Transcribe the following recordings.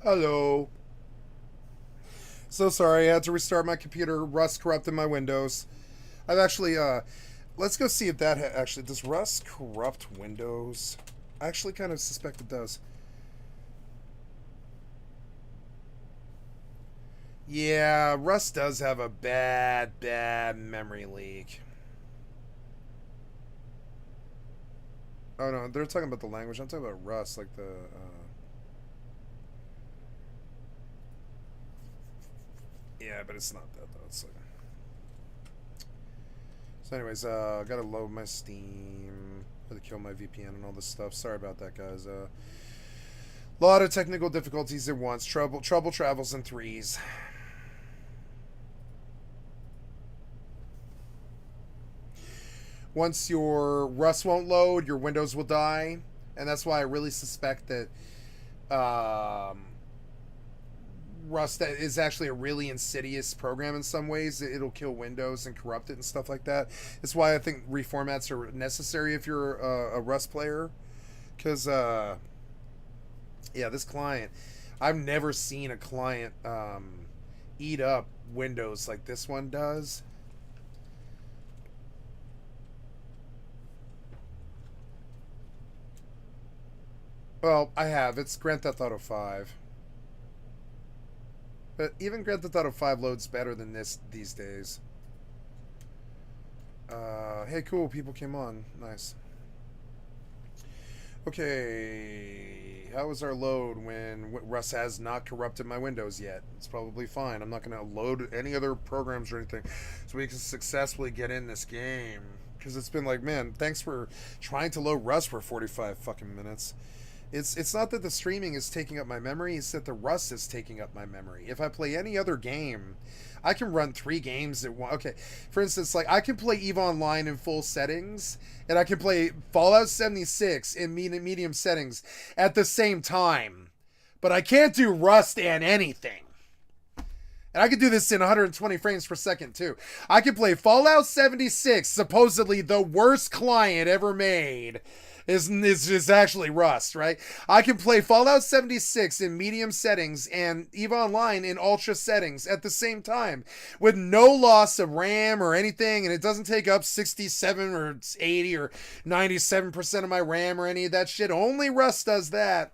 Hello. So sorry, I had to restart my computer. Rust corrupted my Windows. I've actually, let's go see if that actually, does Rust corrupt Windows? I actually kind of suspect it does. Yeah, Rust does have a bad memory leak. Oh no, they're talking about the language. I'm talking about Rust, like the, yeah, but it's not that though. It's like, so anyways, I gotta load my Steam. Had to kill my VPN and all this stuff. Sorry about that, guys. Lot of technical difficulties at once. Trouble travels in threes. Once your Rust won't load, your Windows will die, and that's why I really suspect that um, Rust is actually a really insidious program in some ways. It'll kill Windows and corrupt it and stuff like that. It's why I think reformats are necessary if you're a Rust player, because yeah, this client, I've never seen a client eat up Windows like this one does. Well, I have. It's Grand Theft Auto 5. But even Grand Theft Auto 5 loads better than this these days. Hey, cool. People came on. Nice. Okay. How was our load when Russ has not corrupted my Windows yet? It's probably fine. I'm not going to load any other programs or anything so we can successfully get in this game. Because it's been like, man, thanks for trying to load Rust for 45 fucking minutes. It's not that the streaming is taking up my memory, it's that the Rust is taking up my memory. If I play any other game, I can run 3 games at one. Okay, for instance, like I can play EVE Online in full settings, and I can play Fallout 76 in medium settings at the same time. But I can't do Rust and anything. And I can do this in 120 frames per second too. I can play Fallout 76, supposedly the worst client ever made, is actually Rust, right? I can play Fallout 76 in medium settings and EVE Online in ultra settings at the same time with no loss of RAM or anything, and it doesn't take up 67 or 80 or 97% of my RAM or any of that shit. Only Rust does that.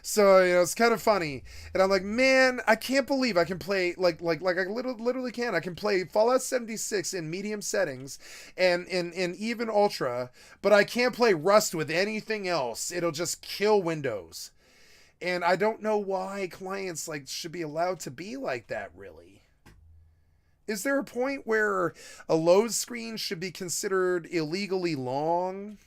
So it's kind of funny, and I'm like, man, I can't believe I can play like I literally can. I can play Fallout 76 in medium settings, and in even ultra, but I can't play Rust with anything else. It'll just kill Windows, and I don't know why clients like should be allowed to be like that. Really, is there a point where a load screen should be considered illegally long?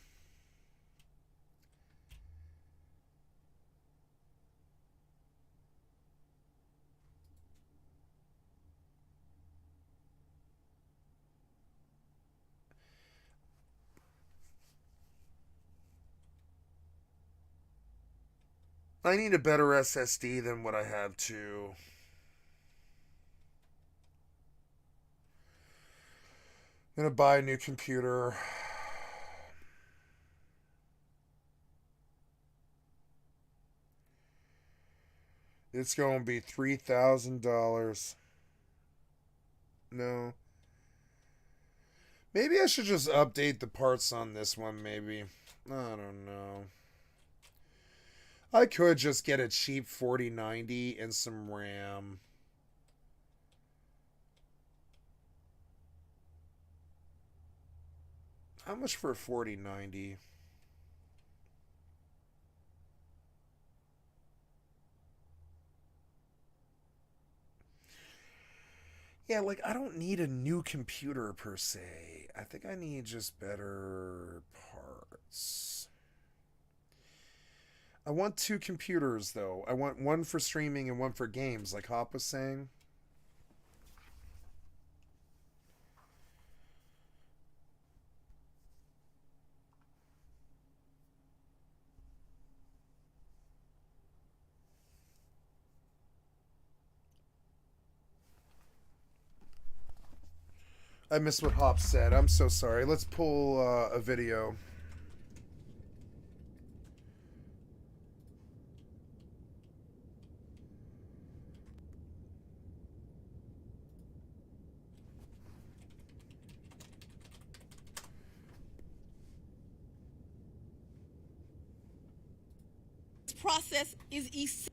I need a better SSD than what I have too. I'm gonna buy a new computer. It's gonna be $3,000. No. Maybe I should just update the parts on this one, maybe. I don't know. I could just get a cheap 4090 and some RAM. How much for a 4090? Yeah, like I don't need a new computer per se. I think I need just better parts. I want 2 computers though. I want one for streaming and one for games, like Hop was saying. I missed what Hop said. I'm so sorry. Let's pull a video. process is essential.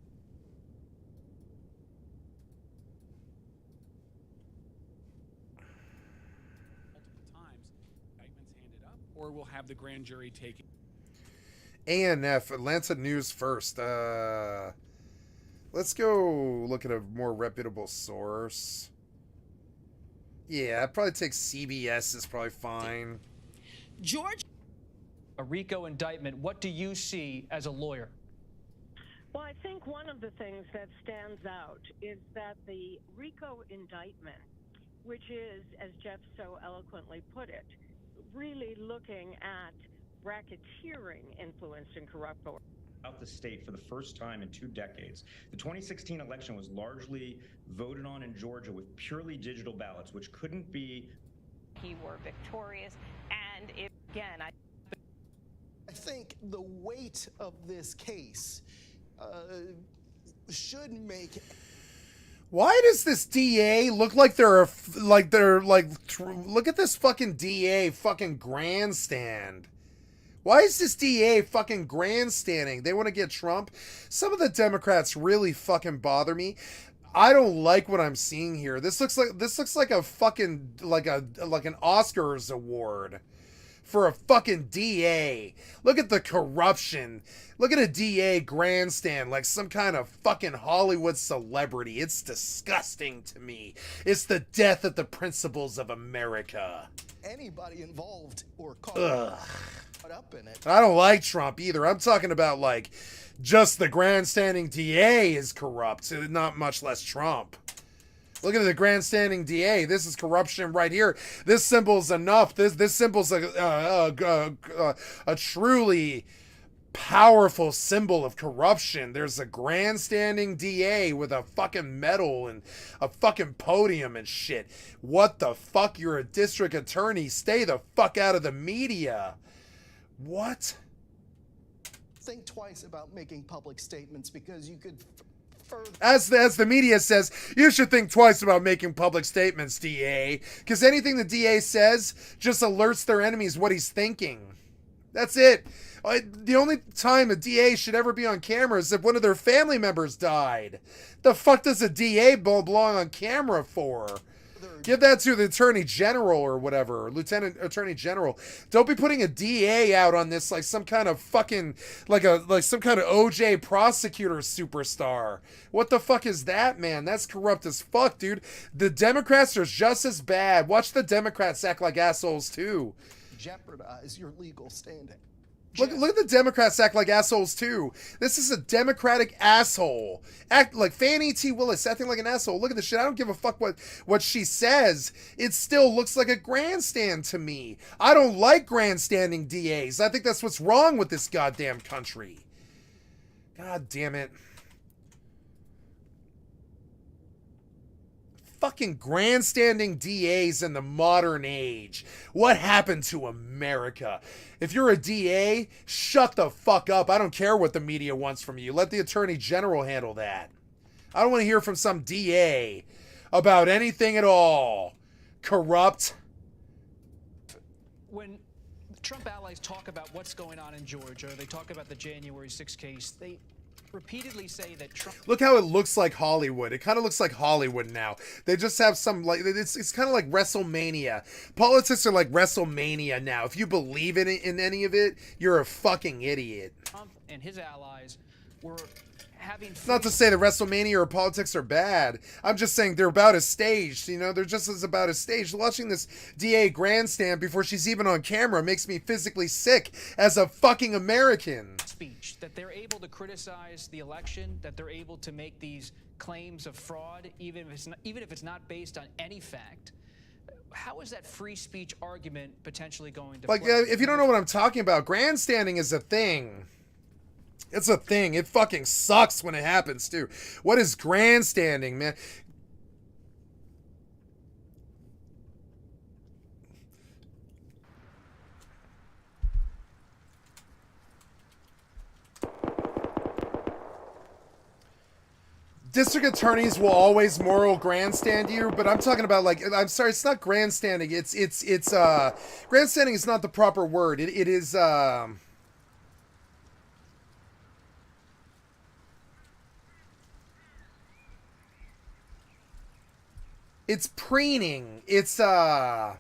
Or we'll have the grand jury take it. ANF, Atlanta News First. Let's go look at a more reputable source. Yeah, I'd probably take CBS is probably fine. George. A RICO indictment. What do you see as a lawyer? Well, I think one of the things that stands out is that the RICO indictment, which is, as Jeff so eloquently put it, really looking at racketeering influenced and corrupt out the state for the first time in 2 decades. The 2016 election was largely voted on in Georgia with purely digital ballots, which couldn't be. He were victorious, and I think the weight of this case should make. Why does this DA look like they're look at this fucking DA fucking grandstand? Why is this DA fucking grandstanding? They want to get Trump. Some of the Democrats really fucking bother me. I don't like what I'm seeing here. This looks like a fucking like an Oscars award for a fucking DA. Look at the corruption. Look at a DA grandstand like some kind of fucking Hollywood celebrity. It's disgusting to me. It's the death of the principles of America. Anybody involved or caught up in it. I don't like Trump either. I'm talking about like just the grandstanding DA is corrupt, not much less Trump. Look at the grandstanding DA. This is corruption right here. This symbol's enough. This symbol's a truly powerful symbol of corruption. There's a grandstanding DA with a fucking medal and a fucking podium and shit. What the fuck? You're a district attorney. Stay the fuck out of the media. What? Think twice about making public statements because you could As the media says, you should think twice about making public statements, DA, because anything the DA says just alerts their enemies what he's thinking. That's it. The only time a DA should ever be on camera is if one of their family members died. The fuck does a DA belong on camera for? Give that to the Attorney General or whatever, Lieutenant Attorney General. Don't be putting a DA out on this like some kind of fucking like some kind of OJ prosecutor superstar. What the fuck is that, man? That's corrupt as fuck, dude. The Democrats are just as bad. Watch the Democrats act like assholes too. Jeopardize your legal standing. Look at the Democrats act like assholes too. This is a Democratic asshole. Act like Fannie T. Willis acting like an asshole. Look at this shit. I don't give a fuck what she says. It still looks like a grandstand to me. I don't like grandstanding DAs. I think that's what's wrong with this goddamn country. God damn it. Fucking grandstanding DAs in the modern age. What happened to America? If you're a DA, shut the fuck up. I don't care what the media wants from you. Let the Attorney General handle that. I don't want to hear from some DA about anything at all. Corrupt. When Trump allies talk about what's going on in Georgia, they talk about the January 6th case, they repeatedly say that Trump. Look how it looks like Hollywood. It kind of looks like Hollywood now. They just have some like it's kind of like WrestleMania. Politics are like WrestleMania now. If you believe in it, in any of it, you're a fucking idiot. Trump and his allies were having. Not to say that WrestleMania or politics are bad. I'm just saying they're about as staged. You know, they're just as about as staged. Watching this DA grandstand before she's even on camera makes me physically sick as a fucking American. Speech that they're able to criticize the election, that they're able to make these claims of fraud, even if it's not based on any fact. How is that free speech argument potentially going to like? play? If you don't know what I'm talking about, grandstanding is a thing. It's a thing. It fucking sucks when it happens too. What is grandstanding, man? District attorneys will always moral grandstand you, but I'm talking about like, I'm sorry, it's not grandstanding. It's grandstanding is not the proper word. It is it's preening. It's a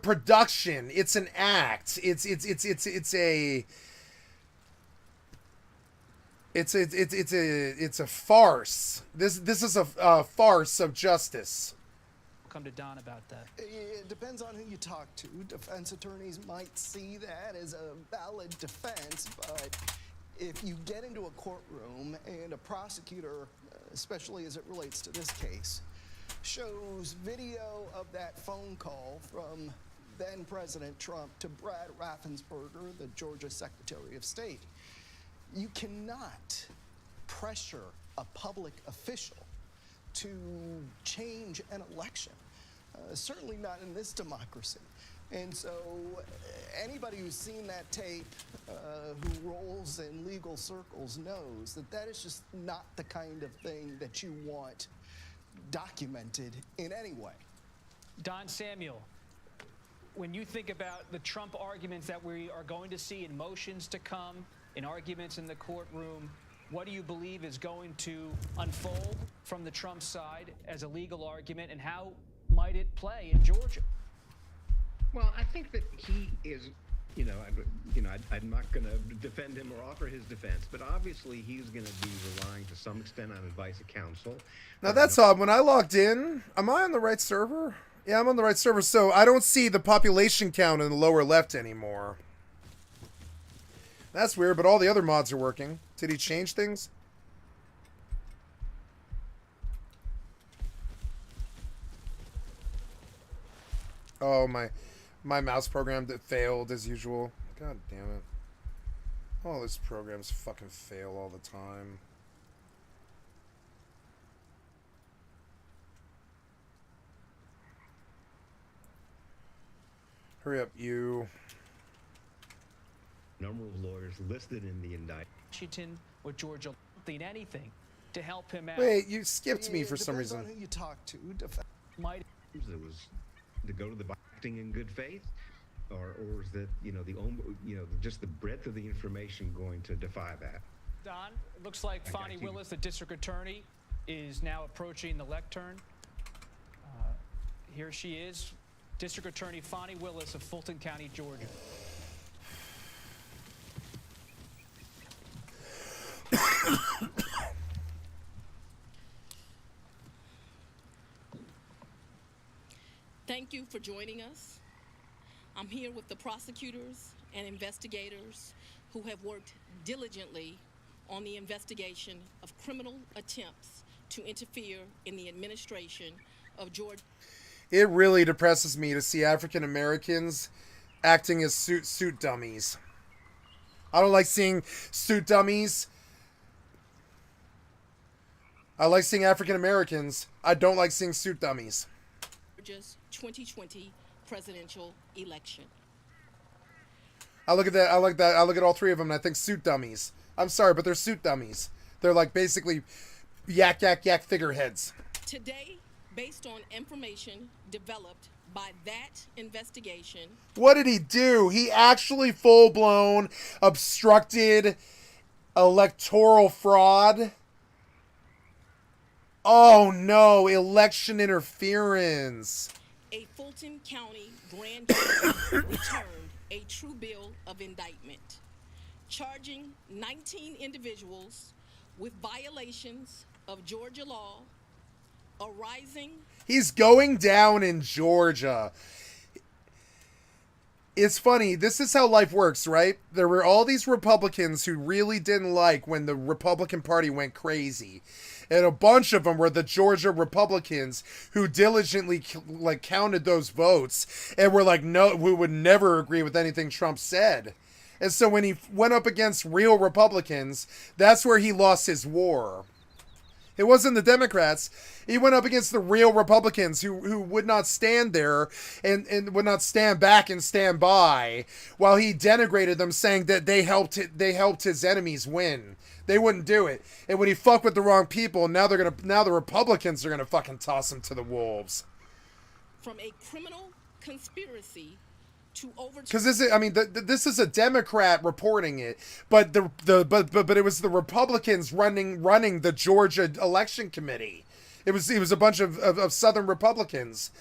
production. It's an act. It's a farce. This is a farce of justice. Come to Don about that. It depends on who you talk to. Defense attorneys might see that as a valid defense, but if you get into a courtroom and a prosecutor, especially as it relates to this case, shows video of that phone call from then President Trump to Brad Raffensperger, the Georgia Secretary of State, you cannot pressure a public official to change an election, certainly not in this democracy. And so anybody who's seen that tape, who rolls in legal circles, knows that that is just not the kind of thing that you want documented in any way. Don Samuel, when you think about the Trump arguments that we are going to see in motions to come, in arguments in the courtroom, what do you believe is going to unfold from the Trump side as a legal argument, and how might it play in Georgia? Well, I think that he is, I'm not going to defend him or offer his defense, but obviously he's going to be relying to some extent on advice of counsel. Now that's odd. When I logged in, am I on the right server? Yeah, I'm on the right server, so I don't see the population count in the lower left anymore. That's weird, but all the other mods are working. Did he change things? Oh, my mouse program that failed as usual. God damn it. All these programs fucking fail all the time. Hurry up, you. Number of lawyers listed in the indictment. Washington or Georgia, anything to help him out. Wait, you skipped me for some Depends reason. on who you talk to. Might It was to go to the acting in good faith, or is that just the breadth of the information going to defy that? Don, it looks like Fonnie Willis, the district attorney, is now approaching the lectern. Here she is, District Attorney Fonnie Willis of Fulton County, Georgia. Thank you for joining us. I'm here with the prosecutors and investigators who have worked diligently on the investigation of criminal attempts to interfere in the administration of Georgia. It really depresses me to see African Americans acting as suit dummies. I don't like seeing suit dummies. I like seeing African Americans. I don't like seeing suit dummies. Georgia's 2020 presidential election. I look at that. I like that. I look at all three of them and I think suit dummies. I'm sorry, but they're suit dummies. They're like basically yak figureheads. Today, based on information developed by that investigation. What did he do? He actually full-blown obstructed electoral fraud. Oh no, election interference. A Fulton County grand jury returned a true bill of indictment, charging 19 individuals with violations of Georgia law arising. He's going down in Georgia. It's funny. This is how life works, right? There were all these Republicans who really didn't like when the Republican Party went crazy. And a bunch of them were the Georgia Republicans who diligently counted those votes and were like, no, we would never agree with anything Trump said. And so when he went up against real Republicans, that's where he lost his war. It wasn't the Democrats. He went up against the real Republicans who would not stand there and would not stand back and stand by while he denigrated them, saying that they helped his enemies win. They wouldn't do it. And when he fucked with the wrong people, now the Republicans are gonna fucking toss him to the wolves. From a criminal conspiracy to overturn. Because this is, I mean, this is a Democrat reporting it, but but it was the Republicans running the Georgia election committee. It was a bunch of Southern Republicans,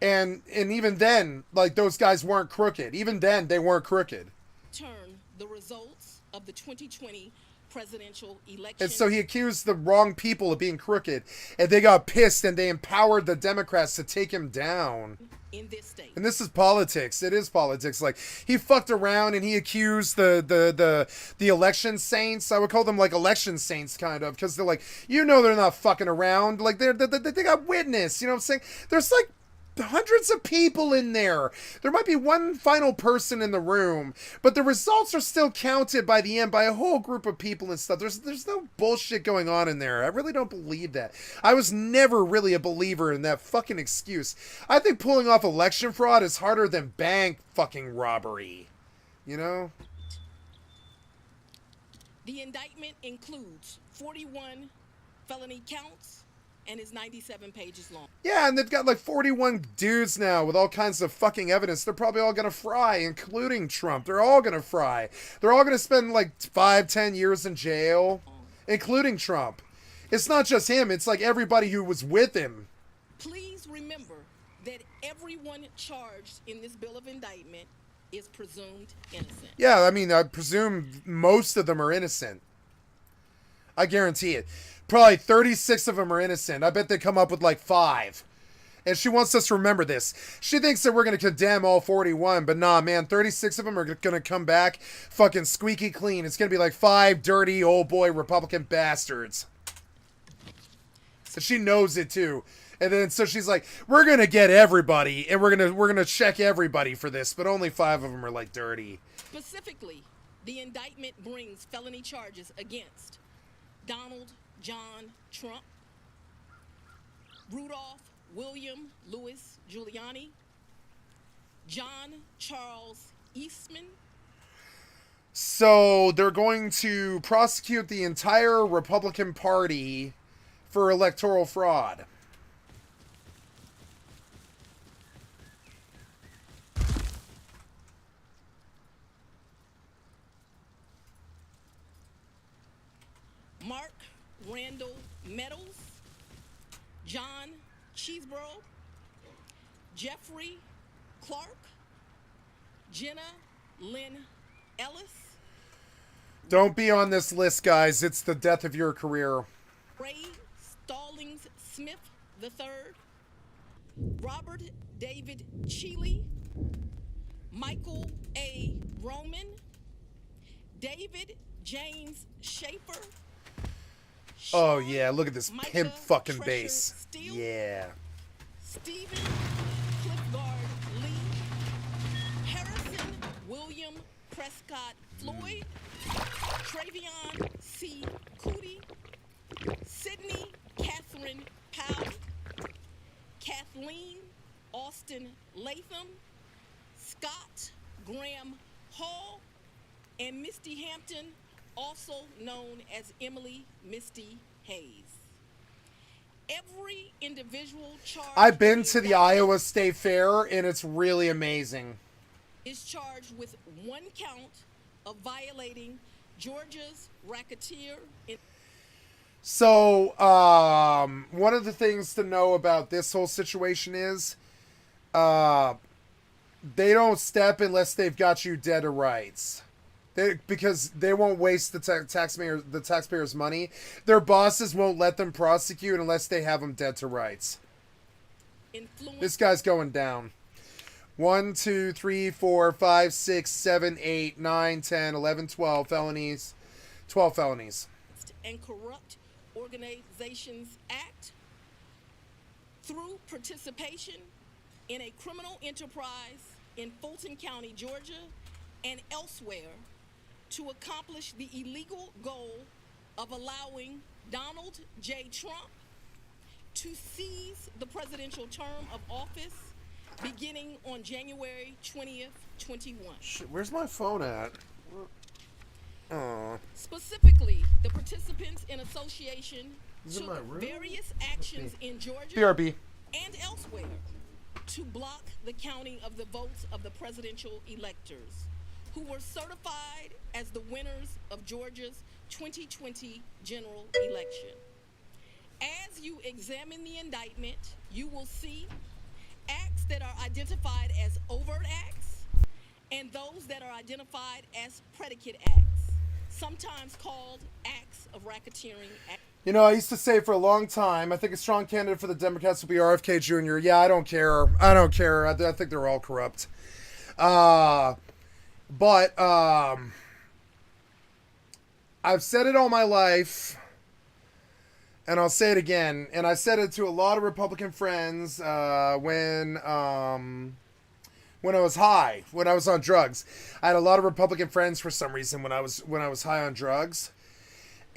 and even then, like, those guys weren't crooked. Even then, they weren't crooked. Turn the results of the 2020 presidential election. And so he accused the wrong people of being crooked, and they got pissed, and they empowered the Democrats to take him down. In this state. And this is politics. It is politics. Like, he fucked around and he accused the election saints. I would call them like election saints, kind of, because they're like, you know, they're not fucking around. Like, they got witness. You know what I'm saying? There's like hundreds of people in there. There might be one final person in the room, but the results are still counted by the end by a whole group of people and stuff. There's no bullshit going on in there. I really don't believe that. I was never really a believer in that fucking excuse. I think pulling off election fraud is harder than bank fucking robbery. You know? The indictment includes 41 felony counts and is 97 pages long. Yeah, and they've got like 41 dudes now with all kinds of fucking evidence. They're probably all gonna fry, including Trump. They're all gonna fry. They're all gonna spend like 5-10 years in jail, including Trump. It's not just him, it's like everybody who was with him. Please remember that everyone charged in this bill of indictment is presumed innocent. Yeah, I mean, I presume most of them are innocent. I guarantee it. Probably 36 of them are innocent. I bet they come up with like 5. And she wants us to remember this. She thinks that we're going to condemn all 41, but nah, man, 36 of them are going to come back fucking squeaky clean. It's going to be like 5 dirty old boy Republican bastards. And she knows it too. And then so she's like, we're going to get everybody, and we're going to check everybody for this, but only 5 of them are like dirty. Specifically, the indictment brings felony charges against Donald John Trump, Rudolph William Louis Giuliani, John Charles Eastman. So they're going to prosecute the entire Republican Party for electoral fraud. Mark Randall Meadows, John Cheeseborough, Jeffrey Clark, Jenna Lynn Ellis. Don't be on this list, guys. It's the death of your career. Ray Stallings Smith III, Robert David Cheeley, Michael A. Roman, David James Schaefer. Oh yeah, look at this Micah pimp fucking Tresher base. Steele, Yeah. Stephen Cliffgard Lee, Harrison William Prescott Floyd, Travion C. Cootie, Sydney Catherine Powell, Kathleen Austin Latham, Scott Graham Hall, and Misty Hampton, also known as Emily Misty Hayes. Every individual charged... I've been to the Iowa State Fair, and it's really amazing. ...is charged with 1 count of violating Georgia's racketeer... So, one of the things to know about this whole situation is, they don't step unless they've got you dead to rights. Because they won't waste the taxpayers' money. Their bosses won't let them prosecute unless they have them dead to rights. This guy's going down. 1, 2, 3, 4, 5, 6, 7, 8, 9, 10, 11, 12 felonies. 12 felonies. And Corrupt Organizations Act through participation in a criminal enterprise in Fulton County, Georgia, and elsewhere to accomplish the illegal goal of allowing Donald J. Trump to seize the presidential term of office beginning on January 20th, 21. Shit, where's my phone at? Specifically, the participants in association took various actions in Georgia BRB. and elsewhere to block the counting of the votes of the presidential electors who were certified as the winners of Georgia's 2020 general election. As you examine the indictment, you will see acts that are identified as overt acts and those that are identified as predicate acts, sometimes called acts of racketeering. You know, I used to say for a long time, I think a strong candidate for the Democrats will be RFK Jr. Yeah, I don't care. I don't care. I think they're all corrupt. But I've said it all my life, and I'll say it again. And I said it to a lot of Republican friends when I was high, when I was on drugs. I had a lot of Republican friends for some reason when I was high on drugs.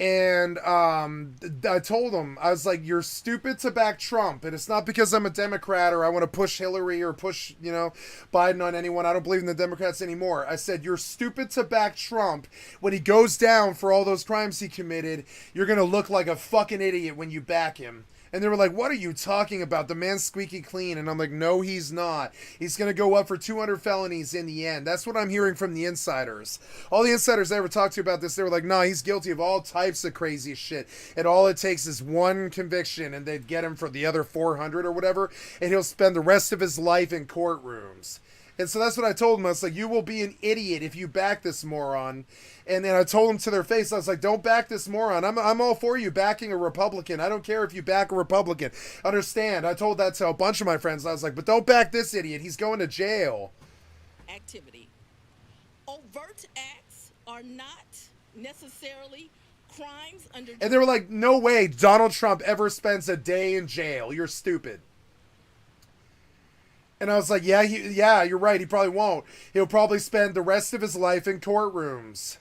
And I told them, I was like, you're stupid to back Trump. And it's not because I'm a Democrat or I want to push Hillary or push, Biden on anyone. I don't believe in the Democrats anymore. I said, you're stupid to back Trump. When he goes down for all those crimes he committed, you're going to look like a fucking idiot when you back him. And they were like, what are you talking about? The man's squeaky clean. And I'm like, no, he's not. He's going to go up for 200 felonies in the end. That's what I'm hearing from the insiders. All the insiders I ever talked to about this, they were like, no, he's guilty of all types of crazy shit. And all it takes is one conviction, and they'd get him for the other 400 or whatever, and he'll spend the rest of his life in courtrooms. And so that's what I told him. I was like, you will be an idiot if you back this moron. And then I told him to their face, I was like, don't back this moron. I'm all for you backing a Republican. I don't care if you back a Republican. Understand? I told that to a bunch of my friends. I was like, but don't back this idiot. He's going to jail. Activity. Overt acts are not necessarily crimes under... And they were like, no way Donald Trump ever spends a day in jail. You're stupid. And I was like, yeah, you're right. He probably won't. He'll probably spend the rest of his life in courtrooms.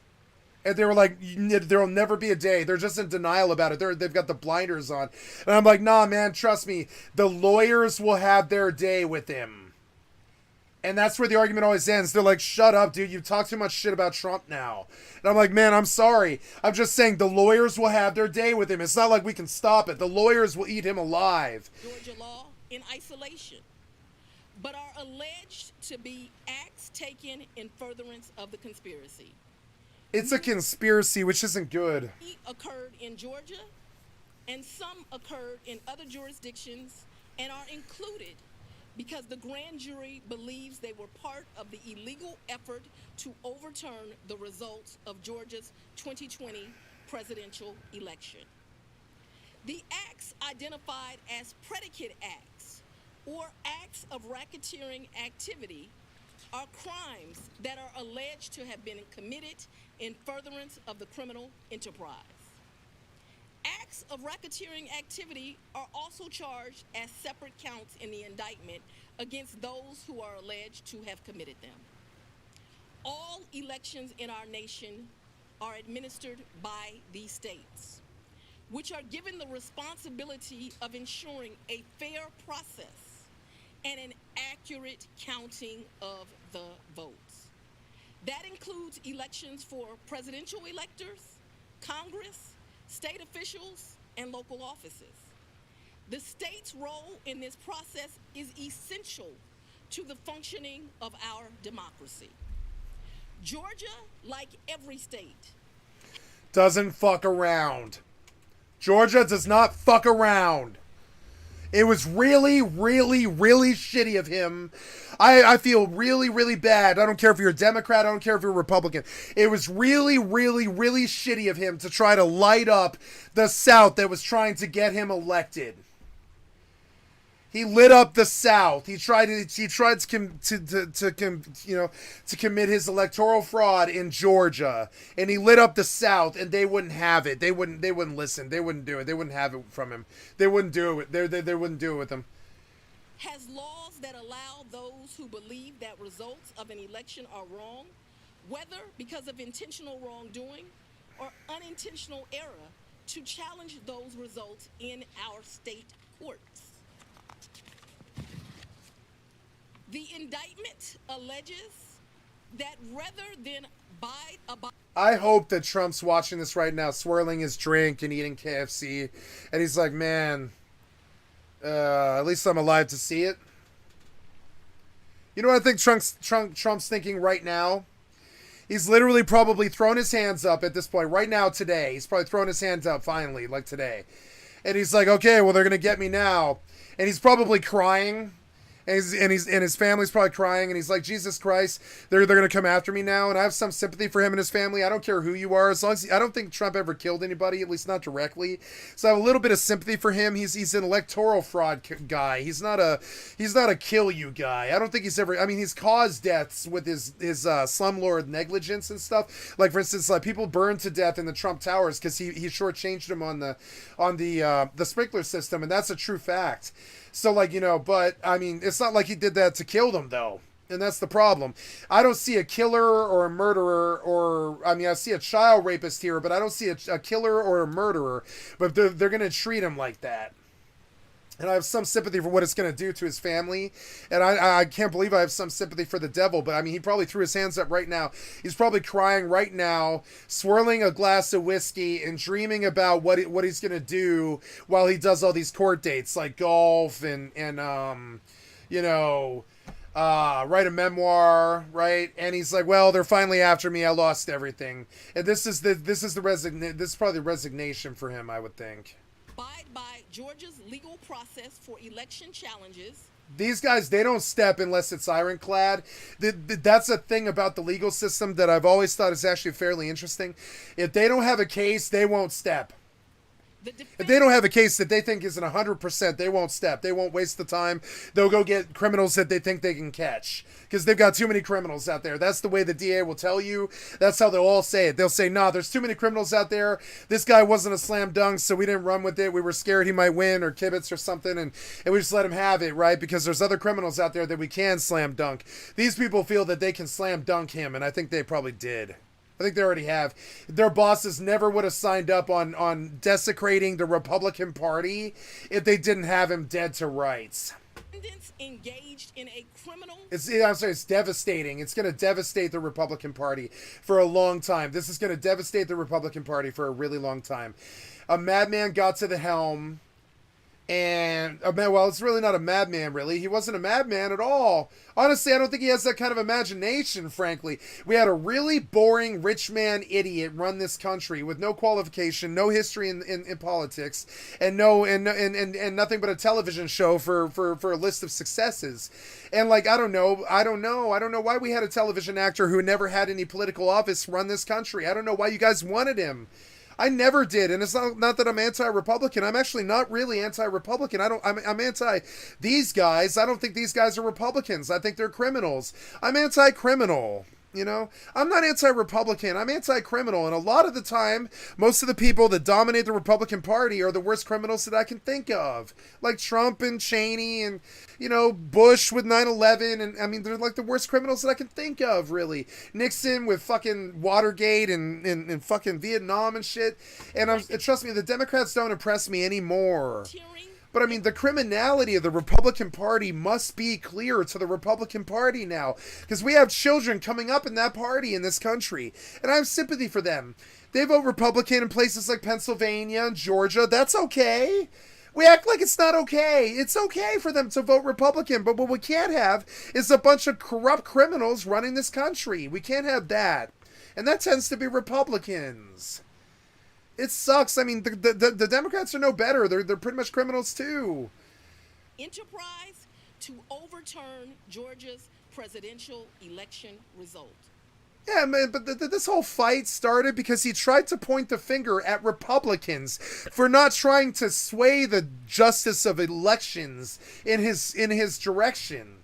And they were like, there'll never be a day. They're just in denial about it. They've got the blinders on. And I'm like, nah, man, trust me. The lawyers will have their day with him. And that's where the argument always ends. They're like, shut up, dude. You've talked too much shit about Trump now. And I'm like, man, I'm sorry. I'm just saying the lawyers will have their day with him. It's not like we can stop it. The lawyers will eat him alive. Georgia law in isolation, but are alleged to be acts taken in furtherance of the conspiracy. It's a conspiracy, which isn't good. Occurred in Georgia, and some occurred in other jurisdictions, and are included because the grand jury believes they were part of the illegal effort to overturn the results of Georgia's 2020 presidential election. The acts identified as predicate acts or acts of racketeering activity are crimes that are alleged to have been committed in furtherance of the criminal enterprise. Acts of racketeering activity are also charged as separate counts in the indictment against those who are alleged to have committed them. All elections in our nation are administered by these states, which are given the responsibility of ensuring a fair process and an accurate counting of the votes. That includes elections for presidential electors, Congress, state officials, and local offices. The state's role in this process is essential to the functioning of our democracy. Georgia, like every state, doesn't fuck around. Georgia does not fuck around. It was really, really, really shitty of him. I feel really, really bad. I don't care if you're a Democrat. I don't care if you're a Republican. It was really, really, really shitty of him to try to light up the South that was trying to get him elected. He lit up the South. He tried to commit his electoral fraud in Georgia, and he lit up the South, and they wouldn't have it. They wouldn't listen. They wouldn't do it. They wouldn't have it from him. They wouldn't do it. They wouldn't do it with him. Has laws that allow those who believe that results of an election are wrong, whether because of intentional wrongdoing or unintentional error, to challenge those results in our state courts. The indictment alleges that rather than I hope that Trump's watching this right now, swirling his drink and eating KFC, and he's like, man, at least I'm alive to see it. You know what I think Trump's thinking right now? He's literally probably thrown his hands up at this point right now today. He's probably thrown his hands up finally, like today. And he's like, okay, well, they're going to get me now. And he's probably crying. And his family's probably crying, and he's like, Jesus Christ, they're gonna come after me now. And I have some sympathy for him and his family. I don't care who you are, as long as I don't think Trump ever killed anybody, at least not directly. So I have a little bit of sympathy for him. He's an electoral fraud guy. He's not a kill you guy. I don't think he's ever. I mean, he's caused deaths with his slumlord negligence and stuff. Like, for instance, like people burned to death in the Trump Towers because he shortchanged them on the sprinkler system, and that's a true fact. So, like, you know, but, I mean, it's not like he did that to kill them, though. And that's the problem. I don't see a killer or a murderer or, I mean, I see a child rapist here, but I don't see a killer or a murderer. But they're going to treat him like that. And I have some sympathy for what it's going to do to his family. And I can't believe I have some sympathy for the devil. But, I mean, he probably threw his hands up right now. He's probably crying right now, swirling a glass of whiskey and dreaming about what he's going to do while he does all these court dates, like golf and you know, write a memoir, right? And he's like, well, they're finally after me. I lost everything. And this is probably the resignation for him, I would think. Abide by Georgia's legal process for election challenges. These guys, they don't step unless it's ironclad. That's a thing about the legal system that I've always thought is actually fairly interesting. If they don't have a case, they won't step. If they don't have a case that they think isn't 100%, they won't step. They won't waste the time. They'll go get criminals that they think they can catch because they've got too many criminals out there. That's the way the DA will tell you. That's how they'll all say it. They'll say, nah, there's too many criminals out there. This guy wasn't a slam dunk, so we didn't run with it. We were scared he might win or kibitz or something, and we just let him have it, right? Because there's other criminals out there that we can slam dunk. These people feel that they can slam dunk him, and I think they probably did. I think they already have. Their bosses never would have signed up on desecrating the Republican Party if they didn't have him dead to rights. Engaged in a criminal. It's devastating. It's going to devastate the Republican Party for a long time. This is going to devastate the Republican Party for a really long time. A madman got to the helm. And, well, it's really not a madman, really. He wasn't a madman at all. Honestly, I don't think he has that kind of imagination, frankly. We had a really boring rich man idiot run this country with no qualification, no history in politics, and nothing but a television show for a list of successes. And, like, I don't know why we had a television actor who never had any political office run this country. I don't know why you guys wanted him. I never did, and it's not that I'm anti-Republican. I'm actually not really anti-Republican. I'm anti these guys. I don't think these guys are Republicans. I think they're criminals. I'm anti-criminal. You know, I'm not anti-Republican. I'm anti-criminal. And a lot of the time, most of the people that dominate the Republican Party are the worst criminals that I can think of. Like Trump and Cheney and, you know, Bush with 9/11. And I mean, they're like the worst criminals that I can think of, really. Nixon with fucking Watergate and fucking Vietnam and shit. And trust me, the Democrats don't impress me anymore. But, I mean, the criminality of the Republican Party must be clear to the Republican Party now. Because we have children coming up in that party in this country. And I have sympathy for them. They vote Republican in places like Pennsylvania and Georgia. That's okay. We act like it's not okay. It's okay for them to vote Republican. But what we can't have is a bunch of corrupt criminals running this country. We can't have that. And that tends to be Republicans. It sucks. I mean, the Democrats are no better. They're pretty much criminals too. Enterprise to overturn Georgia's presidential election result. Yeah, man, but this whole fight started because he tried to point the finger at Republicans for not trying to sway the justice of elections in his direction.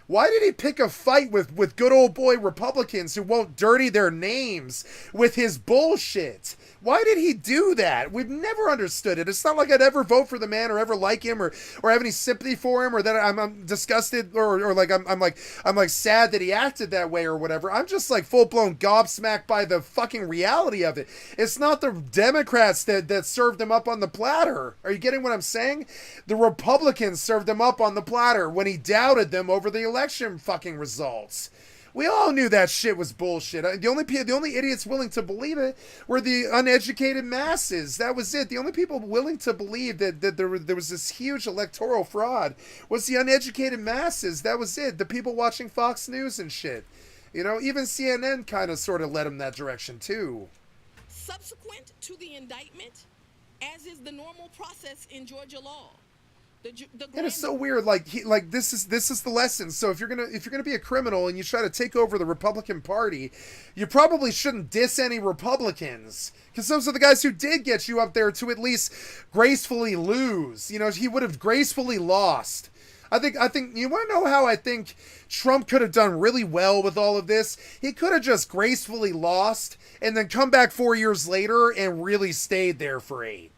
Why did he pick a fight with good old boy Republicans who won't dirty their names with his bullshit? Why did he do that? We've never understood it. It's not like I'd ever vote for the man or ever like him or have any sympathy for him or that I'm disgusted or like I'm like sad that he acted that way or whatever. I'm just like full blown gobsmacked by the fucking reality of it. It's not the Democrats that served him up on the platter. Are you getting what I'm saying? The Republicans served him up on the platter when he doubted them over the election fucking results. We all knew that shit was bullshit. The only idiots willing to believe it were the uneducated masses. That was it. The only people willing to believe that there was this huge electoral fraud was the uneducated masses. That was it. The people watching Fox News and shit. You know, even CNN kind of sort of led them that direction too. Subsequent to the indictment, as is the normal process in Georgia law, and it's so weird. Like this is the lesson. So if you're gonna be a criminal and you try to take over the Republican Party, you probably shouldn't diss any Republicans, because those are the guys who did get you up there to at least gracefully lose. You know, he would have gracefully lost. I think you want to know how I think Trump could have done really well with all of this? He could have just gracefully lost and then come back 4 years later and really stayed there for 8.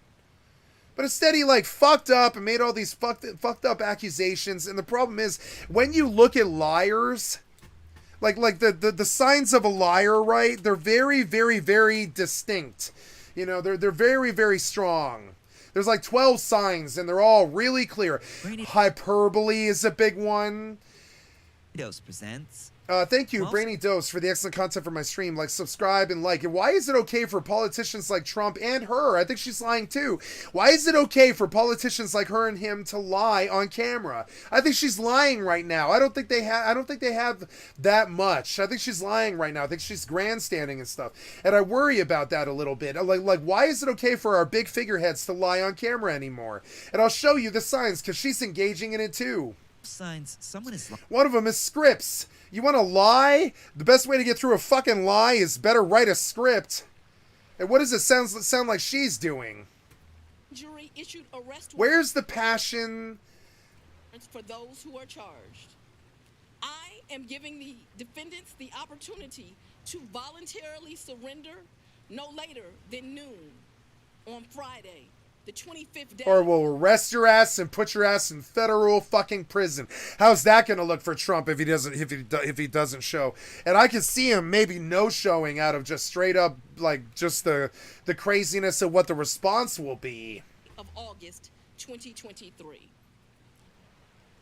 But instead he like fucked up and made all these fucked up accusations. And the problem is, when you look at liars, like the signs of a liar, right? They're very, very, very distinct. You know, they're very, very strong. There's like 12 signs and they're all really clear. Hyperbole is a big one. Dose presents. Thank you, Brainy Dose, for the excellent content for my stream. Like, subscribe and like. And why is it okay for politicians like Trump and her? I think she's lying too. Why is it okay for politicians like her and him to lie on camera? I think she's lying right now. I don't think they have that much. I think she's lying right now. I think she's grandstanding and stuff. And I worry about that a little bit. Like, why is it okay for our big figureheads to lie on camera anymore? And I'll show you the signs, because she's engaging in it too. Signs. Someone is. One of them is scripts. You want to lie? The best way to get through a fucking lie is better write a script. And what does it sound like she's doing? Jury issued arrest. Where's the passion? For those who are charged. I am giving the defendants the opportunity to voluntarily surrender no later than noon on Friday, the 25th day. Or we'll arrest your ass and put your ass in federal fucking prison. How's that going to look for Trump if he doesn't show? And I can see him maybe no showing out of just straight up like just the craziness of what the response will be. Of August 2023.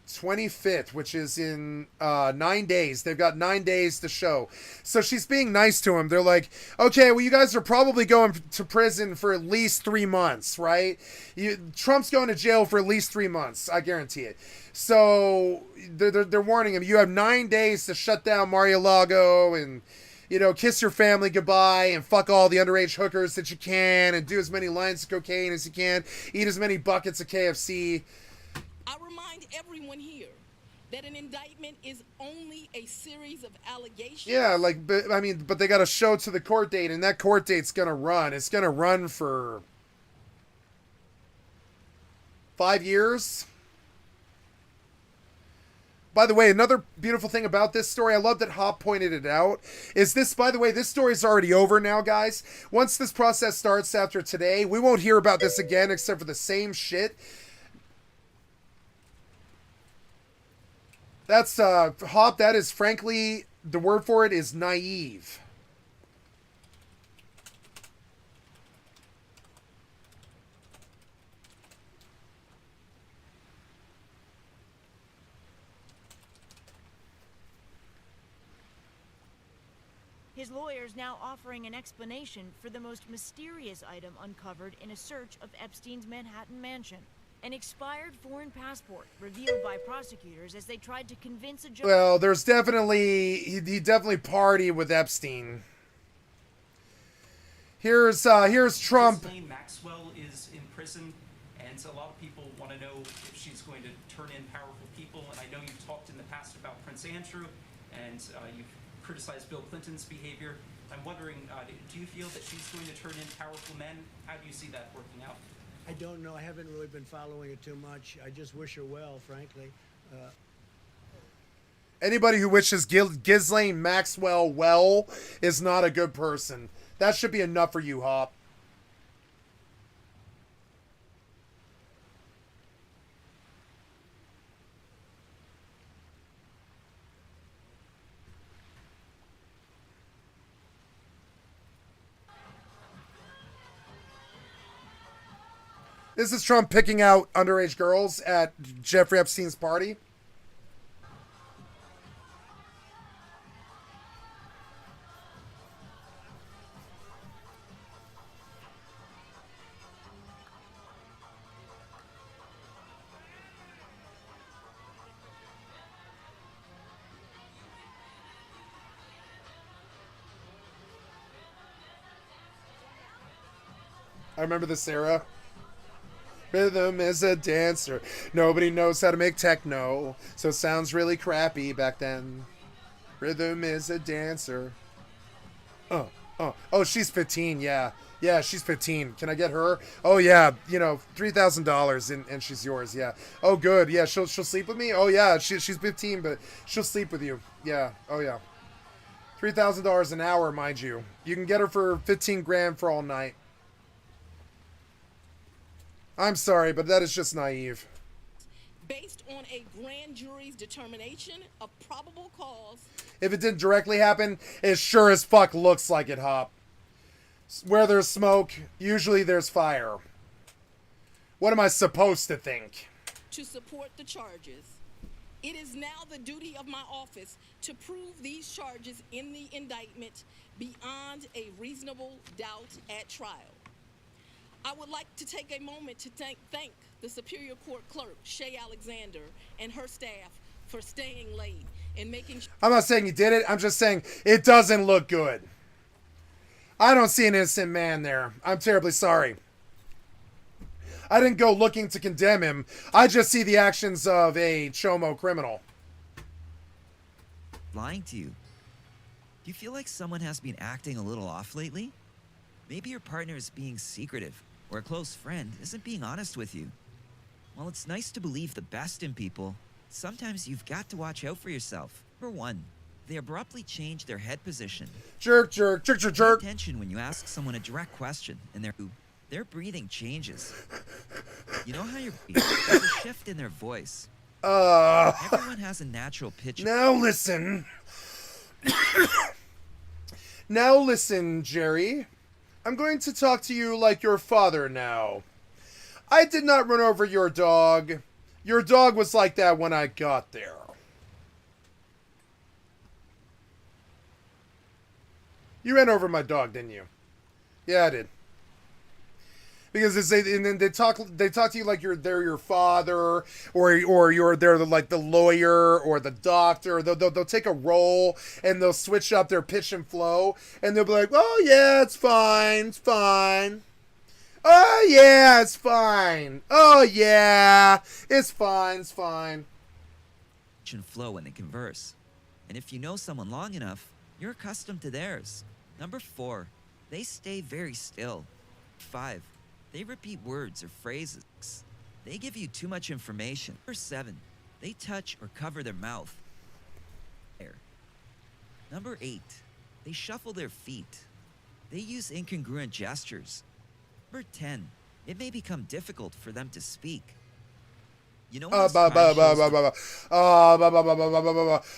25th, which is in 9 days. They've got 9 days to show. So she's being nice to him. They're like, okay, well, you guys are probably going to prison for at least 3 months, right? Trump's going to jail for at least 3 months. I guarantee it. So they're warning him. You have 9 days to shut down Mar-a-Lago and, you know, kiss your family goodbye and fuck all the underage hookers that you can and do as many lines of cocaine as you can. Eat as many buckets of KFC. I remind everyone here that an indictment is only a series of allegations. Yeah, but they got to show to the court date, and that court date's going to run. It's going to run for 5 years. By the way, another beautiful thing about this story, I love that Hop pointed it out, is this, by the way, this story's already over now, guys. Once this process starts after today, we won't hear about this again except for the same shit. That's, Hop, that is, frankly, the word for it is naive. His lawyers now offering an explanation for the most mysterious item uncovered in a search of Epstein's Manhattan mansion. An expired foreign passport revealed by prosecutors as they tried to convince a judge. Well, there's definitely, he definitely partied with Epstein. Here's Trump. Ghislaine Maxwell is in prison, and a lot of people want to know if she's going to turn in powerful people. And I know you've talked in the past about Prince Andrew, and you've criticized Bill Clinton's behavior. I'm wondering, do you feel that she's going to turn in powerful men? How do you see that working out? I don't know. I haven't really been following it too much. I just wish her well, frankly. Anybody who wishes Ghislaine Maxwell well is not a good person. That should be enough for you, Hop. This is Trump picking out underage girls at Jeffrey Epstein's party. I remember the Sarah. Rhythm is a dancer. Nobody knows how to make techno, so it sounds really crappy back then. Rhythm is a dancer. Oh, she's 15, yeah. Yeah, she's 15. Can I get her? Oh, yeah, you know, $3,000 and she's yours, yeah. Oh, good, yeah, she'll sleep with me? Oh, yeah, she's 15, but she'll sleep with you. Yeah, oh, yeah. $3,000 an hour, mind you. You can get her for 15 grand for all night. I'm sorry, but that is just naive. Based on a grand jury's determination of probable cause. If it didn't directly happen, it sure as fuck looks like it, Hop. Where there's smoke, usually there's fire. What am I supposed to think? To support the charges. It is now the duty of my office to prove these charges in the indictment beyond a reasonable doubt at trial. I would like to take a moment to thank the Superior Court Clerk, Shay Alexander, and her staff for staying late and making sure. I'm not saying you did it. I'm just saying it doesn't look good. I don't see an innocent man there. I'm terribly sorry. I didn't go looking to condemn him. I just see the actions of a chomo criminal. Lying to you. Do you feel like someone has been acting a little off lately? Maybe your partner is being secretive, or a close friend isn't being honest with you. While it's nice to believe the best in people, sometimes you've got to watch out for yourself. Number 1, they abruptly change their head position. Jerk. Pay attention when you ask someone a direct question and their breathing changes. You know how you're breathing? There's a shift in their voice. Everyone has a natural pitch. Now listen. Now listen, Jerry. I'm going to talk to you like your father now. I did not run over your dog. Your dog was like that when I got there. You ran over my dog, didn't you? Yeah, I did. Because they talk to you like they're your father, or they're like the lawyer or the doctor. They'll take a role and they'll switch up their pitch and flow, and they'll be like, "Oh yeah, it's fine, it's fine. Oh yeah, it's fine. Oh yeah, it's fine, it's fine." Pitch and flow when they converse, and if you know someone long enough, you're accustomed to theirs. Number 4, they stay very still. 5. They repeat words or phrases. They give you too much information. Number 7, they touch or cover their mouth. Number 8, they shuffle their feet. They use incongruent gestures. Number 10, it may become difficult for them to speak. You know what?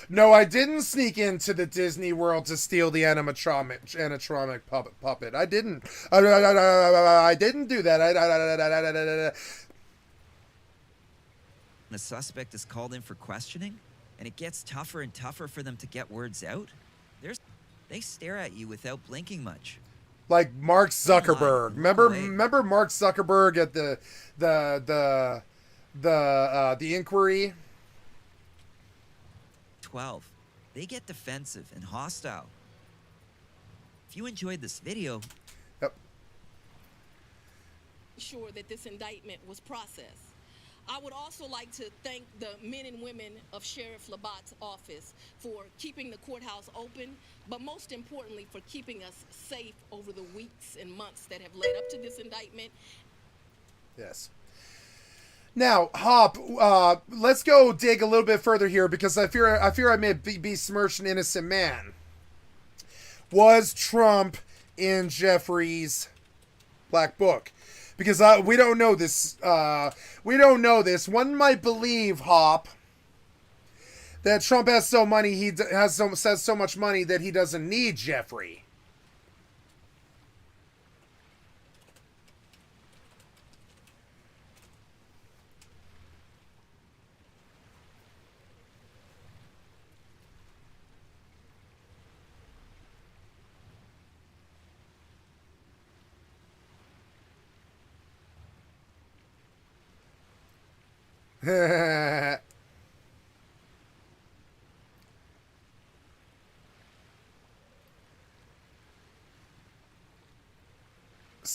No, I didn't sneak into the Disney World to steal the animatronic puppet. I didn't. I didn't do that. The suspect is called in for questioning, and it gets tougher and tougher for them to get words out. They stare at you without blinking much. Like Mark Zuckerberg. Remember Mark Zuckerberg at the inquiry? 12. They get defensive and hostile. If you enjoyed this video, Sure that this indictment was processed. I would also like to thank the men and women of Sheriff Labatt's office for keeping the courthouse open, but most importantly for keeping us safe over the weeks and months that have led up to this indictment. Yes. Now, Hop, let's go dig a little bit further here, because I fear I may besmirch an innocent man. Was Trump in Jeffrey's Black Book? Because we don't know this. We don't know this. One might believe, Hop, that Trump has so money. He has so much money that he doesn't need Jeffrey.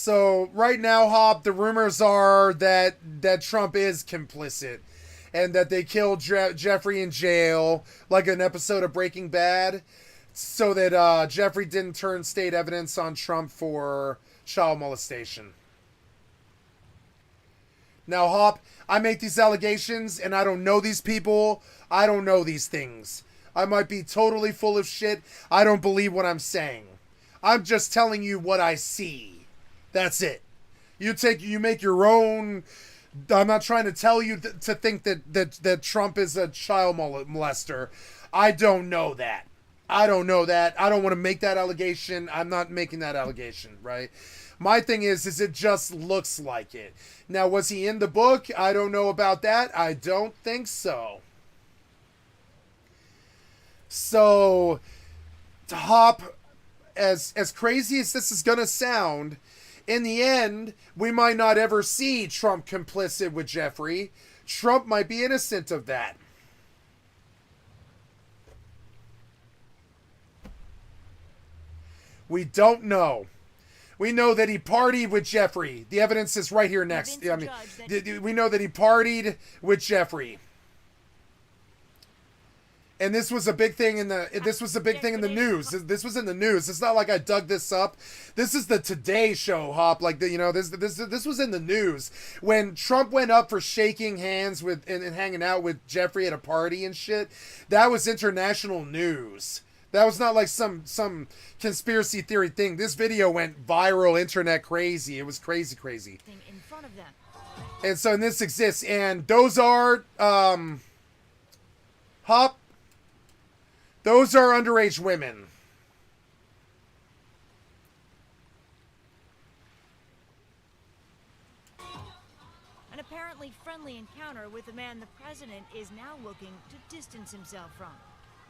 So right now, Hop, the rumors are that Trump is complicit, and that they killed Jeffrey in jail, like an episode of Breaking Bad, so that Jeffrey didn't turn state evidence on Trump for child molestation. Now, Hop, I make these allegations, and I don't know these people. I don't know these things. I might be totally full of shit. I don't believe what I'm saying. I'm just telling you what I see. That's it. You make your own. I'm not trying to tell you to think that Trump is a child molester. I don't know that. I don't know that. I don't want to make that allegation. I'm not making that allegation, right? My thing is it just looks like it. Now, was he in the book? I don't know about that. I don't think so. So, to Hop, as crazy as this is going to sound, in the end, we might not ever see Trump complicit with Jeffrey. Trump might be innocent of that. We don't know. We know that he partied with Jeffrey. The evidence is right here next. I mean, we know that he partied with Jeffrey. And this was a big thing in the news. This was in the news. It's not like I dug this up. This is the Today Show, Hop. Like, this was in the news when Trump went up for shaking hands with and hanging out with Jeffrey at a party and shit. That was international news. That was not like some conspiracy theory thing. This video went viral, internet crazy. It was crazy. In front of them. And so, and this exists, and those are Hop. Those are underage women. An apparently friendly encounter with a man the president is now looking to distance himself from.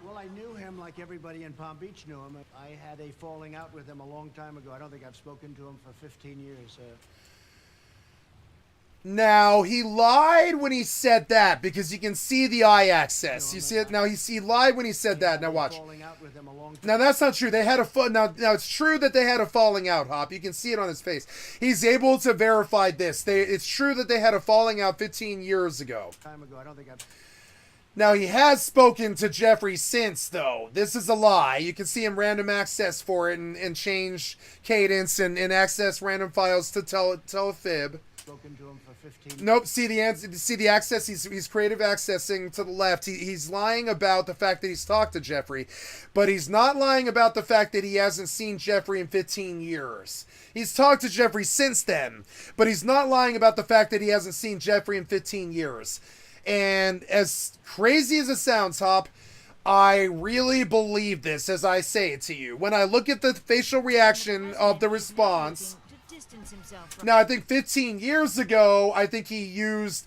Well, I knew him like everybody in Palm Beach knew him. I had a falling out with him a long time ago. I don't think I've spoken to him for 15 years. Now, he lied when he said that, because you can see the eye access. You see it? Now, he lied when he said that. Now, watch. Now, that's not true. They had a now, it's true that they had a falling out, Hop. You can see it on his face. He's able to verify this. It's true that they had a falling out 15 years ago. I don't think I've... Now, he has spoken to Jeffrey since, though. This is a lie. You can see him random access for it and change cadence and access random files to tell a fib. Spoken to him for 15. Nope. See the access. He's creative accessing to the left. He's lying about the fact that he's talked to Jeffrey, but he's not lying about the fact that he hasn't seen Jeffrey in 15 years. He's talked to Jeffrey since then, but he's not lying about the fact that he hasn't seen Jeffrey in 15 years. And as crazy as it sounds, Hop, I really believe this as I say it to you. When I look at the facial reaction of the response. Now, I think 15 years ago, I think he used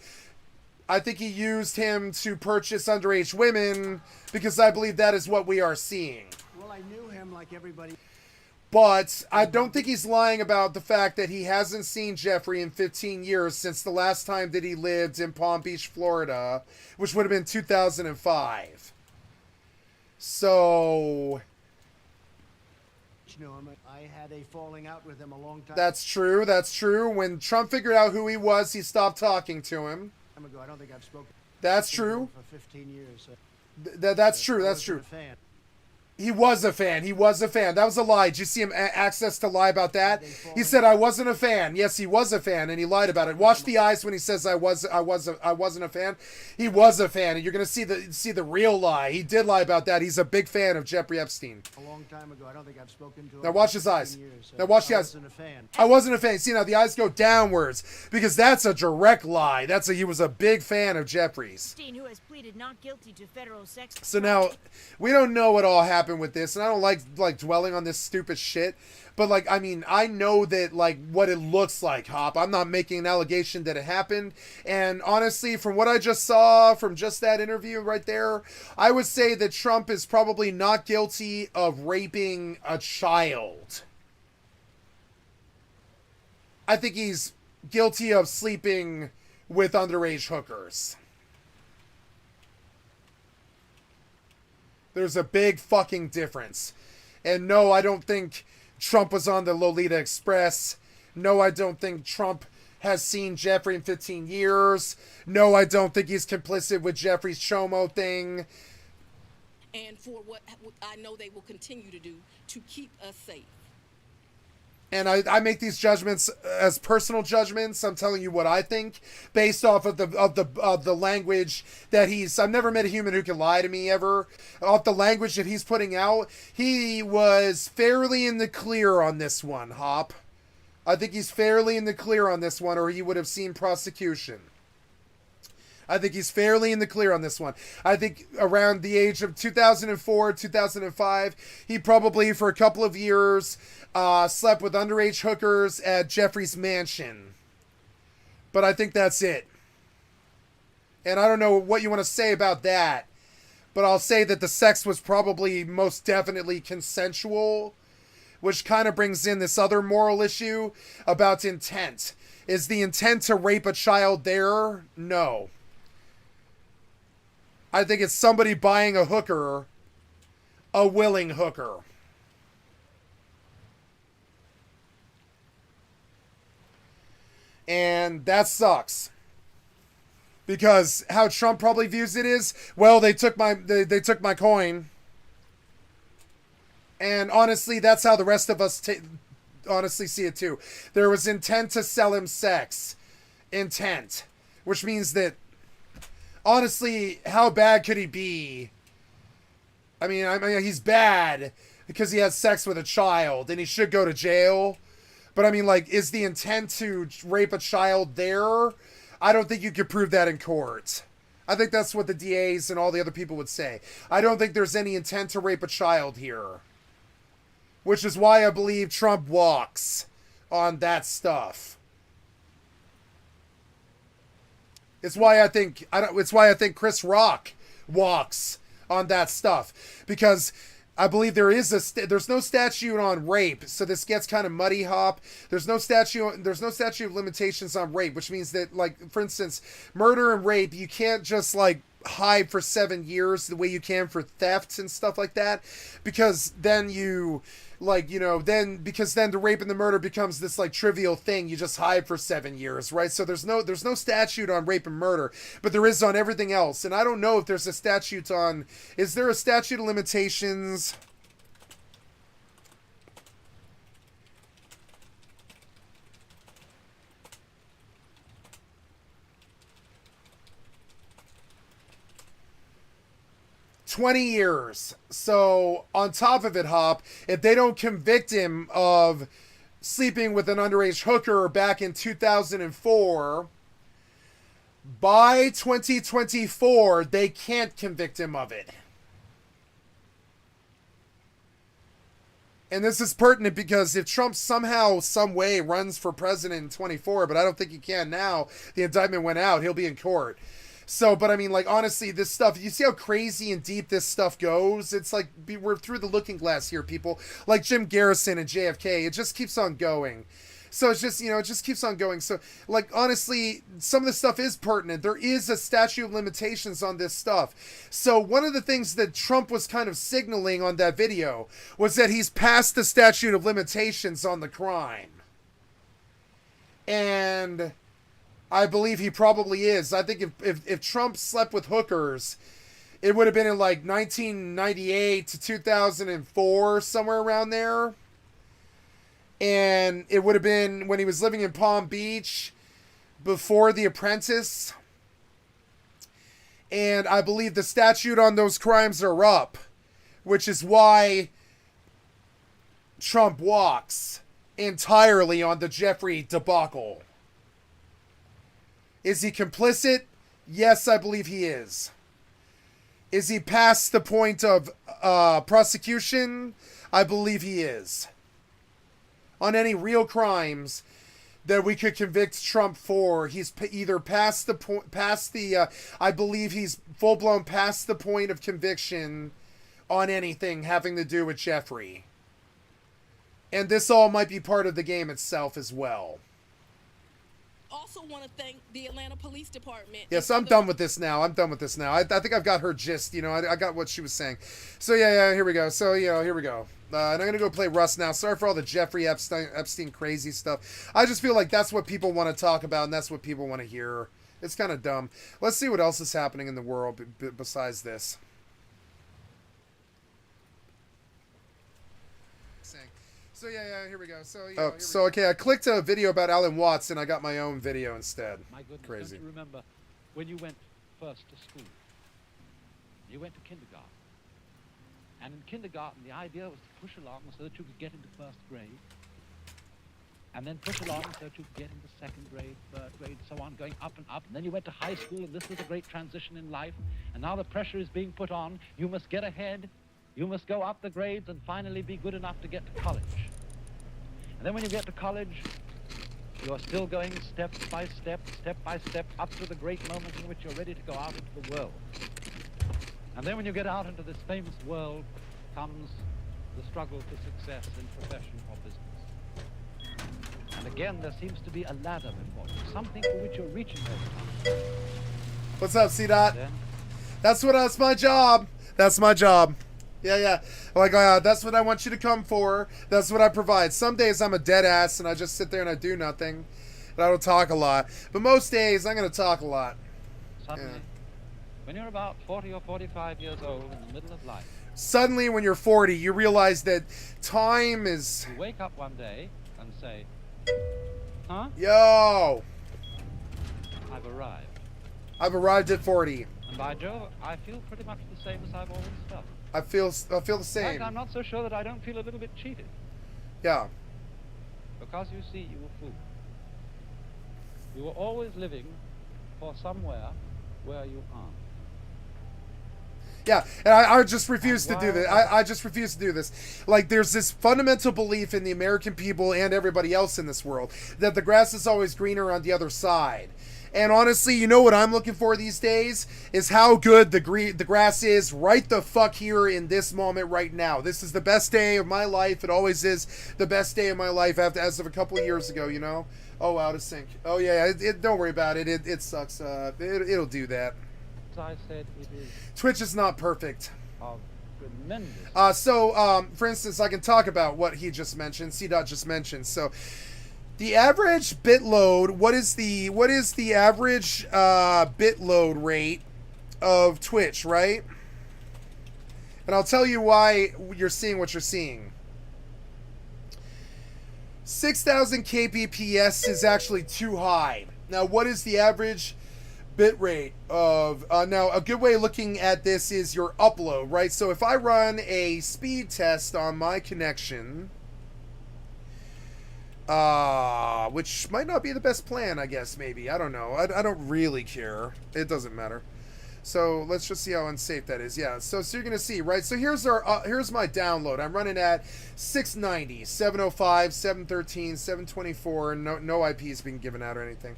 him to purchase underage women, because I believe that is what we are seeing. Well, I knew him like everybody. But I don't think he's lying about the fact that he hasn't seen Jeffrey in 15 years since the last time that he lived in Palm Beach, Florida, which would have been 2005. So... I had a falling out with him a long time. That's true. When Trump figured out who he was, he stopped talking to him. I don't think I've spoken. That's true. For 15 years. That's true. He was a fan. That was a lie. Did you see him access to lie about that? He said, I wasn't a fan. Yes, he was a fan, and he lied about it. Watch the eyes when he says I wasn't a fan. He was a fan, and you're gonna see the real lie. He did lie about that. He's a big fan of Jeffrey Epstein. A long time ago. I don't think I've spoken to him. Now watch his eyes. Now watch the eyes. I wasn't a fan. I wasn't a fan. See, now the eyes go downwards, because that's a direct lie. He was a big fan of Jeffrey's. Epstein, who has pleaded not guilty to federal sex. So now we don't know what all happened with this, and I don't like dwelling on this stupid shit, but I know that what it looks like, Hop. I'm not making an allegation that it happened, and honestly, from what I just saw from just that interview right there, I would say that Trump is probably not guilty of raping a child. I think he's guilty of sleeping with underage hookers. There's a big fucking difference. And no, I don't think Trump was on the Lolita Express. No, I don't think Trump has seen Jeffrey in 15 years. No, I don't think he's complicit with Jeffrey's Chomo thing. And for what I know they will continue to do to keep us safe. And I make these judgments as personal judgments. I'm telling you what I think based off of the language that he's. I've never met a human who can lie to me ever. Off the language that he's putting out, he was fairly in the clear on this one, Hop. I think he's fairly in the clear on this one, or he would have seen prosecution. I think he's fairly in the clear on this one. I think around the age of 2004, 2005, he probably, for a couple of years, slept with underage hookers at Jeffrey's mansion. But I think that's it. And I don't know what you want to say about that, but I'll say that the sex was probably most definitely consensual, which kind of brings in this other moral issue about intent. Is the intent to rape a child there? No. I think it's somebody buying a hooker, a willing hooker. And that sucks. Because how Trump probably views it is, well, they took my coin. And honestly, that's how the rest of us honestly see it too. There was intent to sell him sex. Intent. Which means that, honestly, how bad could he be? I mean, he's bad because he has sex with a child and he should go to jail. But I mean, like, is the intent to rape a child there? I don't think you could prove that in court. I think that's what the DAs and all the other people would say. I don't think there's any intent to rape a child here. Which is why I believe Trump walks on that stuff. It's why I think Chris Rock walks on that stuff, because I believe there's no statute on rape, so this gets kind of muddy, Hop. There's no statute of limitations on rape, which means that, like, for instance, murder and rape, you can't just like hide for 7 years the way you can for thefts and stuff like that, because then because then the rape and the murder becomes this like trivial thing. You just hide for 7 years, right? So there's no statute on rape and murder, but there is on everything else. And I don't know if there's a statute on, is there a statute of limitations? $20 years. So on top of it, Hop, if they don't convict him of sleeping with an underage hooker back in 2004, by 2024, they can't convict him of it. And this is pertinent because if Trump somehow, some way runs for president in 24, but I don't think he can now, the indictment went out, he'll be in court. So, but I mean, like, honestly, this stuff, you see how crazy and deep this stuff goes? It's like, we're through the looking glass here, people. Like Jim Garrison and JFK, it just keeps on going. So it's just, it just keeps on going. So, like, honestly, some of this stuff is pertinent. There is a statute of limitations on this stuff. So one of the things that Trump was kind of signaling on that video was that he's past the statute of limitations on the crime. And I believe he probably is. I think if Trump slept with hookers, it would have been in like 1998 to 2004, somewhere around there. And it would have been when he was living in Palm Beach before The Apprentice. And I believe the statute on those crimes are up, which is why Trump walks entirely on the Jeffrey debacle. Is he complicit? Yes, I believe he is. Is he past the point of prosecution? I believe he is. On any real crimes that we could convict Trump for, he's either past the point, I believe he's full-blown past the point of conviction on anything having to do with Jeffrey. And this all might be part of the game itself as well. Also want to thank the Atlanta Police Department. Yes, I'm done with this now. I think I've got her gist. I got what she was saying. So yeah, here we go. So here we go. And I'm gonna go play Rust now. Sorry for all the Jeffrey Epstein crazy stuff. I just feel like that's what people want to talk about, and that's what people want to hear. It's kind of dumb. Let's see what else is happening in the world besides this. So yeah, here we go. So okay, I clicked a video about Alan Watts, and I got my own video instead. My goodness, Crazy. don't you remember when you went first to school? You went to kindergarten. And in kindergarten, the idea was to push along so that you could get into first grade. And then push along so that you could get into second grade, third grade, so on, going up and up. And then you went to high school, and this was a great transition in life. And now the pressure is being put on. You must get ahead. You must go up the grades and finally be good enough to get to college. And then when you get to college, you are still going step by step, up to the great moment in which you're ready to go out into the world. And then when you get out into this famous world comes the struggle for success in profession or business. And again, there seems to be a ladder before you, something for which you're reaching over time. What's up, C-Dot? That's my job. That's my job. Yeah. Like, that's what I want you to come for. That's what I provide. Some days I'm a dead ass and I just sit there and I do nothing. And I don't talk a lot. But most days I'm going to talk a lot. Suddenly, when you're about 40 or 45 years old in the middle of life. Suddenly when you're 40, you realize that time is... You wake up one day and say, huh? Yo! I've arrived. I've arrived at 40. And by Jove, I feel pretty much the same as I've always felt. I feel the same. In fact, I'm not so sure that I don't feel a little bit cheated. Yeah. Because you see, you were fooled. You were always living for somewhere where you aren't. Yeah, and I just refuse to do this. I just refuse to do this. Like, there's this fundamental belief in the American people and everybody else in this world that the grass is always greener on the other side. And honestly, you know what I'm looking for these days? Is how good the grass is right the fuck here in this moment right now. This is the best day of my life. It always is the best day of my life as of a couple of years ago, you know? Oh, out of sync. Oh, yeah, don't worry about it. It sucks. It'll do that. As I said, it is... Twitch is not perfect. Tremendous. For instance, I can talk about what he just mentioned, C-Dot just mentioned. So, the average bit load, what is the average bit load rate of Twitch, right? And I'll tell you why you're seeing what you're seeing. 6,000 kbps is actually too high. Now, what is the average bit rate of... now, a good way of looking at this is your upload, right? So if I run a speed test on my connection... which might not be the best plan, I guess, maybe. I don't know. I don't really care. It doesn't matter. So let's just see how unsafe that is. Yeah, so you're going to see, right? So here's my download. I'm running at 690, 705, 713, 724. No IPs being given out or anything.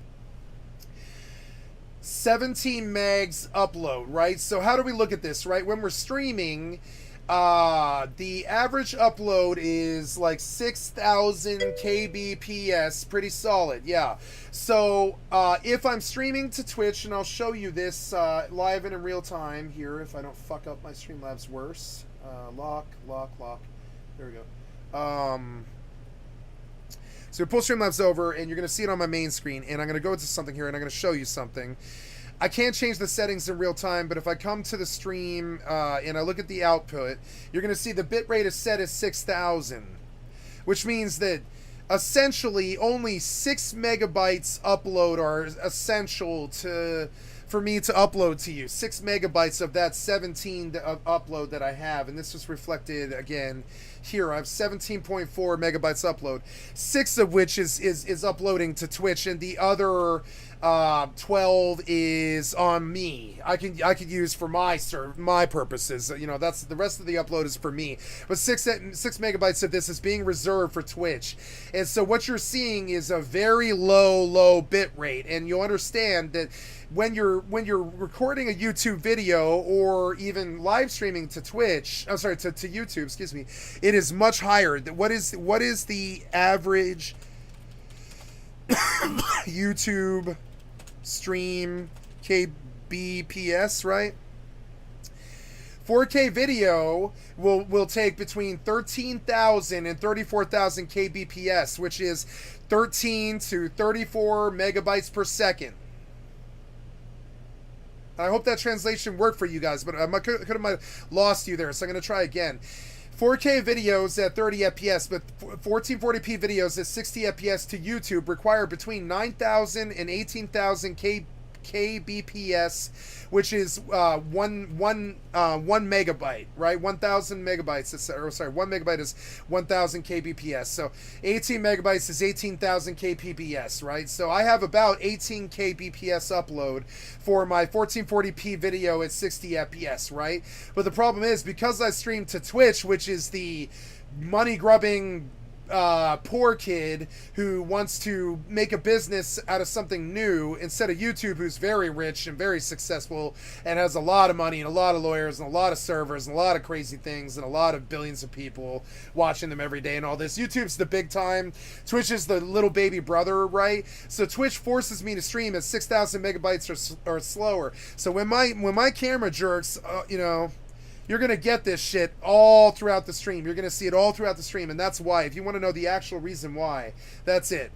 17 megs upload, right? So how do we look at this, right? When we're streaming... the average upload is like 6,000 kbps, pretty solid, yeah. So, if I'm streaming to Twitch, and I'll show you this live and in real time here, if I don't fuck up my Streamlabs worse. Lock. There we go. So pull Streamlabs over, and you're going to see it on my main screen, and I'm going to go into something here, and I'm going to show you something. I can't change the settings in real time, but if I come to the stream and I look at the output, you're going to see the bitrate is set as 6,000, which means that essentially only 6 megabytes upload are essential for me to upload to you. 6 megabytes of that 17 upload that I have, and this is reflected again here. I have 17.4 megabytes upload, 6 of which is uploading to Twitch, and the other 12 is on me. I could use for my purposes. You know, that's the rest of the upload is for me. But 6 megabytes of this is being reserved for Twitch. And so what you're seeing is a very low bit rate. And you'll understand that when you're recording a YouTube video or even live streaming to Twitch, I'm sorry, to YouTube, excuse me, it is much higher. What is the average YouTube stream kbps, right? 4K video will take between 13,000 and 34,000 kbps, which is 13 to 34 megabytes per second. I hope that translation worked for you guys, but I could have lost you there, so I'm going to try again. 4K videos at 30 FPS, but 1440p videos at 60 FPS to YouTube require between 9,000 and 18,000 kbps, which is one megabyte, right? 1,000 megabytes. Or sorry, 1 megabyte is 1,000 kbps. So 18 megabytes is 18,000 kbps, right? So I have about 18 kbps upload for my 1440p video at 60 fps, right? But the problem is, because I stream to Twitch, which is the money grubbing poor kid who wants to make a business out of something new, instead of YouTube, who's very rich and very successful and has a lot of money and a lot of lawyers and a lot of servers and a lot of crazy things and a lot of billions of people watching them every day and all this. YouTube's the big time. Twitch is the little baby brother, right? So Twitch forces me to stream at 6,000 megabytes or slower. So when my camera jerks, you're going to get this shit all throughout the stream. You're going to see it all throughout the stream, and that's why. If you want to know the actual reason why, that's it.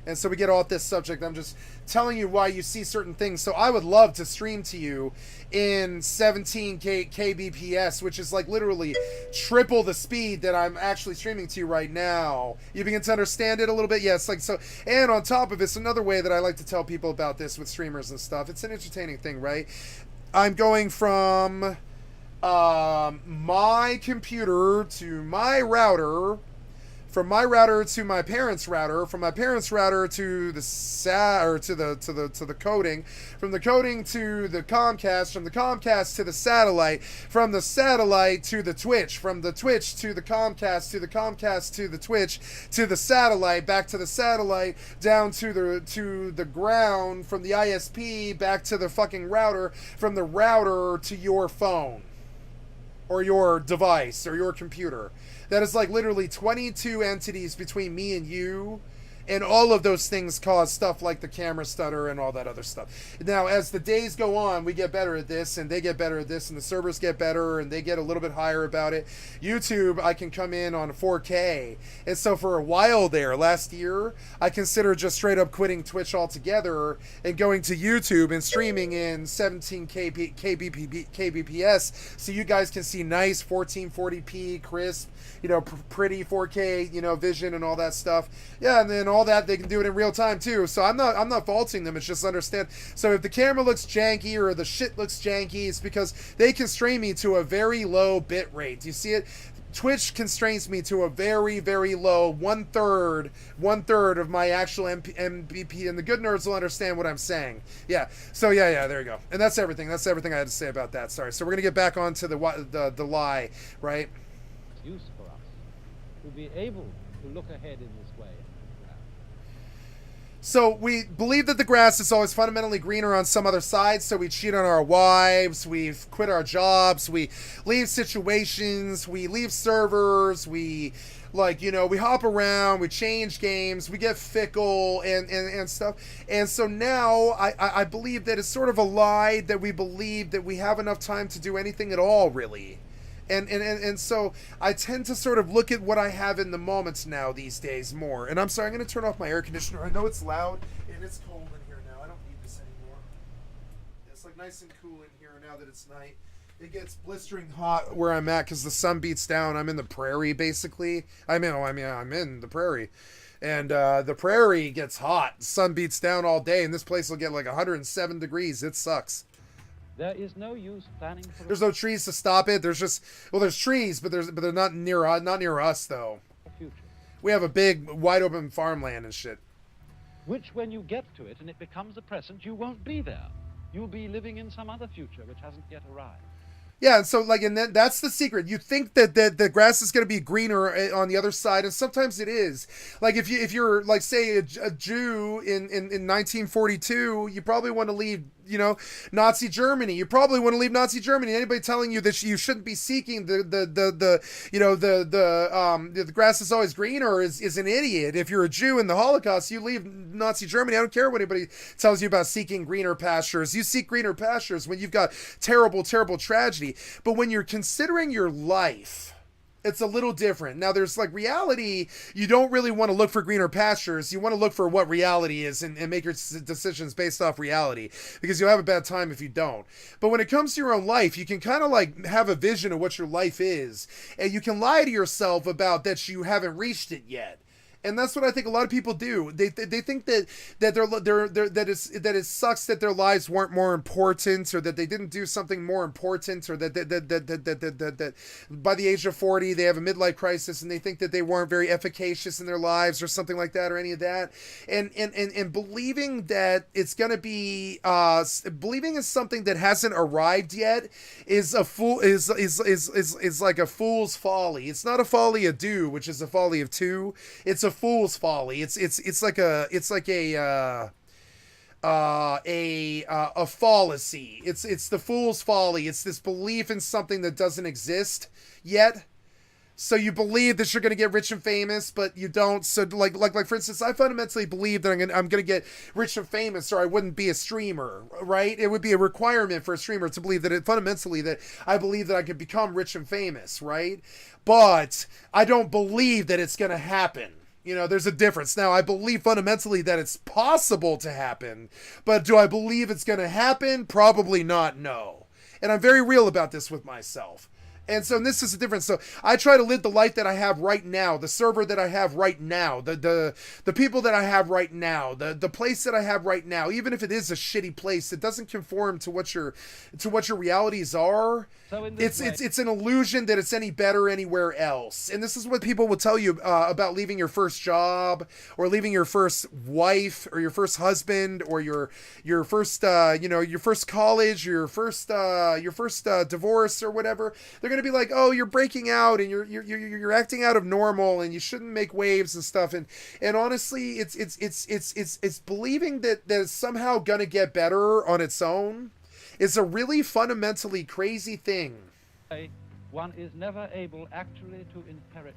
And so we get off this subject. I'm just telling you why you see certain things. So I would love to stream to you in 17 kbps, which is like literally triple the speed that I'm actually streaming to you right now. You begin to understand it a little bit? Yes, like so. And on top of it, it's another way that I like to tell people about this with streamers and stuff. It's an entertaining thing, right? I'm going from my computer to my router, from my router to my parents' router, from my parents' router to the coding, from the coding to the Comcast, from the Comcast to the satellite, from the satellite to the Twitch, from the Twitch to the Comcast to the Twitch to the satellite, back to the satellite, down to the ground, from the ISP back to the fucking router, from the router to your phone or your device or your computer. That is like literally 22 entities between me and you, and all of those things cause stuff like the camera stutter and all that other stuff. Now, as the days go on, we get better at this, and they get better at this, and the servers get better, and they get a little bit higher about it. YouTube, I can come in on 4K. And so for a while there, last year, I considered just straight up quitting Twitch altogether and going to YouTube and streaming in 17 kbps, so you guys can see nice 1440p crisp, pretty 4K, vision and all that stuff. Yeah, and then all that, they can do it in real time too. So I'm not faulting them. It's just understand. So if the camera looks janky or the shit looks janky, it's because they constrain me to a very low bit rate. Do you see it? Twitch constrains me to a very, very low one third of my actual MBP, and the good nerds will understand what I'm saying. Yeah. So yeah, there you go. And that's everything. That's everything I had to say about that. Sorry. So we're gonna get back onto the lie, right? Use for us to be able to look ahead in this way. So we believe that the grass is always fundamentally greener on some other side, so we cheat on our wives, we quit our jobs, we leave situations, we leave servers, we hop around, we change games, we get fickle and stuff. And so now I believe that it's sort of a lie that we believe that we have enough time to do anything at all, really. And so I tend to sort of look at what I have in the moments now these days more. And I'm sorry, I'm going to turn off my air conditioner. I know it's loud and it's cold in here now. I don't need this anymore. It's like nice and cool in here now that it's night. It gets blistering hot where I'm at because the sun beats down. I'm in the prairie, basically. I'm in the prairie. And the prairie gets hot. The sun beats down all day, and this place will get like 107 degrees. It sucks. There is no use planning for. There's no trees to stop it. There's just there's trees, but they're not near us though. Future. We have a big wide open farmland and shit. Which, when you get to it and it becomes a present, you won't be there. You'll be living in some other future which hasn't yet arrived. Yeah, and so and then that's the secret. You think that the grass is going to be greener on the other side, and sometimes it is. Like if you're like say a Jew in 1942, you probably want to leave Nazi Germany. You probably want to leave Nazi Germany. Anybody telling you that you shouldn't be seeking the grass is always greener is an idiot. If you're a Jew in the Holocaust, you leave Nazi Germany. I don't care what anybody tells you about seeking greener pastures. You seek greener pastures when you've got terrible, terrible tragedy. But when you're considering your life, it's a little different. Now, there's like reality. You don't really want to look for greener pastures. You want to look for what reality is and make your decisions based off reality, because you'll have a bad time if you don't. But when it comes to your own life, you can kind of like have a vision of what your life is, and you can lie to yourself about that you haven't reached it yet. And that's what I think a lot of people do. They think that it sucks that their lives weren't more important, or that they didn't do something more important, or that by the age of 40 they have a midlife crisis and they think that they weren't very efficacious in their lives or something like that, or any of that. And believing that it's gonna be believing in something that hasn't arrived yet is a fool is like a fool's folly. It's not a folly of do, which is a folly of two. It's a fool's folly. It's like a fallacy. It's the fool's folly. It's this belief in something that doesn't exist yet. So you believe that you're going to get rich and famous, but you don't. So like for instance, I fundamentally believe that I'm going to get rich and famous, or I wouldn't be a streamer, right? It would be a requirement for a streamer to believe that I believe that I could become rich and famous, right? But I don't believe that it's going to happen. There's a difference. Now, I believe fundamentally that it's possible to happen, but do I believe it's going to happen? Probably not, no. And I'm very real about this with myself. And so this is the difference. So I try to live the life that I have right now, the server that I have right now, the people that I have right now, the place that I have right now, even if it is a shitty place, it doesn't conform to what your realities are. So it's an illusion that it's any better anywhere else. And this is what people will tell you about leaving your first job, or leaving your first wife, or your first husband, or your first your first college, or your first divorce, or whatever. They're going to be like, oh, you're breaking out, and you're acting out of normal, and you shouldn't make waves and stuff. And honestly, it's believing that it's somehow going to get better on its own. It's a really fundamentally crazy thing. One is never able actually to inherit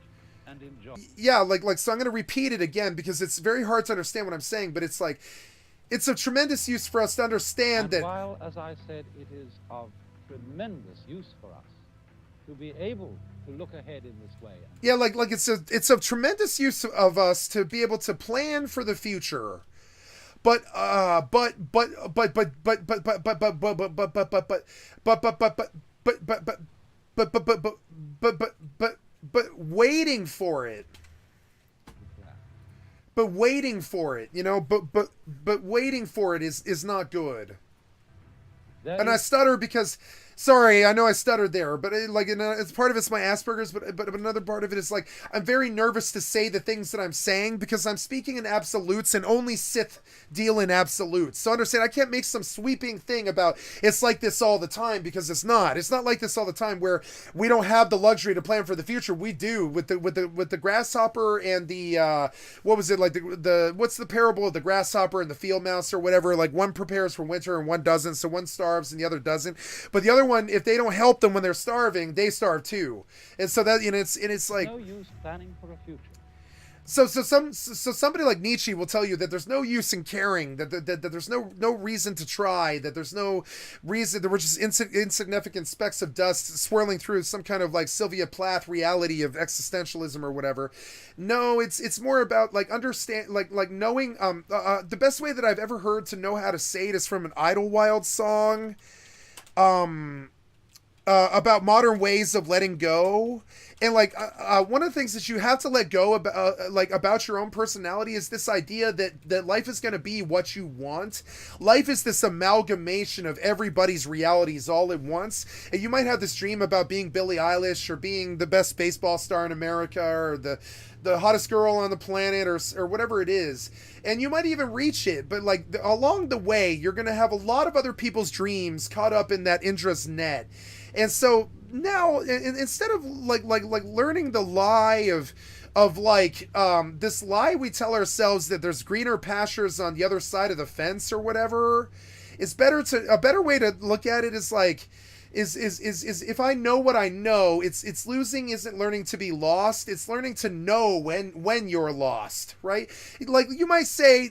and enjoy. Yeah, so I'm going to repeat it again, because it's very hard to understand what I'm saying, but it's like, it's of tremendous use for us to understand that while, as I said, it is of tremendous use for us to be able to look ahead in this way. Yeah, it's of tremendous use of us to be able to plan for the future. But waiting for it. But waiting for it, but waiting for it is not good. And I stutter because, sorry, I know I stuttered there, but it's part of it's my Asperger's, but another part of it is like, I'm very nervous to say the things that I'm saying, because I'm speaking in absolutes, and only Sith deal in absolutes. So understand, I can't make some sweeping thing about it's like this all the time, because it's not. It's not like this all the time, where we don't have the luxury to plan for the future. We do with the grasshopper and the what was it, like the what's the parable of the grasshopper and the field mouse or whatever? Like, one prepares for winter and one doesn't. So one starves and the other doesn't. But the other one, if they don't help them when they're starving, they starve too. And so that, it's like, no use planning for a future. So somebody like Nietzsche will tell you that there's no use in caring, that there's no reason to try, that there's no reason, that we're just insignificant specks of dust swirling through some kind of like Sylvia Plath reality of existentialism or whatever. No, it's more about like understand, like knowing. The best way that I've ever heard to know how to say it is from an Idlewild song, about modern ways of letting go. And one of the things that you have to let go about your own personality is this idea that life is going to be what you want. Life is this amalgamation of everybody's realities all at once. And you might have this dream about being Billie Eilish, or being the best baseball star in America, or the hottest girl on the planet, or whatever it is. And you might even reach it, but along the way, you're going to have a lot of other people's dreams caught up in that Indra's net. And so now, instead of learning the lie of this lie we tell ourselves that there's greener pastures on the other side of the fence or whatever, It's better to, a better way to look at it is like, is if I know what I know, it's losing isn't learning to be lost. It's learning to know when you're lost, right? Like you might say,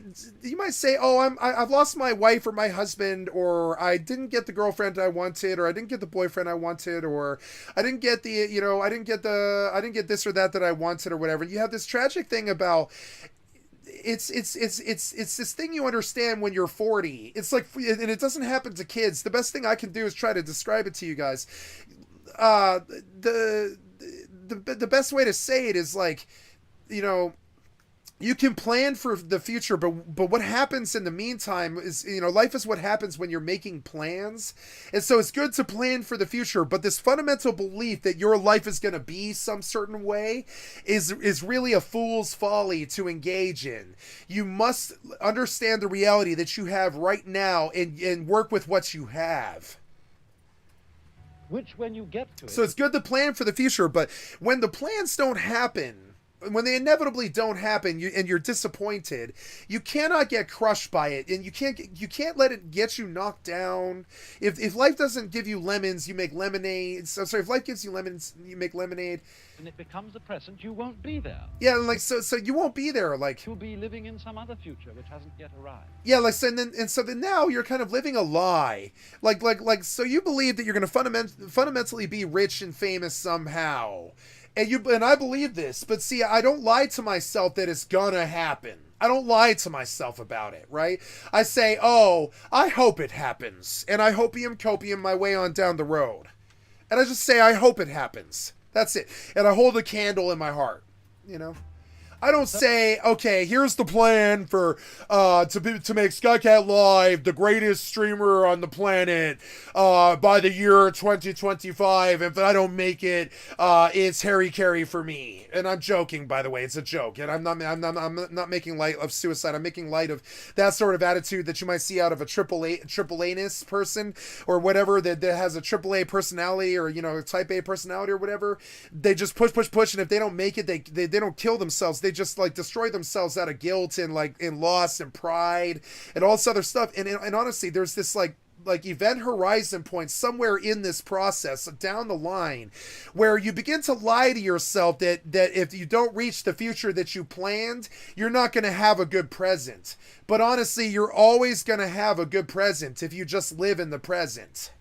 oh, I've lost my wife or my husband, or I didn't get the girlfriend I wanted, or I didn't get the boyfriend I wanted, or I didn't get the, I didn't get this or that I wanted, or whatever. You have this tragic thing about, it's this thing you understand when you're 40. It's like, and it doesn't happen to kids. The best thing I can do is try to describe it to you guys. The best way to say it is like, you can plan for the future, but what happens in the meantime is, life is what happens when you're making plans. And so it's good to plan for the future, but this fundamental belief that your life is going to be some certain way is really a fool's folly to engage in. You must understand the reality that you have right now and work with what you have. Which, when you get to it... So it's good to plan for the future, but when the plans don't happen, when they inevitably don't happen, and you're disappointed, you cannot get crushed by it, and you can't let it get you knocked down. If life doesn't give you lemons, you make lemonade. So if life gives you lemons, you make lemonade. And it becomes a present, you won't be there. Yeah, like so you won't be there. Like you'll be living in some other future which hasn't yet arrived. Yeah, like so, then now you're kind of living a lie. Like so you believe that you're going to fundamentally be rich and famous somehow. And I believe this, but see, I don't lie to myself that it's gonna happen. I don't lie to myself about it, right? I say, oh, I hope it happens, and I hopium copium my way on down the road. And I just say, I hope it happens. That's it. And I hold a candle in my heart, I don't say, okay, here's the plan for to make Skycat Live the greatest streamer on the planet by the year 2025. If I don't make it, it's Harry Carey for me. And I'm joking, by the way, it's a joke. And I'm not making light of suicide. I'm making light of that sort of attitude that you might see out of a triple A-ness person or whatever that has a triple A personality or type A personality or whatever. They just push, and if they don't make it, they don't kill themselves. They just like destroy themselves out of guilt and like in loss and pride and all this other stuff. And honestly, there's this like event horizon point somewhere in this process down the line where you begin to lie to yourself that if you don't reach the future that you planned, you're not going to have a good present. But honestly, you're always going to have a good present if you just live in the present.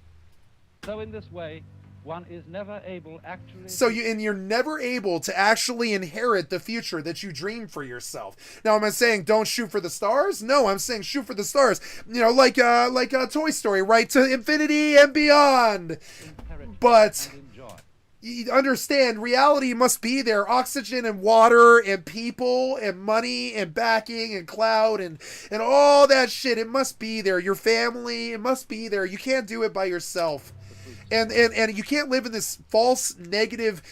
So in this way, one is never able actually... So you're never able to actually inherit the future that you dream for yourself. Now, am I saying don't shoot for the stars? No, I'm saying shoot for the stars. Like Toy Story, right? To infinity and beyond. But you understand, reality must be there. Oxygen and water and people and money and backing and cloud and all that shit. It must be there. Your family, it must be there. You can't do it by yourself. And you can't live in this false negative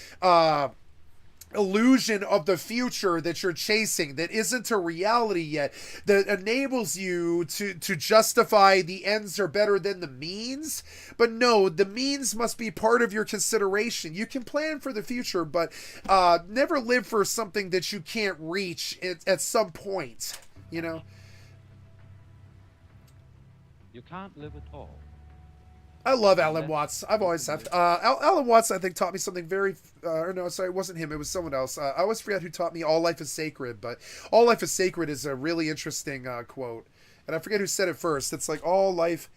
illusion of the future that you're chasing that isn't a reality yet, that enables you to justify the ends are better than the means. But no, the means must be part of your consideration. You can plan for the future, but never live for something that you can't reach at some point, You can't live at all. I love Alan Watts. I've always have. Alan Watts, I think, taught me something very... no, sorry, it wasn't him. It was someone else. I always forget who taught me All Life is Sacred, but All Life is Sacred is a really interesting quote. And I forget who said it first. It's like, all life...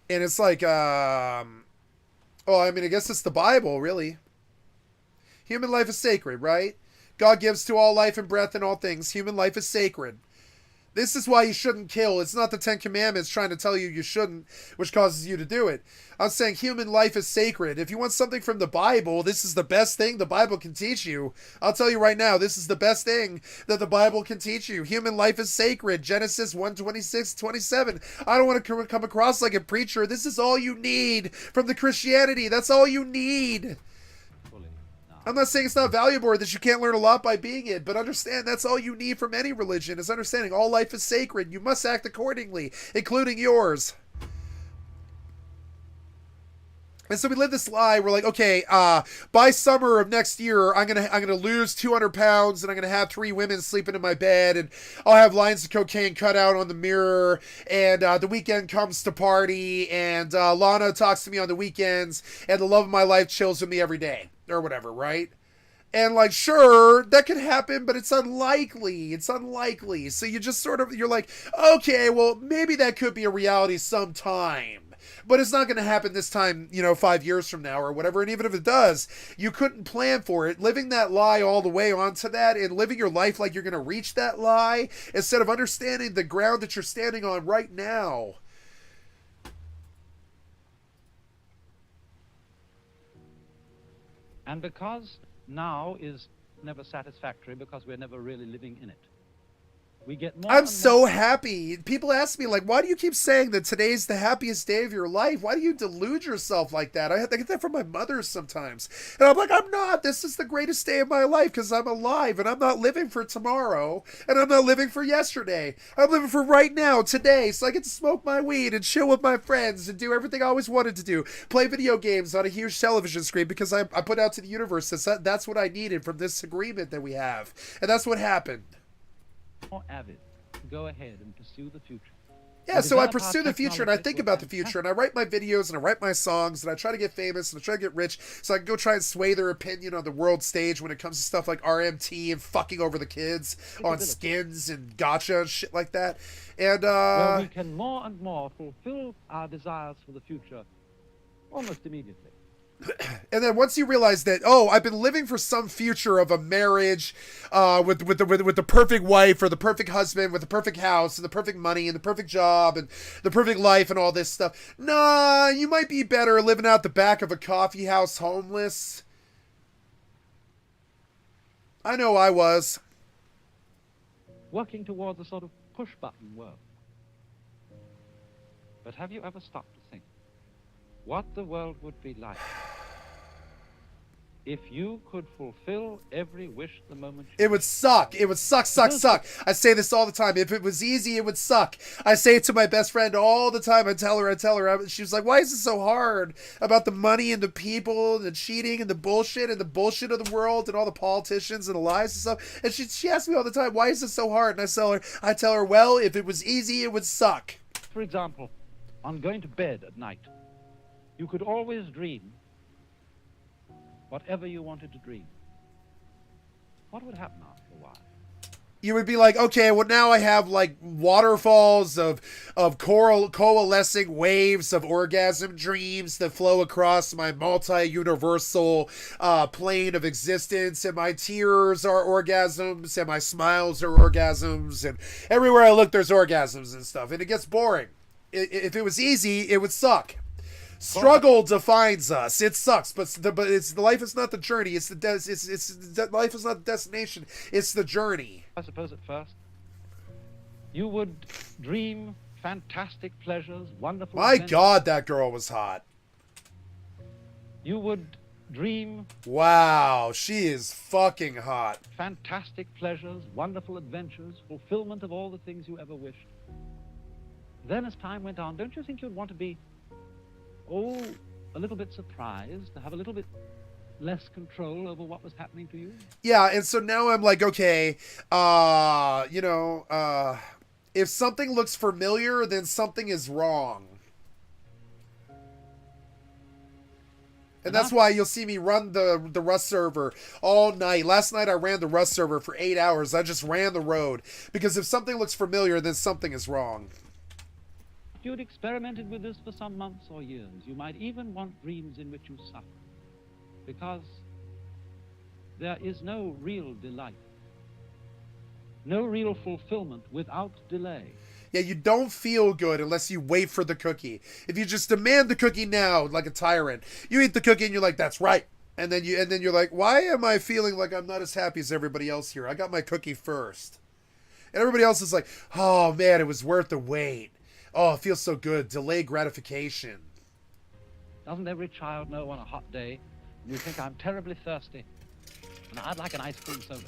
And it's like, I guess it's the Bible, really. Human life is sacred, right? God gives to all life and breath and all things. Human life is sacred. This is why you shouldn't kill. It's not the Ten Commandments trying to tell you shouldn't, which causes you to do it. I'm saying human life is sacred. If you want something from the Bible, this is the best thing the Bible can teach you. I'll tell you right now, this is the best thing that the Bible can teach you. Human life is sacred. Genesis 1:26-27. I don't want to come across like a preacher. This is all you need from the Christianity. That's all you need. I'm not saying it's not valuable or that you can't learn a lot by being it, but understand that's all you need from any religion is understanding all life is sacred. You must act accordingly, including yours. And so we live this lie. We're like, okay, by summer of next year, I'm gonna lose 200 pounds, and I'm gonna have 3 women sleeping in my bed, and I'll have lines of cocaine cut out on the mirror. And the weekend comes to party, and Lana talks to me on the weekends, and the love of my life chills with me every day, or whatever, right? And like, sure, that could happen, but it's unlikely. It's unlikely. So you just sort of, you're like, okay, well, maybe that could be a reality sometime. But it's not going to happen this time, 5 years from now or whatever. And even if it does, you couldn't plan for it. Living that lie all the way onto that and living your life like you're going to reach that lie instead of understanding the ground that you're standing on right now. And because now is never satisfactory, because we're never really living in it, we get more. I'm so happy. People ask me, like, why do you keep saying that today's the happiest day of your life? Why do you delude yourself like that? I get that from my mother sometimes. And I'm like, I'm not. This is the greatest day of my life because I'm alive and I'm not living for tomorrow and I'm not living for yesterday. I'm living for right now, today, so I get to smoke my weed and chill with my friends and do everything I always wanted to do. Play video games on a huge television screen because I put out to the universe that's what I needed from this agreement that we have. And that's what happened. More avid. Go ahead and pursue the future. Yeah, so I pursue the future and I think about the future and I write my videos and I write my songs and I try to get famous and I try to get rich so I can go try and sway their opinion on the world stage when it comes to stuff like RMT and fucking over the kids on skins and gacha and shit like that. And where we can more and more fulfill our desires for the future almost immediately. And then once you realize that, oh, I've been living for some future of a marriage with the perfect wife or the perfect husband with the perfect house and the perfect money and the perfect job and the perfect life and all this stuff. Nah, you might be better living out the back of a coffee house homeless. I know I was. Working towards a sort of push-button world. But have you ever stopped to think what the world would be like if you could fulfill every wish the moment you... It would suck. It would suck. I say this all the time. If it was easy, it would suck. I say it to my best friend all the time. I tell her. She was like, why is it so hard about the money and the people and the cheating and the bullshit of the world and all the politicians and the lies and stuff? And she asks me all the time, why is it so hard? And I tell her, well, if it was easy, it would suck. For example, on going to bed at night, you could always dream whatever you wanted to dream. What would happen after a while? You would be like, okay, well now I have like waterfalls of coalescing waves of orgasm dreams that flow across my multi-universal plane of existence, and my tears are orgasms and my smiles are orgasms, and everywhere I look there's orgasms and stuff, and it gets boring. If it was easy, it would suck. Struggle defines us. It sucks, but it's the life is not the journey. It's the life is not the destination. It's the journey. I suppose at first you would dream fantastic pleasures, wonderful. My God, that girl was hot. You would dream. Wow, she is fucking hot. Fantastic pleasures, wonderful adventures, fulfillment of all the things you ever wished. Then, as time went on, don't you think you'd want to be a little bit surprised, to have a little bit less control over what was happening to you? Yeah, and so now I'm like, okay, if something looks familiar, then something is wrong. And that's why you'll see me run the Rust server all night. Last night I ran the Rust server for 8 hours. I just ran the road. Because if something looks familiar, then something is wrong. If you'd experimented with this for some months or years, you might even want dreams in which you suffer. Because there is no real delight, no real fulfillment without delay. Yeah, you don't feel good unless you wait for the cookie. If you just demand the cookie now, like a tyrant, you eat the cookie and you're like, that's right. And then you're like, why am I feeling like I'm not as happy as everybody else here? I got my cookie first. And everybody else is like, oh man, it was worth the wait. Oh, it feels so good. Delayed gratification. Doesn't every child know on a hot day when you think I'm terribly thirsty and I'd like an ice cream soda?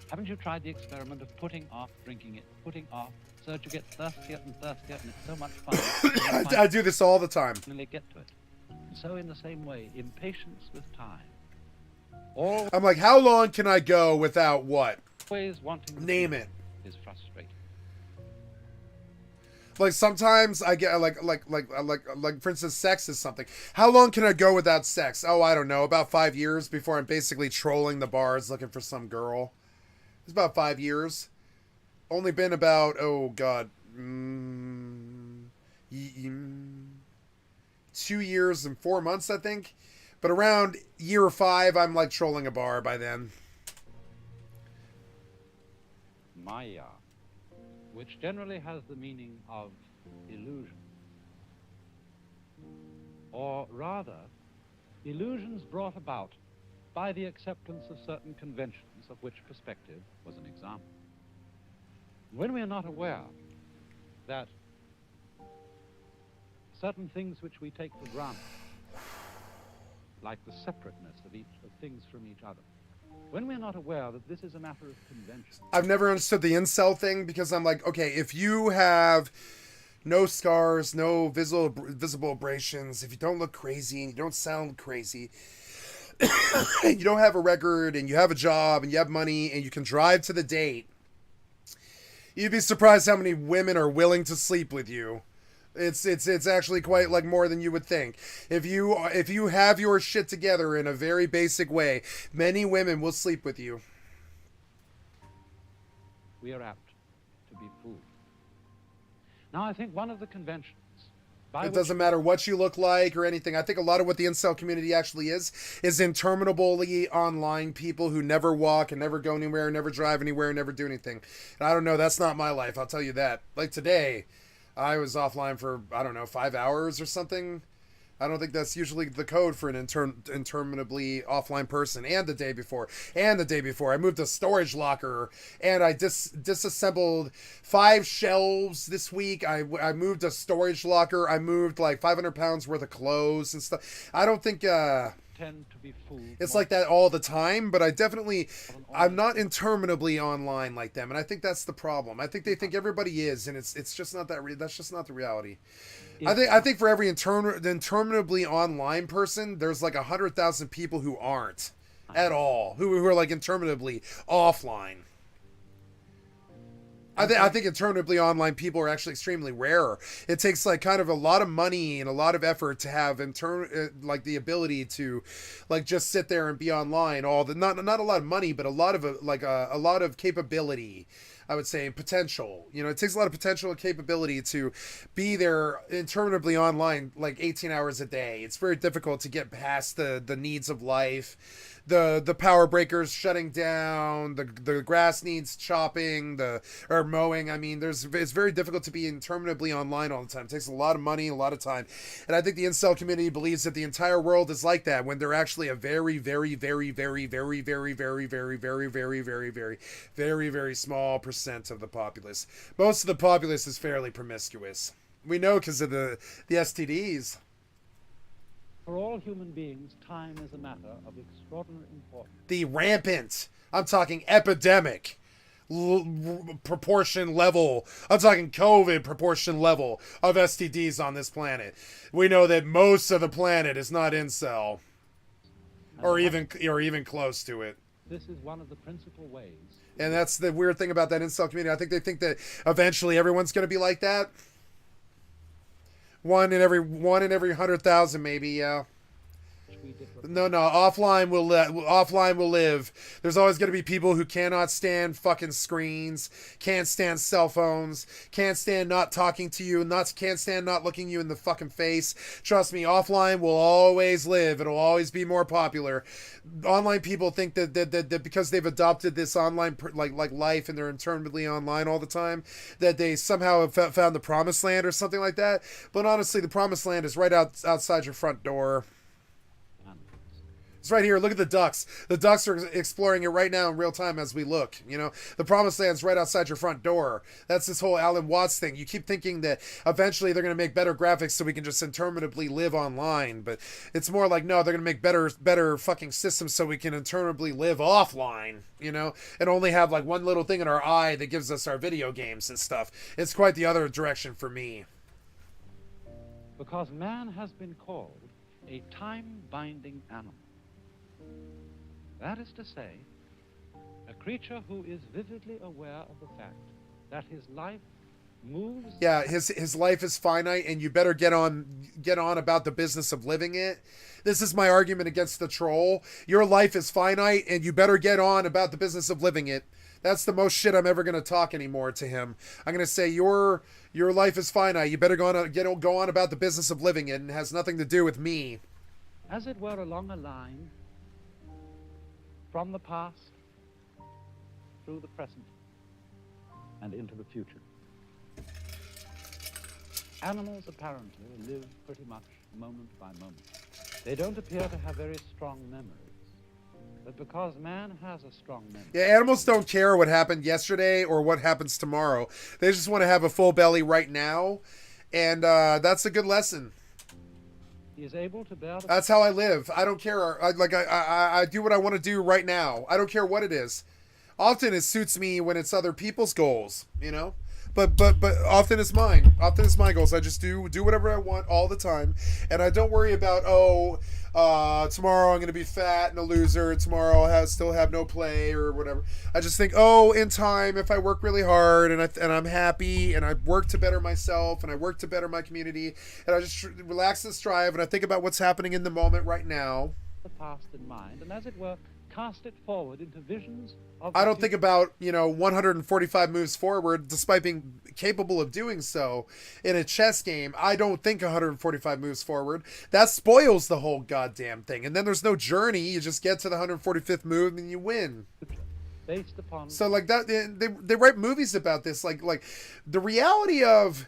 Haven't you tried the experiment of putting off drinking it, putting off, so that you get thirstier and thirstier, and it's so much fun? I do this all the time. Finally get to it. So in the same way, impatience with time. I'm like, how long can I go without what? Always wanting Name it. Is frustrating. Like sometimes I get like for instance, sex is something. How long can I go without sex? Oh, I don't know, about 5 years before I'm basically trolling the bars looking for some girl. It's about 5 years. Only been about 2 years and 4 months, I think. But around year 5, I'm like trolling a bar by then. Maya, which generally has the meaning of illusion. Or rather, illusions brought about by the acceptance of certain conventions, of which perspective was an example. When we are not aware that certain things which we take for granted, like the separateness of things from each other, when we're not aware that this is a matter of convention. I've never understood the incel thing because I'm like, okay, if you have no scars, no visible abrasions, if you don't look crazy and you don't sound crazy, you don't have a record and you have a job and you have money and you can drive to the date, you'd be surprised how many women are willing to sleep with you. It's actually quite like more than you would think. If you have your shit together in a very basic way, many women will sleep with you. We are apt to be fooled. Now, I think one of the conventions. It doesn't matter what you look like or anything. I think a lot of what the incel community actually is interminably online people who never walk and never go anywhere, never drive anywhere, never do anything. And I don't know. That's not my life. I'll tell you that. Like today, I was offline for, I don't know, 5 hours or something. I don't think that's usually the code for an interminably offline person. And the day before. I moved a storage locker and I disassembled 5 shelves this week. I moved a storage locker. I moved like 500 pounds worth of clothes and stuff. I don't think... tend to be fooled. It's like that all the time, but I'm not interminably online like them, and I think that's the problem. I think they think everybody is, and it's just not that. That's just not the reality. I think for every interminably online person, there's like 100,000 people who aren't at all, who are like interminably offline. I think interminably online people are actually extremely rare. It takes like kind of a lot of money and a lot of effort to have like the ability to like just sit there and be online not a lot of money, but a lot of a lot of capability, I would say, and potential. You know, it takes a lot of potential and capability to be there interminably online like 18 hours a day. It's very difficult to get past the needs of life. The power breakers shutting down, the grass needs chopping, or mowing. I mean, it's very difficult to be interminably online all the time. It takes a lot of money, a lot of time. And I think the incel community believes that the entire world is like that when they're actually a very, very, very, very, very, very, very, very, very, very, very, very, very, very small percent of the populace. Most of the populace is fairly promiscuous. We know because of the STDs. For all human beings, time is a matter of extraordinary importance. The rampant, I'm talking epidemic proportion level, I'm talking COVID proportion level of STDs on this planet. We know that most of the planet is not incel, or even close to it. This is one of the principal ways. And that's the weird thing about that incel community. I think they think that eventually everyone's going to be like that. One in every 100,000, maybe. Yeah. No. Offline will live. There's always going to be people who cannot stand fucking screens, can't stand cell phones, can't stand not talking to you, can't stand not looking you in the fucking face. Trust me, offline will always live. It'll always be more popular. Online people think that because they've adopted this online like life and they're interminably online all the time, that they somehow have found the promised land or something like that. But honestly, the promised land is right outside your front door. It's right here. Look at the ducks. The ducks are exploring it right now in real time as we look. You know, the promised land's right outside your front door. That's this whole Alan Watts thing. You keep thinking that eventually they're going to make better graphics so we can just interminably live online, but it's more like, no, they're going to make better fucking systems so we can interminably live offline, you know, and only have like one little thing in our eye that gives us our video games and stuff. It's quite the other direction for me. Because man has been called a time-binding animal. That is to say, a creature who is vividly aware of the fact that his life moves. Yeah, his life is finite, and you better get on about the business of living it. This is my argument against the troll. Your life is finite, and you better get on about the business of living it. That's the most shit I'm ever gonna talk anymore to him. I'm gonna say your life is finite. You better go on about the business of living it, and it has nothing to do with me. As it were, along a line from the past through the present and into the future. Animals apparently live pretty much moment by moment. They don't appear to have very strong memories. But because man has a strong memory... Yeah, animals don't care what happened yesterday or what happens tomorrow. They just want to have a full belly right now. And that's a good lesson. He is able to bear the... That's how I live. I don't care. I do what I want to do right now. I don't care what it is. Often it suits me when it's other people's goals, you know? But often it's mine. Often it's my goals. I just do whatever I want all the time. And I don't worry about, tomorrow I'm going to be fat and a loser. Tomorrow I'll still have no play or whatever. I just think, in time, if I work really hard and I'm happy and I work to better myself and I work to better my community and I just relax and strive and I think about what's happening in the moment right now. The past in mind, and as it were, cast it forward into visions of... I don't think about, 145 moves forward, despite being capable of doing so in a chess game. I don't think 145 moves forward. That spoils the whole goddamn thing. And then there's no journey. You just get to the 145th move and you win. Based upon... So like that, they write movies about this. Like the reality of...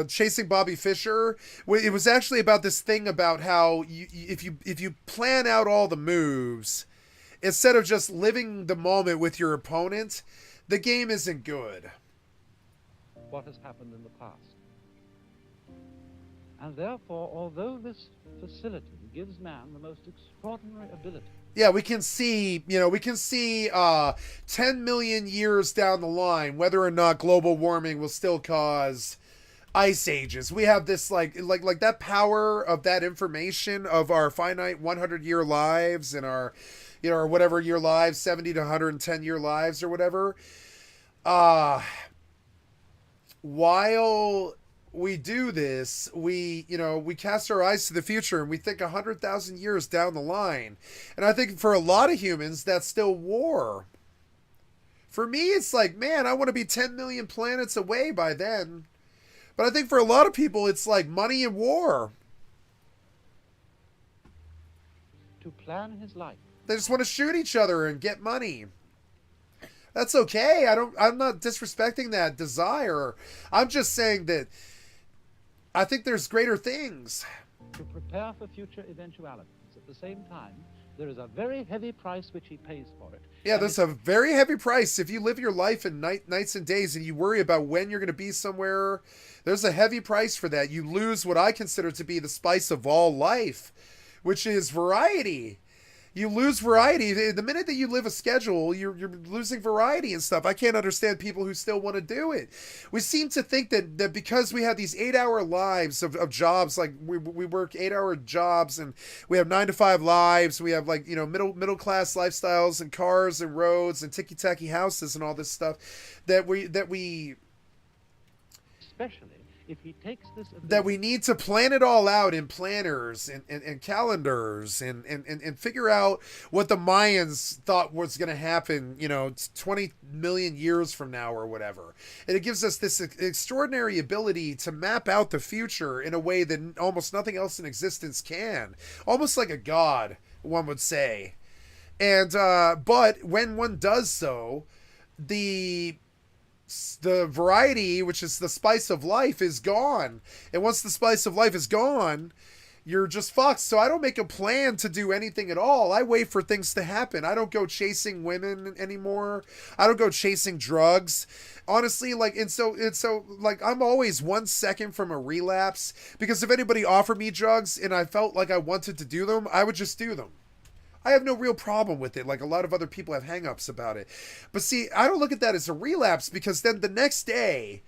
Chasing Bobby Fischer. It was actually about this thing about how if you plan out all the moves, instead of just living the moment with your opponent, the game isn't good. What has happened in the past. And therefore, although this facility gives man the most extraordinary ability... Yeah, we can see 10 million years down the line whether or not global warming will still cause ice ages. We have this like that power of that information of our finite 100-year lives and our or whatever year lives, 70 to 110-year lives or whatever. While we do this, we cast our eyes to the future and we think 100,000 years down the line. And I think for a lot of humans, that's still war. For me, it's like, man, I want to be 10 million planets away by then. But I think for a lot of people, it's like money and war. To plan his life. They just want to shoot each other and get money. That's okay. I'm not disrespecting that desire. I'm just saying that I think there's greater things. To prepare for future eventualities. At the same time, there is a very heavy price which he pays for it. Yeah, there's a very heavy price. If you live your life in nights and days and you worry about when you're going to be somewhere, there's a heavy price for that. You lose what I consider to be the spice of all life, which is variety. You lose variety. The minute that you live a schedule, you're losing variety and stuff. I can't understand people who still want to do it. We seem to think that because we have these 8-hour lives of jobs, like we work 8-hour jobs and we have 9-to-5 lives, we have middle class lifestyles and cars and roads and ticky-tacky houses and all this stuff, that we especially if he takes this ability, that we need to plan it all out in planners and calendars and figure out what the Mayans thought was going to happen 20 million years from now or whatever. And it gives us this extraordinary ability to map out the future in a way that almost nothing else in existence can, almost like a god, one would say. And but when one does so, the variety, which is the spice of life, is gone. And once the spice of life is gone, you're just fucked. So I don't make a plan to do anything at all. I wait for things to happen. I don't go chasing women anymore. I don't go chasing drugs. Honestly, I'm always 1 second from a relapse, because if anybody offered me drugs and I felt like I wanted to do them, I would just do them. I have no real problem with it, like a lot of other people have hang-ups about it. But see, I don't look at that as a relapse, because then the next day,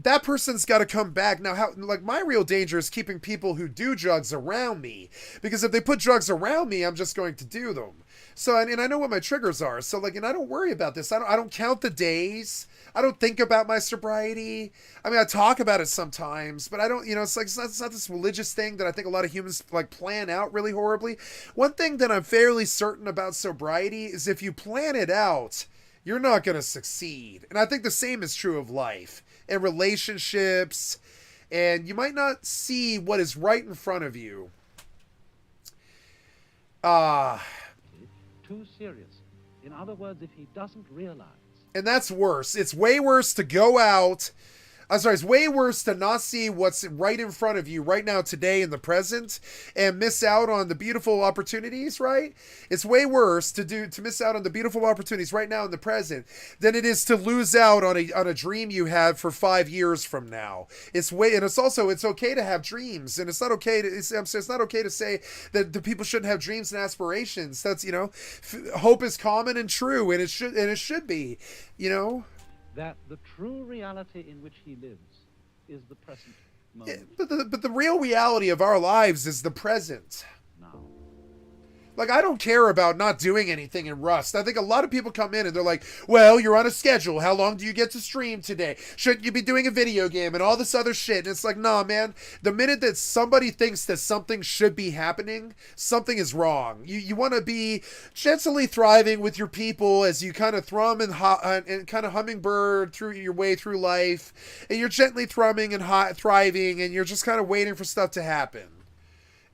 that person's got to come back. Now, how, like, my real danger is keeping people who do drugs around me, because if they put drugs around me, I'm just going to do them. So, and I know what my triggers are. So, like, and I don't worry about this. I don't count the days. I don't think about my sobriety. I mean, I talk about it sometimes, but I don't, it's like, it's not this religious thing that I think a lot of humans like plan out really horribly. One thing that I'm fairly certain about sobriety is if you plan it out, you're not going to succeed. And I think the same is true of life and relationships, and you might not see what is right in front of you. Too serious. In other words, if he doesn't realize. And that's worse. It's way worse to go out. It's way worse to not see what's right in front of you right now, today, in the present, and miss out on the beautiful opportunities, right? It's way worse to miss out on the beautiful opportunities right now in the present than it is to lose out on a dream you had for 5 years from now. It's okay to have dreams, and it's not okay to say that the people shouldn't have dreams and aspirations. That's, hope is common and true, and it should be, That the true reality in which he lives is the present moment. But the real reality of our lives is the present. Now. Like, I don't care about not doing anything in Rust. I think a lot of people come in and they're like, well, you're on a schedule. How long do you get to stream today? Shouldn't you be doing a video game and all this other shit? And it's like, nah, man. The minute that somebody thinks that something should be happening, something is wrong. You want to be gently thriving with your people as you kind of thrum and kind of hummingbird through your way through life. And you're gently thrumming and thriving, and you're just kind of waiting for stuff to happen.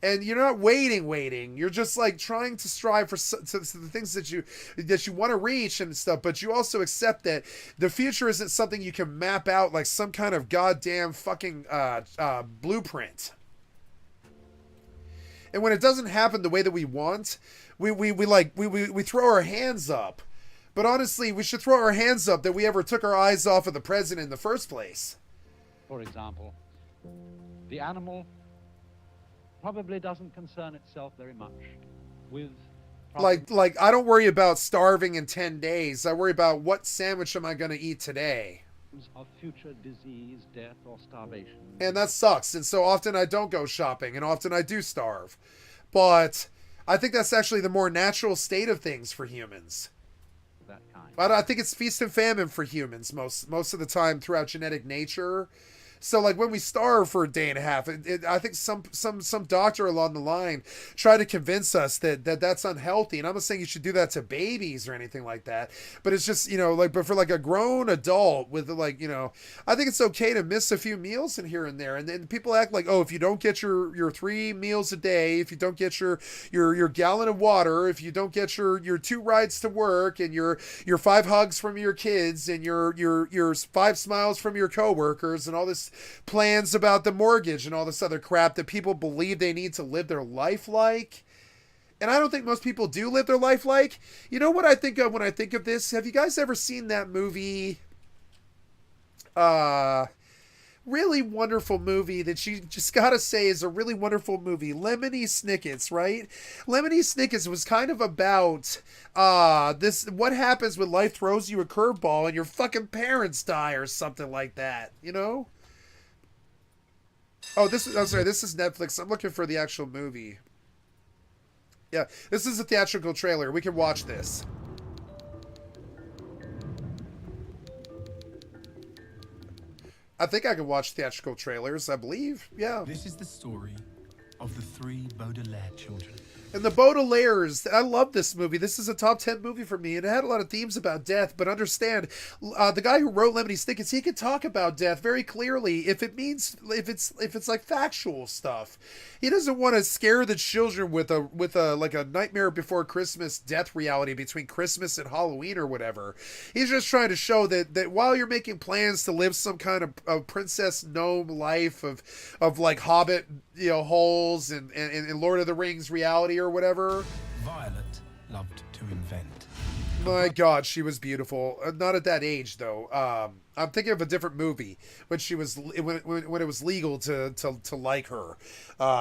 And you're not waiting. You're just like trying to strive for the things that you want to reach and stuff. But you also accept that the future isn't something you can map out like some kind of goddamn fucking blueprint. And when it doesn't happen the way that we want, we throw our hands up. But honestly, we should throw our hands up that we ever took our eyes off of the present in the first place. For example, the animal probably doesn't concern itself very much with like I don't worry about starving in 10 days. I worry about what sandwich am I going to eat today. Of future disease, death, or starvation. And that sucks. And so often I don't go shopping, and often I do starve. But I think that's actually the more natural state of things for humans. That kind. But I think it's feast and famine for humans most of the time throughout genetic nature. So, like, when we starve for a day and a half, I think some doctor along the line tried to convince us that that's unhealthy. And I'm not saying you should do that to babies or anything like that. But it's just, but for, like, a grown adult with, like, I think it's okay to miss a few meals in here and there. And then people act like, oh, if you don't get your 3 meals a day, if you don't get your gallon of water, if you don't get your 2 rides to work and your 5 hugs from your kids and your 5 smiles from your coworkers and all this plans about the mortgage and all this other crap that people believe they need to live their life like. And I don't think most people do live their life like. You know what I think of when I think of this? Have you guys ever seen that movie? Really wonderful movie that you just gotta say is a really wonderful movie. Lemony Snicket's, right? Lemony Snicket's was kind of about what happens when life throws you a curveball and your fucking parents die or something like that, Oh, this is Netflix. I'm looking for the actual movie. Yeah, this is a theatrical trailer. We can watch this. I think I can watch theatrical trailers, I believe. Yeah. This is the story of the 3 Baudelaire children. And the Baudelaires, I love this movie. This is a top 10 movie for me. And it had a lot of themes about death. But understand, the guy who wrote Lemony Snicket's, he could talk about death very clearly if it's like factual stuff. He doesn't want to scare the children with a like a Nightmare Before Christmas death reality between Christmas and Halloween or whatever. He's just trying to show that while you're making plans to live some kind of princess gnome life of like Hobbit, holes and Lord of the Rings reality or whatever. Violet loved to invent. My God, she was beautiful. Not at that age, though. I'm thinking of a different movie when she was when it was legal to like her.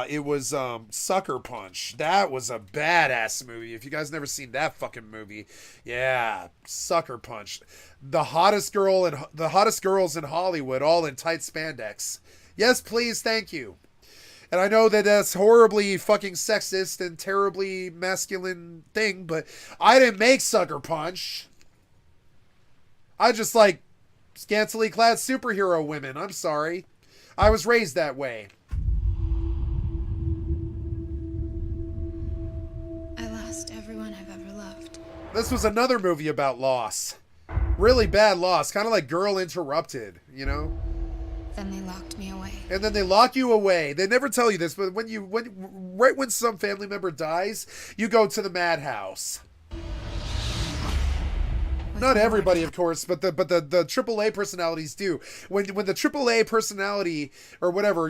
It was Sucker Punch. That was a badass movie. If you guys never seen that fucking movie, yeah, Sucker Punch. The hottest girls in Hollywood, all in tight spandex. Yes, please, thank you. And I know that that's horribly fucking sexist and terribly masculine thing, but I didn't make Sucker Punch. I just like scantily clad superhero women. I'm sorry. I was raised that way. I lost everyone I've ever loved. This was another movie about loss. Really bad loss. Kind of like Girl Interrupted, you know? Then they locked me away. And then they lock you away. They never tell you this, but right when some family member dies, you go to the madhouse. Not everybody, of course, but the AAA personalities do. When the AAA personality or whatever,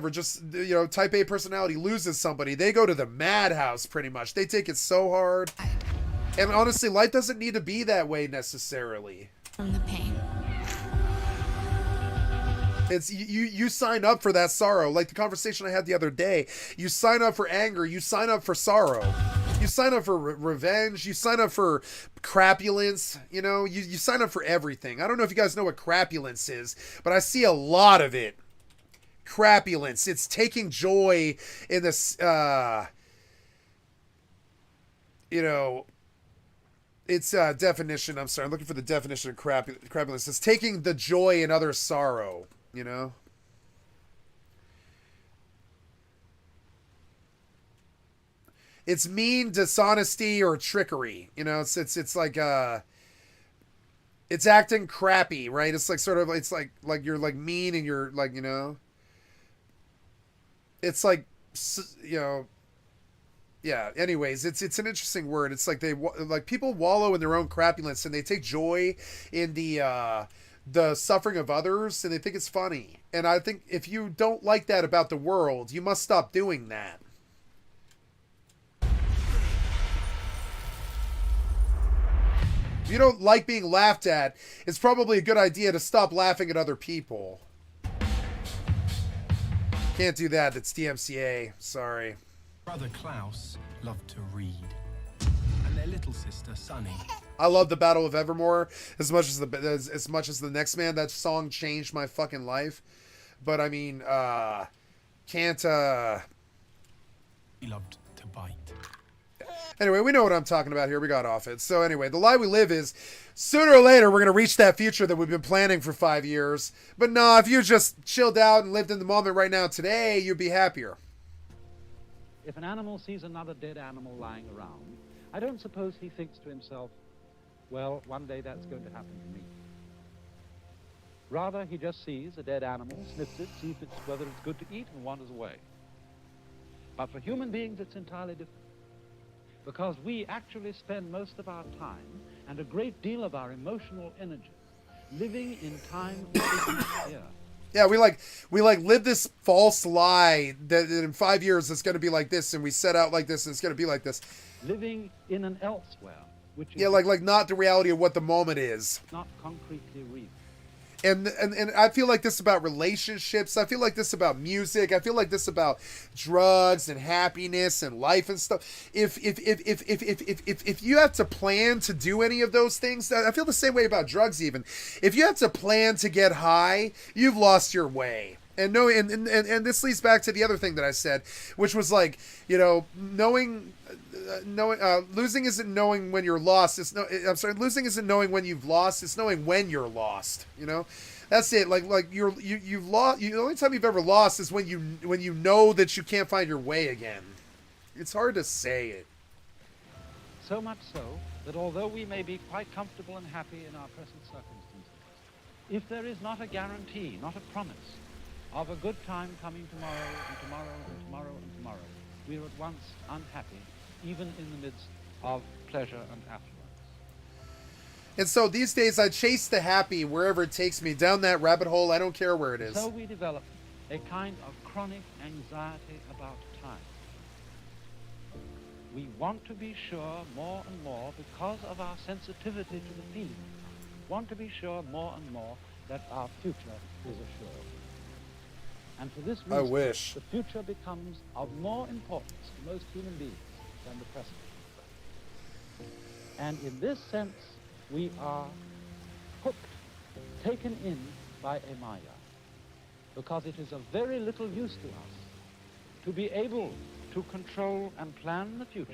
just type A personality loses somebody, they go to the madhouse pretty much. They take it so hard. And honestly, life doesn't need to be that way necessarily. From the pain. It's you sign up for that sorrow, like the conversation I had the other day. You sign up for anger, you sign up for sorrow, you sign up for revenge, you sign up for crapulence, you sign up for everything. I don't know if you guys know what crapulence is, but I see a lot of it. Crapulence, it's taking joy in this it's definition. I'm sorry, I'm looking for the definition of crapulence. It's taking the joy in other sorrow. It's mean dishonesty or trickery. It's like it's acting crappy, right? It's like sort of it's like you're like mean and you're like it's like yeah. Anyways, it's an interesting word. It's like people wallow in their own crapulence and they take joy in the suffering of others, and they think it's funny. And I think if you don't like that about the world, you must stop doing that. If you don't like being laughed at, it's probably a good idea to stop laughing at other people. Can't do that. That's DMCA. Sorry. Brother Klaus loved to read, and their little sister Sunny. I love the Battle of Evermore as much as the Next Man. That song changed my fucking life. But I mean, can't. He loved to bite. Anyway, we know what I'm talking about here. We got off it. So anyway, the lie we live is sooner or later we're gonna reach that future that we've been planning for 5 years. But no, if you just chilled out and lived in the moment right now today, you'd be happier. If an animal sees another dead animal lying around, I don't suppose he thinks to himself, well, one day that's going to happen to me. Rather, he just sees a dead animal, sniffs it, sees whether it's good to eat, and wanders away. But for human beings, it's entirely different. Because we actually spend most of our time and a great deal of our emotional energy living in time which isn't here. Yeah, we live this false lie that in 5 years it's going to be like this, and we set out like this, and it's going to be like this. Living in an elsewhere, which is like not the reality of what the moment is. Not concretely real. And I feel like this about relationships. I feel like this about music. I feel like this about drugs and happiness and life and stuff. If you have to plan to do any of those things, I feel the same way about drugs even. If you have to plan to get high, you've lost your way. And this leads back to the other thing that I said, which was like, knowing losing isn't knowing when you're lost. Losing isn't knowing when you've lost. It's knowing when you're lost. That's it. You've lost. The only time you've ever lost is when you know that you can't find your way again. It's hard to say it. So much so that although we may be quite comfortable and happy in our present circumstances, if there is not a guarantee, not a promise, of a good time coming tomorrow and tomorrow and tomorrow and tomorrow, we are at once unhappy, even in the midst of pleasure and affluence. And so these days I chase the happy wherever it takes me, down that rabbit hole. I don't care where it is. So we develop a kind of chronic anxiety about time. we want to be sure more and more, because of our sensitivity to the feelings, want to be sure more and more that our future is assured. And for this reason, I wish. the future becomes of more importance to most human beings than the present. And in this sense, we are hooked, taken in by a Maya, because it is of very little use to us to be able to control and plan the future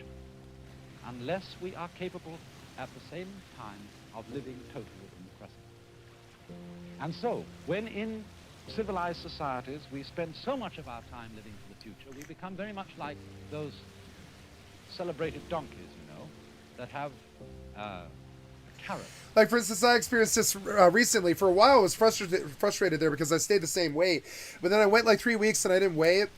unless we are capable at the same time of living totally in the present. And so, when in civilized societies we spend so much of our time living for the future, we become very much like those celebrated donkeys, you know, that have a carrot. Like, for instance, I experienced this recently. For a while, I was frustrated there because I stayed the same weight. But then I went like 3 weeks and I didn't weigh it.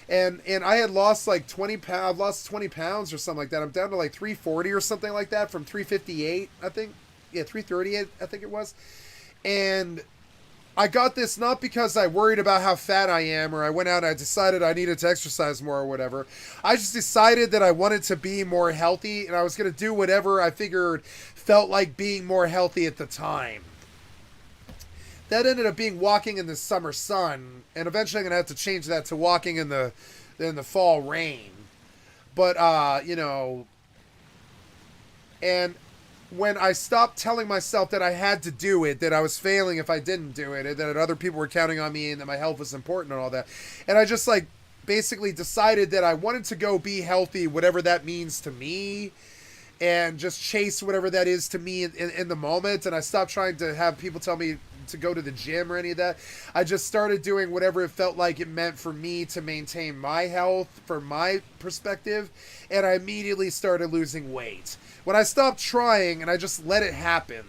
And I had lost like 20 pounds. I've lost 20 pounds or something like that. I'm down to like 340 or something like that from 358, I think. Yeah, 338, I think it was. And I got this not because I worried about how fat I am, or I went out and I decided I needed to exercise more or whatever. I just decided that I wanted to be more healthy, and I was going to do whatever I figured felt like being more healthy at the time. That ended up being walking in the summer sun, and eventually I'm going to have to change that to walking in the fall rain. But, you know, and when I stopped telling myself that I had to do it, that I was failing if I didn't do it, and that other people were counting on me, and that my health was important and all that, and I just, like, basically decided that I wanted to go be healthy, whatever that means to me, and just chase whatever that is to me in the moment, and I stopped trying to have people tell me to go to the gym or any of that. I just started doing whatever it felt like it meant for me to maintain my health, from my perspective, and I immediately started losing weight. When I stopped trying and I just let it happen,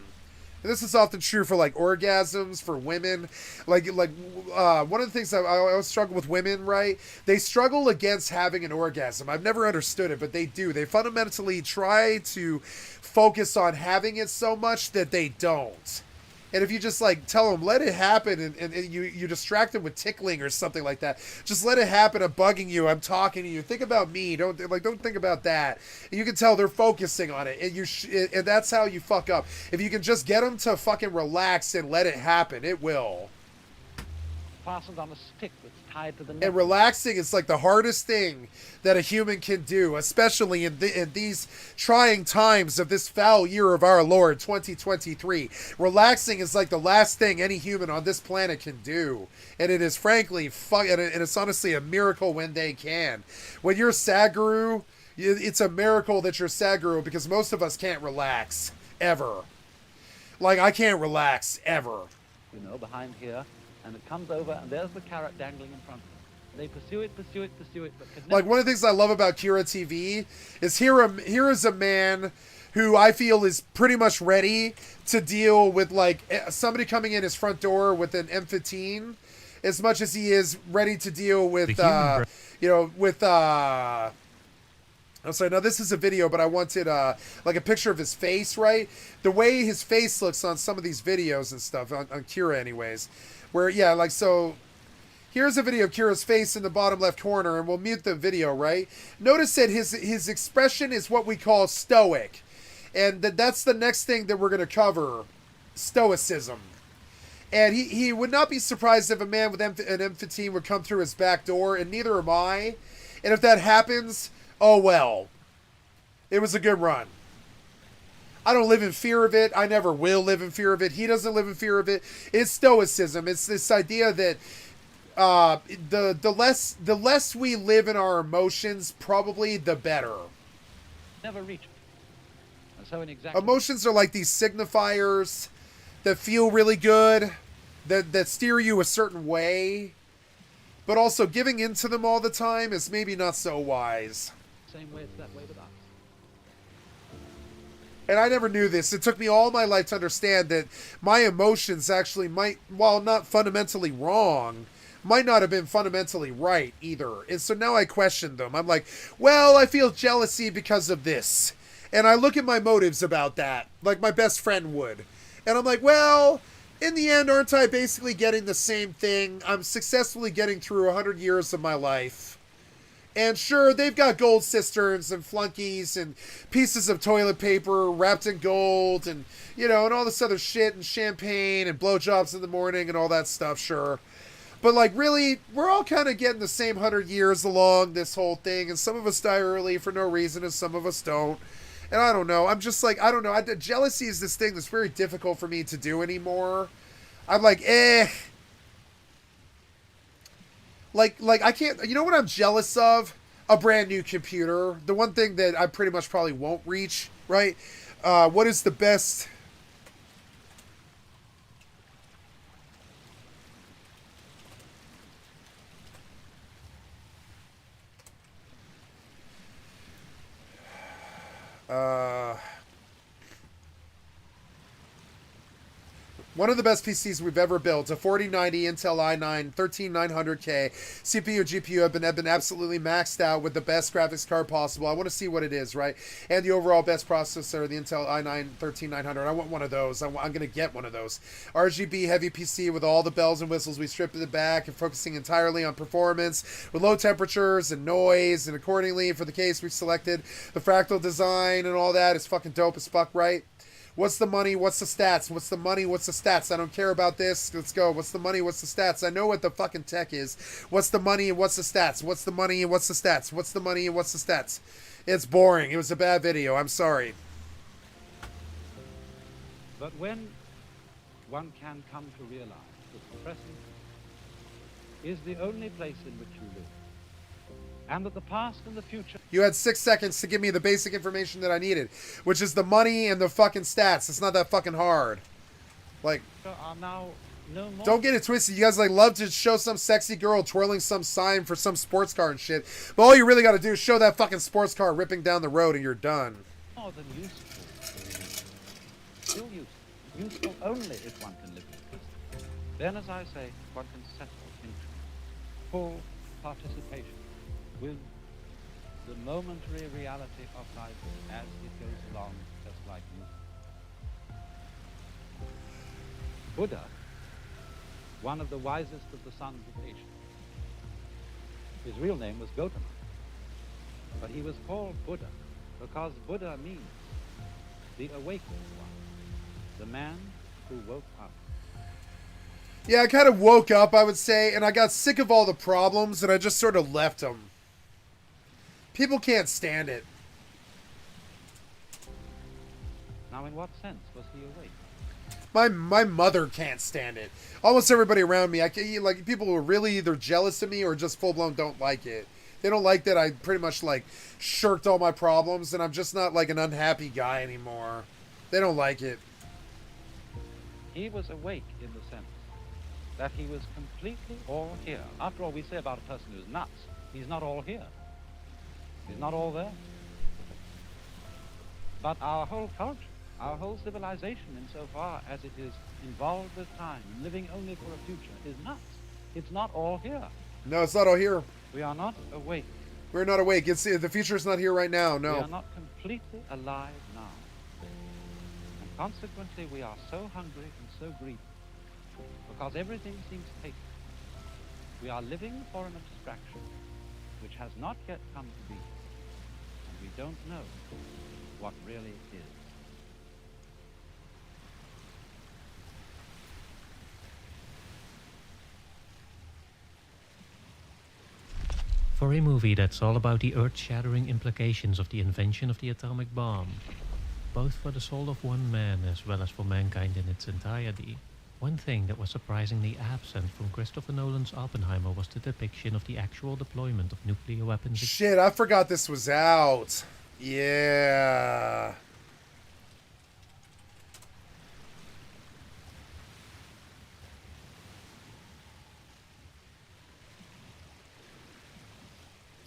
and this is often true for like orgasms for women, one of the things I always struggle with women, right? They struggle against having an orgasm. I've never understood it, but they do. They fundamentally try to focus on having it so much that they don't. And if you just like tell them, let it happen, and you distract them with tickling or something like that, just let it happen. I'm bugging you. I'm talking to you. Think about me. Don't think about that. And you can tell they're focusing on it, and and that's how you fuck up. If you can just get them to fucking relax and let it happen, it will. Fastened on a stick that's tied to the neck. And relaxing is like the hardest thing that a human can do, especially in these trying times of this foul year of our Lord, 2023. Relaxing is like the last thing any human on this planet can do. And it is frankly, and it's honestly a miracle when they can. When you're Sadhguru, it's a miracle that you're Sadhguru, because most of us can't relax, ever. Like, I can't relax, ever. You know, behind here. And it comes over, and there's the carrot dangling in front of them. They pursue it, but can never... Like, one of the things I love about Kira TV is here is a man who I feel is pretty much ready to deal with, like, somebody coming in his front door with an M15, as much as he is ready to deal with, I'm sorry, now this is a video, but I wanted, like, a picture of his face, right? The way his face looks on some of these videos and stuff, on Kira anyways. Where, yeah, like, so, here's a video of Kira's face in the bottom left corner, and we'll mute the video, right? Notice that his expression is what we call stoic. And that's the next thing that we're going to cover, stoicism. And he would not be surprised if a man with an M15 would come through his back door, and neither am I. And if that happens, oh well. It was a good run. I don't live in fear of it. I never will live in fear of it. He doesn't live in fear of it. It's stoicism. It's this idea that the less we live in our emotions, probably the better. Never reach it. And so in exactly... Emotions are like these signifiers that feel really good, that steer you a certain way, but also giving into them all the time is maybe not so wise. Same way it's that way with us. And I never knew this. It took me all my life to understand that my emotions actually might, while not fundamentally wrong, might not have been fundamentally right either. And so now I question them. I'm like, well, I feel jealousy because of this. And I look at my motives about that, like my best friend would. And I'm like, well, in the end, aren't I basically getting the same thing? I'm successfully getting through 100 years of my life. And sure, they've got gold cisterns and flunkies and pieces of toilet paper wrapped in gold and, you know, and all this other shit and champagne and blowjobs in the morning and all that stuff, sure. But, like, really, we're all kind of getting the same 100 years along this whole thing, and some of us die early for no reason and some of us don't. And I don't know. I'm just like, I don't know. Jealousy is this thing that's very difficult for me to do anymore. I'm like, Like I can't, you know what I'm jealous of? A brand new computer. The one thing that I pretty much probably won't reach, right? What is the best... One of the best PCs we've ever built, a 4090 Intel i9 13900K CPU, GPU have been absolutely maxed out with the best graphics card possible. I want to see what it is, right? And the overall best processor, the Intel i9 13900. I want one of those. I'm going to get one of those. RGB heavy PC with all the bells and whistles. We stripped it back and focusing entirely on performance with low temperatures and noise, and accordingly for the case we've selected the fractal design and all that is fucking dope as fuck, right? What's the money? What's the stats? What's the money? What's the stats? I don't care about this. Let's go. What's the money? What's the stats? I know what the fucking tech is. What's the money and what's the stats? What's the money and what's the stats? What's the money and what's the stats? It's boring. It was a bad video. I'm sorry. But when one can come to realize that the present is the only place in which you live, and that the past and the future... You had 6 seconds to give me the basic information that I needed, which is the money and the fucking stats. It's not that fucking hard. Like, are now no more... Don't get it twisted. You guys like love to show some sexy girl twirling some sign for some sports car and shit. But all you really got to do is show that fucking sports car ripping down the road and you're done. More than useful. Still useful. Useful only if one can live with it. Then, as I say, one can settle into full participation with the momentary reality of life as it goes along, just like music. Buddha, one of the wisest of the sons of Asia, his real name was Gautama, but he was called Buddha because Buddha means the awakened one, the man who woke up. Yeah, I kind of woke up, I would say, and I got sick of all the problems, and I just sort of left them. People can't stand it. Now, in what sense was he awake? My mother can't stand it. Almost everybody around me, like people who are really either jealous of me or just full blown don't like it. They don't like that I pretty much like shirked all my problems, and I'm just not like an unhappy guy anymore. They don't like it. He was awake in the sense that he was completely all here. After all, we say about a person who's nuts, he's not all here. He's not all there. But our whole culture, our whole civilization, insofar as it is involved with time and living only for a future, is nuts. It's not all here. No, it's not all here. We are not awake. We're not awake. The future's not here right now, no. We are not completely alive now. And consequently, we are so hungry and so greedy, because everything seems taken. We are living for an abstraction which has not yet come to be, and we don't know what really is. For a movie that's all about the earth-shattering implications of the invention of the atomic bomb, both for the soul of one man as well as for mankind in its entirety, one thing that was surprisingly absent from Christopher Nolan's Oppenheimer was the depiction of the actual deployment of nuclear weapons. Shit, I forgot this was out. Yeah.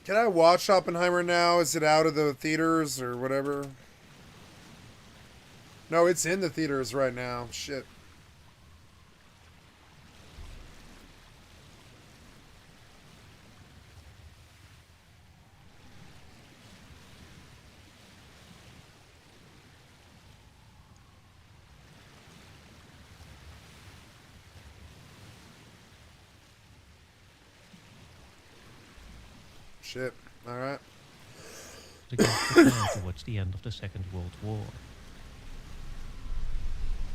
Can I watch Oppenheimer now? Is it out of the theaters or whatever? No, it's in the theaters right now. Shit. Shit. All right. Against Japan towards the end of the Second World War.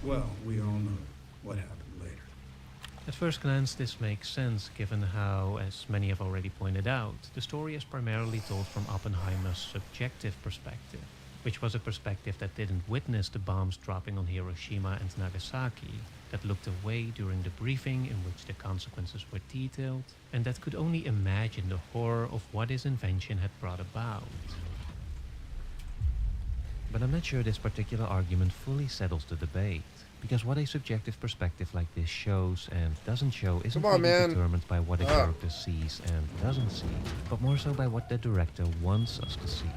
Well, we all know what happened later. At first glance, this makes sense given how, as many have already pointed out, the story is primarily told from Oppenheimer's subjective perspective, which was a perspective that didn't witness the bombs dropping on Hiroshima and Nagasaki, that looked away during the briefing in which the consequences were detailed, and that could only imagine the horror of what his invention had brought about. But I'm not sure this particular argument fully settles the debate, because what a subjective perspective like this shows and doesn't show isn't Come on, really man. determined by what a character sees and doesn't see, but more so by what the director wants us to see.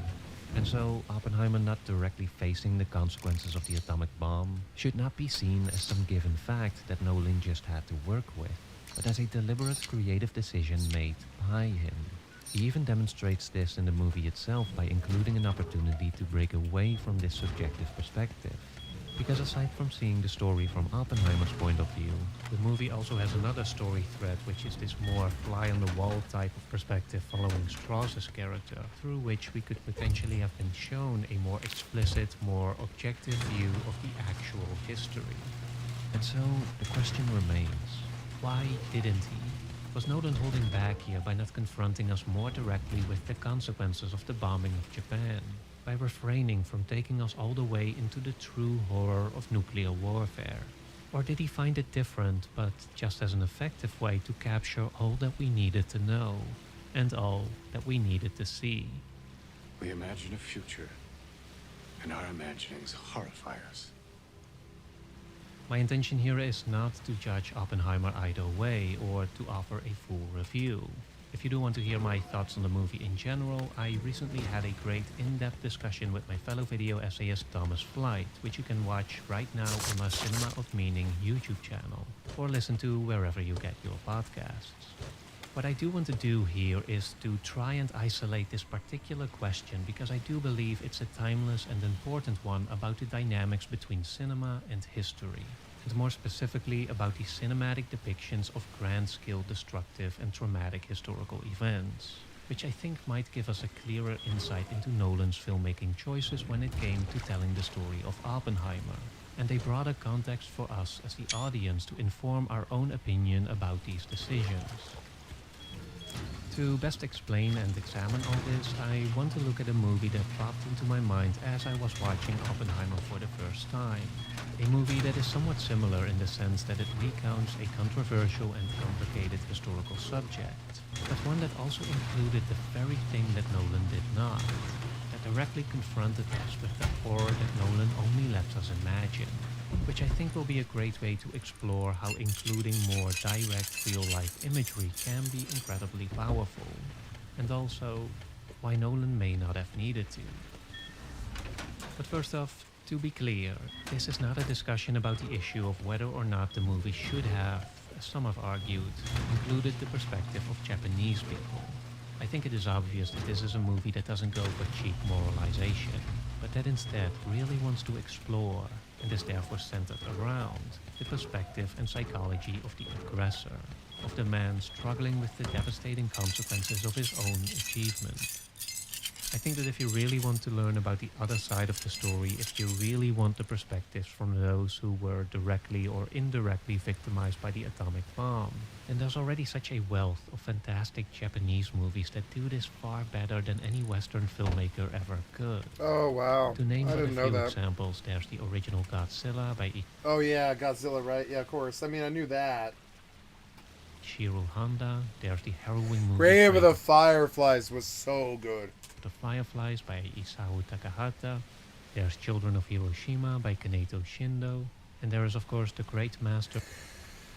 And so, Oppenheimer not directly facing the consequences of the atomic bomb should not be seen as some given fact that Nolan just had to work with, but as a deliberate creative decision made by him. He even demonstrates this in the movie itself by including an opportunity to break away from this subjective perspective. Because aside from seeing the story from Oppenheimer's point of view, the movie also has another story thread, which is this more fly-on-the-wall type of perspective following Strauss's character, through which we could potentially have been shown a more explicit, more objective view of the actual history. And so, the question remains, why didn't he? Was Nolan holding back here by not confronting us more directly with the consequences of the bombing of Japan? By refraining from taking us all the way into the true horror of nuclear warfare? Or did he find it different, but just as an effective way to capture all that we needed to know, and all that we needed to see? We imagine a future, and our imaginings horrify us. My intention here is not to judge Oppenheimer either way, or to offer a full review. If you do want to hear my thoughts on the movie in general, I recently had a great in-depth discussion with my fellow video essayist Thomas Flight, which you can watch right now on my Cinema of Meaning YouTube channel, or listen to wherever you get your podcasts. What I do want to do here is to try and isolate this particular question, because I do believe it's a timeless and important one about the dynamics between cinema and history. And more specifically about the cinematic depictions of grand-scale destructive and traumatic historical events, which I think might give us a clearer insight into Nolan's filmmaking choices when it came to telling the story of Oppenheimer, and a broader context for us as the audience to inform our own opinion about these decisions. To best explain and examine all this, I want to look at a movie that popped into my mind as I was watching Oppenheimer for the first time. A movie that is somewhat similar in the sense that it recounts a controversial and complicated historical subject, but one that also included the very thing that Nolan did not, that directly confronted us with the horror that Nolan only lets us imagine, which I think will be a great way to explore how including more direct real-life imagery can be incredibly powerful, and also why Nolan may not have needed to. But first off, to be clear, this is not a discussion about the issue of whether or not the movie should have, as some have argued, included the perspective of Japanese people. I think it is obvious that this is a movie that doesn't go for cheap moralization, but that instead really wants to explore, and is therefore centered around, the perspective and psychology of the aggressor, of the man struggling with the devastating consequences of his own achievement. I think that if you really want to learn about the other side of the story, if you really want the perspectives from those who were directly or indirectly victimized by the atomic bomb, then there's already such a wealth of fantastic Japanese movies that do this far better than any Western filmmaker ever could. Oh, wow. To name I but a didn't know few that. examples, there's the original Godzilla by Oh, yeah, Godzilla, right? Yeah, of course. I mean, I knew that. Ichiro Honda, there's the harrowing movie Grave of the Fireflies was so good. The Fireflies by Isao Takahata, there's Children of Hiroshima by Kaneto Shindo, and there is of course the great master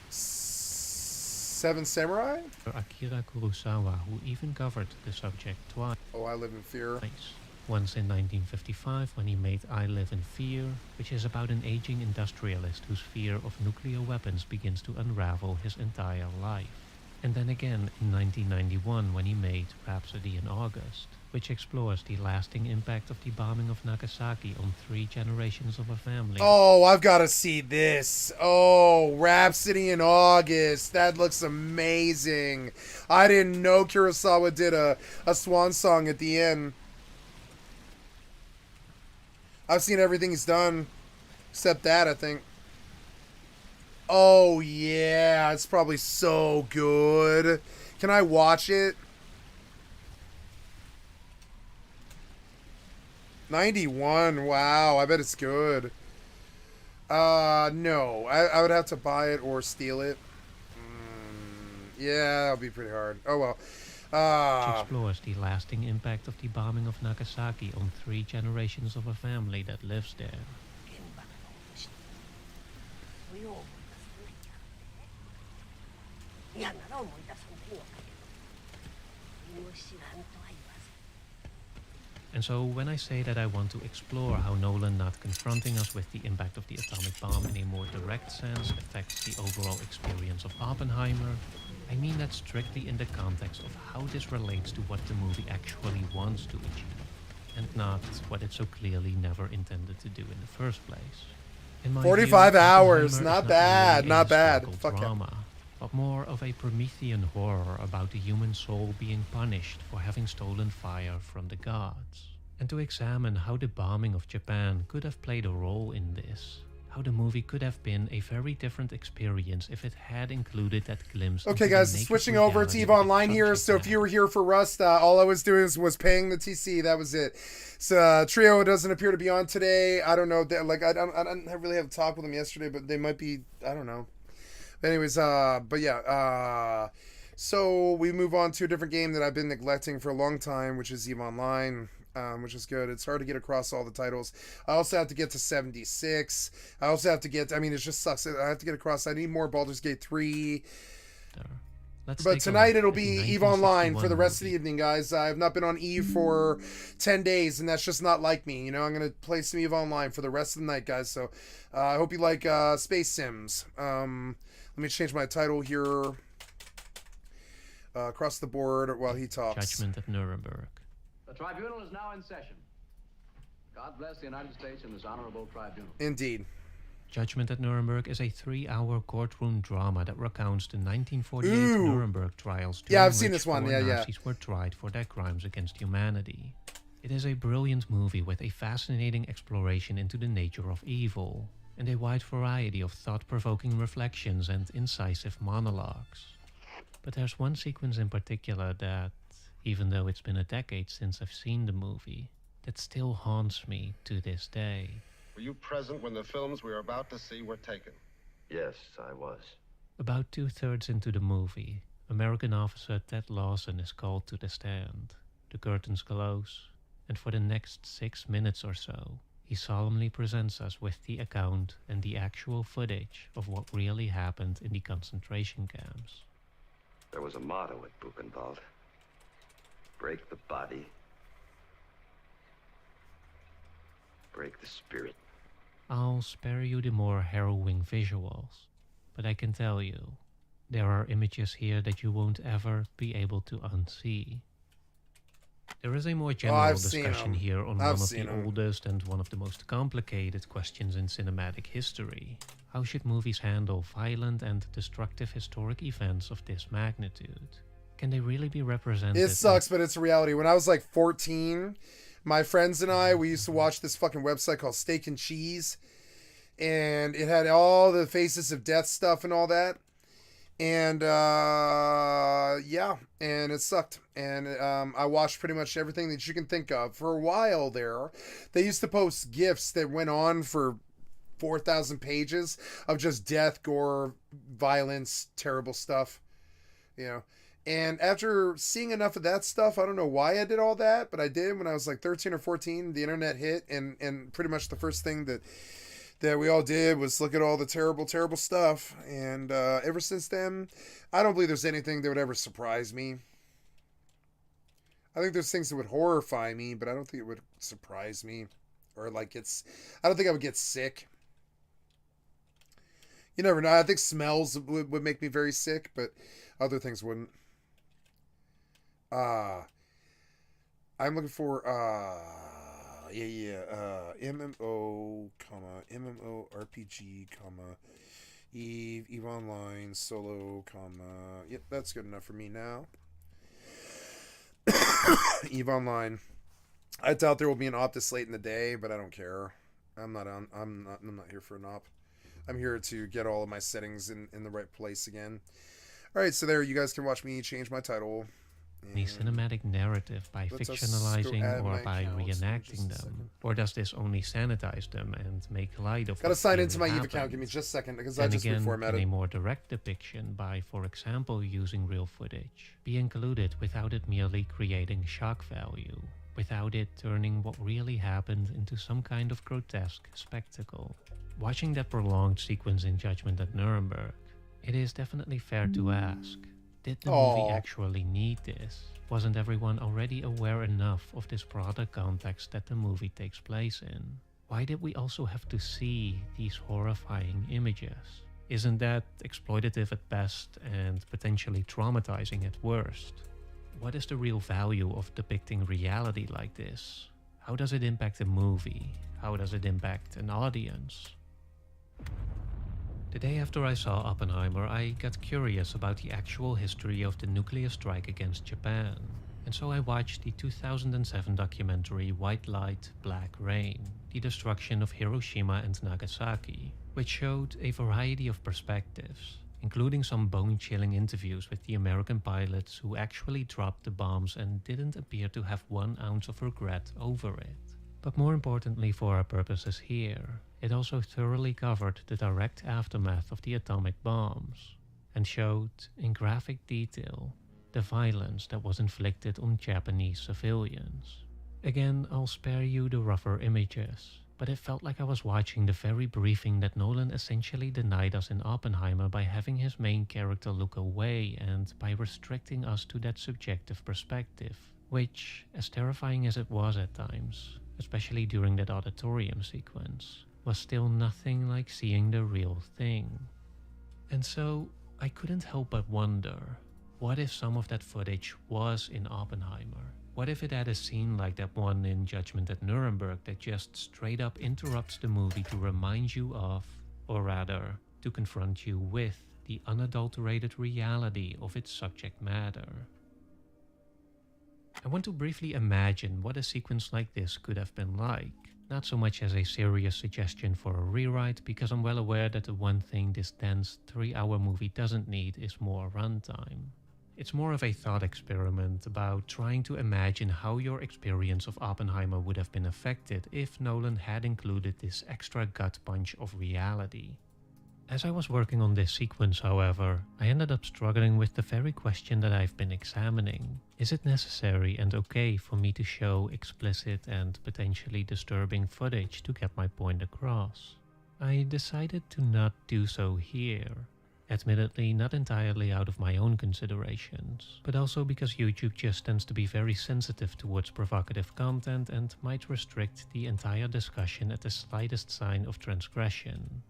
Seven Samurai? Akira Kurosawa, who even covered the subject twice. Oh, I Live in Fear. Once in 1955 when he made I Live in Fear, which is about an aging industrialist whose fear of nuclear weapons begins to unravel his entire life. And then again in 1991 when he made Rhapsody in August, which explores the lasting impact of the bombing of Nagasaki on 3 generations of a family. Oh, I've got to see this. Oh, Rhapsody in August. That looks amazing. I didn't know Kurosawa did a swan song at the end. I've seen everything he's done, except that, I think. Oh, yeah. It's probably so good. Can I watch it? 91. Wow. I bet it's good. No. I would have to buy it or steal it. Yeah, that'll be pretty hard. Oh, well. Which explores the lasting impact of the bombing of Nagasaki on 3 generations of a family that lives there. And so when I say that I want to explore how Nolan not confronting us with the impact of the atomic bomb in a more direct sense affects the overall experience of Oppenheimer, I mean that strictly in the context of how this relates to what the movie actually wants to achieve, and not what it so clearly never intended to do in the first place. In my 45 view, hours. Oppenheimer Not is bad. really a Not bad. historical Fuck it. drama, but more of a Promethean horror about the human soul being punished for having stolen fire from the gods. And to examine how the bombing of Japan could have played a role in this. How the movie could have been a very different experience if it had included that glimpse. Okay, guys, switching over to EVE Online here. So if you were here for Rust, all I was doing was paying the TC. That was it. So Trio doesn't appear to be on today. I don't know. Like I didn't really have a talk with them yesterday, but they might be. I don't know. But anyways, but yeah. So we move on to a different game that I've been neglecting for a long time, which is EVE Online. Which is good. It's hard to get across all the titles. I also have to get to 76. I also have to get, I mean, it just sucks. I have to get across. I need more Baldur's Gate 3. But tonight it'll be EVE Online for the rest of the evening, guys. I've not been on EVE for 10 days, and that's just not like me. You know, I'm going to play some EVE Online for the rest of the night, guys. So I hope you like Space Sims. Let me change my title here. Across the board while he talks. Judgment at Nuremberg. The tribunal is now in session. God bless the United States and this honorable tribunal. Indeed. Judgment at Nuremberg is a 3-hour courtroom drama that recounts the 1948 Nuremberg trials. Yeah, I've seen this one. Yeah, Nazis were tried for their crimes against humanity. It is a brilliant movie with a fascinating exploration into the nature of evil and a wide variety of thought-provoking reflections and incisive monologues. But there's one sequence in particular that, even though it's been a decade since I've seen the movie, that still haunts me to this day. Were you present when the films we are about to see were taken? Yes, I was. About 2/3 into the movie, American officer Ted Lawson is called to the stand. The curtains close, and for the next 6 minutes or so, he solemnly presents us with the account and the actual footage of what really happened in the concentration camps. There was a motto at Buchenwald. Break the body. Break the spirit. I'll spare you the more harrowing visuals, but I can tell you, there are images here that you won't ever be able to unsee. There is a more general discussion here on one of the oldest and one of the most complicated questions in cinematic history. How should movies handle violent and destructive historic events of this magnitude? Can they really be represented? It sucks, but it's a reality. When I was like 14, my friends and I, we used to watch this fucking website called Steak and Cheese. And it had all the Faces of Death stuff and all that. And, yeah, and it sucked. And I watched pretty much everything that you can think of. For a while there, they used to post GIFs that went on for 4,000 pages of just death, gore, violence, terrible stuff, you know. And after seeing enough of that stuff, I don't know why I did all that, but I did when I was like 13 or 14. The internet hit, and pretty much the first thing that we all did was look at all the terrible, terrible stuff. And ever since then, I don't believe there's anything that would ever surprise me. I think there's things that would horrify me, but I don't think it would surprise me. Or like I don't think I would get sick. You never know. I think smells would make me very sick, but other things wouldn't. I'm looking for MMO, MMO RPG, EVE Online, solo, yep, that's good enough for me now. EVE Online. I doubt there will be an op this late in the day, but I don't care. I'm not here for an op. I'm here to get all of my settings in the right place again. All right, so there you guys can watch me change my title. The cinematic narrative by fictionalizing or by reenacting them? Or does this only sanitize them and make light of Gotta what sign into my really EVE account. happened? Give me just a second because Then I just again, reformatted. can a more direct depiction by, for example, using real footage be included without it merely creating shock value? Without it turning what really happened into some kind of grotesque spectacle? Watching that prolonged sequence in Judgment at Nuremberg, it is definitely fair to ask, did the movie actually need this? Wasn't everyone already aware enough of this broader context that the movie takes place in? Why did we also have to see these horrifying images? Isn't that exploitative at best and potentially traumatizing at worst? What is the real value of depicting reality like this? How does it impact a movie? How does it impact an audience? The day after I saw Oppenheimer, I got curious about the actual history of the nuclear strike against Japan, and so I watched the 2007 documentary White Light, Black Rain, the destruction of Hiroshima and Nagasaki, which showed a variety of perspectives, including some bone-chilling interviews with the American pilots who actually dropped the bombs and didn't appear to have 1 ounce of regret over it. But more importantly for our purposes here, it also thoroughly covered the direct aftermath of the atomic bombs and showed, in graphic detail, the violence that was inflicted on Japanese civilians. Again, I'll spare you the rougher images, but it felt like I was watching the very briefing that Nolan essentially denied us in Oppenheimer by having his main character look away and by restricting us to that subjective perspective, which, as terrifying as it was at times, especially during that auditorium sequence, was still nothing like seeing the real thing. And so, I couldn't help but wonder, what if some of that footage was in Oppenheimer? What if it had a scene like that one in Judgment at Nuremberg that just straight up interrupts the movie to remind you of, or rather, to confront you with, the unadulterated reality of its subject matter? I want to briefly imagine what a sequence like this could have been like. Not so much as a serious suggestion for a rewrite, because I'm well aware that the one thing this dense 3-hour movie doesn't need is more runtime. It's more of a thought experiment about trying to imagine how your experience of Oppenheimer would have been affected if Nolan had included this extra gut punch of reality. As I was working on this sequence, however, I ended up struggling with the very question that I've been examining. Is it necessary and okay for me to show explicit and potentially disturbing footage to get my point across? I decided to not do so here. Admittedly, not entirely out of my own considerations, but also because YouTube just tends to be very sensitive towards provocative content and might restrict the entire discussion at the slightest sign of transgression.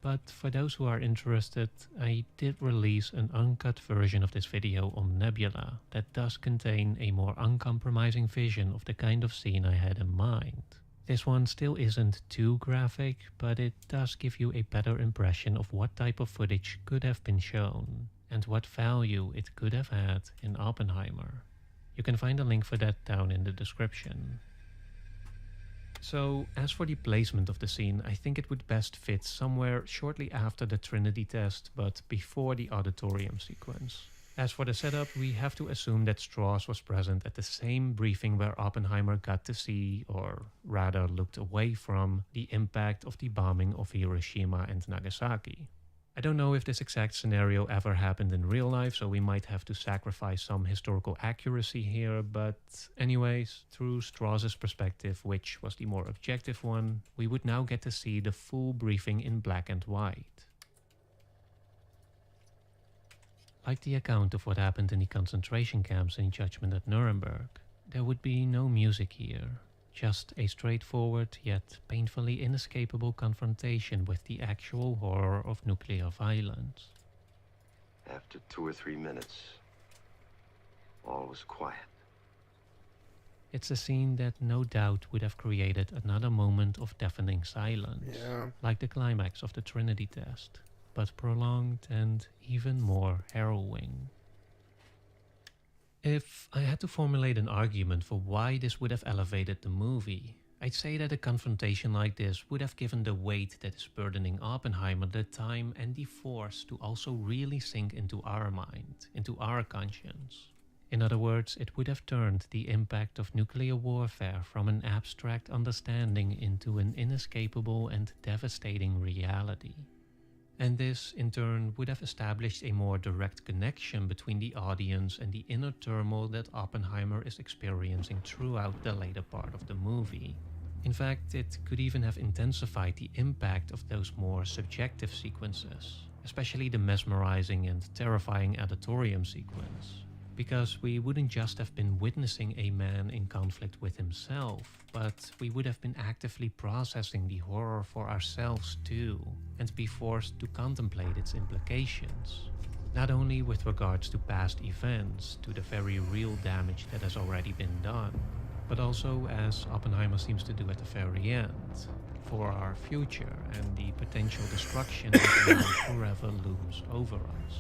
But for those who are interested, I did release an uncut version of this video on Nebula that does contain a more uncompromising vision of the kind of scene I had in mind. This one still isn't too graphic, but it does give you a better impression of what type of footage could have been shown, and what value it could have had in Oppenheimer. You can find a link for that down in the description. So, as for the placement of the scene, I think it would best fit somewhere shortly after the Trinity test, but before the auditorium sequence. As for the setup, we have to assume that Strauss was present at the same briefing where Oppenheimer got to see, or rather looked away from, the impact of the bombing of Hiroshima and Nagasaki. I don't know if this exact scenario ever happened in real life, so we might have to sacrifice some historical accuracy here, but anyways, through Strauss's perspective, which was the more objective one, we would now get to see the full briefing in black and white. Like the account of what happened in the concentration camps in Judgment at Nuremberg, there would be no music here. Just a straightforward yet painfully inescapable confrontation with the actual horror of nuclear violence. After 2 or 3 minutes, all was quiet. It's a scene that no doubt would have created another moment of deafening silence, like the climax of the Trinity test, but prolonged and even more harrowing. If I had to formulate an argument for why this would have elevated the movie, I'd say that a confrontation like this would have given the weight that is burdening Oppenheimer the time and the force to also really sink into our mind, into our conscience. In other words, it would have turned the impact of nuclear warfare from an abstract understanding into an inescapable and devastating reality. And this, in turn, would have established a more direct connection between the audience and the inner turmoil that Oppenheimer is experiencing throughout the later part of the movie. In fact, it could even have intensified the impact of those more subjective sequences, especially the mesmerizing and terrifying auditorium sequence. Because we wouldn't just have been witnessing a man in conflict with himself, but we would have been actively processing the horror for ourselves too, and be forced to contemplate its implications. Not only with regards to past events, to the very real damage that has already been done, but also, as Oppenheimer seems to do at the very end, for our future and the potential destruction that now forever looms over us.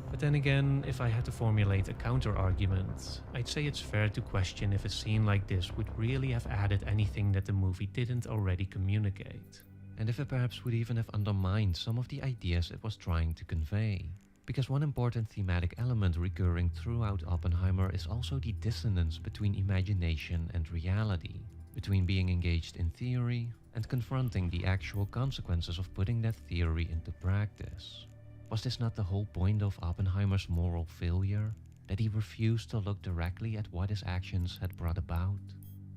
But then again, if I had to formulate a counter-argument, I'd say it's fair to question if a scene like this would really have added anything that the movie didn't already communicate. And if it perhaps would even have undermined some of the ideas it was trying to convey. Because one important thematic element recurring throughout Oppenheimer is also the dissonance between imagination and reality, between being engaged in theory and confronting the actual consequences of putting that theory into practice. Was this not the whole point of Oppenheimer's moral failure? That he refused to look directly at what his actions had brought about?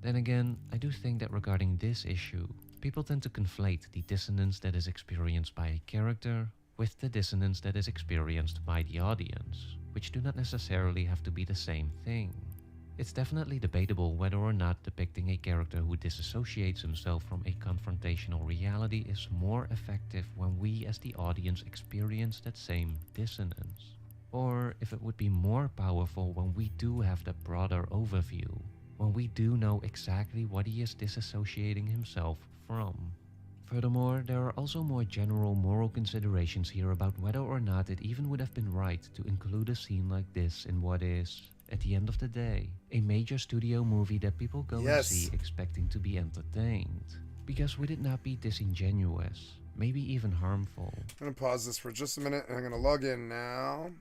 Then again, I do think that regarding this issue, people tend to conflate the dissonance that is experienced by a character with the dissonance that is experienced by the audience, which do not necessarily have to be the same thing. It's definitely debatable whether or not depicting a character who disassociates himself from a confrontational reality is more effective when we as the audience experience that same dissonance. Or if it would be more powerful when we do have the broader overview, when we do know exactly what he is disassociating himself from. Furthermore, there are also more general moral considerations here about whether or not it even would have been right to include a scene like this in what is, at the end of the day, a major studio movie that people go and see expecting to be entertained. Because would it not be disingenuous, maybe even harmful? I'm going to pause this for just a minute and I'm going to log in now.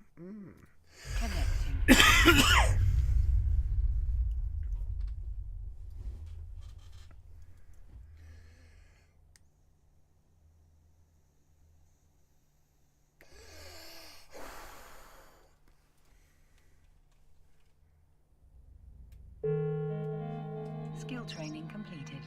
Skill training completed.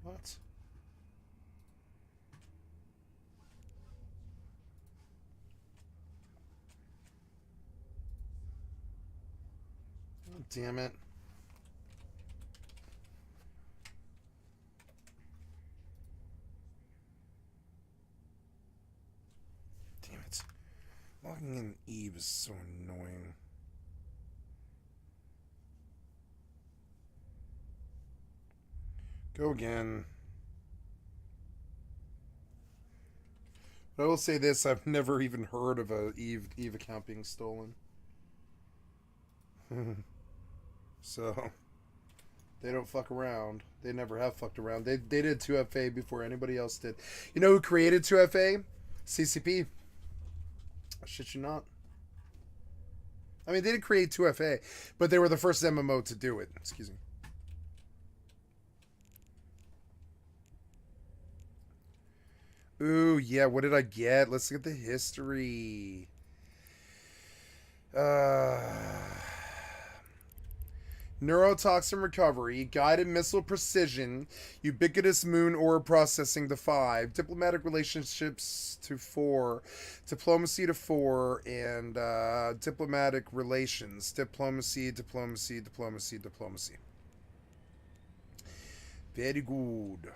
What? Oh, damn it. is so annoying. Go again. But I will say this, I've never even heard of a EVE account being stolen. So, they don't fuck around. They never have fucked around. They did 2FA before anybody else did. You know who created 2FA? CCP. I shit you not. I mean, they did create 2FA, but they were the first MMO to do it. Excuse me. Ooh, yeah, what did I get? Let's look at the history. Neurotoxin recovery, guided missile precision, ubiquitous moon aura processing to 5, diplomatic relationships to 4, diplomacy to 4, and diplomatic relations, diplomacy. Very good.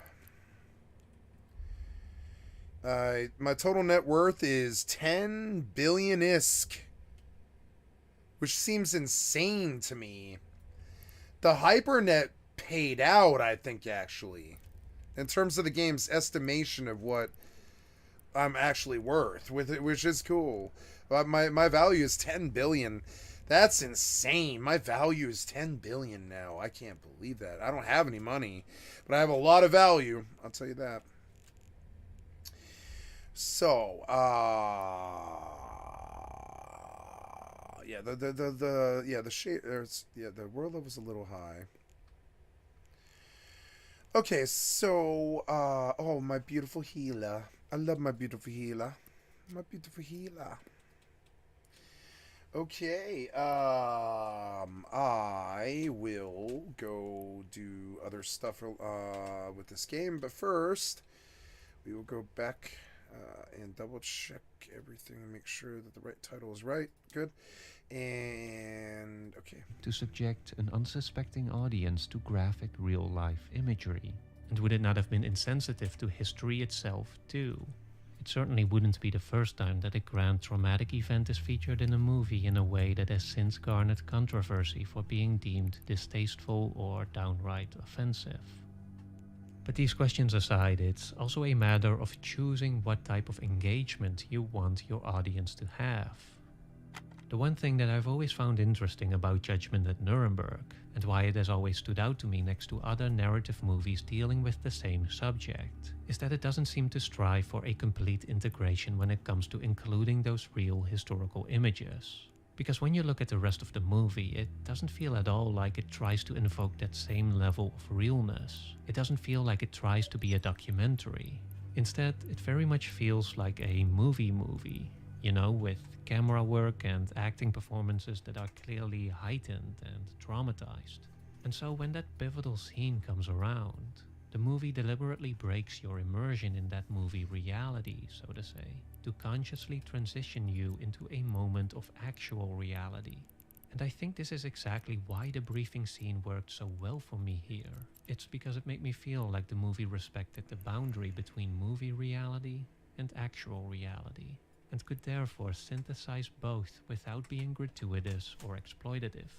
My total net worth is 10 billion-isk, which seems insane to me. The HyperNet paid out, I think, actually, in terms of the game's estimation of what I'm actually worth, with it, which is cool. My value is 10 billion. That's insane. My value is 10 billion now. I can't believe that. I don't have any money, but I have a lot of value. I'll tell you that. So, yeah, the world level's a little high. Okay, so, oh, my beautiful healer. I love my beautiful healer. My beautiful healer. Okay, I will go do other stuff with this game, but first, we will go back and double check everything and make sure that the right title is right. Good. And okay. To subject an unsuspecting audience to graphic real-life imagery. And would it not have been insensitive to history itself, too? It certainly wouldn't be the first time that a grand traumatic event is featured in a movie in a way that has since garnered controversy for being deemed distasteful or downright offensive. But these questions aside, it's also a matter of choosing what type of engagement you want your audience to have. The one thing that I've always found interesting about Judgment at Nuremberg, and why it has always stood out to me next to other narrative movies dealing with the same subject, is that it doesn't seem to strive for a complete integration when it comes to including those real historical images. Because when you look at the rest of the movie, it doesn't feel at all like it tries to invoke that same level of realness. It doesn't feel like it tries to be a documentary. Instead, it very much feels like a movie, you know, with camera work and acting performances that are clearly heightened and dramatized. And so when that pivotal scene comes around, the movie deliberately breaks your immersion in that movie reality, so to say, to consciously transition you into a moment of actual reality. And I think this is exactly why the briefing scene worked so well for me here. It's because it made me feel like the movie respected the boundary between movie reality and actual reality, and could therefore synthesize both without being gratuitous or exploitative.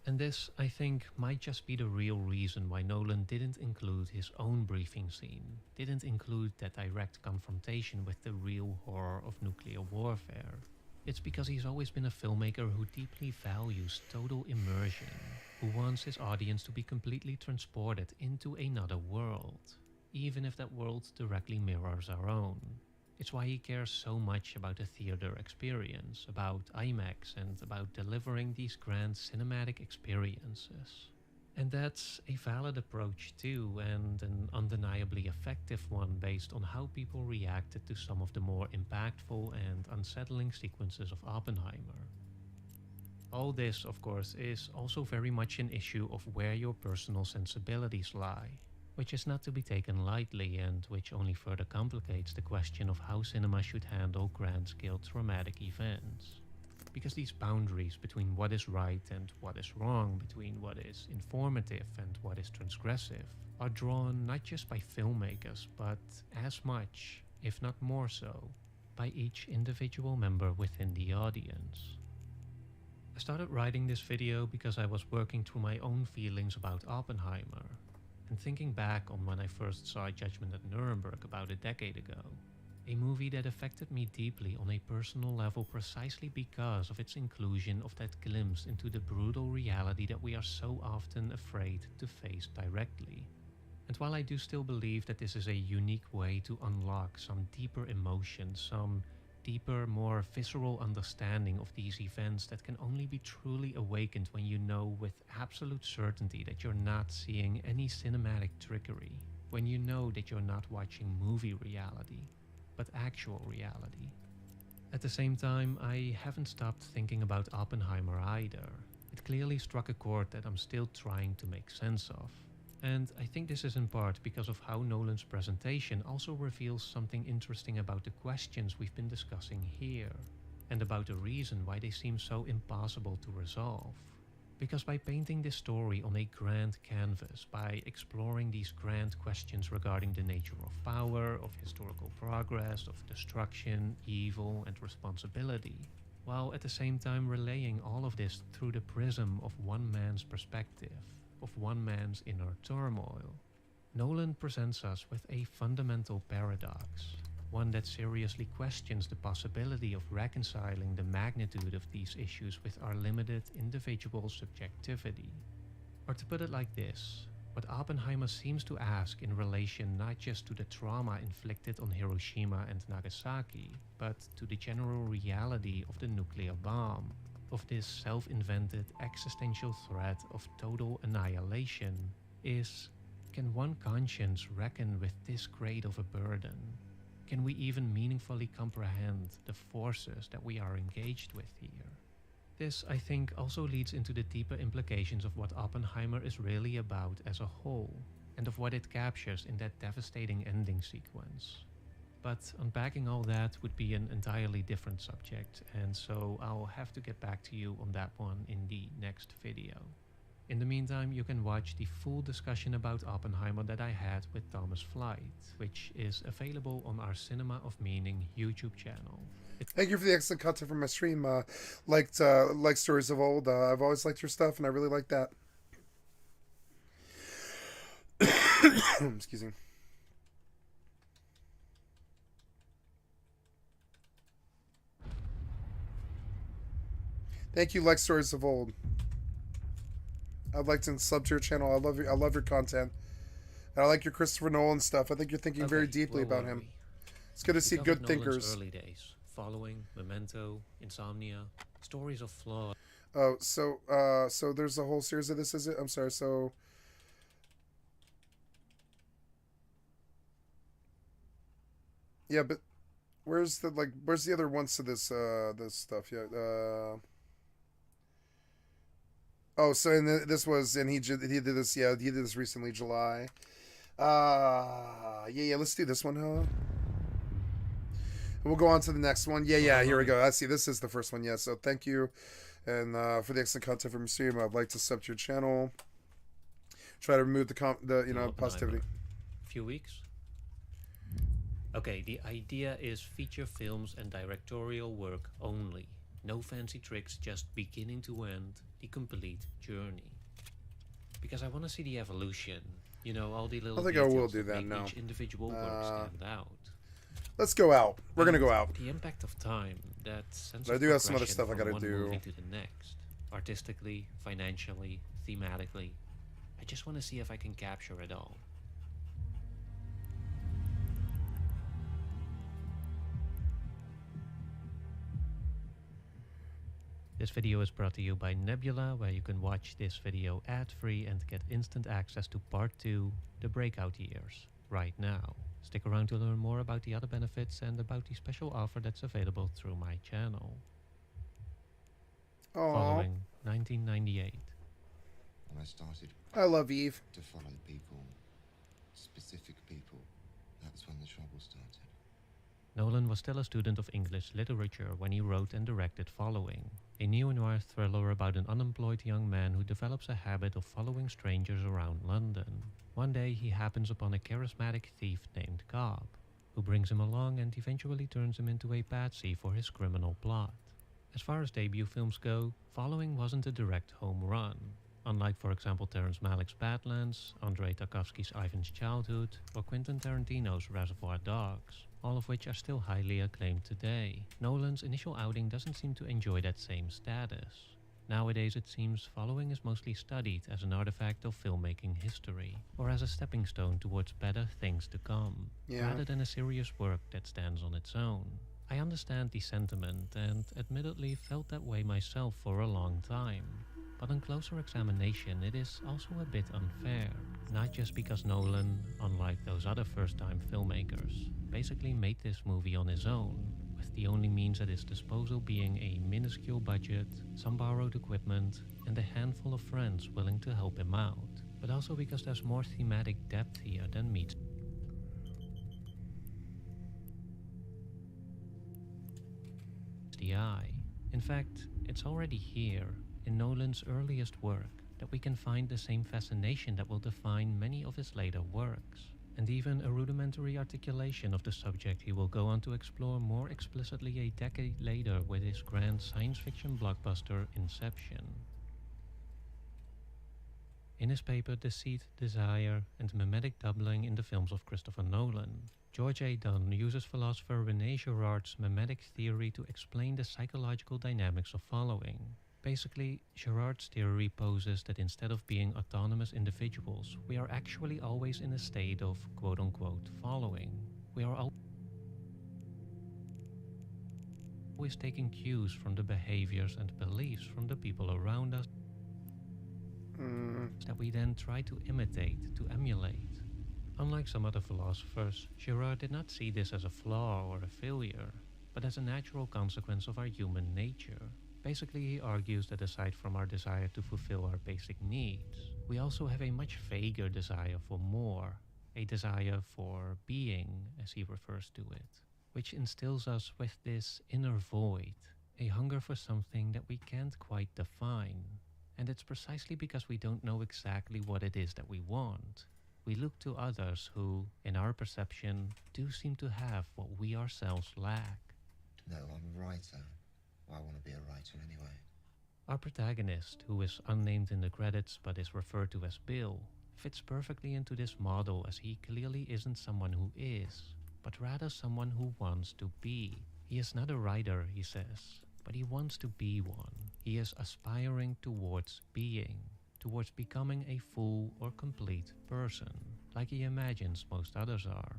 And this, I think, might just be the real reason why Nolan didn't include his own briefing scene, didn't include that direct confrontation with the real horror of nuclear warfare. It's because he's always been a filmmaker who deeply values total immersion, who wants his audience to be completely transported into another world, even if that world directly mirrors our own. It's why he cares so much about the theater experience, about IMAX, and about delivering these grand cinematic experiences. And that's a valid approach too, and an undeniably effective one based on how people reacted to some of the more impactful and unsettling sequences of Oppenheimer. All this, of course, is also very much an issue of where your personal sensibilities lie, which is not to be taken lightly and which only further complicates the question of how cinema should handle grand-scale traumatic events. Because these boundaries between what is right and what is wrong, between what is informative and what is transgressive, are drawn not just by filmmakers, but as much, if not more so, by each individual member within the audience. I started writing this video because I was working through my own feelings about Oppenheimer, and thinking back on when I first saw Judgment at Nuremberg about a decade ago. A movie that affected me deeply on a personal level precisely because of its inclusion of that glimpse into the brutal reality that we are so often afraid to face directly. And while I do still believe that this is a unique way to unlock some deeper emotions, some deeper, more visceral understanding of these events that can only be truly awakened when you know with absolute certainty that you're not seeing any cinematic trickery, when you know that you're not watching movie reality, but actual reality. At the same time, I haven't stopped thinking about Oppenheimer either. It clearly struck a chord that I'm still trying to make sense of. And I think this is in part because of how Nolan's presentation also reveals something interesting about the questions we've been discussing here, and about the reason why they seem so impossible to resolve. Because by painting this story on a grand canvas, by exploring these grand questions regarding the nature of power, of historical progress, of destruction, evil, and responsibility, while at the same time relaying all of this through the prism of one man's perspective, of one man's inner turmoil, Nolan presents us with a fundamental paradox, one that seriously questions the possibility of reconciling the magnitude of these issues with our limited individual subjectivity. Or to put it like this, what Oppenheimer seems to ask in relation not just to the trauma inflicted on Hiroshima and Nagasaki, but to the general reality of the nuclear bomb, of this self-invented existential threat of total annihilation, is, can one conscience reckon with this great of a burden? Can we even meaningfully comprehend the forces that we are engaged with here? This, I think, also leads into the deeper implications of what Oppenheimer is really about as a whole, and of what it captures in that devastating ending sequence. But unpacking all that would be an entirely different subject, and so I'll have to get back to you on that one in the next video. In the meantime, you can watch the full discussion about Oppenheimer that I had with Thomas Flight, which is available on our Cinema of Meaning YouTube channel. Thank you for the excellent content from my stream. Liked Stories of Old. I've always liked your stuff, and I really like that. Excuse me. Thank you, Like Stories of Old. I'd like to sub to your channel. I love your content. And I like your Christopher Nolan stuff. I think you're thinking very deeply about him. It's good to see good thinkers. Early days, Following, Memento, Insomnia, Stories of Flaw. Oh, so there's a whole series of this, is it? I'm sorry. So yeah, but where's the other ones to this stuff? Yeah. Oh, so he did this. Yeah, he did this recently, July. Yeah. Let's do this one, huh? We'll go on to the next one. Yeah. Here we go. I see. This is the first one. Yeah. So thank you, and for the excellent content from your stream. I'd like to sub to your channel. Try to remove the positivity. Few weeks. Okay. The idea is feature films and directorial work only. No fancy tricks, just beginning to end, the complete journey. Because I want to see the evolution, all the little I will do that make now. Each individual work stand out. Let's go out. We're gonna go out. The impact of time, that sense I of do have some other progression stuff I from gotta one do. movie to the next, artistically, financially, thematically. I just want to see if I can capture it all. This video is brought to you by Nebula, where you can watch this video ad-free and get instant access to Part 2, The Breakout Years, right now. Stick around to learn more about the other benefits and about the special offer that's available through my channel. Aww. Following 1998. When I started I love EvE. to follow people, specific people, that's when the trouble started. Nolan was still a student of English literature when he wrote and directed Following, a neo-noir thriller about an unemployed young man who develops a habit of following strangers around London. One day he happens upon a charismatic thief named Cobb. who brings him along and eventually turns him into a patsy for his criminal plot. As far as debut films go, Following wasn't a direct home run. Unlike, for example, Terrence Malick's Badlands, Andrei Tarkovsky's Ivan's Childhood, or Quentin Tarantino's Reservoir Dogs, all of which are still highly acclaimed today, Nolan's initial outing doesn't seem to enjoy that same status. Nowadays it seems Following is mostly studied as an artifact of filmmaking history, or as a stepping stone towards better things to come, rather than a serious work that stands on its own. I understand the sentiment and admittedly felt that way myself for a long time. But on closer examination it is also a bit unfair, not just because Nolan, unlike those other first-time filmmakers, basically made this movie on his own, with the only means at his disposal being a minuscule budget, some borrowed equipment, and a handful of friends willing to help him out, but also because there's more thematic depth here than meets the eye. In fact, it's already here, in Nolan's earliest work, that we can find the same fascination that will define many of his later works, and even a rudimentary articulation of the subject he will go on to explore more explicitly a decade later with his grand science fiction blockbuster Inception. In his paper Deceit, Desire, and Mimetic Doubling in the films of Christopher Nolan, George A. Dunn uses philosopher René Girard's mimetic theory to explain the psychological dynamics of following. Basically, Girard's theory poses that instead of being autonomous individuals, we are actually always in a state of quote-unquote following. We are always taking cues from the behaviors and beliefs from the people around us that we then try to imitate, to emulate. Unlike some other philosophers, Girard did not see this as a flaw or a failure, but as a natural consequence of our human nature. Basically, he argues that aside from our desire to fulfill our basic needs, we also have a much vaguer desire for more, a desire for being, as he refers to it, which instills us with this inner void, a hunger for something that we can't quite define. And it's precisely because we don't know exactly what it is that we want. We look to others who, in our perception, do seem to have what we ourselves lack. No, I'm a writer. Well, I want to be a writer anyway. Our protagonist, who is unnamed in the credits but is referred to as Bill, fits perfectly into this model as he clearly isn't someone who is, but rather someone who wants to be. He is not a writer, he says, but he wants to be one. He is aspiring towards being, towards becoming a full or complete person, like he imagines most others are.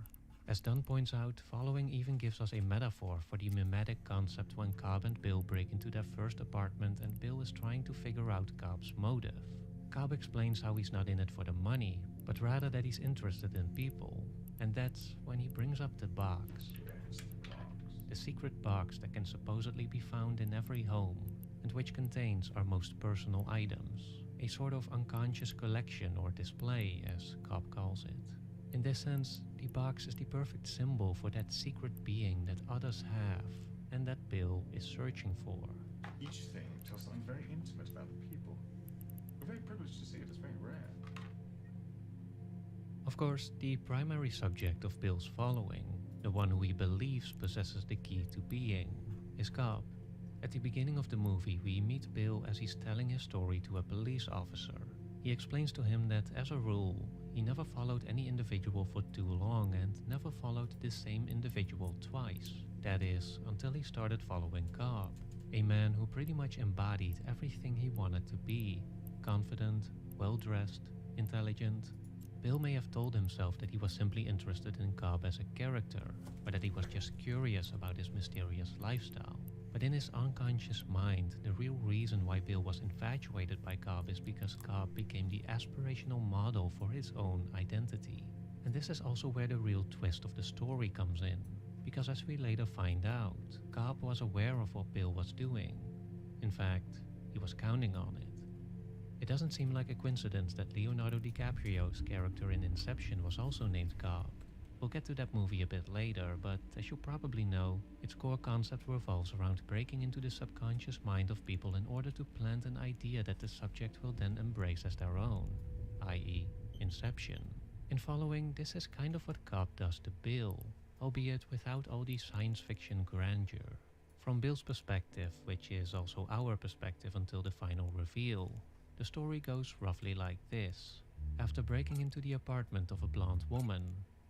As Dunn points out, Following even gives us a metaphor for the mimetic concept when Cobb and Bill break into their first apartment and Bill is trying to figure out Cobb's motive. Cobb explains how he's not in it for the money, but rather that he's interested in people. And that's when he brings up the box. The secret box that can supposedly be found in every home, and which contains our most personal items. A sort of unconscious collection or display, as Cobb calls it. In this sense, the box is the perfect symbol for that secret being that others have, and that Bill is searching for. Each thing tells something very intimate about the people. We're very privileged to see it. It's very rare. Of course, the primary subject of Bill's following, the one who he believes possesses the key to being, is Cobb. At the beginning of the movie, we meet Bill as he's telling his story to a police officer. He explains to him that, as a rule, he never followed any individual for too long and never followed the same individual twice. That is, until he started following Cobb, a man who pretty much embodied everything he wanted to be. Confident, well-dressed, intelligent. Bill may have told himself that he was simply interested in Cobb as a character, or that he was just curious about his mysterious lifestyle. But in his unconscious mind, the real reason why Bill was infatuated by Cobb is because Cobb became the aspirational model for his own identity. And this is also where the real twist of the story comes in, because as we later find out, Cobb was aware of what Bill was doing. In fact, he was counting on it. It doesn't seem like a coincidence that Leonardo DiCaprio's character in Inception was also named Cobb. We'll get to that movie a bit later, but as you probably know, its core concept revolves around breaking into the subconscious mind of people in order to plant an idea that the subject will then embrace as their own, i.e. Inception. In Following, this is kind of what Cobb does to Bill, albeit without all the science fiction grandeur. From Bill's perspective, which is also our perspective until the final reveal, the story goes roughly like this. After breaking into the apartment of a blonde woman,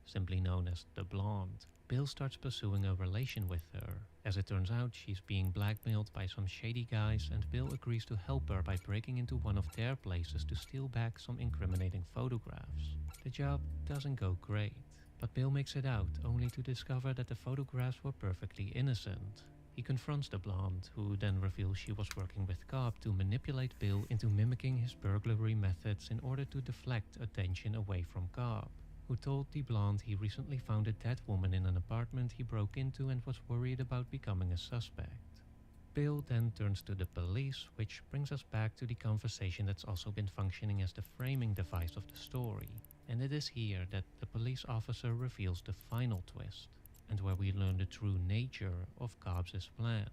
simply known as the Blonde, Bill starts pursuing a relation with her. As it turns out, she's being blackmailed by some shady guys, and Bill agrees to help her by breaking into one of their places to steal back some incriminating photographs. The job doesn't go great, but Bill makes it out only to discover that the photographs were perfectly innocent. He confronts the Blonde, who then reveals she was working with Cobb to manipulate Bill into mimicking his burglary methods in order to deflect attention away from Cobb, who told the Blonde he recently found a dead woman in an apartment he broke into and was worried about becoming a suspect. Bill then turns to the police, which brings us back to the conversation that's also been functioning as the framing device of the story. And it is here that the police officer reveals the final twist, and where we learn the true nature of Cobb's plan.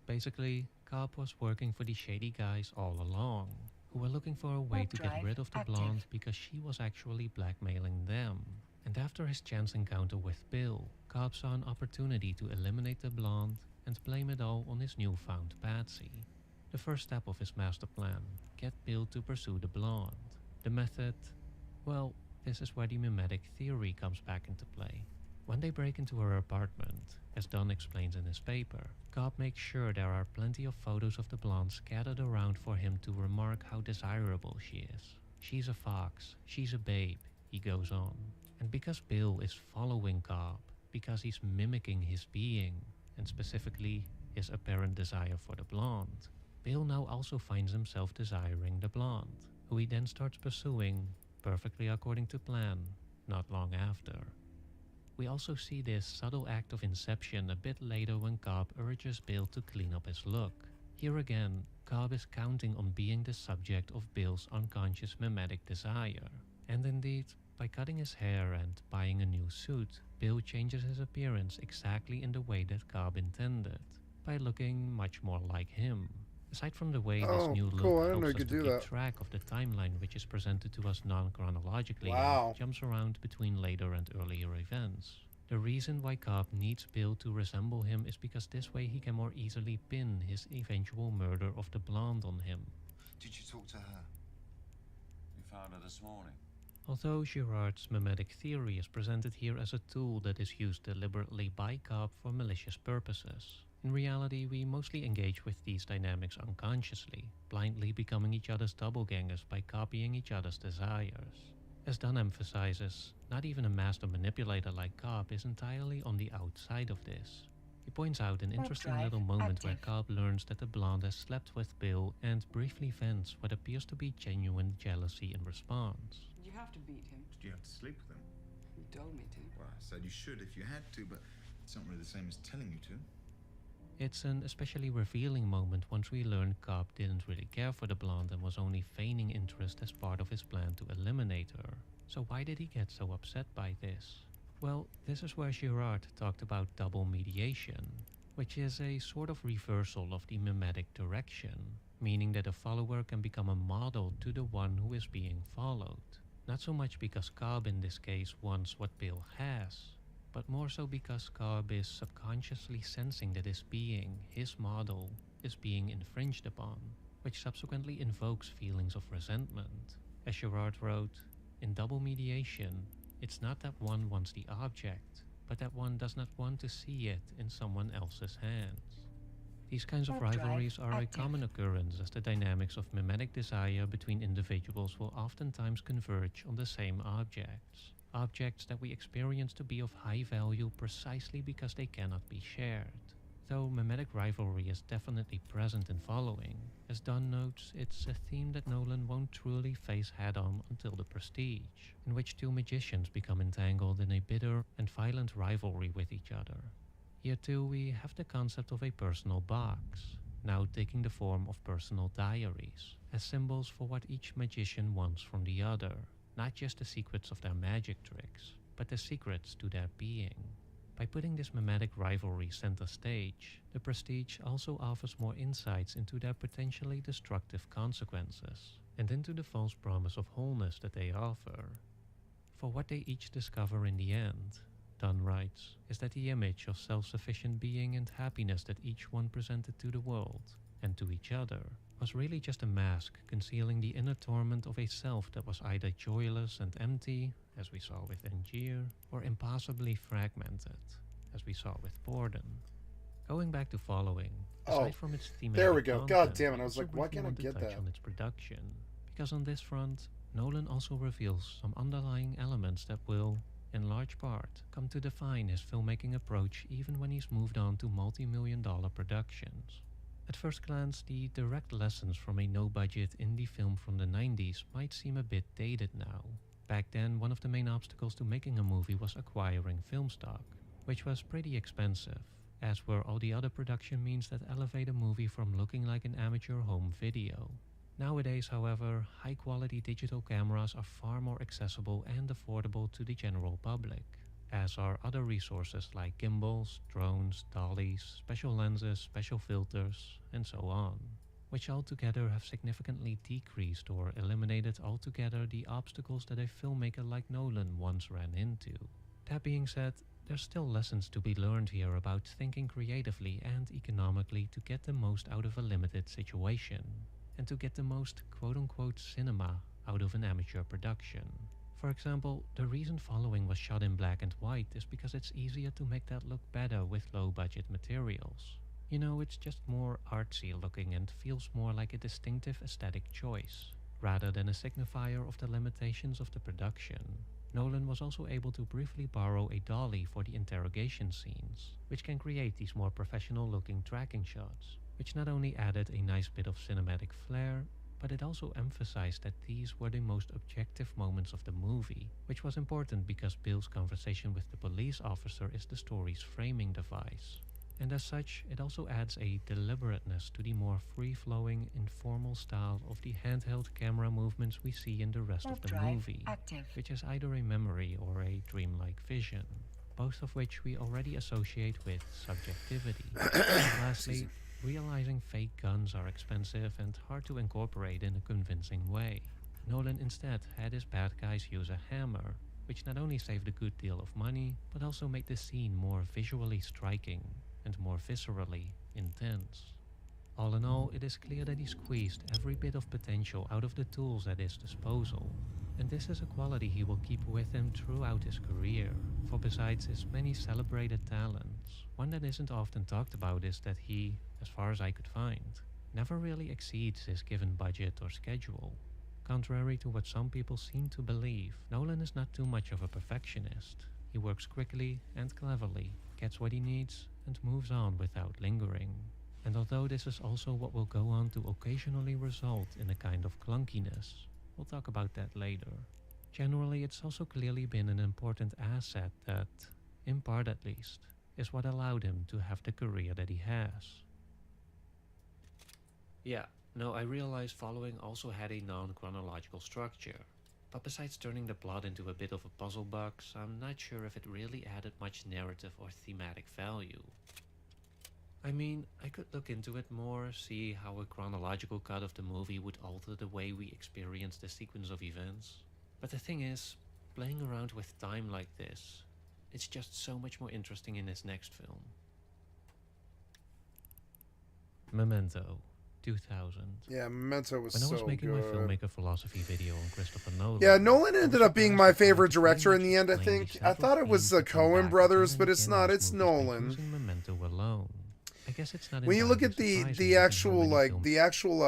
Basically, Cobb was working for the shady guys all along, who were looking for a way to get rid of the Blonde because she was actually blackmailing them. And after his chance encounter with Bill, Cobb saw an opportunity to eliminate the Blonde and blame it all on his newfound patsy. The first step of his master plan: get Bill to pursue the Blonde. The method? Well, this is where the mimetic theory comes back into play. When they break into her apartment, as Don explains in his paper, Cobb makes sure there are plenty of photos of the Blonde scattered around for him to remark how desirable she is. She's a fox, she's a babe, he goes on. And because Bill is following Cobb, because he's mimicking his being, and specifically his apparent desire for the Blonde, Bill now also finds himself desiring the Blonde, who he then starts pursuing, perfectly according to plan, not long after. We also see this subtle act of inception a bit later when Cobb urges Bill to clean up his look. Here again, Cobb is counting on being the subject of Bill's unconscious mimetic desire. And indeed, by cutting his hair and buying a new suit, Bill changes his appearance exactly in the way that Cobb intended, by looking much more like him. Aside from the way this new look cool. I didn't know helps you us could to do keep that. track of the timeline which is presented to us non-chronologically Wow. and jumps around between later and earlier events. The reason why Cobb needs Bill to resemble him is because this way he can more easily pin his eventual murder of the Blonde on him. Did you talk to her? We found her this morning. Although Girard's mimetic theory is presented here as a tool that is used deliberately by Cobb for malicious purposes, in reality we mostly engage with these dynamics unconsciously, blindly becoming each other's doppelgangers by copying each other's desires. As Dunn emphasizes, not even a master manipulator like Cobb is entirely on the outside of this. He points out an interesting little moment where Cobb learns that the Blonde has slept with Bill and briefly vents what appears to be genuine jealousy in response. Did you have to beat him? Did you have to sleep with him? You told me to. Well, I said you should if you had to, but it's not really the same as telling you to. It's an especially revealing moment once we learn Cobb didn't really care for the Blonde and was only feigning interest as part of his plan to eliminate her. So why did he get so upset by this? Well, this is where Girard talked about double mediation, which is a sort of reversal of the mimetic direction, meaning that a follower can become a model to the one who is being followed. Not so much because Cobb in this case wants what Bill has, but more so because Cobb is subconsciously sensing that his being, his model, is being infringed upon, which subsequently invokes feelings of resentment. As Girard wrote, in double mediation, it's not that one wants the object, but that one does not want to see it in someone else's hands. These kinds of rivalries are a common occurrence, as the dynamics of mimetic desire between individuals will oftentimes converge on the same objects. Objects that we experience to be of high value precisely because they cannot be shared. Though mimetic rivalry is definitely present in Following, as Dunn notes, it's a theme that Nolan won't truly face head-on until The Prestige, in which two magicians become entangled in a bitter and violent rivalry with each other. Here too we have the concept of a personal box, now taking the form of personal diaries, as symbols for what each magician wants from the other, not just the secrets of their magic tricks, but the secrets to their being. By putting this mimetic rivalry center stage, The Prestige also offers more insights into their potentially destructive consequences, and into the false promise of wholeness that they offer. For what they each discover in the end, Dunn writes, is that the image of self-sufficient being and happiness that each one presented to the world, and to each other, was really just a mask concealing the inner torment of a self that was either joyless and empty, as we saw with Angier, or impossibly fragmented, as we saw with Borden. Going back to Following, aside from its thematic there we go. content, God damn it! I we was also like, why briefly can't I want to get touch that? on its production, because on this front, Nolan also reveals some underlying elements that will, in large part, come to define his filmmaking approach even when he's moved on to multi-million-dollar productions. At first glance, the direct lessons from a no-budget indie film from the 90s might seem a bit dated now. Back then, one of the main obstacles to making a movie was acquiring film stock, which was pretty expensive, as were all the other production means that elevate a movie from looking like an amateur home video. Nowadays, however, high-quality digital cameras are far more accessible and affordable to the general public, as are other resources like gimbals, drones, dollies, special lenses, special filters, and so on, which altogether have significantly decreased or eliminated altogether the obstacles that a filmmaker like Nolan once ran into. That being said, there's still lessons to be learned here about thinking creatively and economically to get the most out of a limited situation, and to get the most quote-unquote cinema out of an amateur production. For example, the reason Following was shot in black and white is because it's easier to make that look better with low-budget materials. You know, it's just more artsy looking and feels more like a distinctive aesthetic choice, rather than a signifier of the limitations of the production. Nolan was also able to briefly borrow a dolly for the interrogation scenes, which can create these more professional-looking tracking shots, which not only added a nice bit of cinematic flair, but it also emphasized that these were the most objective moments of the movie, which was important because Bill's conversation with the police officer is the story's framing device. And as such, it also adds a deliberateness to the more free-flowing, informal style of the handheld camera movements we see in the rest of the movie, which is either a memory or a dreamlike vision, both of which we already associate with subjectivity. And lastly, realizing fake guns are expensive and hard to incorporate in a convincing way, Nolan instead had his bad guys use a hammer, which not only saved a good deal of money, but also made the scene more visually striking and more viscerally intense. All in all, it is clear that he squeezed every bit of potential out of the tools at his disposal, and this is a quality he will keep with him throughout his career, for besides his many celebrated talents, one that isn't often talked about is that he, as far as I could find, never really exceeds his given budget or schedule. Contrary to what some people seem to believe, Nolan is not too much of a perfectionist. He works quickly and cleverly, gets what he needs, and moves on without lingering. And although this is also what will go on to occasionally result in a kind of clunkiness, we'll talk about that later. Generally, it's also clearly been an important asset that, in part at least, is what allowed him to have the career that he has. Yeah, no, I realize Following also had a non-chronological structure, but besides turning the plot into a bit of a puzzle box, I'm not sure if it really added much narrative or thematic value. I mean, I could look into it more, see how a chronological cut of the movie would alter the way we experience the sequence of events. But the thing is, playing around with time like this, it's just so much more interesting in his next film. Memento, 2000. Yeah, Memento was when I was so making good. my filmmaker philosophy video on Christopher Nolan. Yeah, Nolan ended up being my favorite director in the end, I explain think. the I thought it was the Coen brothers, but it's not. It's Nolan. Using Memento alone. I guess it's not When you look at entirely the surprising given how actual many like films the actual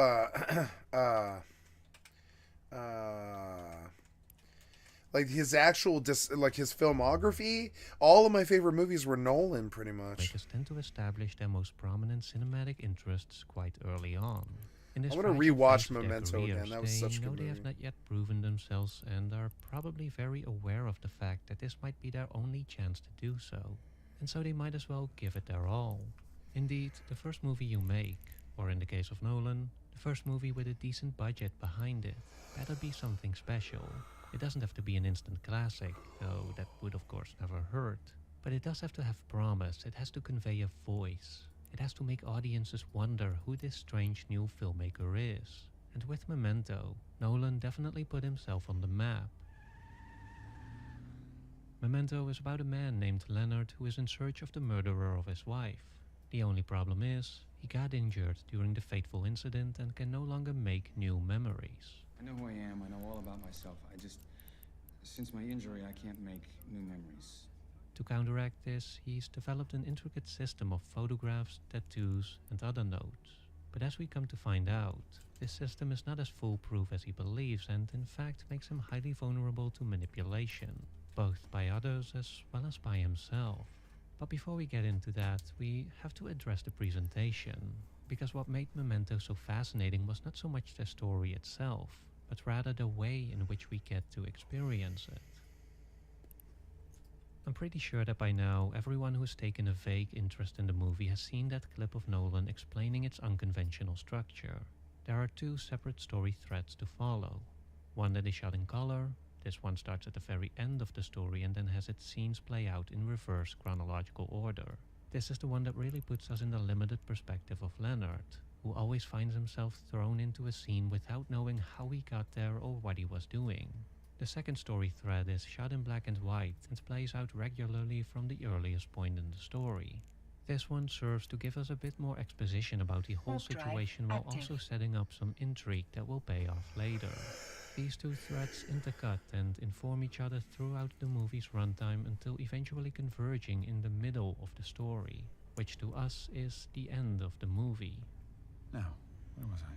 like his actual like his filmography, all of my favorite movies were Nolan pretty much. makers tend to establish their most prominent cinematic interests quite early on. In this I wanna fragile rewatch phase of their Memento careers, again. That was they such a know good they have movie. not yet proven themselves and are probably very aware of the fact that this might be their only chance to do so, and so they might as well give it their all. Indeed, the first movie you make, or in the case of Nolan, the first movie with a decent budget behind it, better be something special. It doesn't have to be an instant classic, though that would of course never hurt. But it does have to have promise, it has to convey a voice. It has to make audiences wonder who this strange new filmmaker is. And with Memento, Nolan definitely put himself on the map. Memento is about a man named Leonard who is in search of the murderer of his wife. The only problem is, he got injured during the fateful incident and can no longer make new memories. I know who I am, I know all about myself. Since my injury, I can't make new memories. To counteract this, he's developed an intricate system of photographs, tattoos, and other notes. But as we come to find out, this system is not as foolproof as he believes and in fact makes him highly vulnerable to manipulation, both by others as well as by himself. But before we get into that, we have to address the presentation, because what made Memento so fascinating was not so much the story itself, but rather the way in which we get to experience it. I'm pretty sure that by now everyone who's taken a vague interest in the movie has seen that clip of Nolan explaining its unconventional structure. There are two separate story threads to follow. One that is shot in color. This one starts at the very end of the story and then has its scenes play out in reverse chronological order. This is the one that really puts us in the limited perspective of Leonard, who always finds himself thrown into a scene without knowing how he got there or what he was doing. The second story thread is shot in black and white and plays out regularly from the earliest point in the story. This one serves to give us a bit more exposition about the whole situation while also setting up some intrigue that will pay off later. These two threads intercut and inform each other throughout the movie's runtime until eventually converging in the middle of the story, which to us is the end of the movie. Now, where was I?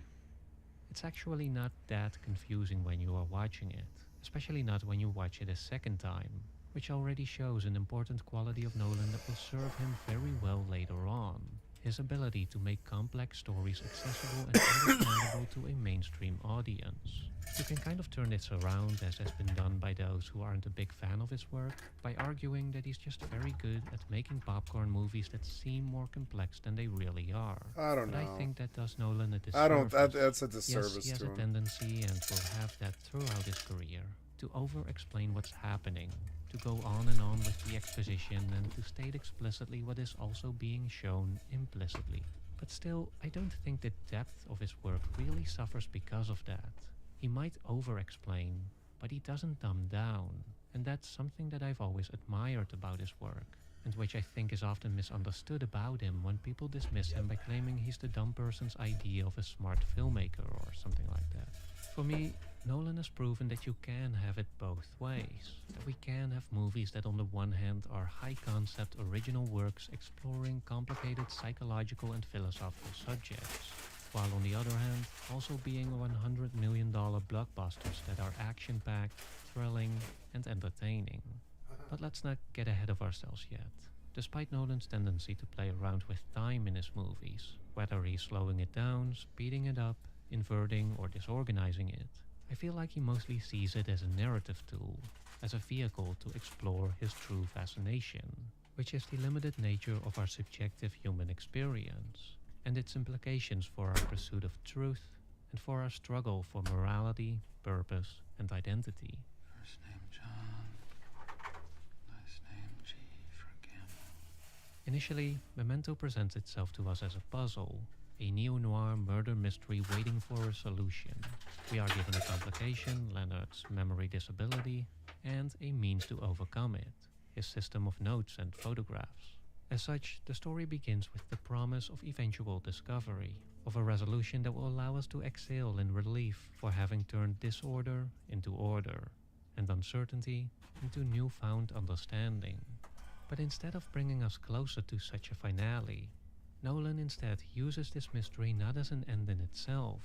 It's actually not that confusing when you are watching it, especially not when you watch it a second time, which already shows an important quality of Nolan that will serve him very well later on. His ability to make complex stories accessible and understandable to a mainstream audience. You can kind of turn this around, as has been done by those who aren't a big fan of his work, by arguing that he's just very good at making popcorn movies that seem more complex than they really are. I don't know. I think that does Nolan a disservice. I don't. That's a disservice yes, he has to a him. tendency, and will have that throughout his career, to over-explain what's happening, to go on and on with the exposition, and to state explicitly what is also being shown implicitly. But still, I don't think the depth of his work really suffers because of that. He might over-explain, but he doesn't dumb down, and that's something that I've always admired about his work, and which I think is often misunderstood about him when people dismiss him by claiming he's the dumb person's idea of a smart filmmaker or something like that. For me, Nolan has proven that you can have it both ways, that we can have movies that on the one hand are high-concept original works exploring complicated psychological and philosophical subjects, while on the other hand also being $100 million blockbusters that are action-packed, thrilling, and entertaining. But let's not get ahead of ourselves yet. Despite Nolan's tendency to play around with time in his movies, whether he's slowing it down, speeding it up, inverting or disorganizing it, I feel like he mostly sees it as a narrative tool, as a vehicle to explore his true fascination, which is the limited nature of our subjective human experience, and its implications for our pursuit of truth and for our struggle for morality, purpose, and identity. First name John, last name G for Gamble. Initially, Memento presents itself to us as a puzzle, a neo-noir murder mystery waiting for a solution. We are given a complication, Leonard's memory disability, and a means to overcome it, his system of notes and photographs. As such, the story begins with the promise of eventual discovery, of a resolution that will allow us to exhale in relief for having turned disorder into order, and uncertainty into newfound understanding. But instead of bringing us closer to such a finale, Nolan instead uses this mystery not as an end in itself,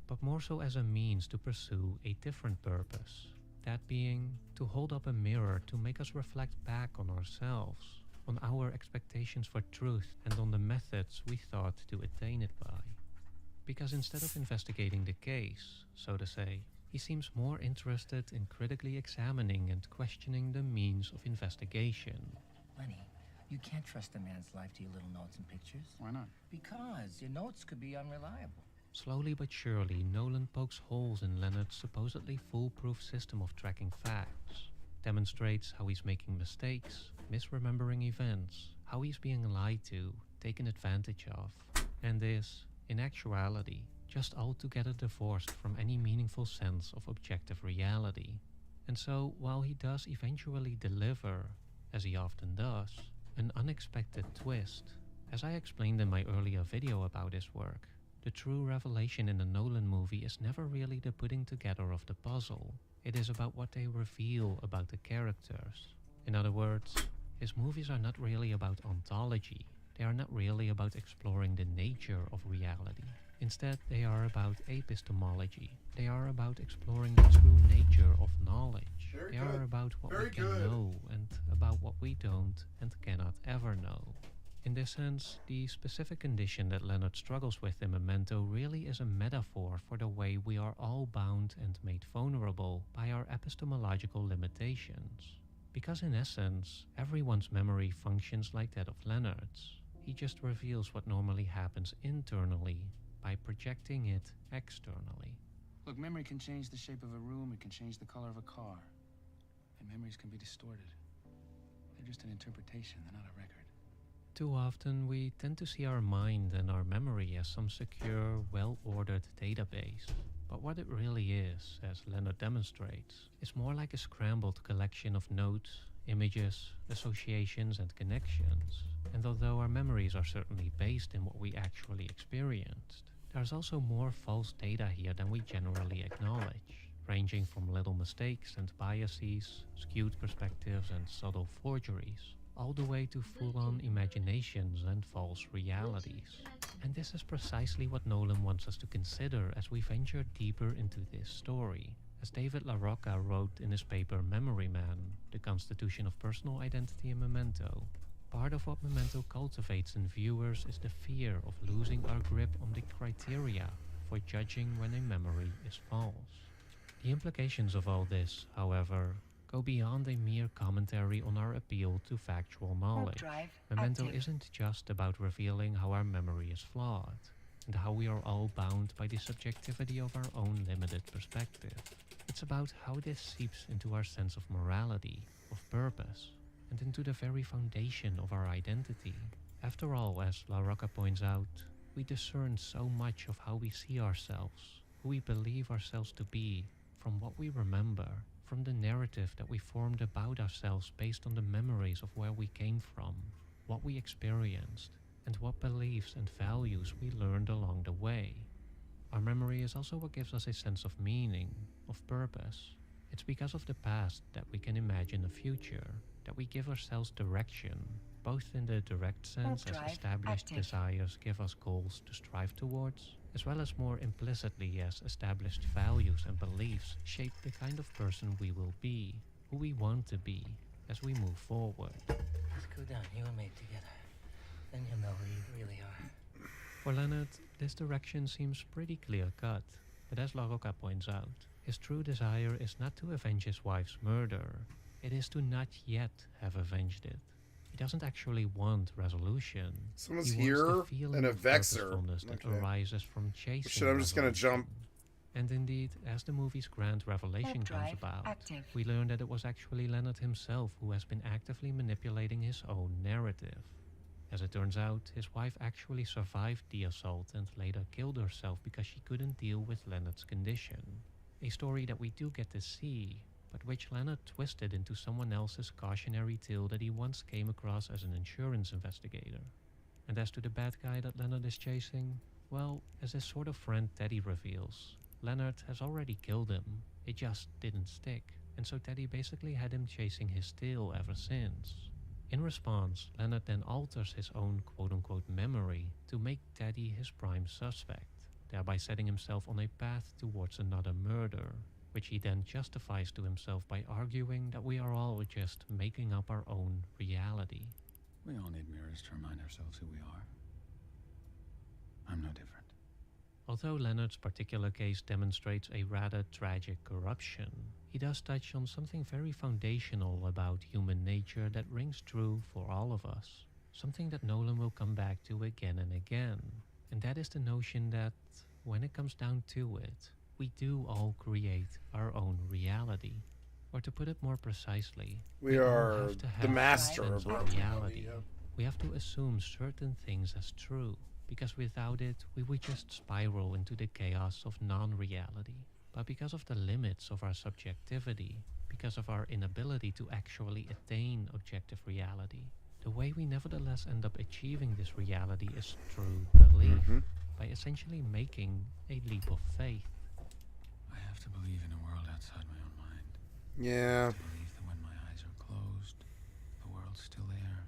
but more so as a means to pursue a different purpose, that being to hold up a mirror to make us reflect back on ourselves, on our expectations for truth and on the methods we thought to attain it by. Because instead of investigating the case, so to say, he seems more interested in critically examining and questioning the means of investigation. Lenny, you can't trust a man's life to your little notes and pictures. Why not? Because your notes could be unreliable. Slowly but surely, Nolan pokes holes in Leonard's supposedly foolproof system of tracking facts, demonstrates how he's making mistakes, misremembering events, how he's being lied to, taken advantage of, and is, in actuality, just altogether divorced from any meaningful sense of objective reality. And so, while he does eventually deliver, as he often does, an unexpected twist, as I explained in my earlier video about his work, the true revelation in a Nolan movie is never really the putting together of the puzzle. It is about what they reveal about the characters. In other words, his movies are not really about ontology. They are not really about exploring the nature of reality. Instead, they are about epistemology. They are about exploring the true nature of knowledge. They are about what we can know and about what we don't and cannot ever know. In this sense, the specific condition that Leonard struggles with in Memento really is a metaphor for the way we are all bound and made vulnerable by our epistemological limitations. Because in essence, everyone's memory functions like that of Leonard's. He just reveals what normally happens internally by projecting it externally. Look, memory can change the shape of a room, it can change the color of a car. And memories can be distorted. They're just an interpretation, they're not a record. Too often, we tend to see our mind and our memory as some secure, well-ordered database. But what it really is, as Leonard demonstrates, is more like a scrambled collection of notes, images, associations, and connections. And although our memories are certainly based in what we actually experienced, there's also more false data here than we generally acknowledge, ranging from little mistakes and biases, skewed perspectives and subtle forgeries, all the way to full-on imaginations and false realities. And this is precisely what Nolan wants us to consider as we venture deeper into this story. As David LaRocca wrote in his paper Memory Man, The Constitution of Personal Identity in Memento, part of what Memento cultivates in viewers is the fear of losing our grip on the criteria for judging when a memory is false. The implications of all this, however, go beyond a mere commentary on our appeal to factual knowledge. Memento isn't just about revealing how our memory is flawed, and how we are all bound by the subjectivity of our own limited perspective. It's about how this seeps into our sense of morality, of purpose, and into the very foundation of our identity. After all, as LaRocca points out, we discern so much of how we see ourselves, who we believe ourselves to be, from what we remember, from the narrative that we formed about ourselves based on the memories of where we came from, what we experienced, and what beliefs and values we learned along the way. Our memory is also what gives us a sense of meaning, of purpose. It's because of the past that we can imagine a future, that we give ourselves direction, both in the direct sense as established desires give us goals to strive towards, as well as more implicitly as established values and beliefs shape the kind of person we will be, who we want to be, as we move forward. Let's go down, you and me together. Then you'll know who you really are. For Leonard, this direction seems pretty clear-cut, but as LaRocca points out, his true desire is not to avenge his wife's murder. It is to not yet have avenged it. He doesn't actually want resolution. Someone's he here wants the feeling and a of vexer. purposefulness that arises from chasing Shit, I'm just gonna jump. And indeed, as the movie's grand revelation comes about, we learn that it was actually Leonard himself who has been actively manipulating his own narrative. As it turns out, his wife actually survived the assault and later killed herself because she couldn't deal with Leonard's condition. A story that we do get to see, but which Leonard twisted into someone else's cautionary tale that he once came across as an insurance investigator. And as to the bad guy that Leonard is chasing, well, as his sort of friend Teddy reveals, Leonard has already killed him. It just didn't stick, and so Teddy basically had him chasing his tail ever since. In response, Leonard then alters his own quote-unquote memory to make Teddy his prime suspect, thereby setting himself on a path towards another murder, which he then justifies to himself by arguing that we are all just making up our own reality. We all need mirrors to remind ourselves who we are. I'm no different. Although Leonard's particular case demonstrates a rather tragic corruption, he does touch on something very foundational about human nature that rings true for all of us, something that Nolan will come back to again and again, and that is the notion that, when it comes down to it, we do all create our own reality. Or to put it more precisely, we all are have to have the master a sense of our reality. reality. We have to assume certain things as true, because without it, we would just spiral into the chaos of non-reality. but because of the limits of our subjectivity, because of our inability to actually attain objective reality, the way we nevertheless end up achieving this reality is through belief, by essentially making a leap of faith. I have to believe in a world outside my own mind. Yeah. I have to believe that when my eyes are closed, the world's still there.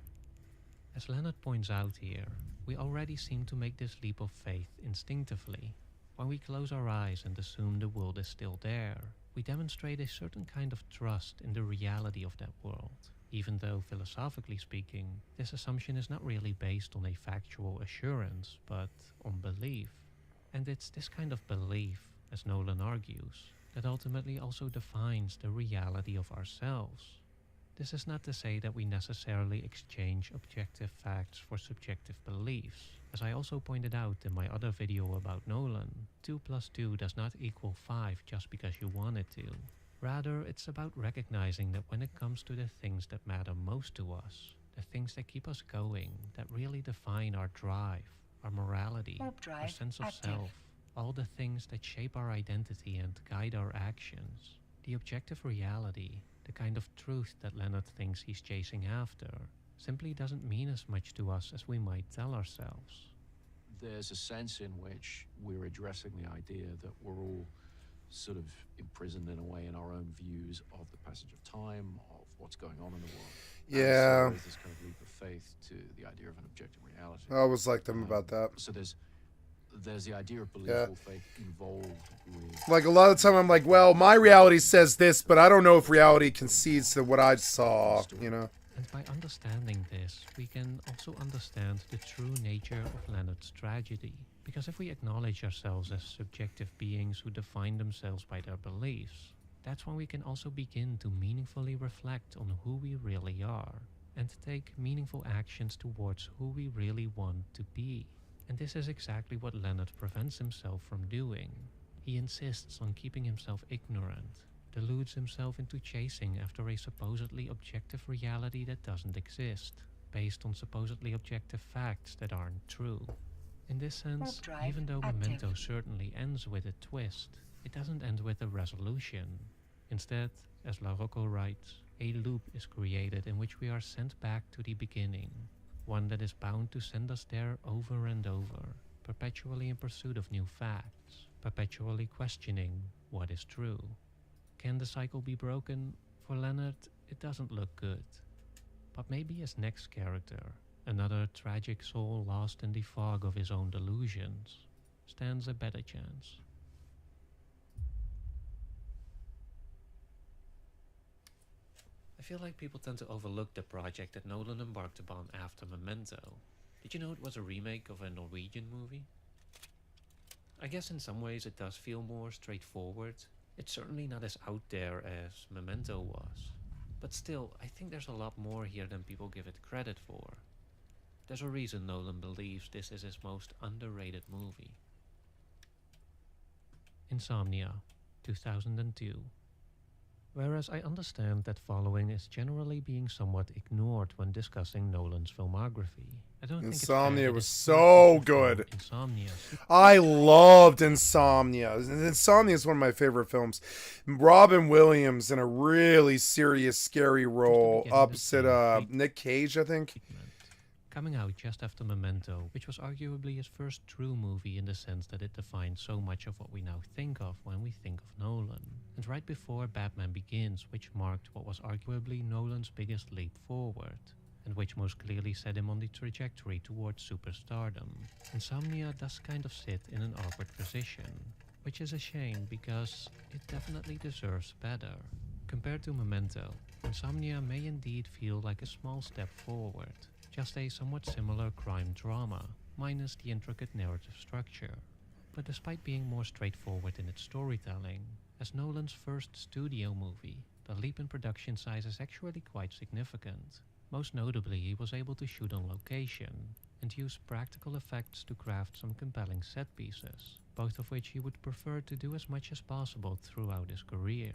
As Leonard points out here, we already seem to make this leap of faith instinctively. When we close our eyes and assume the world is still there, we demonstrate a certain kind of trust in the reality of that world, even though, philosophically speaking, this assumption is not really based on a factual assurance, but on belief. And it's this kind of belief, as Nolan argues, that ultimately also defines the reality of ourselves. This is not to say that we necessarily exchange objective facts for subjective beliefs. As I also pointed out in my other video about Nolan, 2 plus 2 does not equal 5 just because you want it to. Rather, it's about recognizing that when it comes to the things that matter most to us, the things that keep us going, that really define our drive, our morality, our sense of self, all the things that shape our identity and guide our actions, the objective reality, the kind of truth that Leonard thinks he's chasing after, simply doesn't mean as much to us as we might tell ourselves. There's a sense in which we're addressing the idea that we're all sort of imprisoned in a way in our own views of the passage of time, of what's going on in the world. Yeah. And so there's this kind of leap of faith to the idea of an objective reality. I always liked them about that. So there's the idea of belief or faith involved with... Like, a lot of the time I'm like, well, my reality says this, but I don't know if reality concedes to what I saw, you know? And by understanding this, we can also understand the true nature of Leonard's tragedy. Because if we acknowledge ourselves as subjective beings who define themselves by their beliefs, that's when we can also begin to meaningfully reflect on who we really are, and take meaningful actions towards who we really want to be. And this is exactly what Leonard prevents himself from doing. He insists on keeping himself ignorant, deludes himself into chasing after a supposedly objective reality that doesn't exist, based on supposedly objective facts that aren't true. In this sense, even though Memento certainly ends with a twist, it doesn't end with a resolution. Instead, as LaRocco writes, a loop is created in which we are sent back to the beginning, one that is bound to send us there over and over, perpetually in pursuit of new facts, perpetually questioning what is true. Can the cycle be broken? For Leonard, it doesn't look good. But maybe his next character, another tragic soul lost in the fog of his own delusions, stands a better chance. I feel like people tend to overlook the project that Nolan embarked upon after Memento. Did you know it was a remake of a Norwegian movie? I guess in some ways it does feel more straightforward. It's certainly not as out there as Memento was. But still, I think there's a lot more here than people give it credit for. There's a reason Nolan believes this is his most underrated movie. Insomnia, 2002. Whereas I understand that following is generally being somewhat ignored when discussing Nolan's filmography, I don't think Insomnia was so good. Insomnia. I loved Insomnia. Insomnia is one of my favorite films. Robin Williams in a really serious, scary role opposite Nick Cage, I think. Coming out just after Memento, which was arguably his first true movie in the sense that it defined so much of what we now think of when we think of Nolan. And right before Batman Begins, which marked what was arguably Nolan's biggest leap forward, and which most clearly set him on the trajectory towards superstardom. Insomnia does kind of sit in an awkward position, which is a shame because it definitely deserves better. Compared to Memento, Insomnia may indeed feel like a small step forward, just a somewhat similar crime drama, minus the intricate narrative structure. But despite being more straightforward in its storytelling, as Nolan's first studio movie, the leap in production size is actually quite significant. Most notably, he was able to shoot on location and use practical effects to craft some compelling set pieces, both of which he would prefer to do as much as possible throughout his career.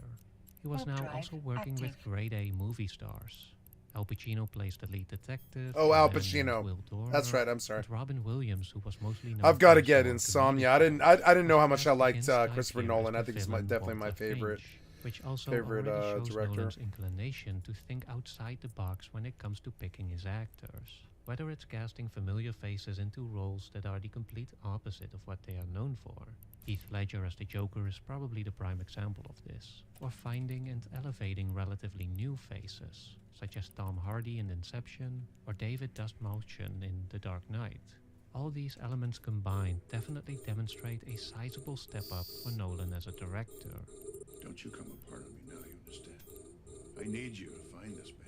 He was now also working with grade A movie stars. Al Pacino plays the lead detective. Oh, a Al man named Pacino. Will Dormer, That's right. I'm sorry. and Robin Williams, who was mostly known I've got to for his get more Insomnia. comedic I didn't know how much I cast liked begins type Christopher here Nolan. as I the think he's villain definitely my Walter favorite. Finch, which also already shows director. Nolan's inclination to think outside the box when it comes to picking his actors. Whether it's casting familiar faces into roles that are the complete opposite of what they are known for. Heath Ledger as the Joker is probably the prime example of this. Or finding and elevating relatively new faces, such as Tom Hardy in Inception or David Dastmalchian in The Dark Knight. All these elements combined definitely demonstrate a sizable step up for Nolan as a director. Don't you come apart on me now, you understand? I need you to find this bastard.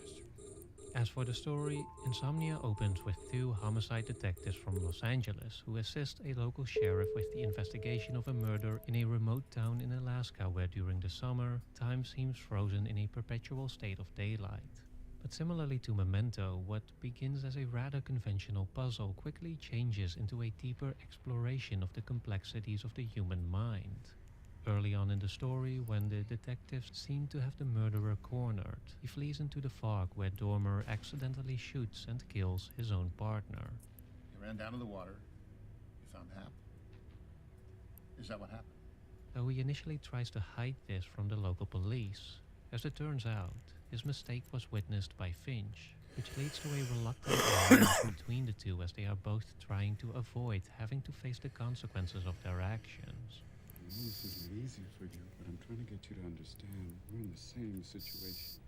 As for the story, Insomnia opens with two homicide detectives from Los Angeles who assist a local sheriff with the investigation of a murder in a remote town in Alaska where during the summer, time seems frozen in a perpetual state of daylight. But similarly to Memento, what begins as a rather conventional puzzle quickly changes into a deeper exploration of the complexities of the human mind. Early on in the story, when the detectives seem to have the murderer cornered, he flees into the fog where Dormer accidentally shoots and kills his own partner. You ran down to the water. You found Hap. Is that what happened? Though he initially tries to hide this from the local police, as it turns out, his mistake was witnessed by Finch, which leads to a reluctant alliance between the two as they are both trying to avoid having to face the consequences of their actions. I know this isn't easy for you, but I'm trying to get you to understand we're in the same situation.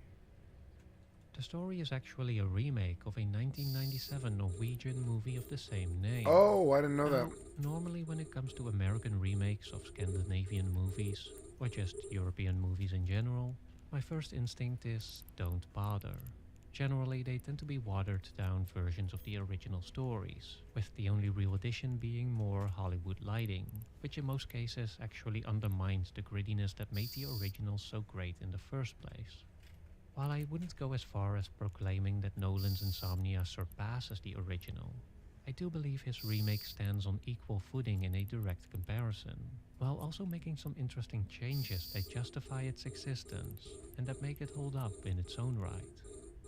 The story is actually a remake of a 1997 Norwegian movie of the same name. Oh, I didn't know Now, that. normally when it comes to American remakes of Scandinavian movies, or just European movies in general, my first instinct is don't bother. Generally, they tend to be watered-down versions of the original stories, with the only real addition being more Hollywood lighting, which in most cases actually undermines the grittiness that made the originals so great in the first place. While I wouldn't go as far as proclaiming that Nolan's Insomnia surpasses the original, I do believe his remake stands on equal footing in a direct comparison, while also making some interesting changes that justify its existence and that make it hold up in its own right.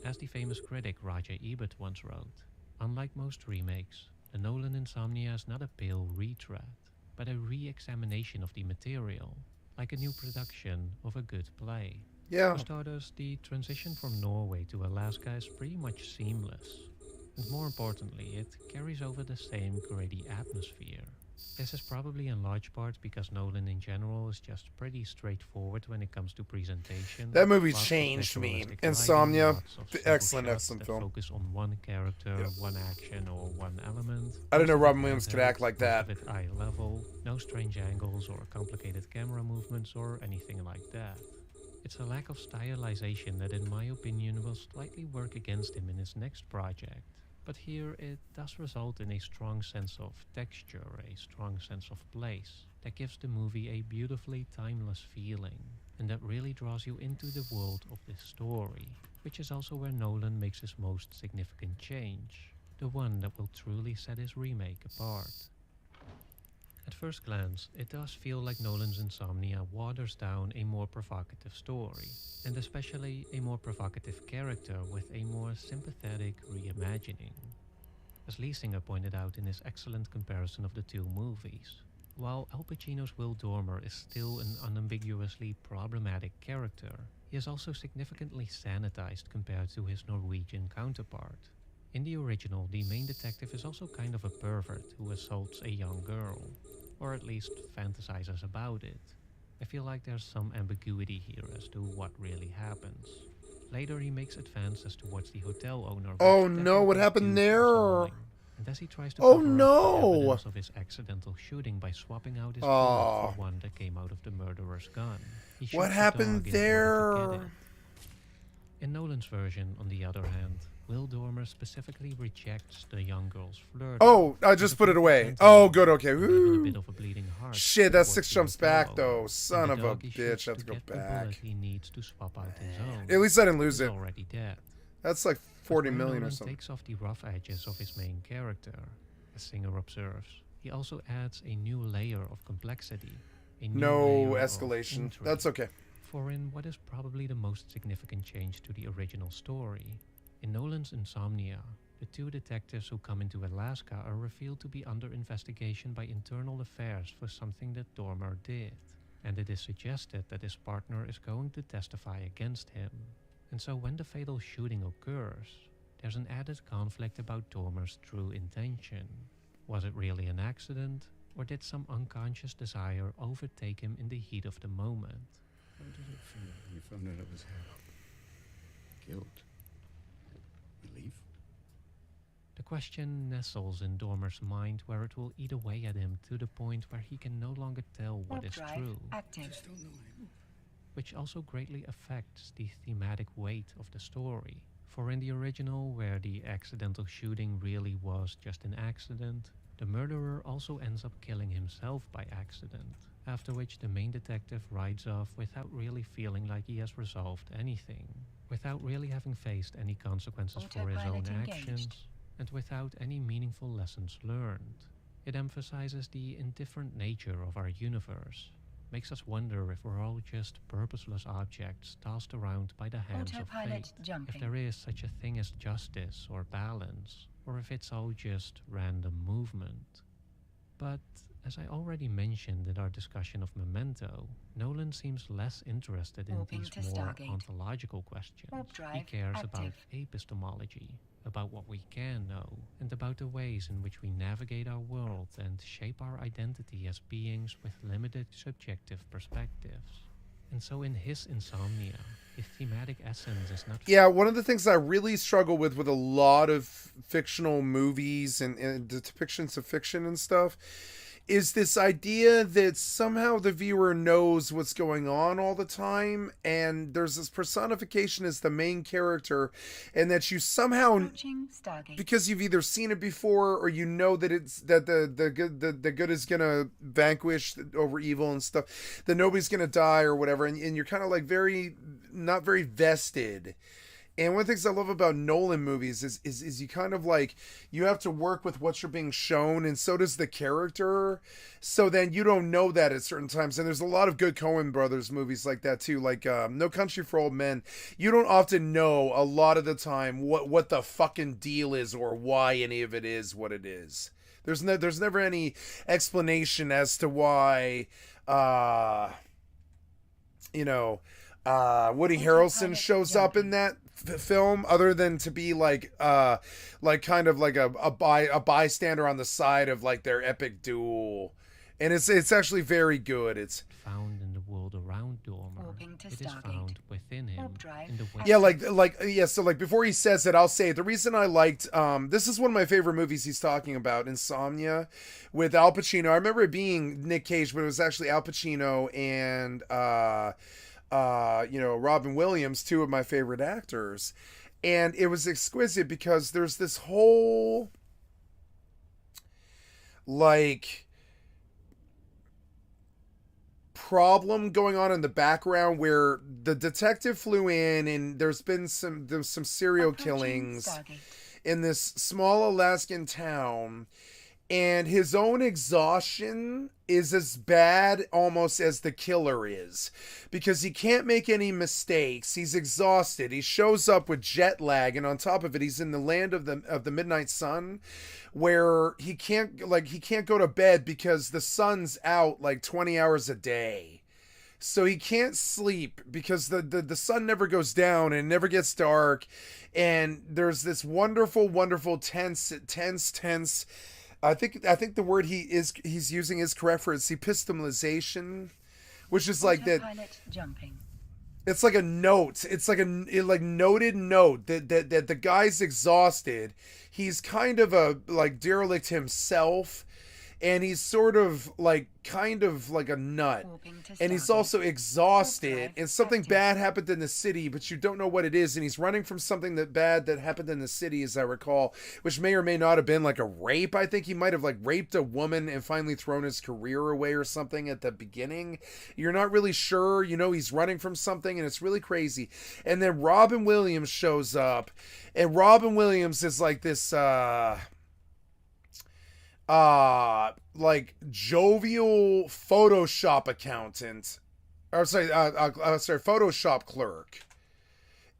As the famous critic Roger Ebert once wrote, unlike most remakes, the Nolan Insomnia is not a pale retread, but a re-examination of the material, like a new production of a good play. Yeah. For starters, the transition from Norway to Alaska is pretty much seamless. And more importantly, it carries over the same gritty atmosphere. This is probably in large part because Nolan in general is just pretty straightforward when it comes to presentation. That movie Lots of changed me. naturalistic Insomnia, lighting, lots of simple excellent shots that film. focus on one character, one action, or one element. I didn't know Most of Robin it Williams could handheld, act like most that. of it eye level, no strange angles or complicated camera movements or anything like that. It's a lack of stylization that in my opinion will slightly work against him in his next project. But here it does result in a strong sense of texture, a strong sense of place, that gives the movie a beautifully timeless feeling, and that really draws you into the world of this story, which is also where Nolan makes his most significant change, the one that will truly set his remake apart. At first glance, it does feel like Nolan's Insomnia waters down a more provocative story, and especially a more provocative character with a more sympathetic reimagining. As Liesinger pointed out in his excellent comparison of the two movies, while Al Pacino's Will Dormer is still an unambiguously problematic character, he is also significantly sanitized compared to his Norwegian counterpart. In the original, the main detective is also kind of a pervert who assaults a young girl, or at least fantasizes about it. I feel like there's some ambiguity here as to what really happens. Later he makes advances towards the hotel owner. Oh no, what happened there? And as he tries to Oh cover up the no! evidence of his accidental shooting by swapping out his bullet Oh. for one that came out of the murderer's gun, he shoots What the happened dog in order to there? get it. In Nolan's version, on the other hand, Will Dormer specifically rejects the young girl's flirt. Oh, I just put it away. Oh, good, okay. Woo. Bit of a bleeding heart Shit, that's towards 6 the jumps hotel back owner, though. and Son the of a dog he bitch. shoots I have to go get the bullet back. he needs to swap out his own. At least I didn't lose is it. already dead. That's like 40 But million or Nolan something. takes off the rough edges of his main character, as Singer observes. He also adds a new layer of complexity. A new No layer of escalation. intrigue. That's okay. For in what is probably the most significant change to the original story, In Nolan's Insomnia, the two detectives who come into Alaska are revealed to be under investigation by internal affairs for something that Dormer did, and it is suggested that his partner is going to testify against him. And so when the fatal shooting occurs, there's an added conflict about Dormer's true intention. Was it really an accident, or did some unconscious desire overtake him in the heat of the moment? How did it feel when you found out it was him? Guilt? Relief? The question nestles in Dormer's mind, where it will eat away at him to the point where he can no longer tell what is true, Active. which also greatly affects the thematic weight of the story. For in the original, where the accidental shooting really was just an accident, the murderer also ends up killing himself by accident, after which the main detective rides off without really feeling like he has resolved anything, without really having faced any consequences for his own Autopilot engaged. actions, and without any meaningful lessons learned. It emphasizes the indifferent nature of our universe, makes us wonder if we're all just purposeless objects tossed around by the hands of Autopilot fate, jumping. if there is such a thing as justice or balance, or if it's all just random movement. But, as I already mentioned in our discussion of Memento, Nolan seems less interested in Warping these to more Stargate. ontological questions. Warp He drive cares about active. epistemology, about what we can know, and about the ways in which we navigate our world and shape our identity as beings with limited subjective perspectives. And so in his Insomnia, his thematic essence is not... Yeah, one of the things I really struggle with a lot of fictional movies and the depictions of fiction and stuff is this idea that somehow the viewer knows what's going on all the time, and there's this personification as the main character, and that you somehow, Approaching Stargate. because you've either seen it before or you know that it's that the good is gonna vanquish over evil and stuff, that nobody's gonna die or whatever, and you're kind of like not very vested. And one of the things I love about Nolan movies is you kind of like, you have to work with what you're being shown, and so does the character. So then you don't know that at certain times. And there's a lot of good Coen Brothers movies like that too, like No Country for Old Men. You don't often know a lot of the time what the fucking deal is or why any of it is what it is. There's never any explanation as to why, Woody Harrelson shows up in that film, other than to be like kind of like a bystander on the side of like their epic duel, and it's actually very good. It's found in the world around Dormer. Warping to It is Stargate. found within him. Warp drive In the way yeah, so like before he says it, I'll say it. The reason I liked this is one of my favorite movies he's talking about, Insomnia, with Al Pacino. I remember it being Nick Cage, but it was actually Al Pacino and Robin Williams, two of my favorite actors. And it was exquisite because there's this whole like problem going on in the background where the detective flew in, and there's some serial killings in this small Alaskan town, and his own exhaustion is as bad almost as the killer is, because he can't make any mistakes. He's exhausted. He shows up with jet lag, and on top of it, he's in the land of the midnight sun, where he can't go to bed because the sun's out like 20 hours a day. So he can't sleep because the sun never goes down and it never gets dark. And there's this wonderful, tense. I think the word he's using is correct for its epistemalization, which is like that. Jumping. It's like a note. It's like noted note that the guy's exhausted. He's kind of a like derelict himself, and he's sort of like a nut, and he's also exhausted, and something bad happened in the city, but you don't know what it is, and he's running from something bad that happened in the city, as I recall, which may or may not have been like a rape. I think he might have like raped a woman and finally thrown his career away or something at the beginning. You're not really sure. He's running from something, and it's really crazy. And then Robin Williams shows up, and Robin Williams is like this like jovial Photoshop accountant, or Photoshop clerk.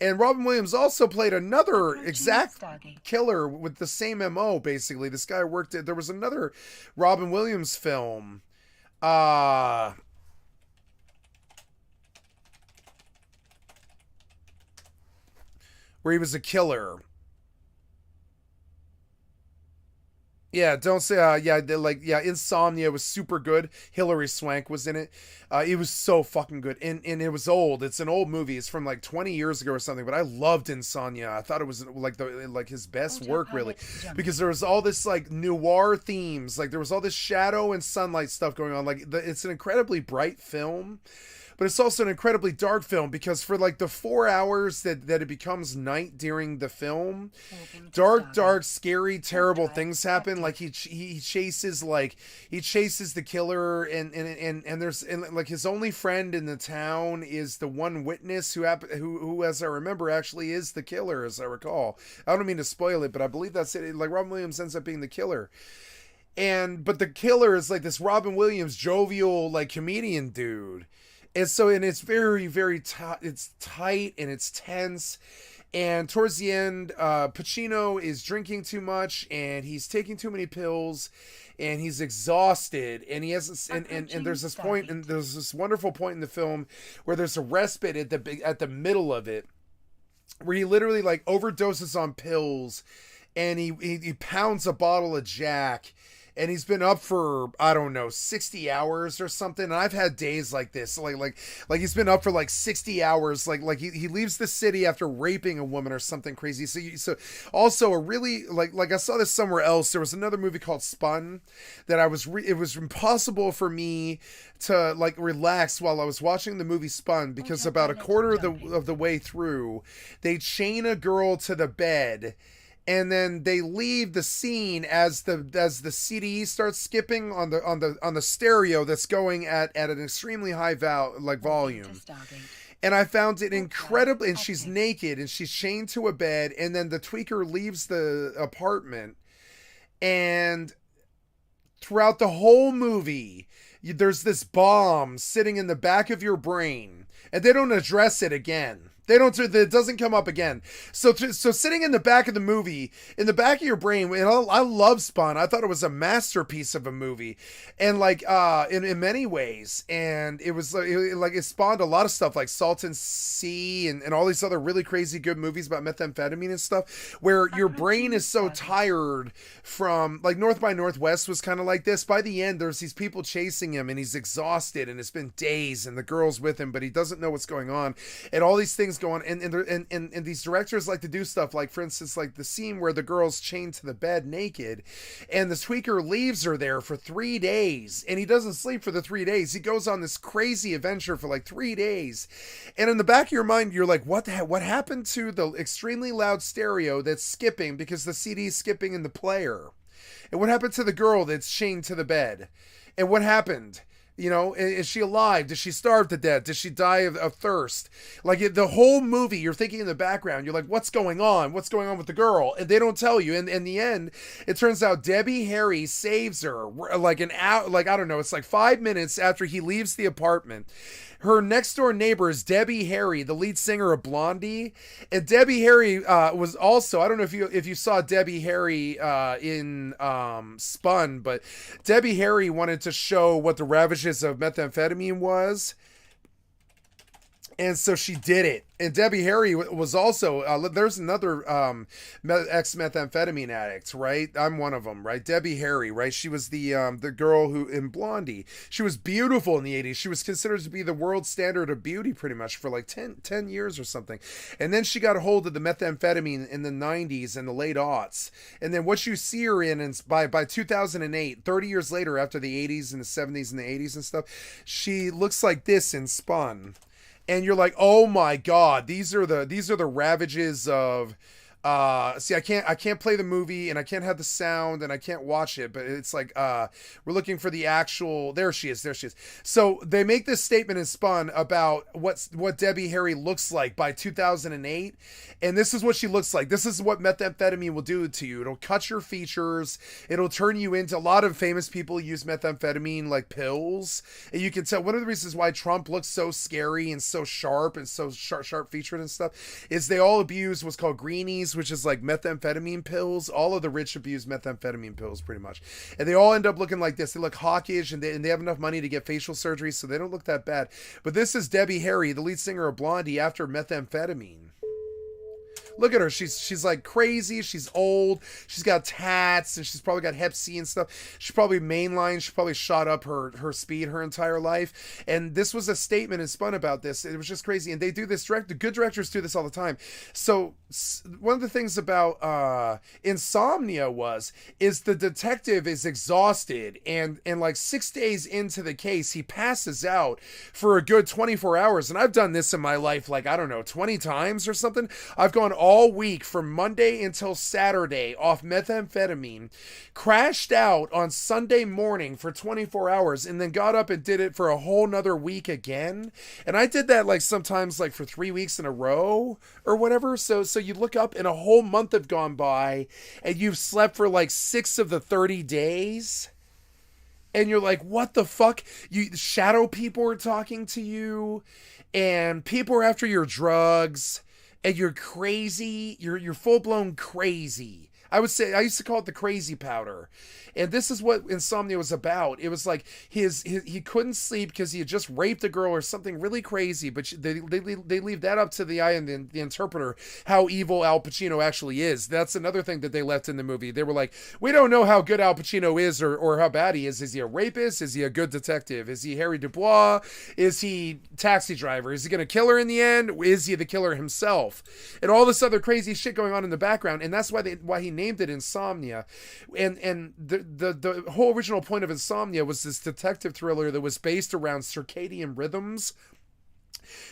And Robin Williams also played another exact Stargate. killer with the same MO, basically. This guy worked at, there was another Robin Williams film. Where he was a killer. Yeah, don't say, Insomnia was super good. Hilary Swank was in it. It was so fucking good. And it was old. It's an old movie. It's from like 20 years ago or something, but I loved Insomnia. I thought it was like his best work, really. Because there was all this like noir themes. Like there was all this shadow and sunlight stuff going on. It's an incredibly bright film. But it's also an incredibly dark film because for like the 4 hours that it becomes night during the film, dark, scary, terrible things happen. Like he chases the killer and there's like his only friend in the town is the one witness who as I remember actually is the killer, as I recall. I don't mean to spoil it, but I believe that's it. Like Robin Williams ends up being the killer. But the killer is like this Robin Williams jovial like comedian dude. And it's very, very it's tight and it's tense. And towards the end, Pacino is drinking too much and he's taking too many pills and he's exhausted. And he has and there's this point, and there's this wonderful point in the film where there's a respite at the middle of it, where he literally like overdoses on pills, and he pounds a bottle of Jack. And he's been up for, I don't know, 60 hours or something. And I've had days like this. Like he's been up for like 60 hours. Like he leaves the city after raping a woman or something crazy. So also a really, like I saw this somewhere else. There was another movie called Spun that it was impossible for me to like relax while I was watching the movie Spun, because about a quarter of the way through, they chain a girl to the bed. And then they leave the scene as the CD starts skipping on the stereo that's going at an extremely high volume. And I found it incredibly. And she's naked and she's chained to a bed. And then the tweaker leaves the apartment. And throughout the whole movie, there's this bomb sitting in the back of your brain, and they don't address it again. It doesn't come up again. So sitting in the back of the movie, in the back of your brain, and I love Spawn. I thought it was a masterpiece of a movie, and like in many ways, and it was it spawned a lot of stuff like Salt and Sea and all these other really crazy good movies about methamphetamine and stuff, where your brain is so tired from, like North by Northwest was kind of like this. By the end, there's these people chasing him, and he's exhausted, and it's been days, and the girl's with him, but he doesn't know what's going on, and all these things go on, and these directors like to do stuff like, for instance, like the scene where the girl's chained to the bed naked, and the tweaker leaves her there for 3 days, and he doesn't sleep for the 3 days. He goes on this crazy adventure for like 3 days, and in the back of your mind, you're like, what happened to the extremely loud stereo that's skipping because the CD's skipping in the player? And what happened to the girl that's chained to the bed? And what happened? You know, is she alive? Does she starve to death? Does she die of thirst? Like the whole movie, you're thinking in the background, you're like, what's going on? What's going on with the girl? And they don't tell you. And in the end, it turns out Debbie Harry saves her like an hour, like, I don't know, it's like 5 minutes after he leaves the apartment. Her next door neighbor is Debbie Harry, the lead singer of Blondie. And Debbie Harry was also, I don't know if you saw Debbie Harry in Spun, but Debbie Harry wanted to show what the ravages of methamphetamine was. And so she did it. And Debbie Harry was also, there's another ex-methamphetamine addict, right? I'm one of them, right? Debbie Harry, right? She was the girl who, in Blondie, she was beautiful in the 80s. She was considered to be the world standard of beauty pretty much for like 10 years or something. And then she got a hold of the methamphetamine in the 90s and the late aughts. And then what you see her in, and by 2008, 30 years later, after the 80s and the 70s and the 80s and stuff, she looks like this in Spun. And you're like, oh my God, these are the ravages of See, I can't play the movie, and I can't have the sound, and I can't watch it, but it's like, we're looking for the actual, there she is. So they make this statement in Spun about what Debbie Harry looks like by 2008, and this is what she looks like. This is what methamphetamine will do to you. It'll cut your features. It'll turn you into, a lot of famous people use methamphetamine like pills, and you can tell one of the reasons why Trump looks so scary and so sharp and so sharp featured and stuff is they all abuse what's called greenies, which is like methamphetamine pills. All of the rich abuse methamphetamine pills pretty much, and they all end up looking like this. They look hawkish, and they have enough money to get facial surgery, so they don't look that bad. But this is Debbie Harry, the lead singer of Blondie, after methamphetamine. Look at her. She's like crazy. She's old. She's got tats, and she's probably got Hep C and stuff. She probably mainline. She probably shot up her speed her entire life. And this was a statement in Spun about this. It was just crazy. And they do this good directors do this all the time. So one of the things about Insomnia is the detective is exhausted, and like 6 days into the case, he passes out for a good 24 hours. And I've done this in my life, like, I don't know, 20 times or something. I've gone all week from Monday until Saturday off methamphetamine, crashed out on Sunday morning for 24 hours, and then got up and did it for a whole nother week again. And I did that like sometimes like for 3 weeks in a row or whatever. So you look up and a whole month have gone by, and you've slept for like 6 of the 30 days. And you're like, what the fuck? Shadow people are talking to you, and people are after your drugs. And you're crazy. You're full-blown crazy. I used to call it the crazy powder. And this is what Insomnia was about. It was like he couldn't sleep because he had just raped a girl or something really crazy. But they leave that up to the eye and the interpreter, how evil Al Pacino actually is. That's another thing that they left in the movie. They were like, we don't know how good Al Pacino is or how bad he is. Is he a rapist? Is he a good detective? Is he Harry Dubois? Is he Taxi Driver? Is he going to kill her in the end? Is he the killer himself? And all this other crazy shit going on in the background. And that's why he named it Insomnia. And the whole original point of Insomnia was this detective thriller that was based around circadian rhythms,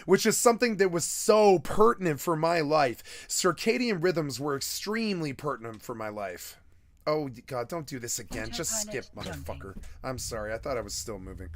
which is something that was so pertinent for my life. Circadian rhythms were extremely pertinent for my life. Oh God, don't do this again. Just skip, motherfucker. I'm sorry. I thought I was still moving.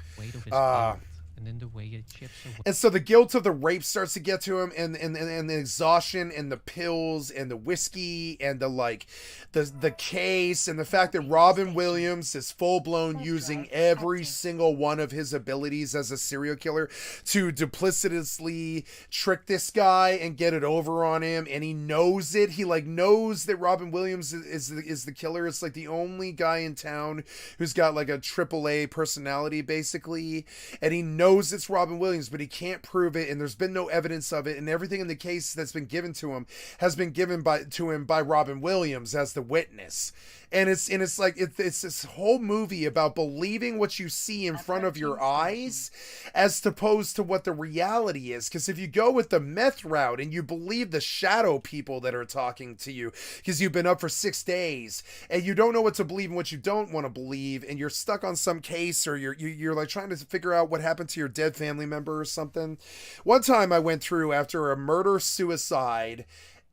And then the way it chips away. And so the guilt of the rape starts to get to him, and the exhaustion and the pills and the whiskey and the case and the fact that Robin Williams is full-blown using every single one of his abilities as a serial killer to duplicitously trick this guy and get it over on him, and he knows it. He knows that Robin Williams is the killer. It's like the only guy in town who's got like a AAA personality basically, and he knows it's Robin Williams, but he can't prove it, and there's been no evidence of it, and everything in the case that's been given to him has been given to him by Robin Williams as the witness. And it's this whole movie about believing what you see in front of your eyes as opposed to what the reality is. Because if you go with the meth route and you believe the shadow people that are talking to you because you've been up for 6 days and you don't know what to believe and what you don't want to believe, and you're stuck on some case, or you're like trying to figure out what happened to your dead family member or something. One time I went through after a murder-suicide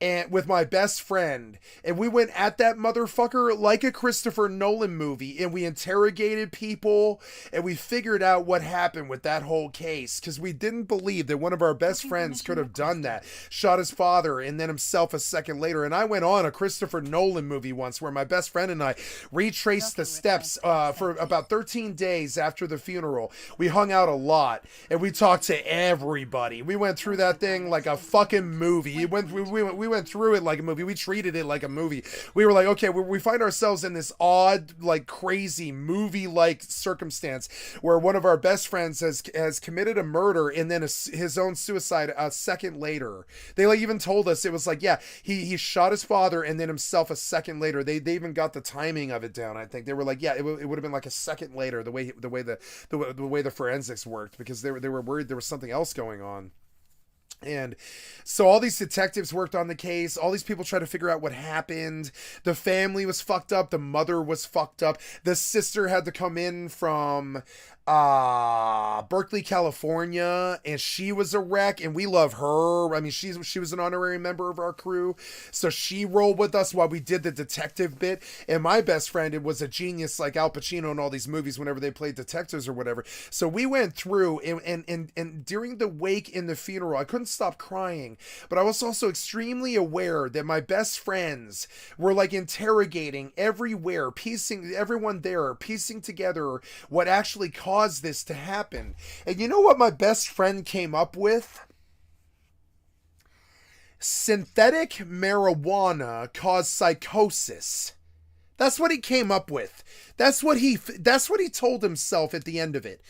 and with my best friend, and we went at that motherfucker like a Christopher Nolan movie, and we interrogated people, and we figured out what happened with that whole case, because we didn't believe that one of our best friends could have done that, shot his father and then himself a second later. And I went on a Christopher Nolan movie once where my best friend and I retraced the steps for about 13 days after the funeral. We hung out a lot, and we talked to everybody. We went through that thing like a fucking movie. We went through it like a movie. We treated it like a movie. We were like, okay, we find ourselves in this odd, like crazy movie-like circumstance where one of our best friends has committed a murder and then his own suicide a second later. They even told us, it was like, yeah, he shot his father and then himself a second later. They even got the timing of it down. I think they were like, yeah, it would have been like a second later, the way the forensics worked, because they were worried there was something else going on. And so all these detectives worked on the case. All these people tried to figure out what happened. The family was fucked up. The mother was fucked up. The sister had to come in from Berkeley, California, and she was a wreck, and we love her. I mean, she was an honorary member of our crew, so she rolled with us while we did the detective bit. And my best friend, it was a genius like Al Pacino in all these movies whenever they played detectives or whatever. So we went through, and during the wake in the funeral, I couldn't stop crying, but I was also extremely aware that my best friends were like interrogating everywhere, piecing everyone there, piecing together what actually caused this to happen. And you know what my best friend came up with? Synthetic marijuana caused psychosis. That's what he came up with. That's what he told himself at the end of it.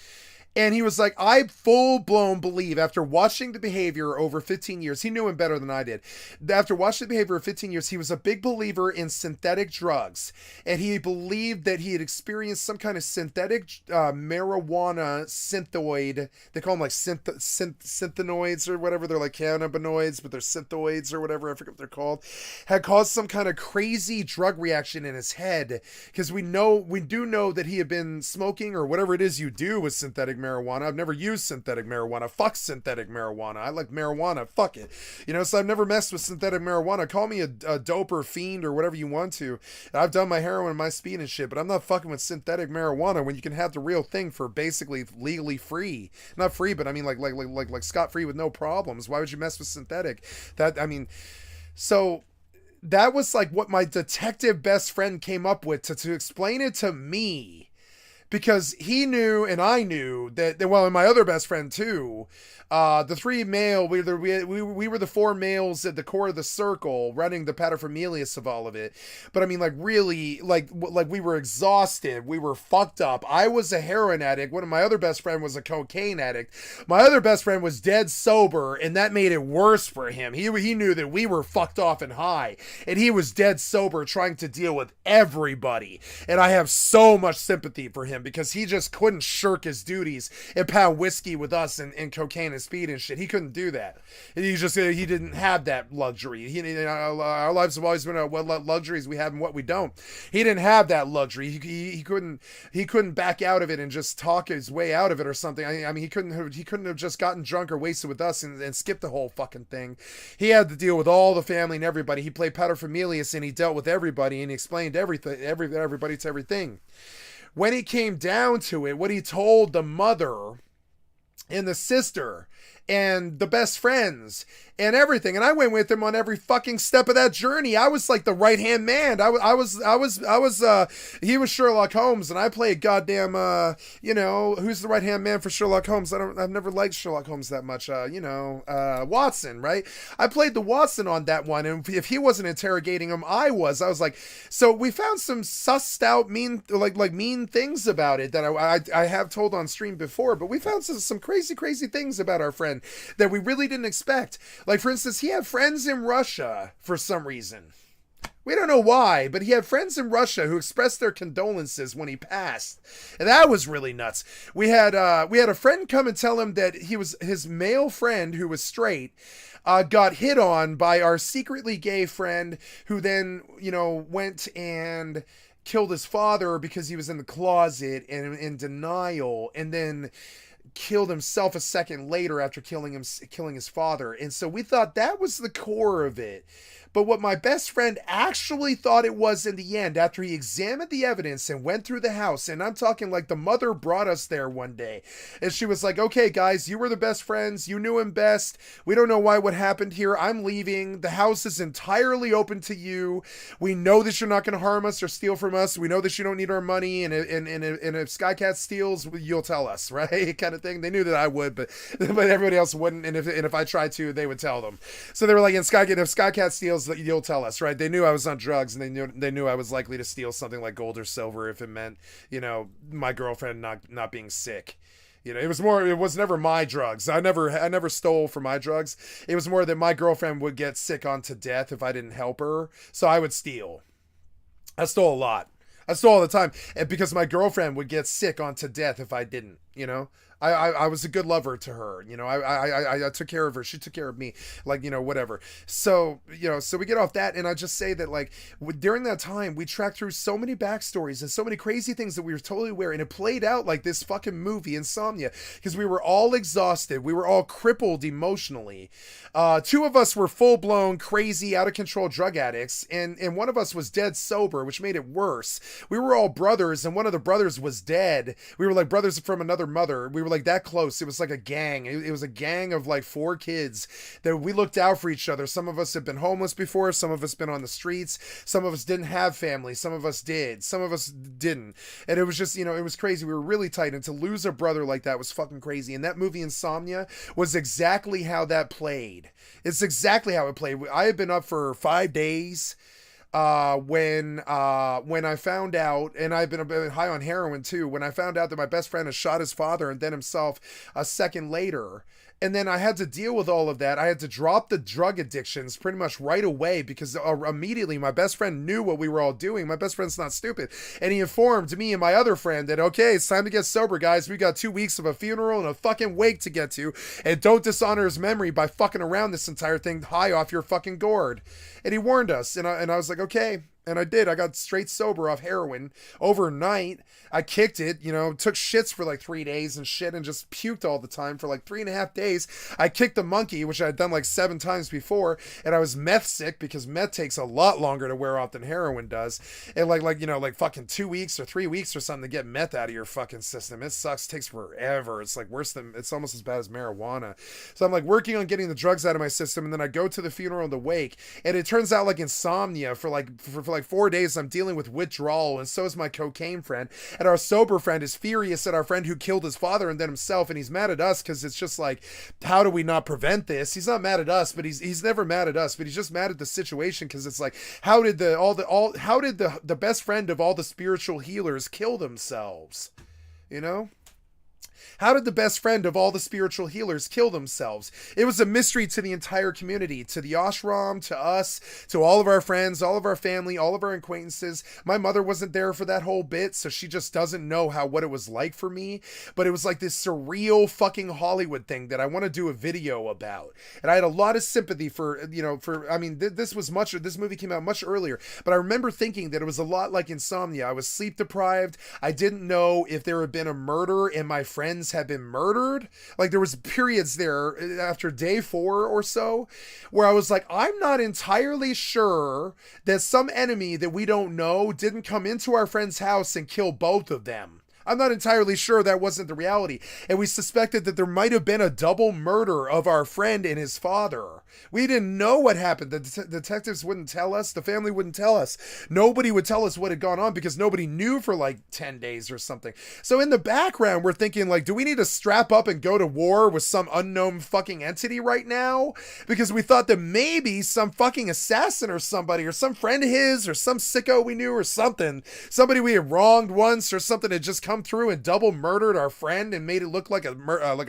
And he was like, I full-blown believe, after watching the behavior over 15 years, he knew him better than I did. After watching the behavior of 15 years, he was a big believer in synthetic drugs. And he believed that he had experienced some kind of synthetic marijuana synthoid. They call them like synthanoids or whatever. They're like cannabinoids, but they're synthoids or whatever. I forget what they're called. Had caused some kind of crazy drug reaction in his head. Because we do know that he had been smoking or whatever it is you do with synthetic marijuana. I've never used synthetic marijuana. Fuck synthetic marijuana. I like marijuana. Fuck it. You know, so I've never messed with synthetic marijuana. Call me a dope or fiend or whatever you want to. I've done my heroin and my speed and shit, but I'm not fucking with synthetic marijuana when you can have the real thing for basically legally free. Not free, but I mean like scot-free with no problems. Why would you mess with synthetic? So that was like what my detective best friend came up with to explain it to me. Because he knew, and I knew, that well, and my other best friend too, the three male, we were the four males at the core of the circle running the paterfamilias of all of it. But I mean, like, really, like we were exhausted. We were fucked up. I was a heroin addict. One of my other best friend was a cocaine addict. My other best friend was dead sober, and that made it worse for him. He knew that we were fucked off and high, and he was dead sober trying to deal with everybody. And I have so much sympathy for him because he just couldn't shirk his duties and pound whiskey with us and cocaine and speed and shit. He couldn't do that. He didn't have that luxury. Our lives have always been what luxuries we have and what we don't. He didn't have that luxury. He couldn't back out of it and just talk his way out of it or something. I mean, he couldn't have just gotten drunk or wasted with us and skipped the whole fucking thing. He had to deal with all the family and everybody. He played paterfamilias and he dealt with everybody and he explained everybody to everything. When he came down to it, what he told the mother and the sister and the best friends and everything, and I went with him on every fucking step of that journey. I was like the right hand man. He was Sherlock Holmes, and I played goddamn who's the right hand man for Sherlock Holmes? I've never liked Sherlock Holmes that much. Watson, right? I played the Watson on that one, and if he wasn't interrogating him, I was like, so we found some sussed out mean things about it that I have told on stream before, but we found some crazy things about our friend that we really didn't expect. Like, for instance, he had friends in Russia for some reason. We don't know why, but he had friends in Russia who expressed their condolences when he passed. And that was really nuts. We had a friend come and tell him that his male friend who was straight got hit on by our secretly gay friend who then, went and killed his father because he was in the closet and in denial, and then killed himself a second later after killing his father. And so we thought that was the core of it. But what my best friend actually thought it was in the end, after he examined the evidence and went through the house, and I'm talking like the mother brought us there one day, and she was like, okay guys, you were the best friends, you knew him best, we don't know what happened here, I'm leaving, the house is entirely open to you, we know that you're not going to harm us or steal from us, we know that you don't need our money, and if Skycat steals, you'll tell us, right? Kind of thing. They knew that I would, but everybody else wouldn't, and if I tried to, they would tell them. So they were like, if Skycat steals, you'll tell us, right? They knew I was on drugs, and they knew I was likely to steal something like gold or silver if it meant, my girlfriend not being sick. It was never my drugs. I never stole for my drugs. It was more that my girlfriend would get sick unto death if I didn't help her, so I would steal. I stole a lot. I stole all the time, and because my girlfriend would get sick unto death if I didn't. you know. I was a good lover to her, you know. I took care of her, she took care of me, like, you know, whatever. So, you know, so we get off that, and I just say that, like, during that time we tracked through so many backstories and so many crazy things that we were totally aware, and it played out like this fucking movie Insomnia, because we were all exhausted, we were all crippled emotionally. Two of us were full-blown crazy, out of control drug addicts, and one of us was dead sober, which made it worse. We were all brothers, and one of the brothers was dead. We were like brothers from another mother. We were like that close. It was like a gang. It was a gang of like 4 kids that we looked out for each other. Some of us had been homeless before. Some of us been on the streets. Some of us didn't have family. Some of us did. Some of us didn't. And it was just, you know, it was crazy. We were really tight. And to lose a brother like that was fucking crazy. And that movie Insomnia was exactly how that played. It's exactly how it played. I had been up for 5 days. When I found out, and I've been a bit high on heroin too, when I found out that my best friend had shot his father and then himself a second later. And then I had to deal with all of that. I had to drop the drug addictions pretty much right away, because immediately my best friend knew what we were all doing. My best friend's not stupid. And he informed me and my other friend that, okay, it's time to get sober, guys. We got 2 weeks of a funeral and a fucking wake to get to. And don't dishonor his memory by fucking around this entire thing high off your fucking gourd. And he warned us. And I was like, okay. And I did. I got straight sober off heroin overnight. I kicked it, you know, took shits for like 3 days and shit, and just puked all the time for like 3.5 days. I kicked the monkey, which I had done like 7 times before, and I was meth sick, because meth takes a lot longer to wear off than heroin does. And like you know, like fucking 2 weeks or 3 weeks or something to get meth out of your fucking system. It sucks. It takes forever. It's like worse than, it's almost as bad as marijuana. So I'm like working on getting the drugs out of my system, and then I go to the funeral and the wake, and it turns out like insomnia for like 4 days. I'm dealing with withdrawal, and so is my cocaine friend. And our sober friend is furious at our friend who killed his father and then himself, and he's mad at us because it's just like, how do we not prevent this? He's not mad at us, but he's never mad at us, but he's just mad at the situation, because it's like, how did the best friend of all the spiritual healers kill themselves? You know? How did the best friend of all the spiritual healers kill themselves? It was a mystery to the entire community, to the ashram, to us, to all of our friends, all of our family, all of our acquaintances. My mother wasn't there for that whole bit, so she just doesn't know what it was like for me. But it was like this surreal fucking Hollywood thing that I want to do a video about. And I had a lot of sympathy for, you know, I mean, this movie came out much earlier, but I remember thinking that it was a lot like Insomnia. I was sleep deprived. I didn't know if there had been a murder and my friends had been murdered. Like, there was periods there after day 4 or so where I was like, I'm not entirely sure that some enemy that we don't know didn't come into our friend's house and kill both of them. I'm not entirely sure that wasn't the reality. And we suspected that there might have been a double murder of our friend and his father. We didn't know what happened. The detectives wouldn't tell us. The family wouldn't tell us. Nobody would tell us what had gone on, because nobody knew for like 10 days or something. So in the background, we're thinking like, do we need to strap up and go to war with some unknown fucking entity right now? Because we thought that maybe some fucking assassin or somebody, or some friend of his, or some sicko we knew, or something, somebody we had wronged once or something, had just come through and double murdered our friend and made it look like a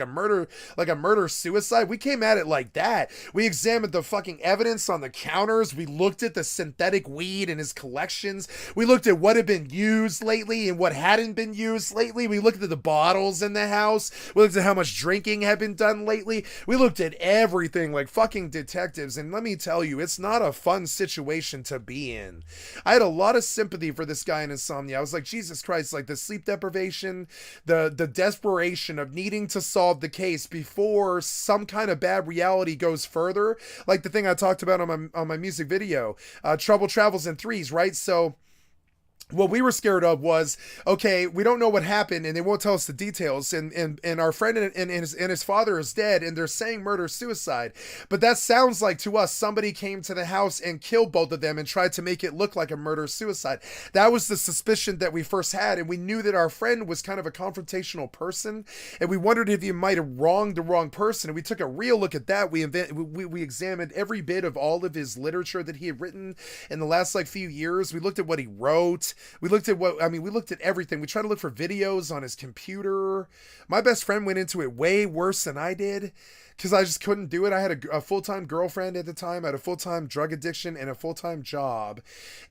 murder suicide. We came at it like that. We examined the fucking evidence on the counters. We looked at the synthetic weed in his collections. We looked at what had been used lately and what hadn't been used lately. We looked at the bottles in the house. We looked at how much drinking had been done lately. We looked at everything like fucking detectives, and let me tell you, it's not a fun situation to be in. I had a lot of sympathy for this guy in Insomnia. I was like, Jesus Christ, like the sleep deprivation, the desperation of needing to solve the case before some kind of bad reality goes further, like the thing I talked about on my music video, trouble travels in threes, right? So what we were scared of was, okay, we don't know what happened and they won't tell us the details, and our friend and his father is dead, and they're saying murder-suicide, but that sounds like to us somebody came to the house and killed both of them and tried to make it look like a murder-suicide. That was the suspicion that we first had, and we knew that our friend was kind of a confrontational person, and we wondered if he might have wronged the wrong person, and we took a real look at that. We examined every bit of all of his literature that he had written in the last like few years. We looked at what he wrote. We looked at everything. We tried to look for videos on his computer. My best friend went into it way worse than I did, because I just couldn't do it. I had a full-time girlfriend at the time. I had a full-time drug addiction and a full-time job,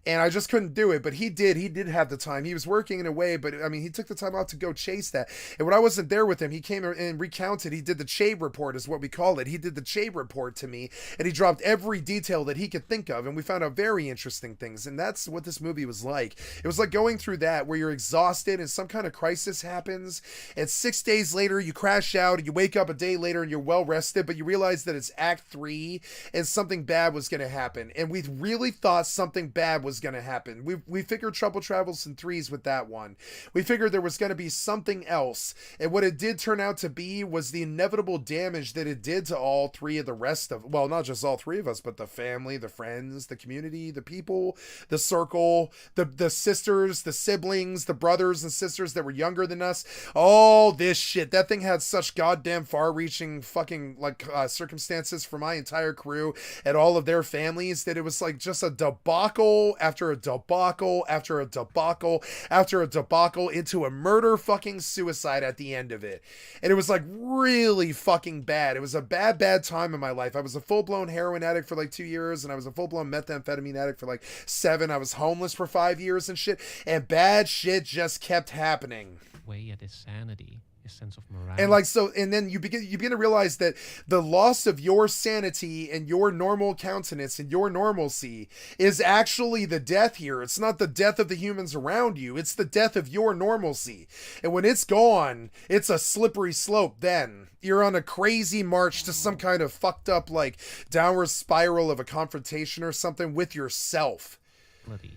and I just couldn't do it. But he did have the time. He was working in a way, but I mean, he took the time out to go chase that. And when I wasn't there with him, he came and recounted. He did the Chabe report, is what we call it. He did the Chabe report to me, and he dropped every detail that he could think of, and we found out very interesting things. And that's what this movie was like. It was like going through that, where you're exhausted and some kind of crisis happens, and 6 days later you crash out, and you wake up a day later and you're well rested, but you realize that it's Act 3 and something bad was going to happen. And we really thought something bad was going to happen. We figured trouble travels in threes with that one. We figured there was going to be something else, and what it did turn out to be was the inevitable damage that it did to all three of the rest of, well, not just all three of us, but the family, the friends, the community, the people, the circle, the sisters, the siblings, the brothers and sisters that were younger than us, all this shit. That thing had such goddamn far-reaching fucking like circumstances for my entire crew and all of their families that it was like just a debacle after a debacle after a debacle after a debacle into a murder fucking suicide at the end of it. And it was like really fucking bad. It was a bad time in my life. I was a full-blown heroin addict for like 2 years, and I was a full-blown methamphetamine addict for like 7. I was homeless for 5 years and shit, and bad shit just kept happening. Way at his sanity, his sense of morality. And like, so, and then you begin to realize that the loss of your sanity and your normal countenance and your normalcy is actually the death here. It's not the death of the humans around you. It's the death of your normalcy. And when it's gone, it's a slippery slope then. You're on a crazy march to some kind of fucked up, like, downward spiral of a confrontation or something with yourself. Bloody.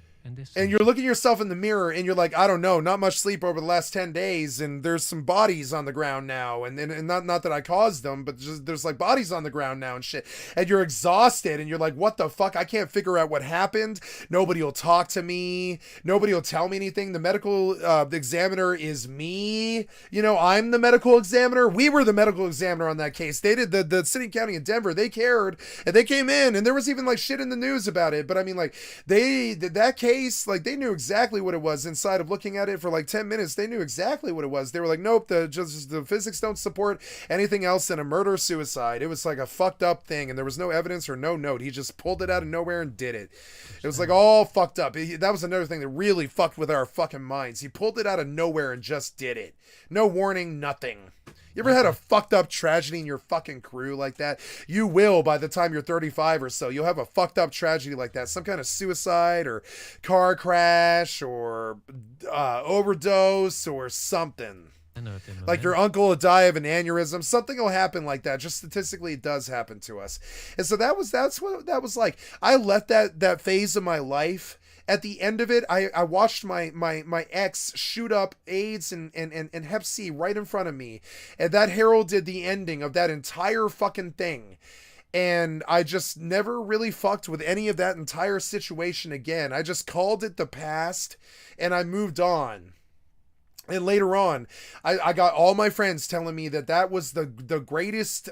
And you're looking yourself in the mirror and you're like, I don't know, not much sleep over the last 10 days. And there's some bodies on the ground now. And not that I caused them, but just there's like bodies on the ground now and shit. And you're exhausted and you're like, what the fuck? I can't figure out what happened. Nobody will talk to me. Nobody will tell me anything. The medical examiner is me. You know, I'm the medical examiner. We were the medical examiner on that case. They did the city, county, and Denver. They cared and they came in and there was even like shit in the news about it. But I mean, like that case, like they knew exactly what it was inside of looking at it for like 10 minutes. They knew exactly what it was. They were like, nope, the physics don't support anything else than a murder suicide. It was like a fucked up thing and there was no evidence or no note. He just pulled it out of nowhere and did it. It was like all fucked up. That was another thing that really fucked with our fucking minds. He pulled it out of nowhere and just did it. No warning, nothing. You ever had a fucked up tragedy in your fucking crew like that? You will by the time you're 35 or so. You'll have a fucked up tragedy like that. Some kind of suicide or car crash or overdose or something. I know like your uncle will die of an aneurysm. Something will happen like that. Just statistically, it does happen to us. And so that's what that was like. I let that phase of my life. At the end of it, I watched my ex shoot up AIDS and Hep C right in front of me. And that heralded the ending of that entire fucking thing. And I just never really fucked with any of that entire situation again. I just called it the past and I moved on. And later on, I got all my friends telling me that was the greatest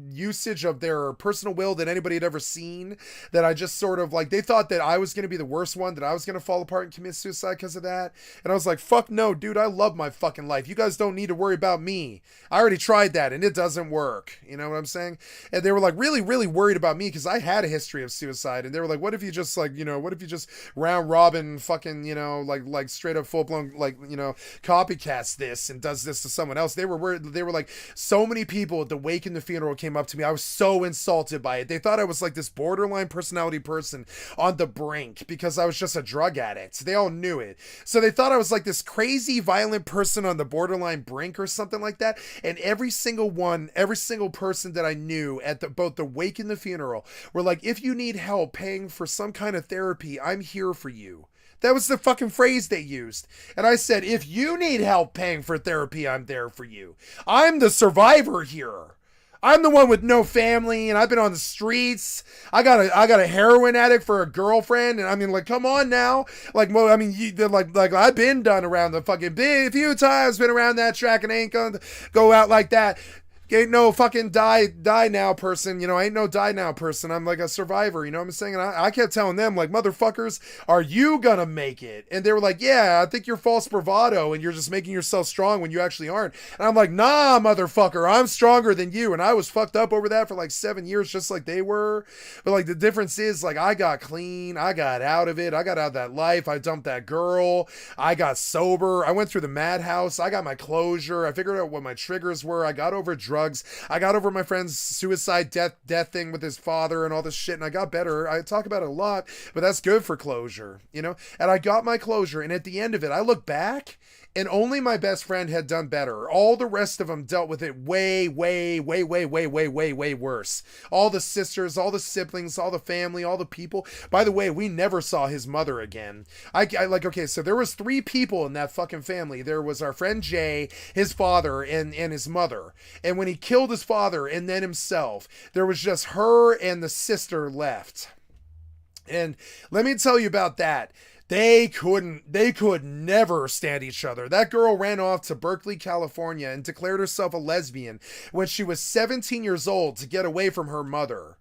usage of their personal will that anybody had ever seen. That I just sort of like, they thought that I was going to be the worst one, that I was going to fall apart and commit suicide because of that. And I was like, fuck no, dude, I love my fucking life. You guys don't need to worry about me. I already tried that and it doesn't work. You know what I'm saying? And they were like really, really worried about me because I had a history of suicide. And they were like, what if you just like, you know, what if you just round robin fucking, you know, like straight up full blown, like, you know, copycats this and does this to someone else. They were worried. They were like, so many people at the wake and the funeral came up to me. I was so insulted by it. They thought I was like this borderline personality person on the brink because I was just a drug addict. They all knew it. So they thought I was like this crazy violent person on the borderline brink or something like that. And every single person that I knew at both the wake and the funeral were like, if you need help paying for some kind of therapy, I'm here for you. That was the fucking phrase they used. And I said, if you need help paying for therapy, I'm there for you. I'm the survivor here. I'm the one with no family and I've been on the streets. I got a heroin addict for a girlfriend. And I mean, like, come on now. Like, well, I mean, like I've been done around the fucking a few times, been around that track and ain't gonna go out like that. Ain't no fucking die now person, you know, I ain't no die now person. I'm like a survivor, you know what I'm saying? And I kept telling them, like, motherfuckers, are you gonna make it? And they were like, yeah, I think you're false bravado and you're just making yourself strong when you actually aren't. And I'm like, nah, motherfucker, I'm stronger than you. And I was fucked up over that for like 7 years, just like they were. But like the difference is, like, I got clean, I got out of it, I got out of that life, I dumped that girl, I got sober, I went through the madhouse, I got my closure, I figured out what my triggers were, I got over drugs, I got over my friend's suicide death thing with his father and all this shit, and I got better. I talk about it a lot, but that's good for closure, you know? And I got my closure, and at the end of it, I look back, and only my best friend had done better. All the rest of them dealt with it way worse. All the sisters, all the siblings, all the family, all the people. By the way, we never saw his mother again. Okay, so there was 3 people in that fucking family. There was our friend Jay, his father, and his mother. And when he killed his father and then himself, there was just her and the sister left. And let me tell you about that. They could never stand each other. That girl ran off to Berkeley, California and declared herself a lesbian when she was 17 years old to get away from her mother.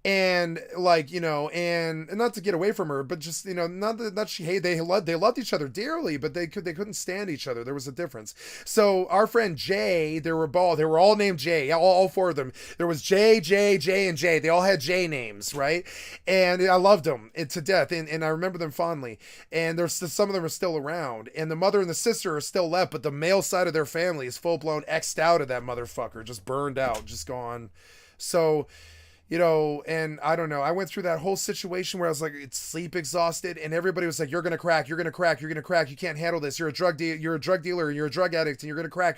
And like, you know, and not to get away from her, but just, you know, not that she hated, they loved each other dearly, but they couldn't stand each other. There was a difference. So our friend Jay, they were all named Jay, all 4 of them. There was Jay, and Jay. They all had Jay names, right? And I loved them to death, and I remember them fondly. And there's some of them are still around, and the mother and the sister are still left, but the male side of their family is full blown X'd out of that motherfucker, just burned out, just gone. So, you know, and I don't know, I went through that whole situation where I was like, it's sleep exhausted, and everybody was like, you're gonna crack, you can't handle this, you're a drug dealer, you're a drug addict, and you're gonna crack,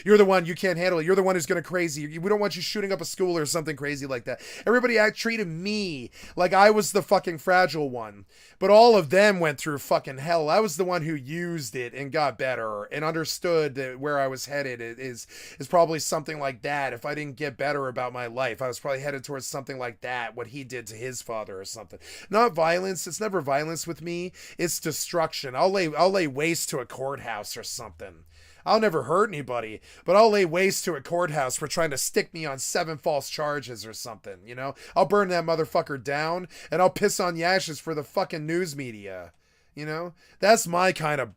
you're the one, you can't handle it, you're the one who's gonna crazy, we don't want you shooting up a school or something crazy like that. Everybody treated me like I was the fucking fragile one, but all of them went through fucking hell. I was the one who used it and got better and understood that where I was headed is probably something like that. If I didn't get better about my life, I was probably headed towards something like that, what he did to his father or something. Not violence. It's never violence with me. It's destruction. I'll lay waste to a courthouse or something. I'll never hurt anybody, but I'll lay waste to a courthouse for trying to stick me on 7 false charges or something, you know? I'll burn that motherfucker down, and I'll piss on the ashes for the fucking news media. You know, that's my kind of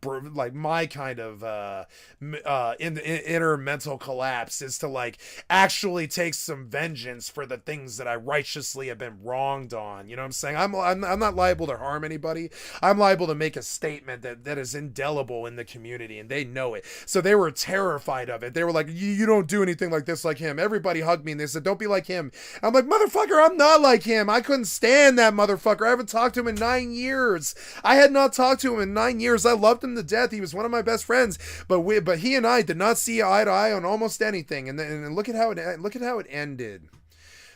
inner mental collapse, is to like actually take some vengeance for the things that I righteously have been wronged on. You know what I'm saying? I'm not liable to harm anybody. I'm liable to make a statement that is indelible in the community, and they know it. So they were terrified of it. They were like, you don't do anything like this like him. Everybody hugged me and they said, don't be like him. I'm like, motherfucker, I'm not like him. I couldn't stand that motherfucker. I haven't talked to him in 9 years. I had not talked to him in 9 years. I loved him to death. He was one of my best friends, but he and I did not see eye to eye on almost anything. And look at how it ended.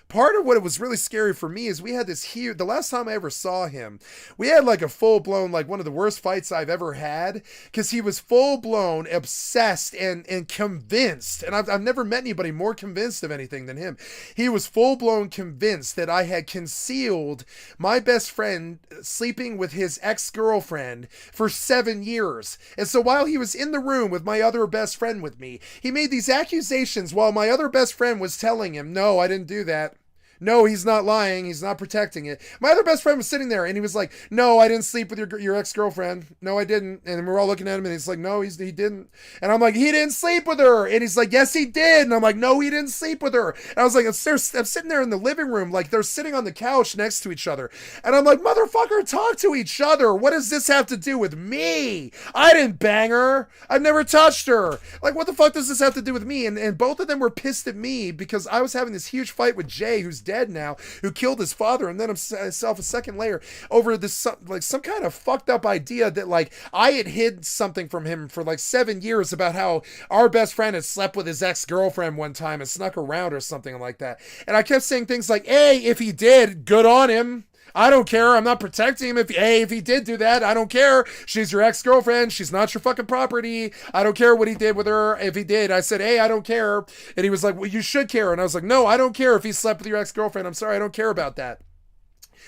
Part of what was really scary for me is we had the last time I ever saw him, we had like a full-blown, like one of the worst fights I've ever had, because he was full-blown obsessed and convinced, and I've never met anybody more convinced of anything than him. He was full-blown convinced that I had concealed my best friend sleeping with his ex-girlfriend for 7 years. And so while he was in the room with my other best friend with me, he made these accusations while my other best friend was telling him, no, I didn't do that. No, he's not lying. He's not protecting it. My other best friend was sitting there and he was like, no, I didn't sleep with your ex-girlfriend. No, I didn't. And we're all looking at him and he's like, no, he didn't. And I'm like, he didn't sleep with her. And he's like, yes, he did. And I'm like, no, he didn't sleep with her. And I was like, I'm sitting there in the living room, like they're sitting on the couch next to each other. And I'm like, motherfucker, talk to each other. What does this have to do with me? I didn't bang her. I've never touched her. Like, what the fuck does this have to do with me? And both of them were pissed at me because I was having this huge fight with Jay, who's dead now, who killed his father and then himself a second layer, over this like some kind of fucked up idea that like I had hid something from him for like 7 years about how our best friend had slept with his ex-girlfriend one time and snuck around or something like that. And I kept saying things like, hey, if he did, good on him. I don't care. I'm not protecting him. If he did do that, I don't care. She's your ex-girlfriend. She's not your fucking property. I don't care what he did with her. If he did, I said, hey, I don't care. And he was like, well, you should care. And I was like, no, I don't care if he slept with your ex-girlfriend. I'm sorry. I don't care about that.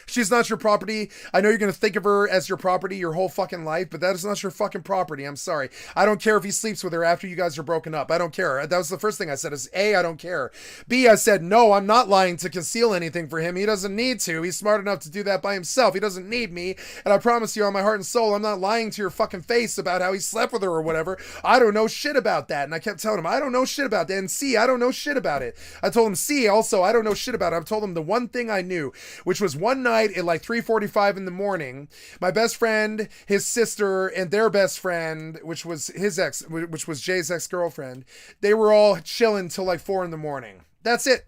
She's not your property. I know you're going to think of her as your property your whole fucking life, but that is not your fucking property. I'm sorry. I don't care if he sleeps with her after you guys are broken up. I don't care. That was the first thing I said is A, I don't care. B, I said, no, I'm not lying to conceal anything for him. He doesn't need to. He's smart enough to do that by himself. He doesn't need me. And I promise you on my heart and soul, I'm not lying to your fucking face about how he slept with her or whatever. I don't know shit about that. And I kept telling him, I don't know shit about that. And C, I don't know shit about it. I told him C, also, I don't know shit about it. I told him the one thing I knew, which was one night at like 3:45 in the morning, my best friend, his sister, and their best friend, which was Jay's ex-girlfriend, they were all chilling till like 4 in the morning. That's it.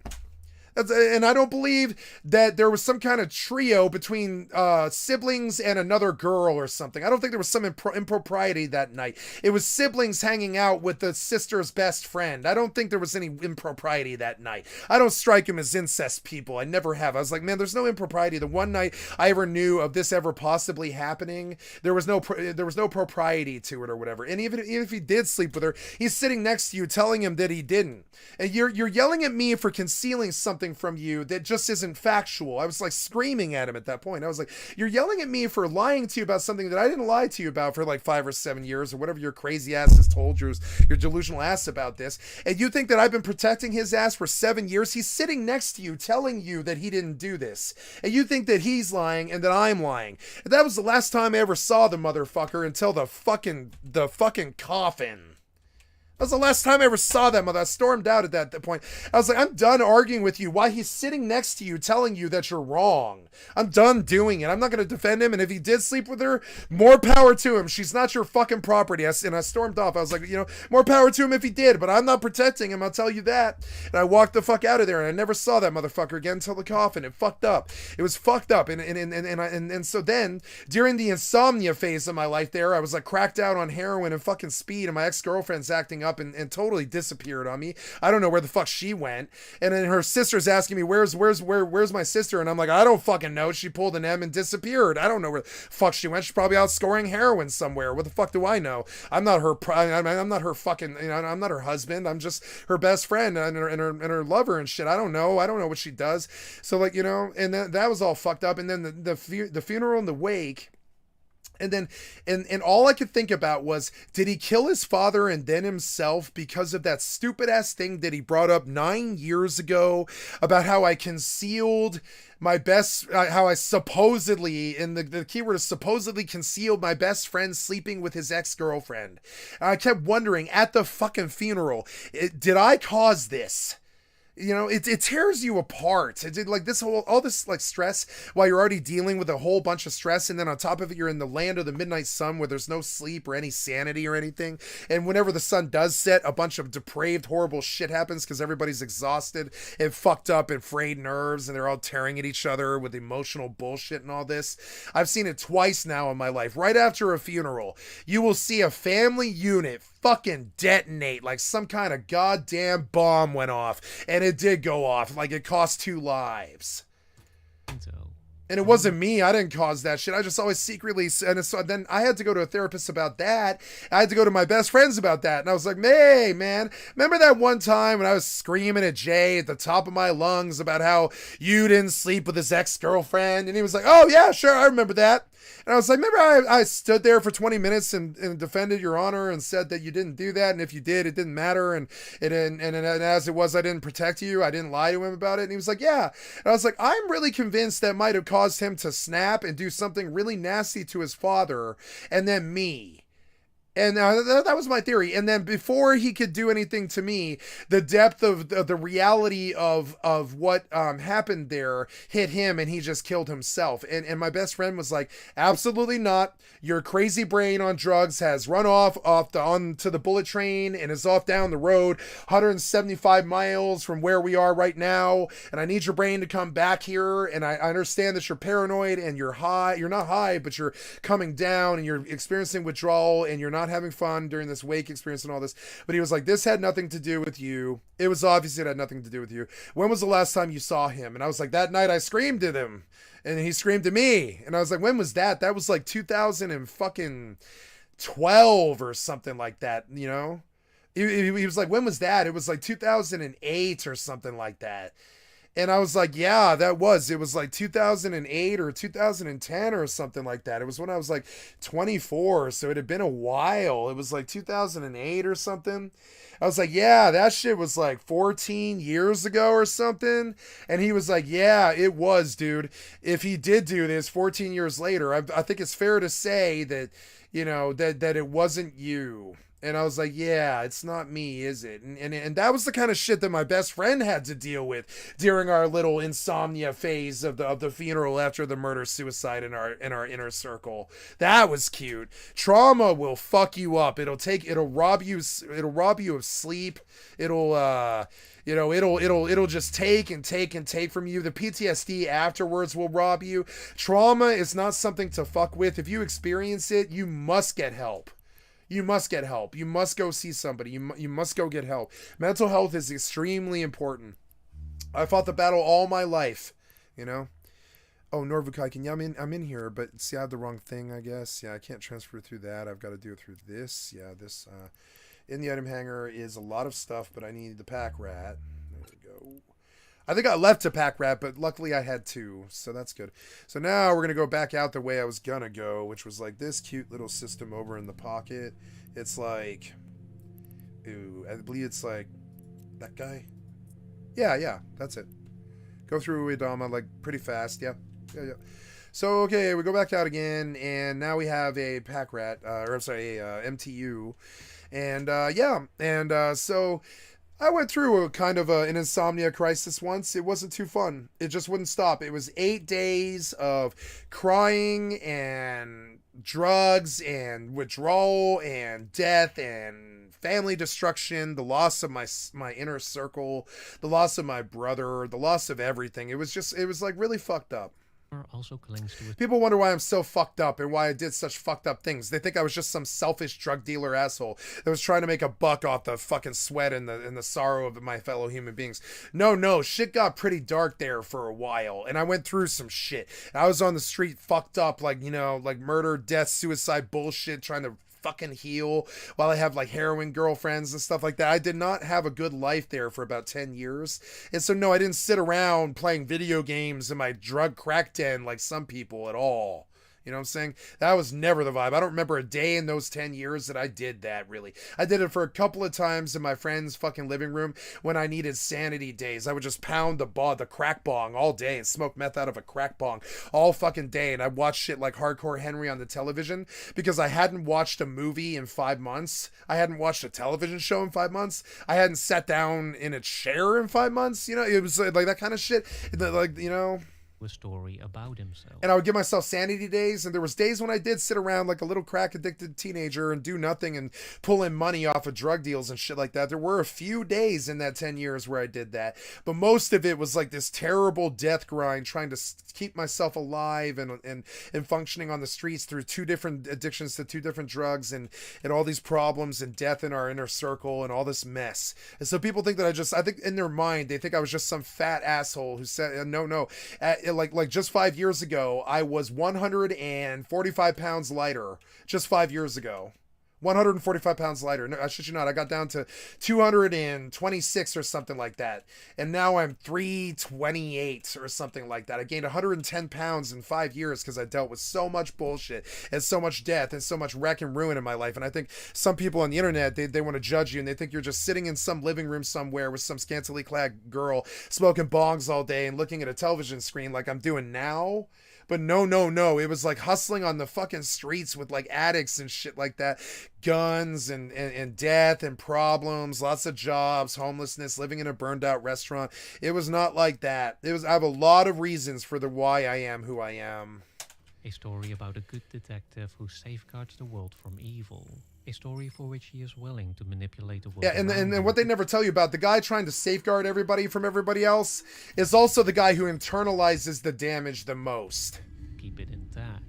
And I don't believe that there was some kind of trio between siblings and another girl or something. I don't think there was some impropriety that night. It was siblings hanging out with the sister's best friend. I don't think there was any impropriety that night. I don't strike him as incest people. I never have. I was like, man, there's no impropriety. The one night I ever knew of this ever possibly happening, there was no propriety to it or whatever. And even if he did sleep with her, he's sitting next to you telling him that he didn't. And you're yelling at me for concealing something from you that just isn't factual. I was like screaming at him at that point. I was like, you're yelling at me for lying to you about something that I didn't lie to you about for like 5 or 7 years or whatever your crazy ass has told you, your delusional ass about this. And you think that I've been protecting his ass for 7 years? He's sitting next to you telling you that he didn't do this. And you think that he's lying and that I'm lying. And that was the last time I ever saw the motherfucker until the fucking coffin. That was the last time I ever saw that mother. I stormed out at that point. I was like, I'm done arguing with you. Why he's sitting next to you telling you that you're wrong. I'm done doing it. I'm not going to defend him. And if he did sleep with her, more power to him. She's not your fucking property. And I stormed off. I was like, more power to him if he did, but I'm not protecting him. I'll tell you that. And I walked the fuck out of there and I never saw that motherfucker again until the coffin. It fucked up. It was fucked up. And so then during the insomnia phase of my life there, I was like cracked out on heroin and fucking speed, and my ex-girlfriend's acting up and totally disappeared on me. I don't know where the fuck she went. And then her sister's asking me, where's my sister? And I'm like, I don't fucking know. She pulled an M and disappeared. I don't know where the fuck she went. She's probably out scoring heroin somewhere. What the fuck do I know? I'm not her fucking, I'm not her husband. I'm just her best friend and her lover and shit. I don't know what she does. So like, and that was all fucked up. And then the funeral and the wake. And then, and all I could think about was, did he kill his father and then himself because of that stupid ass thing that he brought up 9 years ago about how I concealed how I supposedly, and the keyword is supposedly, concealed my best friend sleeping with his ex-girlfriend. And I kept wondering at the fucking funeral, did I cause this? It tears you apart. It did like all this like stress while you're already dealing with a whole bunch of stress. And then on top of it, you're in the land of the midnight sun where there's no sleep or any sanity or anything. And whenever the sun does set, a bunch of depraved, horrible shit happens because everybody's exhausted and fucked up and frayed nerves. And they're all tearing at each other with emotional bullshit and all this. I've seen it twice now in my life. Right after a funeral, you will see a family unit fucking detonate like some kind of goddamn bomb went off, and it did go off like it cost 2 lives. And it wasn't me. I didn't cause that shit. I just always secretly, and so then I had to go to a therapist about that. I had to go to my best friends about that. And I was like, hey, man, remember that one time when I was screaming at Jay at the top of my lungs about how you didn't sleep with his ex-girlfriend? And he was like, oh, yeah, sure, I remember that. And I was like, remember I stood there for 20 minutes and defended your honor and said that you didn't do that. And if you did, it didn't matter. And as it was, I didn't protect you. I didn't lie to him about it. And he was like, yeah. And I was like, I'm really convinced that might have caused him to snap and do something really nasty to his father and then me. And that was my theory. And then before he could do anything to me, the depth of the reality of what happened there hit him, and he just killed himself. And my best friend was like, absolutely not. Your crazy brain on drugs has run onto the bullet train and is off down the road 175 miles from where we are right now. And I need your brain to come back here. And I understand that you're paranoid and you're high. You're not high, but you're coming down and you're experiencing withdrawal and you're not having fun during this wake experience and all this. But he was like, this had nothing to do with you. It was obvious it had nothing to do with you. When was the last time you saw him? And I was like, that night I screamed at him and he screamed at me. And I was like, when was that? That was like 2012 or something like that, He was like, when was that? It was like 2008 or something like that. And I was like, yeah, it was like 2008 or 2010 or something like that. It was when I was like 24. So it had been a while. It was like 2008 or something. I was like, yeah, that shit was like 14 years ago or something. And he was like, yeah, it was, dude. If he did do this 14 years later, I think it's fair to say that, you know, that it wasn't you. And I was like, yeah, it's not me, is it? And that was the kind of shit that my best friend had to deal with during our little insomnia phase of the funeral after the murder suicide in our inner circle. That was cute. Trauma will fuck you up. It'll rob you of sleep. It'll just take and take and take from you. The PTSD afterwards will rob you. Trauma is not something to fuck with. If you experience it, you must get help. You must get help. You must go see somebody. You must go get help. Mental health is extremely important. I fought the battle all my life, you know. Oh, Norvukaiken, yeah, I'm in here, but see, I have the wrong thing, I guess. Yeah, I can't transfer through that. I've got to do it through this. Yeah, this, in the item hanger is a lot of stuff, but I need the pack rat. There we go. I think I left a pack rat, but luckily I had two, so that's good. So now we're going to go back out the way I was going to go, which was like this cute little system over in the pocket. It's like, ooh, I believe it's like that guy. Yeah, that's it. Go through Uedama like pretty fast, yeah. So, okay, we go back out again, and now we have a pack rat, or I'm sorry, a MTU. And, so I went through a kind of an insomnia crisis once. It wasn't too fun. It just wouldn't stop. It was 8 days of crying and drugs and withdrawal and death and family destruction, the loss of my inner circle, the loss of my brother, the loss of everything. It was like really fucked up. Also clings to it. People wonder why I'm so fucked up and why I did such fucked up things. They think I was just some selfish drug dealer asshole that was trying to make a buck off the fucking sweat and the sorrow of my fellow human beings. No, shit got pretty dark there for a while, and I went through some shit. I was on the street fucked up, like, you know, like murder, death, suicide bullshit, trying to fucking heal while I have like heroin girlfriends and stuff like that. I did not have a good life there for about 10 years. And so no, I didn't sit around playing video games in my drug crack den like some people at all. You know what I'm saying? That was never the vibe. I don't remember a day in those 10 years that I did that, really. I did it for a couple of times in my friend's fucking living room when I needed sanity days. I would just pound the crack bong all day and smoke meth out of a crack bong all fucking day. And I'd watch shit like Hardcore Henry on the television because I hadn't watched a movie in 5 months. I hadn't watched a television show in 5 months. I hadn't sat down in a chair in 5 months. You know, it was like that kind of shit. Like, you know... A story about himself. And I would give myself sanity days, and there was days when I did sit around like a little crack addicted teenager and do nothing and pull in money off of drug deals and shit like that. There were a few days in that 10 years where I did that, but most of it was like this terrible death grind trying to keep myself alive and functioning on the streets through 2 different addictions to 2 different drugs and all these problems and death in our inner circle and all this mess. And so people think that I think in their mind they think I was just some fat asshole who said no. Like just 5 years ago, I was 145 pounds lighter. Just 5 years ago. 145 pounds lighter. No, I shit you not. I got down to 226 or something like that. And now I'm 328 or something like that. I gained 110 pounds in 5 years because I dealt with so much bullshit and so much death and so much wreck and ruin in my life. And I think some people on the internet, they want to judge you and they think you're just sitting in some living room somewhere with some scantily clad girl smoking bongs all day and looking at a television screen like I'm doing now. But no. It was like hustling on the fucking streets with like addicts and shit like that. Guns and death and problems, lots of jobs, homelessness, living in a burned out restaurant. It was not like that. I have a lot of reasons for the why I am who I am. A story about a good detective who safeguards the world from evil. A story for which he is willing to manipulate the world. Yeah, and what they never tell you about, the guy trying to safeguard everybody from everybody else is also the guy who internalizes the damage the most. Keep it intact.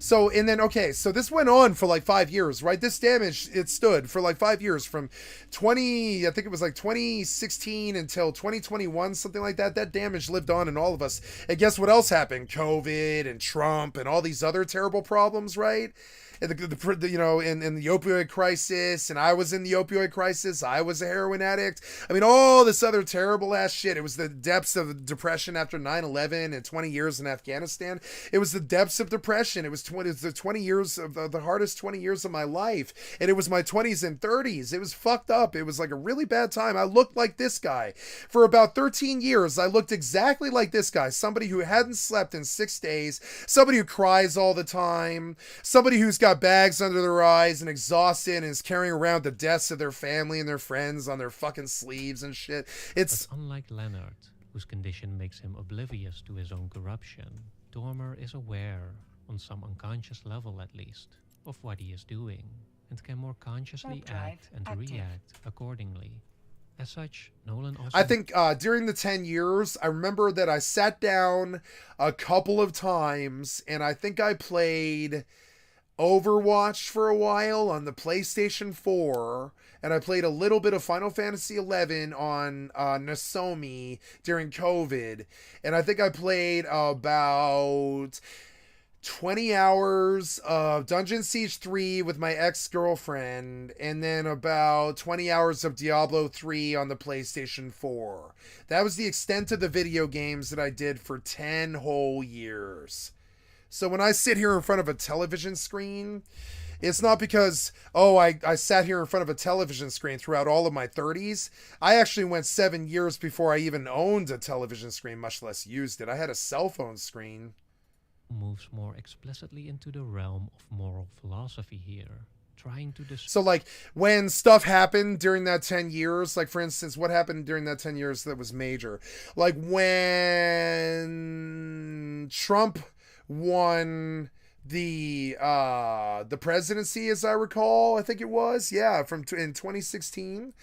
So, and then, okay, so this went on for like 5 years, right? This damage, it stood for like 5 years from I think it was like 2016 until 2021, something like that. That damage lived on in all of us. And guess what else happened? COVID and Trump and all these other terrible problems, right? And you know, in the opioid crisis, and I was in the opioid crisis. I was a heroin addict. I mean, all this other terrible ass shit. It was the depths of depression after 9/11 and 20 years in Afghanistan. It was the depths of depression. It was the 20 years of the hardest 20 years of my life. And it was my 20s and 30s. It was fucked up. It was like a really bad time. I looked like this guy. For about 13 years, I looked exactly like this guy. Somebody who hadn't slept in 6 days. Somebody who cries all the time. Somebody who's got bags under their eyes and exhausted and is carrying around the deaths of their family and their friends on their fucking sleeves and shit. It's But unlike Leonard, whose condition makes him oblivious to his own corruption, Dormer is aware, on some unconscious level at least, of what he is doing, and can more consciously Warp drive act and active. react accordingly. As such, Nolan also... I think during the 10 years, I remember that I sat down a couple of times and I think I played Overwatch for a while on the PlayStation 4, and I played a little bit of Final Fantasy 11 on Nozomi during COVID, and I think I played about 20 hours of Dungeon Siege 3 with my ex-girlfriend, and then about 20 hours of Diablo 3 on the PlayStation 4. That was the extent of the video games that I did for 10 whole years. So when I sit here in front of a television screen, it's not because, I sat here in front of a television screen throughout all of my 30s. I actually went 7 years before I even owned a television screen, much less used it. I had a cell phone screen. moves more explicitly into the realm of moral philosophy here, trying to So like when stuff happened during that 10 years, like for instance, what happened during that 10 years that was major? Like when Trump won the presidency, as I recall, I think it was, in 2016.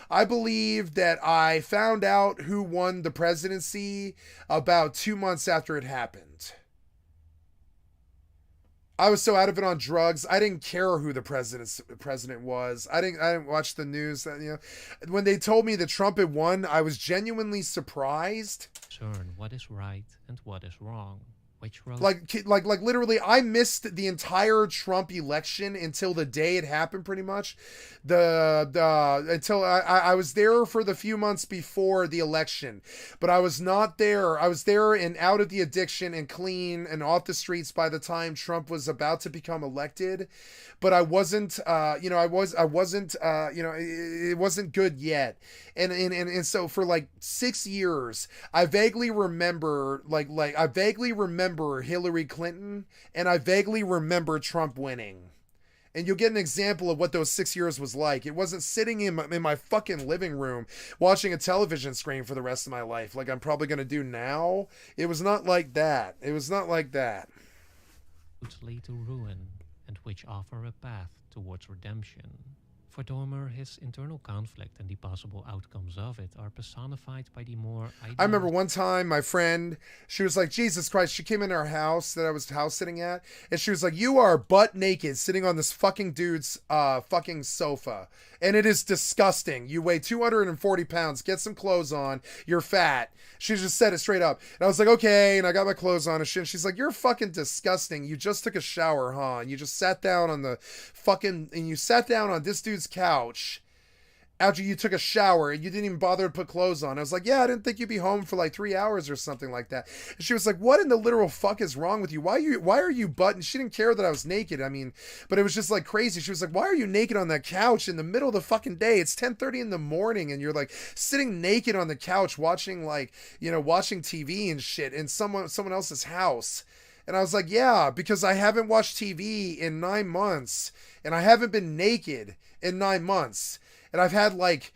I believe that I found out who won the presidency about 2 months after it happened. I was so out of it on drugs. I didn't care who the president was. I didn't watch the news. When they told me that Trump had won, I was genuinely surprised. discern what is right and what is wrong. Which road? Like literally, I missed the entire Trump election until the day it happened. Pretty much, until I was there for the few months before the election, but I was not there. I was there and out of the addiction and clean and off the streets by the time Trump was about to become elected. But I wasn't, it wasn't good yet. And so for like 6 years, I vaguely remember Hillary Clinton, and I vaguely remember Trump winning. And you'll get an example of what those 6 years was like. It wasn't sitting in my fucking living room watching a television screen for the rest of my life like I'm probably going to do now. It was not like that. Roads lead to ruin, and which offer a path towards redemption. For Dormer, his internal conflict and the possible outcomes of it are personified by the more... I remember one time my friend, she was like, Jesus Christ, she came in our house that I was house sitting at, and she was like, you are butt naked sitting on this fucking dude's fucking sofa. And it is disgusting. You weigh 240 pounds. Get some clothes on. You're fat. She just said it straight up. And I was like, okay. And I got my clothes on and shit. And she's like, you're fucking disgusting. You just took a shower, huh? And you just sat down on the fucking... And you sat down on this dude's couch after you took a shower and you didn't even bother to put clothes on. I was like, yeah, I didn't think you'd be home for like 3 hours or something like that. And she was like, what in the literal fuck is wrong with you? Why are you butt? And she didn't care that I was naked. I mean, but it was just like crazy. She was like, why are you naked on that couch in the middle of the fucking day? It's 10:30 in the morning and you're like sitting naked on the couch watching watching TV and shit in someone else's house. And I was like, yeah, because I haven't watched TV in 9 months and I haven't been naked in 9 months. And I've had like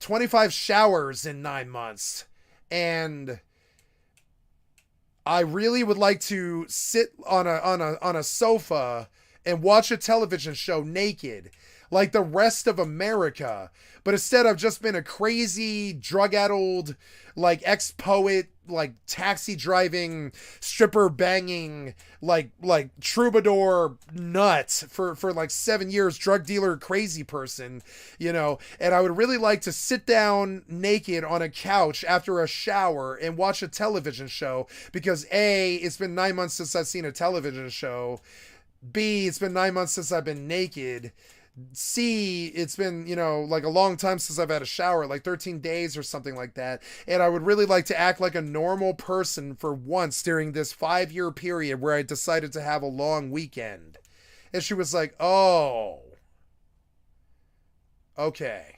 25 showers in 9 months. And I really would like to sit on a sofa and watch a television show naked like the rest of America. But instead I've just been a crazy, drug-addled, like ex-poet, taxi driving, stripper banging, like troubadour nut for like 7 years, drug dealer crazy person, you know. And I would really like to sit down naked on a couch after a shower and watch a television show, because A, it's been 9 months since I've seen a television show. B, it's been 9 months since I've been naked. C, it's been, you know, like a long time since I've had a shower, like 13 days or something like that. And I would really like to act like a normal person for once during this 5-year period where I decided to have a long weekend. And she was like, oh, okay.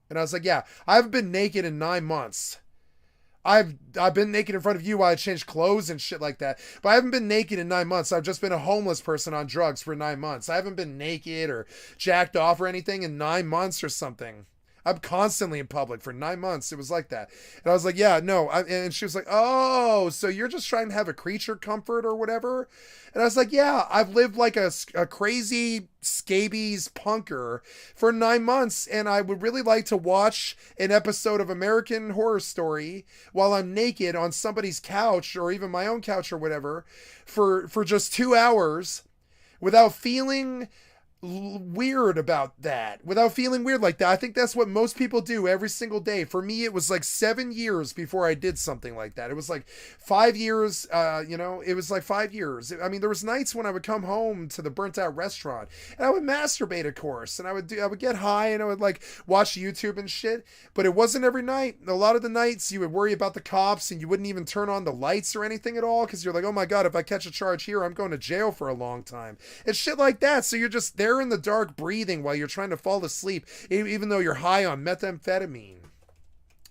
And I was like, yeah, I haven't been naked in 9 months. I've been naked in front of you while I changed clothes and shit like that. But I haven't been naked in 9 months. I've just been a homeless person on drugs for 9 months. I haven't been naked or jacked off or anything in 9 months or something. I'm constantly in public for 9 months. It was like that. And I was like, yeah, no. And she was like, oh, so you're just trying to have a creature comfort or whatever? And I was like, yeah, I've lived like a crazy scabies punker for 9 months. And I would really like to watch an episode of American Horror Story while I'm naked on somebody's couch, or even my own couch or whatever, for just 2 hours without feeling weird about that, without feeling weird like that. I think that's what most people do every single day. For me, it was like 7 years before I did something like that. It was like 5 years, you know, it was like 5 years. I mean, there was nights when I would come home to the burnt out restaurant and I would masturbate, of course, and I would get high and I would like watch YouTube and shit, but it wasn't every night. A lot of the nights you would worry about the cops and you wouldn't even turn on the lights or anything at all, because you're like, oh my God, if I catch a charge here, I'm going to jail for a long time. It's shit like that. So you're just there in the dark breathing while you're trying to fall asleep, even though you're high on methamphetamine,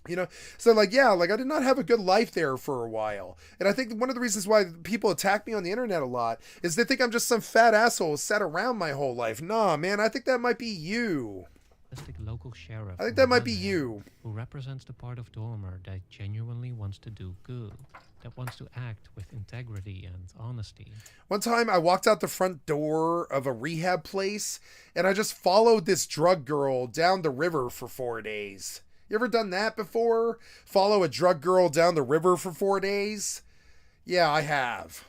you know. So like, yeah, like I did not have a good life there for a while. And I think one of the reasons why people attack me on the internet a lot is they think I'm just some fat asshole who sat around my whole life. Nah, man, I think that might be you. Local sheriff, I think that might be you, who represents the part of Dormer that genuinely wants to do good, that wants to act with integrity and honesty. One time I walked out the front door of a rehab place and I just followed this drug girl down the river for 4 days. You ever done that before? Follow a drug girl down the river for 4 days? Yeah, I have.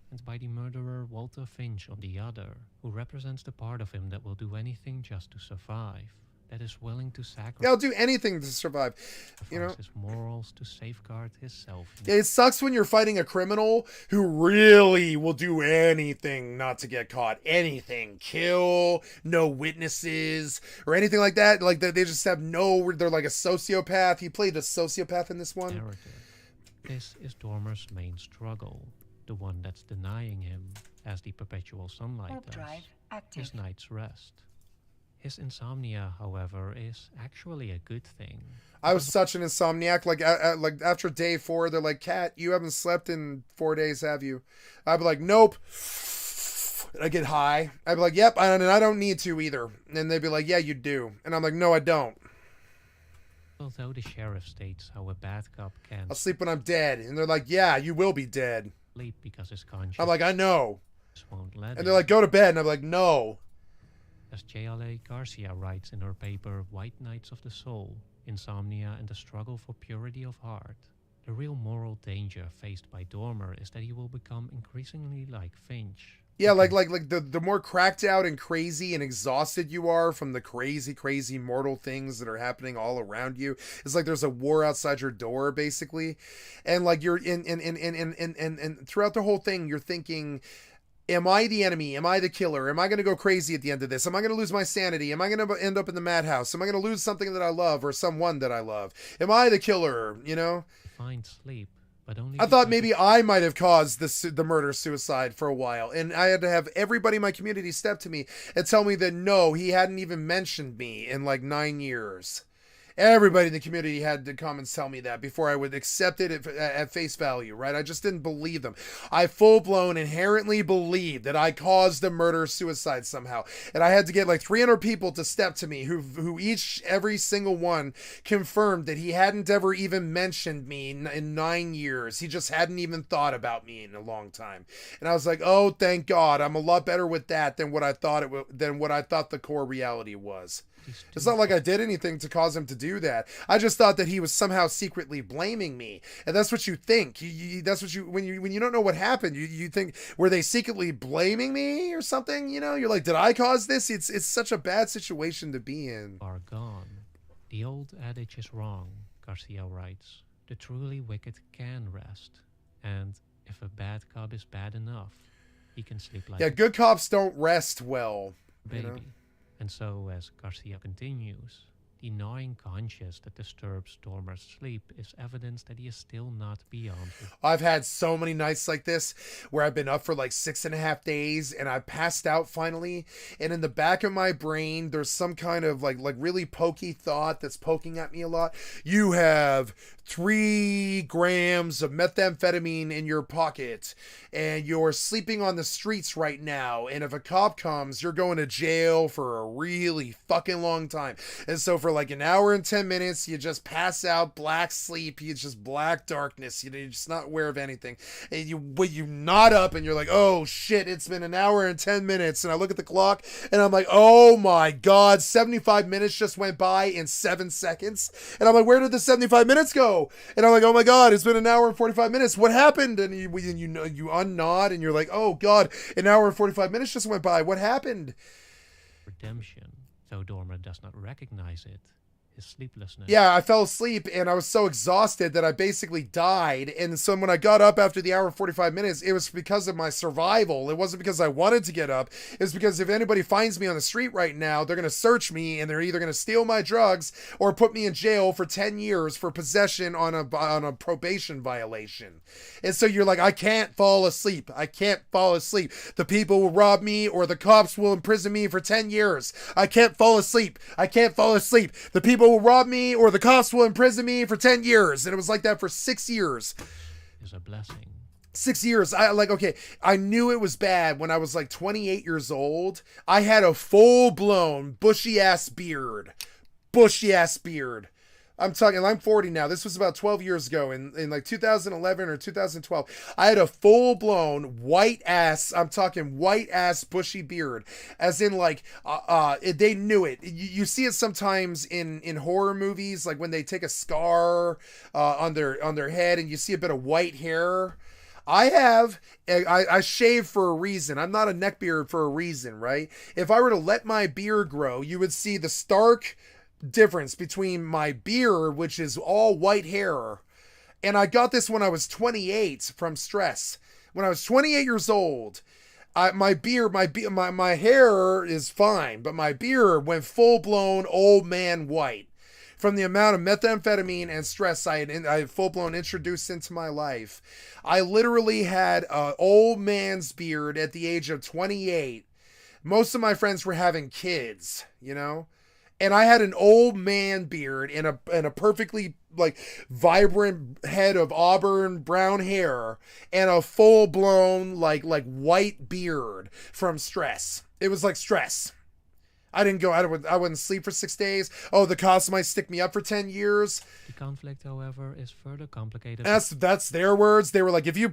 And by the murderer Walter Finch on the other, who represents the part of him that will do anything just to survive, that is willing to sacrifice. Yeah, I'll do anything to survive. You know, his morals to safeguard his self. Yeah, it sucks when you're fighting a criminal who really will do anything not to get caught. Anything, kill, no witnesses or anything like that. Like they just have no. They're like a sociopath. He played a sociopath in this one. Narrative. This is Dormer's main struggle, the one that's denying him, as the perpetual sunlight Warp does, drive active. his night's rest. His insomnia, however, is actually a good thing. I was such an insomniac. Like after day 4, they're like, "Cat, you haven't slept in 4 days, have you?" I'd be like, "Nope." And I get high. I'd be like, "Yep," and I don't need to either. And they'd be like, "Yeah, you do." And I'm like, "No, I don't." Although the sheriff states how a bad cop can I'll sleep when I'm dead. And they're like, "Yeah, you will be dead." sleep because his conscience I'm like, "I know." won't let And they're like, "Go to bed." And I'm like, "No." As J.L.A. Garcia writes in her paper White Nights of the Soul, Insomnia and the Struggle for Purity of Heart, the real moral danger faced by Dormer is that he will become increasingly like Finch. Yeah, like the more cracked out and crazy and exhausted you are from the crazy mortal things that are happening all around you. It's like there's a war outside your door, basically. And like you're in throughout the whole thing, you're thinking, am I the enemy? Am I the killer? Am I going to go crazy at the end of this? Am I going to lose my sanity? Am I going to end up in the madhouse? Am I going to lose something that I love or someone that I love? Am I the killer? You know? Find sleep, but only. I thought maybe I might have caused the murder-suicide for a while, and I had to have everybody in my community step to me and tell me that no, he hadn't even mentioned me in like 9 years. Everybody in the community had to come and tell me that before I would accept it at face value, right? I just didn't believe them. I full-blown inherently believed that I caused the murder-suicide somehow. And I had to get like 300 people to step to me who every single one confirmed that he hadn't ever even mentioned me in 9 years. He just hadn't even thought about me in a long time. And I was like, oh, thank God. I'm a lot better with that than what I thought the core reality was. It's not like I did anything to cause him to do that. I just thought that he was somehow secretly blaming me, and that's what you think. That's what you when you don't know what happened, you think, were they secretly blaming me or something? You know, you're like, did I cause this? It's such a bad situation to be in. Are gone. The old adage is wrong, Garcia writes. The truly wicked can rest, and if a bad cop is bad enough, he can sleep like good cops don't rest well. Baby. You know? And so, as Garcia continues, the gnawing conscience that disturbs Dormer's sleep is evidence that he is still not beyond. I've had so many nights like this where I've been up for like 6.5 days and I passed out finally. And in the back of my brain, there's some kind of like really pokey thought that's poking at me a lot. You have 3 grams of methamphetamine in your pocket and you're sleeping on the streets right now. And if a cop comes, you're going to jail for a really fucking long time. And so for like an hour and 10 minutes, you just pass out, black sleep. It's just black darkness. You're just not aware of anything. And you nod up and you're like, oh shit, it's been an hour and 10 minutes. And I look at the clock and I'm like, oh my God, 75 minutes just went by in 7 seconds. And I'm like, where did the 75 minutes go? And I'm like, oh my God, it's been an hour and 45 minutes. What happened? And you unnod and you're like, oh God, an hour and 45 minutes just went by. What happened? Redemption, though Dormer does not recognize it. His sleeplessness. Yeah, I fell asleep and I was so exhausted that I basically died. And so when I got up after the hour and 45 minutes, it was because of my survival. It wasn't because I wanted to get up. It was because if anybody finds me on the street right now, they're going to search me and they're either going to steal my drugs or put me in jail for 10 years for possession on a probation violation. And so you're like, I can't fall asleep. I can't fall asleep. The people will rob me or the cops will imprison me for 10 years. I can't fall asleep. I can't fall asleep. The people will rob me or the cops will imprison me for 10 years. And it was like that for 6 years. Is a blessing. 6 years. I knew it was bad when I was like 28 years old. I had a full-blown bushy ass beard. I'm 40 now. This was about 12 years ago in like 2011 or 2012. I had a full-blown white ass bushy beard. As in like, they knew it. You see it sometimes in horror movies, like when they take a scar on their head and you see a bit of white hair. I shave for a reason. I'm not a neckbeard for a reason, right? If I were to let my beard grow, you would see the stark difference between my beard, which is all white hair, and I got this when I was 28 from stress. When I was 28 years old, my hair is fine, but my beard went full-blown old man white from the amount of methamphetamine and stress I had full-blown introduced into my life. I literally had an old man's beard at the age of 28. Most of my friends were having kids, you know? And I had an old man beard and a perfectly like vibrant head of auburn brown hair and a full blown like white beard from stress. It was like stress. I wouldn't sleep for 6 days. Oh, the cops might stick me up for 10 years. The conflict, however, is further complicated. That's their words. They were like, if you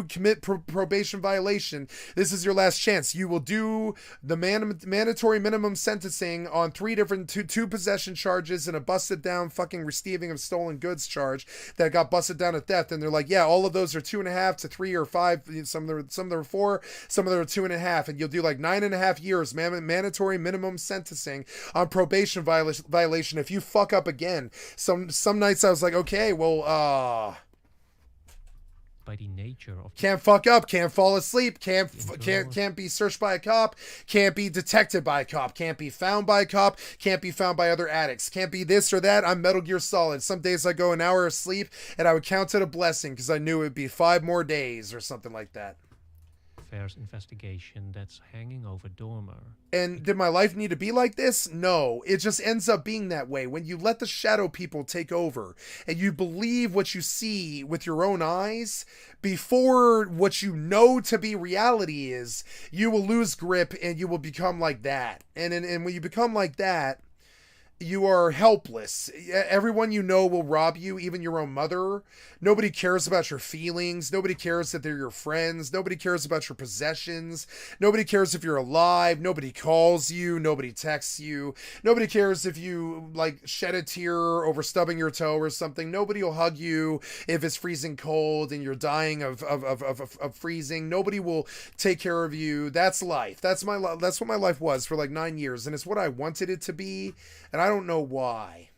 commit probation violation, this is your last chance. You will do the mandatory minimum sentencing on two possession charges and a busted down fucking receiving of stolen goods charge that got busted down at theft. And they're like, yeah, all of those are 2.5 to 3 or 5. Some of them are 4, some of them are 2.5, and you'll do like 9.5 years mandatory minimum sentencing on probation violation if you fuck up again. Some nights I was like, okay, well, by the nature of can't fuck up, can't fall asleep, can't be searched by a cop, can't be detected by a cop, can't be found by a cop, can't be found by other addicts, can't be this or that. I'm Metal Gear Solid. Some days I go an hour of sleep and I would count it a blessing because I knew it would be 5 more days or something like that. Affairs investigation that's hanging over Dormer. And did my life need to be like this? No, it just ends up being that way. When you let the shadow people take over and you believe what you see with your own eyes before what you know to be reality is, you will lose grip and you will become like that. And when you become like that, you are helpless. Everyone you know will rob you, even your own mother. Nobody cares about your feelings. Nobody cares that they're your friends. Nobody cares about your possessions. Nobody cares if you're alive. Nobody calls you. Nobody texts you. Nobody cares if you, like, shed a tear over stubbing your toe or something. Nobody will hug you if it's freezing cold and you're dying of freezing. Nobody will take care of you. That's life. That's what my life was for like 9 years, and it's what I wanted it to be. And I don't know why.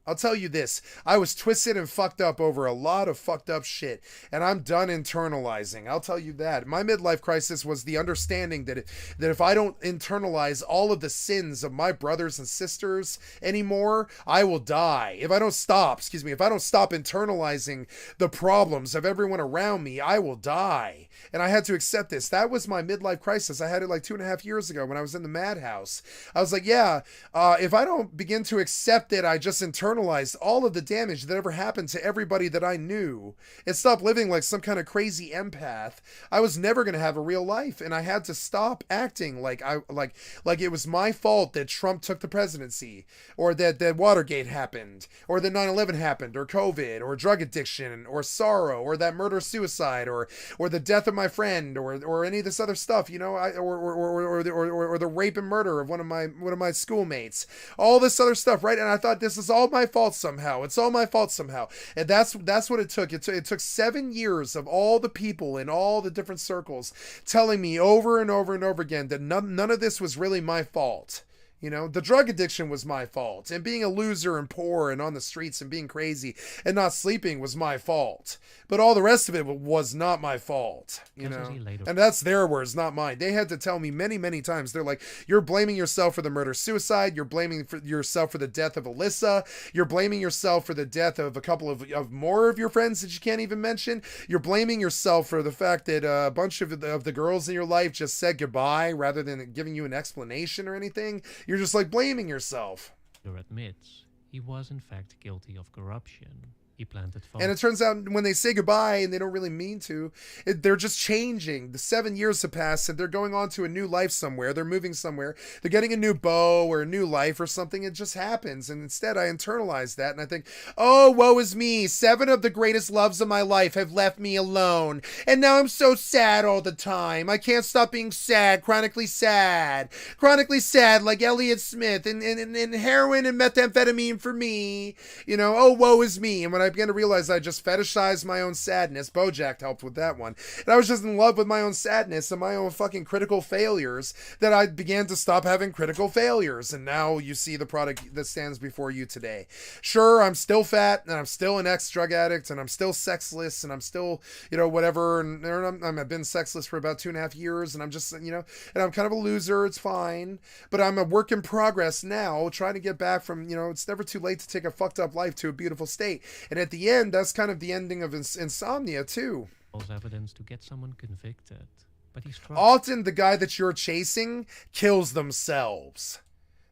I'll tell you this. I was twisted and fucked up over a lot of fucked up shit. And I'm done internalizing. I'll tell you that. My midlife crisis was the understanding that if I don't internalize all of the sins of my brothers and sisters anymore, I will die. If I don't stop internalizing the problems of everyone around me, I will die. And I had to accept this. That was my midlife crisis. I had it like 2.5 years ago when I was in the madhouse. I was like, if I don't begin to accept it, I just internalized all of the damage that ever happened to everybody that I knew and stopped living like some kind of crazy empath. I was never going to have a real life, and I had to stop acting like it was my fault that Trump took the presidency, or that Watergate happened, or that 9/11 happened, or COVID, or drug addiction, or sorrow, or that murder-suicide, or the death of my friend, or any of this other stuff, you know, or the rape and murder of one of my schoolmates, all this other stuff, right? And I thought, this is all my fault somehow. It's all my fault somehow. And that's what it took. It took 7 years of all the people in all the different circles telling me over and over and over again that none of this was really my fault. You know, the drug addiction was my fault, and being a loser and poor and on the streets and being crazy and not sleeping was my fault. But all the rest of it was not my fault, you know. And that's their words, not mine. They had to tell me many, many times. They're like, you're blaming yourself for the murder-suicide. You're blaming yourself for the death of Alyssa. You're blaming yourself for the death of a couple of more of your friends that you can't even mention. You're blaming yourself for the fact that a bunch of the girls in your life just said goodbye rather than giving you an explanation or anything. You're just like blaming yourself. Admits he was in fact guilty of corruption. He planted false. And it turns out when they say goodbye and they don't really mean to, they're just changing. The 7 years have passed and they're going on to a new life somewhere. They're moving somewhere. They're getting a new beau or a new life or something. It just happens. And instead I internalize that and I think, oh, woe is me. 7 of the greatest loves of my life have left me alone. And now I'm so sad all the time. I can't stop being sad, chronically sad like Elliott Smith and heroin and methamphetamine for me. You know, oh, woe is me. And when I began to realize I just fetishized my own sadness, Bojack helped with that one, and I was just in love with my own sadness and my own fucking critical failures, that I began to stop having critical failures. And now you see the product that stands before you today. Sure, I'm still fat and I'm still an ex-drug addict and I'm still sexless and I'm still, you know, whatever, and I've been sexless for about 2.5 years and I'm just, you know, and I'm kind of a loser. It's fine, but I'm a work in progress now, trying to get back from, you know, it's never too late to take a fucked up life to a beautiful state. And at the end, that's kind of the ending of Insomnia, too. Evidence to get someone convicted, but he's often the guy that you're chasing kills themselves.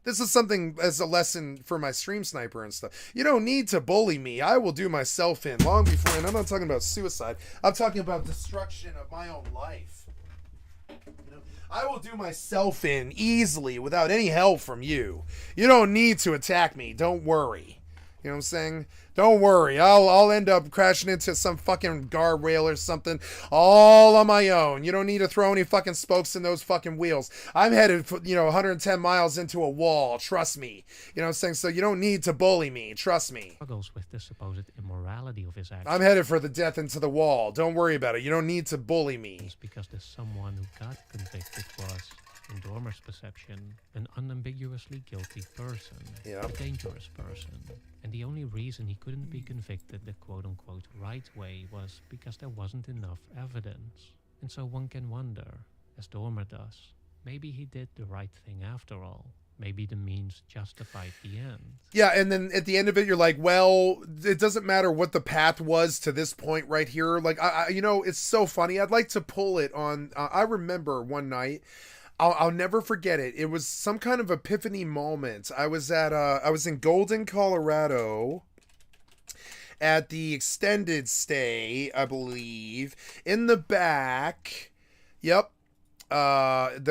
This is something as a lesson for my stream sniper and stuff. You don't need to bully me. I will do myself in long before, and I'm not talking about suicide. I'm talking about destruction of my own life. You know, I will do myself in easily without any help from you. You don't need to attack me. Don't worry. You know what I'm saying? Don't worry. I'll end up crashing into some fucking guardrail or something all on my own. You don't need to throw any fucking spokes in those fucking wheels. I'm headed, 110 miles into a wall. Trust me. You know what I'm saying? So you don't need to bully me. Trust me. Struggles with the supposed immorality of his actions. I'm headed for the death into the wall. Don't worry about it. You don't need to bully me. It's because there's someone who got convicted was, in Dormer's perception, an unambiguously guilty person, a dangerous person. And the only reason he couldn't be convicted the quote-unquote right way was because there wasn't enough evidence. And so one can wonder, as Dormer does, maybe he did the right thing after all. Maybe the means justified the end. Yeah, and then at the end of it, you're like, well, it doesn't matter what the path was to this point right here. Like, it's so funny. I'd like to pull it on. I remember one night, I'll never forget it. It was some kind of epiphany moment. I was in Golden, Colorado at the extended stay, I believe, in the back. Yep. I'm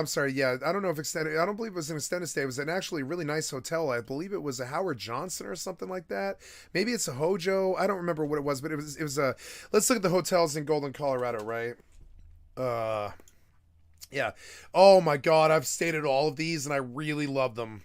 sorry, yeah, I don't know if extended, I don't believe it was an extended stay. It was an actually really nice hotel. I believe it was a Howard Johnson or something like that. Maybe it's a Hojo. I don't remember what it was, but it was a, let's look at the hotels in Golden, Colorado, right? Yeah. Oh my god, I've stayed at all of these and I really love them.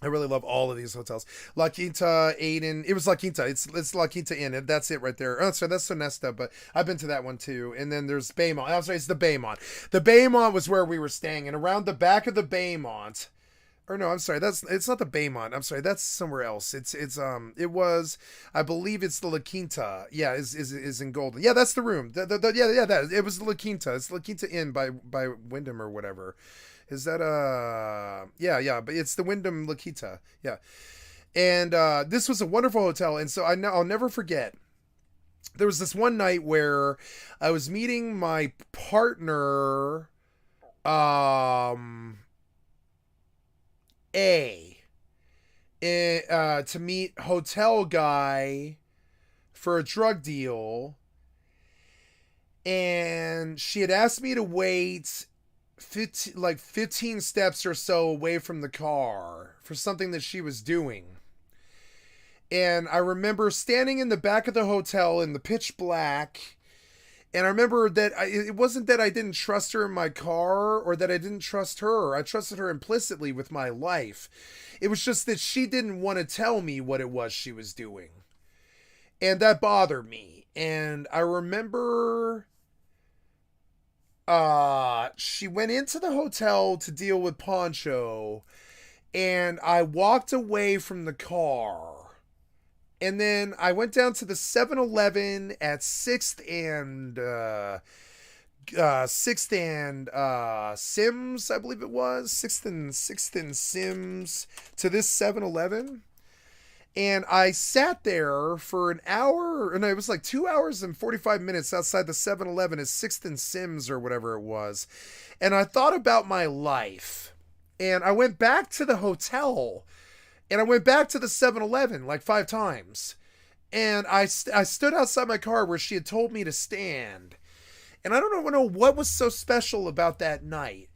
I really love all of these hotels. La Quinta, Aiden. It was La Quinta. It's La Quinta Inn. That's it right there. Oh, sorry, that's Sonesta, but I've been to that one too. And then there's Baymont. I'm sorry, it's the Baymont. The Baymont was where we were staying, and around the back of the Baymont. Or no, I'm sorry. It's not the Baymont. I'm sorry. That's somewhere else. It was, I believe it's the La Quinta. Yeah, is in Golden. Yeah, that's the room. That it was the La Quinta. It's La Quinta Inn by Wyndham or whatever. Is that yeah, but it's the Wyndham La Quinta. Yeah. And this was a wonderful hotel, and so I'll never forget. There was this one night where I was meeting my partner to meet hotel guy for a drug deal, and she had asked me to wait 15 steps or so away from the car for something that she was doing. And I remember standing in the back of the hotel in the pitch black, and I remember that it wasn't that I didn't trust her in my car or that I didn't trust her. I trusted her implicitly with my life. It was just that she didn't want to tell me what it was she was doing. And that bothered me. And I remember she went into the hotel to deal with Poncho, and I walked away from the car. And then I went down to the 7-Eleven at 6th and Sims, I believe it was. 6th and Sims to this 7-Eleven. And I sat there for an hour, and it was like 2 hours and 45 minutes outside the 7-Eleven at 6th and Sims or whatever it was. And I thought about my life. And I went back to the hotel, and I went back to the 7-Eleven like 5 times. And I stood outside my car where she had told me to stand. And I don't know what was so special about that night.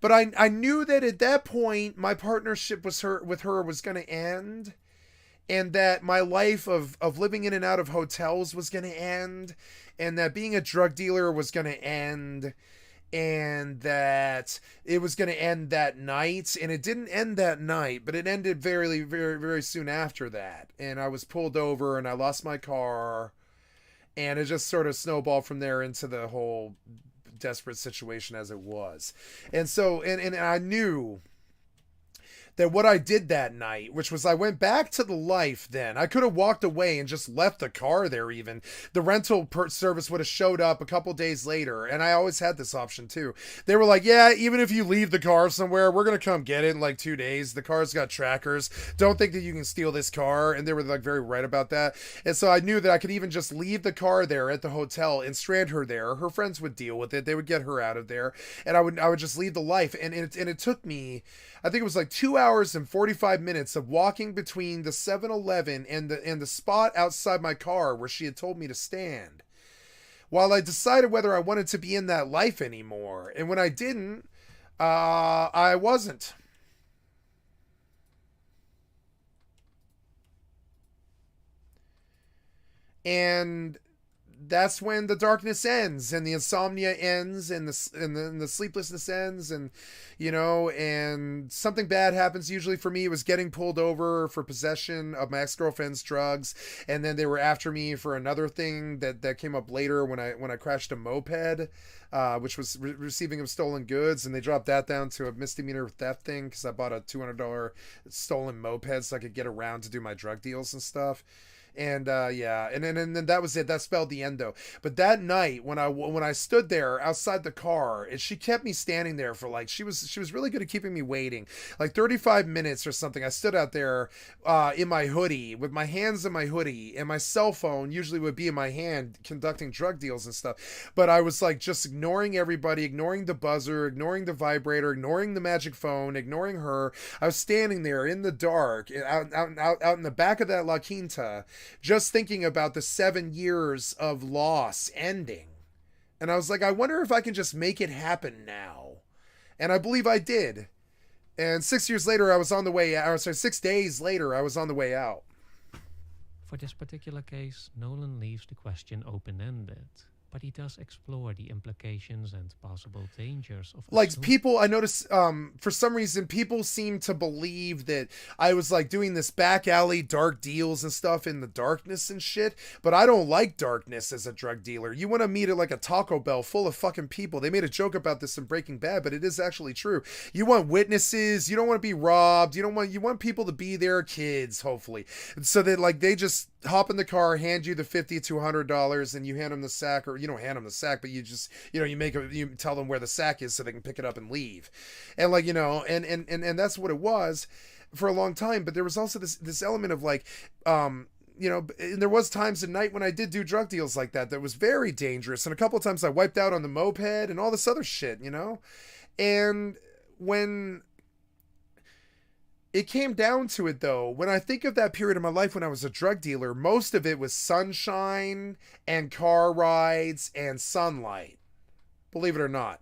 But I knew that at that point, my partnership with her was going to end. And that my life of living in and out of hotels was going to end. And that being a drug dealer was going to end. And that it was going to end that night. And it didn't end that night, but it ended very, very, very soon after that. And I was pulled over and I lost my car. And it just sort of snowballed from there into the whole desperate situation as it was. And so, and I knew that what I did that night, which was I went back to the life then. I could have walked away and just left the car there even. The rental service would have showed up a couple days later, and I always had this option too. They were like, yeah, even if you leave the car somewhere, we're going to come get it in like 2 days. The car's got trackers. Don't think that you can steal this car. And they were like very right about that. And so I knew that I could even just leave the car there at the hotel and strand her there. Her friends would deal with it. They would get her out of there, and I would just leave the life. And it took me, I think it was like 2 hours and 45 minutes of walking between the 7-Eleven and the spot outside my car where she had told me to stand, while I decided whether I wanted to be in that life anymore. And when I didn't, I wasn't. And that's when the darkness ends and the insomnia ends and the sleeplessness ends, and and something bad happens. Usually for me, it was getting pulled over for possession of my ex-girlfriend's drugs, and then they were after me for another thing that came up later when I crashed a moped, which was receiving of stolen goods, and they dropped that down to a misdemeanor theft thing because I bought a $200 stolen moped so I could get around to do my drug deals and stuff. And and then that was it. That spelled the end, though. But that night when I stood there outside the car, and she kept me standing there for like, she was really good at keeping me waiting, like 35 minutes or something. I stood out there in my hoodie with my hands in my hoodie, and my cell phone usually would be in my hand conducting drug deals and stuff. But I was like just ignoring everybody, ignoring the buzzer, ignoring the vibrator, ignoring the magic phone, ignoring her. I was standing there in the dark out in the back of that La Quinta, just thinking about the 7 years of loss ending. And I was like, I wonder if I can just make it happen now. And I believe I did. And 6 years later, I was on the way out. Or sorry, 6 days later, I was on the way out. For this particular case, Nolan leaves the question open-ended, but he does explore the implications and possible dangers of like people, I noticed for some reason people seem to believe that I was like doing this back alley dark deals and stuff in the darkness and shit, but I don't like darkness as a drug dealer. You want to meet at like a Taco Bell full of fucking people. They made a joke about this in Breaking Bad, but it is actually true. You want witnesses, you don't want to be robbed, you want people to be their kids, hopefully, so that like they just hop in the car, hand you the $50 to $100, and you hand them the sack, or you don't hand them the sack, but you just, you tell them where the sack is so they can pick it up and leave. And like, and that's what it was for a long time. But there was also this element of like, and there was times at night when I did do drug deals like that was very dangerous. And a couple of times I wiped out on the moped and all this other shit, and when it came down to it, though, when I think of that period of my life when I was a drug dealer, most of it was sunshine and car rides and sunlight. Believe it or not.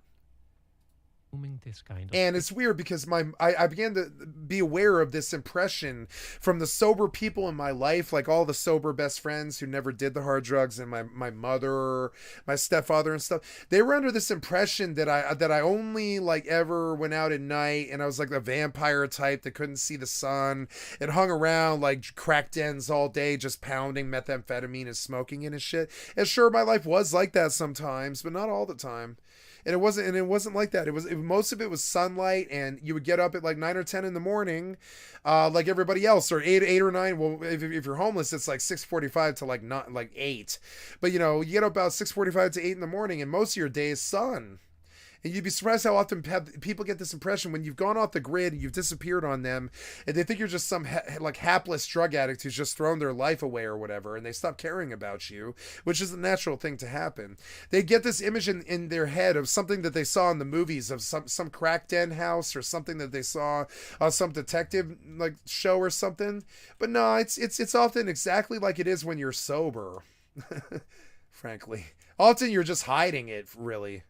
This kind of and it's weird because I began to be aware of this impression from the sober people in my life, like all the sober best friends who never did the hard drugs, and my mother, my stepfather and stuff. They were under this impression that I only like ever went out at night, and I was like the vampire type that couldn't see the sun and hung around like crack dens all day just pounding methamphetamine and smoking it and shit. And sure, my life was like that sometimes, but not all the time. And it wasn't like that. Most of it was sunlight, and you would get up at like 9 or 10 in the morning, like everybody else, or 8 or 9. Well, if you're homeless, it's like 6:45 to like 8. But you get up about 6:45 to 8 in the morning, and most of your day is sun. And you'd be surprised how often people get this impression when you've gone off the grid and you've disappeared on them, and they think you're just some hapless drug addict who's just thrown their life away or whatever, and they stop caring about you, which is a natural thing to happen. They get this image in their head of something that they saw in the movies, of some crack den house, or something that they saw on some detective like show or something. But no, it's often exactly like it is when you're sober. Frankly, often you're just hiding it, really.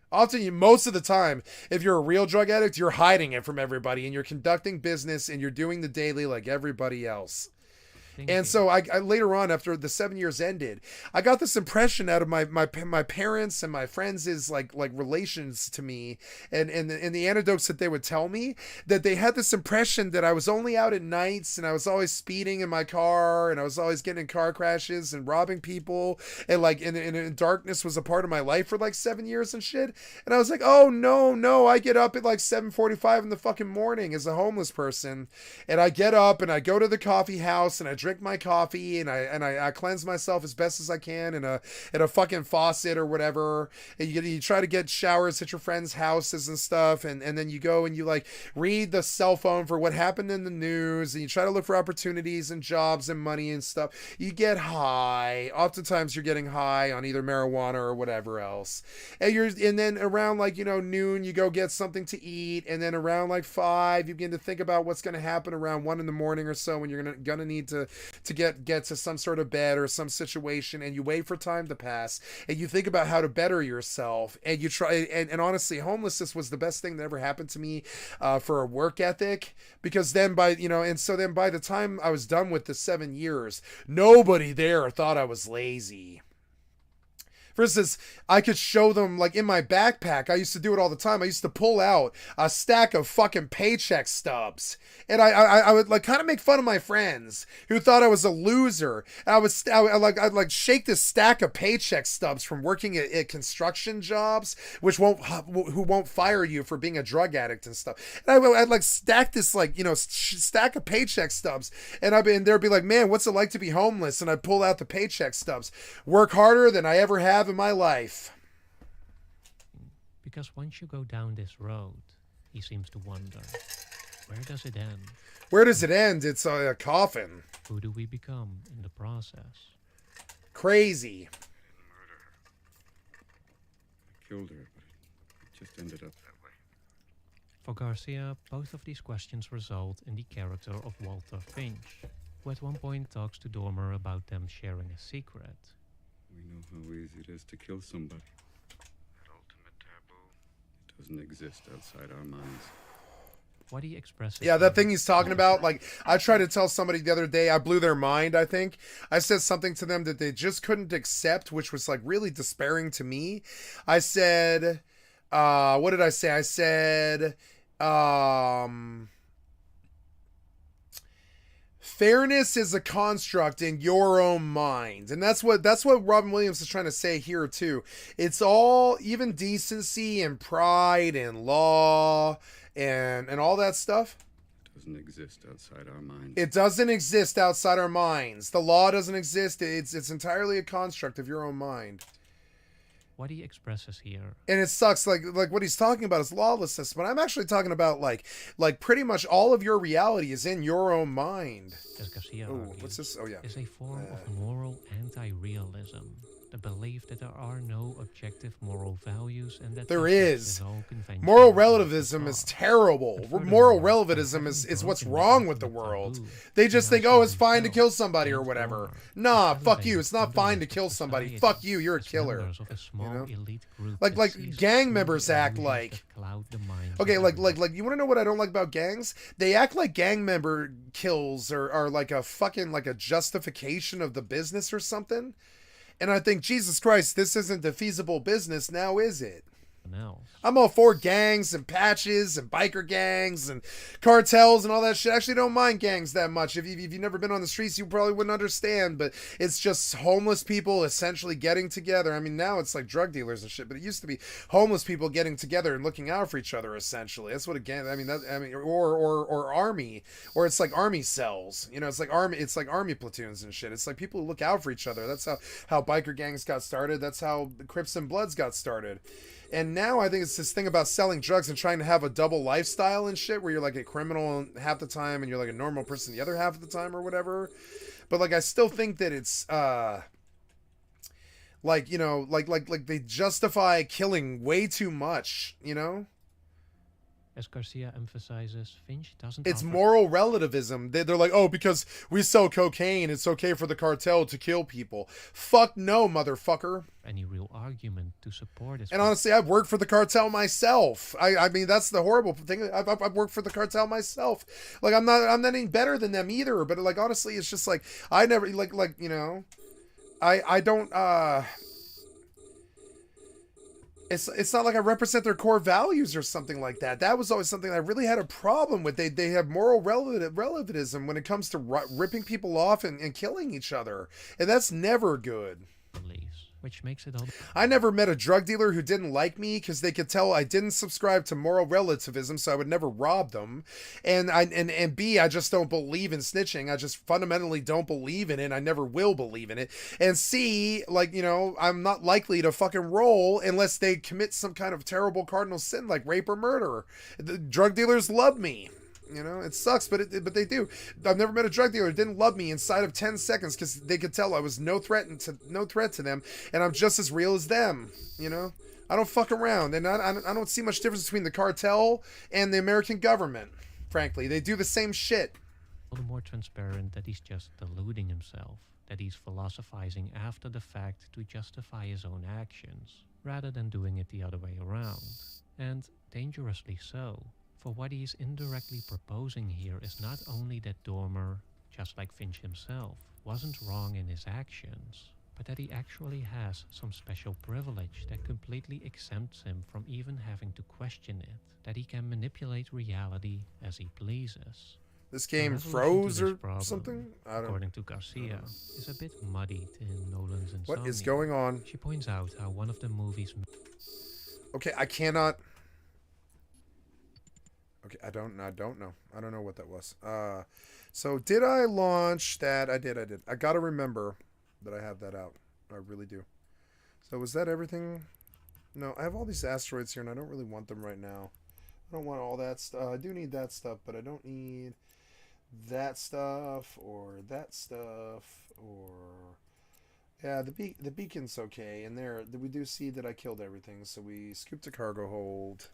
Often, most of the time, if you're a real drug addict, you're hiding it from everybody, and you're conducting business, and you're doing the daily like everybody else. And so I later on, after the 7 years ended, I got this impression out of my parents and my friends' like relations to me, and the anecdotes that they would tell me, that they had this impression that I was only out at nights, and I was always speeding in my car, and I was always getting in car crashes and robbing people, and like and darkness was a part of my life for like 7 years and shit. And I was like, oh no, I get up at like 7:45 in the fucking morning as a homeless person, and I get up and I go to the coffee house and I drink my coffee, and I cleanse myself as best as I can in a fucking faucet or whatever. And you try to get showers at your friends' houses and stuff, and then you go and you like read the cell phone for what happened in the news, and you try to look for opportunities and jobs and money and stuff. You get high. Oftentimes you're getting high on either marijuana or whatever else. And then around like noon you go get something to eat, and then around like 5 you begin to think about what's going to happen around 1 in the morning or so, when you're gonna need to get to some sort of bed or some situation, and you wait for time to pass, and you think about how to better yourself, and you try. And honestly, homelessness was the best thing that ever happened to me for a work ethic, because then by the time I was done with the 7 years, nobody there thought I was lazy. For instance, I could show them, like in my backpack, I used to do it all the time. I used to pull out a stack of fucking paycheck stubs. And I would like kind of make fun of my friends who thought I was a loser. And I'd shake this stack of paycheck stubs from working at construction jobs, who won't fire you for being a drug addict and stuff. And I'd like stack this stack of paycheck stubs. And they'd be like, man, what's it like to be homeless? And I'd pull out the paycheck stubs. Work harder than I ever have in my life. Because once you go down this road, he seems to wonder, where does it end? Where does it end? It's a coffin. Who do we become in the process? Crazy. I killed her, but it just ended up that way. For Garcia, both of these questions result in the character of Walter Finch, who at one point talks to Dormer about them sharing a secret. We know how easy it is to kill somebody. doesn't exist outside our minds. What he expresses. Yeah, that thing he's talking about, like, I tried to tell somebody the other day, I blew their mind, I think. I said something to them that they just couldn't accept, which was, like, really despairing to me. I said, what did I say? I said, fairness is a construct in your own mind. And that's what Robin Williams is trying to say here, too. It's all, even decency and pride and law and all that stuff Doesn't exist outside our minds. it doesn't exist outside our minds. The law doesn't exist. It's entirely a construct of your own mind. What he expresses here. And it sucks, like what he's talking about is lawlessness, but I'm actually talking about like pretty much all of your reality is in your own mind. As Garcia Oh, argues, what's this? Oh yeah. Is a form of moral anti-realism. The belief that there are no objective moral values and that There ethics is. all conventional Moral and relativism is terrible. Moral relativism is what's wrong with the world. They just think, oh, it's fine to kill somebody or whatever. Nah, fuck you. It's not fine to kill somebody. Fuck you. You're a killer. You know? Like gang members act like. Okay, like you want to know what I don't like about gangs? They act like gang member kills are like a fucking like a justification of the business or something. And I think, Jesus Christ, this isn't a feasible business now, is it? No. I'm all for gangs and patches and biker gangs and cartels and all that shit. I actually don't mind gangs that much. If you've never been on the streets, you probably wouldn't understand. But it's just homeless people essentially getting together. I mean, now it's like drug dealers and shit. But it used to be homeless people getting together and looking out for each other. Essentially, that's what a gang. Or army, or it's like army cells. You know, it's like army platoons and shit. It's like people who look out for each other. That's how biker gangs got started. That's how the Crips and Bloods got started. And now I think it's this thing about selling drugs and trying to have a double lifestyle and shit where you're like a criminal half the time and you're like a normal person the other half of the time or whatever. But like I still think that it's like, you know, like they justify killing way too much, you know? As Garcia emphasizes, Finch doesn't. It's offer moral relativism. They're like, oh, because we sell cocaine, it's okay for the cartel to kill people. Fuck no, motherfucker. any real argument to support his. And honestly, I've worked for the cartel myself. I mean, that's the horrible thing. I've worked for the cartel myself. Like, I'm not any better than them either. But like, honestly, it's just like I never like you know, I don't. It's not like I represent their core values or something like that. That was always something I really had a problem with. They have moral relativism when it comes to ripping people off and killing each other. And that's never good. Which makes it all. I never met a drug dealer who didn't like me because they could tell I didn't subscribe to moral relativism, so I would never rob them. And B, I just don't believe in snitching. I just fundamentally don't believe in it. I never will believe in it. And C, like, you know, I'm not likely to fucking roll unless they commit some kind of terrible cardinal sin like rape or murder. The drug dealers love me. You know, it sucks, but they do. I've never met a drug dealer who didn't love me inside of 10 seconds because they could tell I was no threat to them, and I'm just as real as them. You know, I don't fuck around, and I don't see much difference between the cartel and the American government. Frankly, they do the same shit. All the more transparent that he's just deluding himself, that he's philosophizing after the fact to justify his own actions, rather than doing it the other way around, and dangerously so. For what he is indirectly proposing here is not only that Dormer, just like Finch himself, wasn't wrong in his actions, but that he actually has some special privilege that completely exempts him from even having to question it, that he can manipulate reality as he pleases. This game The resolution froze to this or problem, something? I don't according to Garcia, is a bit muddied in Nolan's Insomnia. What is going on? She points out how one of the movie's... Okay, I cannot... Okay, I don't know. I don't know what that was. So did I launch that? I did. I gotta remember that I have that out. I really do. So was that everything? No, I have all these asteroids here and I don't really want them right now. I don't want all that stuff. I do need that stuff, but I don't need that stuff or that stuff or... Yeah, the beacon's okay. And there, we do see that I killed everything. So we scooped a cargo hold.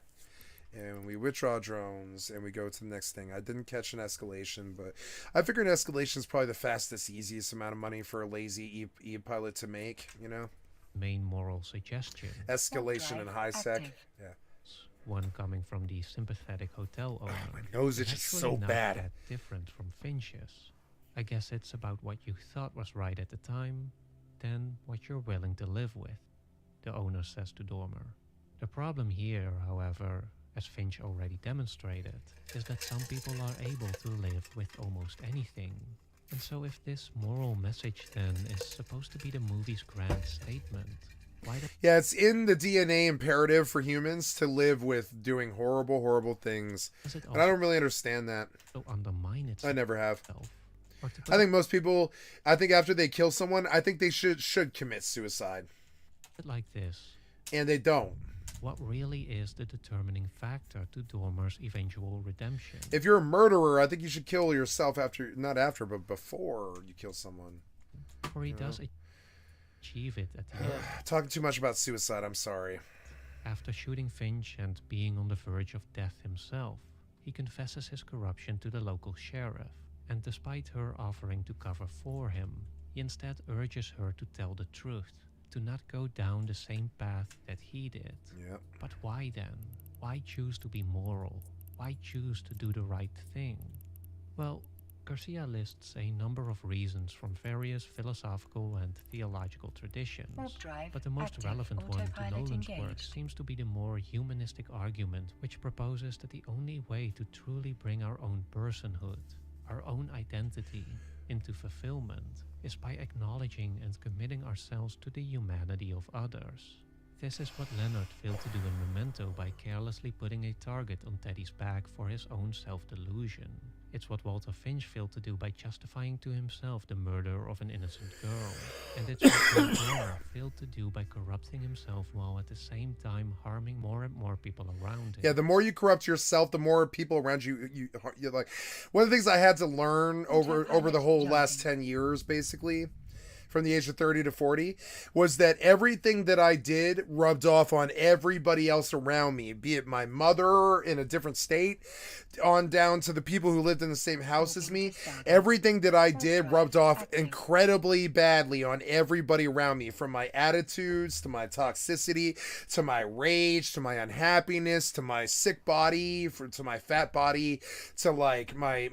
And we withdraw drones, and we go to the next thing. I didn't catch an escalation, but I figured an escalation is probably the fastest, easiest amount of money for a lazy e-pilot to make, you know? Main moral suggestion. Escalation and high sec. Yeah. one coming from the sympathetic hotel owner. My nose is itches actually so not bad. that different from Finch's. I guess it's about what you thought was right at the time, then what you're willing to live with, the owner says to Dormer. The problem here, however, as Finch already demonstrated, is that some people are able to live with almost anything. And so if this moral message then is supposed to be the movie's grand statement, why the Yeah, it's in the DNA imperative for humans to live with doing horrible, horrible things. And I don't really understand that. undermine itself? I never have. Or to put I think most people, I think after they kill someone, I think they should commit suicide. it like this. And they don't. What really is the determining factor to Dormer's eventual redemption? If you're a murderer, I think you should kill yourself after, not after, but before you kill someone. Or he does achieve it at the end. Talking too much about suicide, I'm sorry. After shooting Finch and being on the verge of death himself, he confesses his corruption to the local sheriff, and despite her offering to cover for him, he instead urges her to tell the truth, to not go down the same path that he did. Yep. But why then? Why choose to be moral? Why choose to do the right thing? Well, Garcia lists a number of reasons from various philosophical and theological traditions, Warp drive but the most active. relevant one to Autopilot Nolan's work engaged. seems to be the more humanistic argument, which proposes that the only way to truly bring our own personhood, our own identity, into fulfillment is by acknowledging and committing ourselves to the humanity of others. This is what Leonard failed to do in Memento by carelessly putting a target on Teddy's back for his own self-delusion. It's what Walter Finch failed to do by justifying to himself the murder of an innocent girl. And it's what Bill Dormer failed to do by corrupting himself while at the same time harming more and more people around him. Yeah, the more you corrupt yourself, the more people around you're like. One of the things I had to learn over the whole last 10 years, basically, from the age of 30 to 40, was that everything that I did rubbed off on everybody else around me, be it my mother in a different state, on down to the people who lived in the same house as me. Everything that I did rubbed off incredibly badly on everybody around me, from my attitudes to my toxicity to my rage to my unhappiness to my sick body to my fat body to like my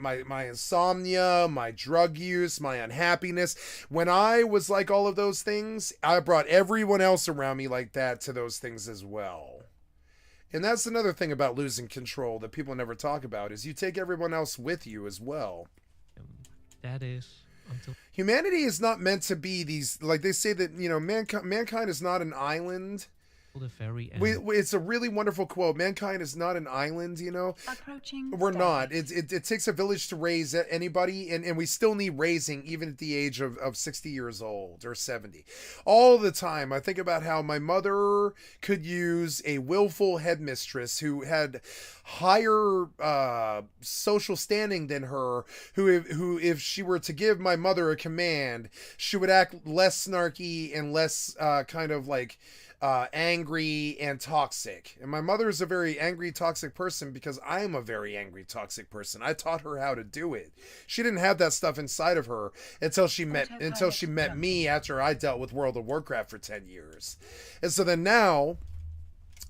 insomnia, my drug use, my unhappiness. When I was like all of those things, I brought everyone else around me like that to those things as well. And that's another thing about losing control that people never talk about, is you take everyone else with you as well. That is, until humanity is not meant to be these, like they say that, you know, mankind is not an island. the very end. It's a really wonderful quote. Mankind is not an island, you know. Approaching We're not. It takes a village to raise anybody, and we still need raising even at the age of 60 years old or 70. All the time, I think about how my mother could use a willful headmistress who had higher social standing than her, who if she were to give my mother a command, she would act less snarky and less kind of like angry and toxic. And my mother is a very angry, toxic person because I am a very angry, toxic person. I taught her how to do it. She didn't have that stuff inside of her until she met me after I dealt with World of Warcraft for 10 years. And so then now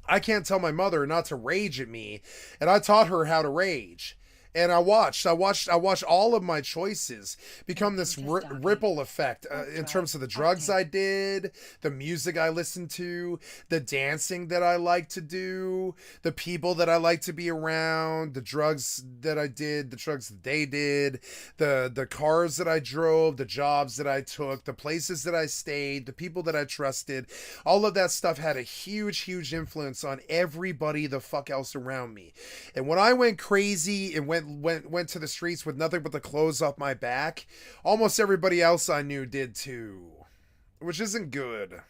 I can't tell my mother not to rage at me, and I taught her how to rage. And I watched all of my choices become this ripple effect in terms of the drugs I did, the music I listened to, the dancing that I like to do, the people that I like to be around, the drugs that I did, the drugs that they did, the cars that I drove, the jobs that I took, the places that I stayed, the people that I trusted. All of that stuff had a huge, huge influence on everybody the fuck else around me. And when I went crazy and went to the streets with nothing but the clothes off my back, almost everybody else I knew did too, which isn't good.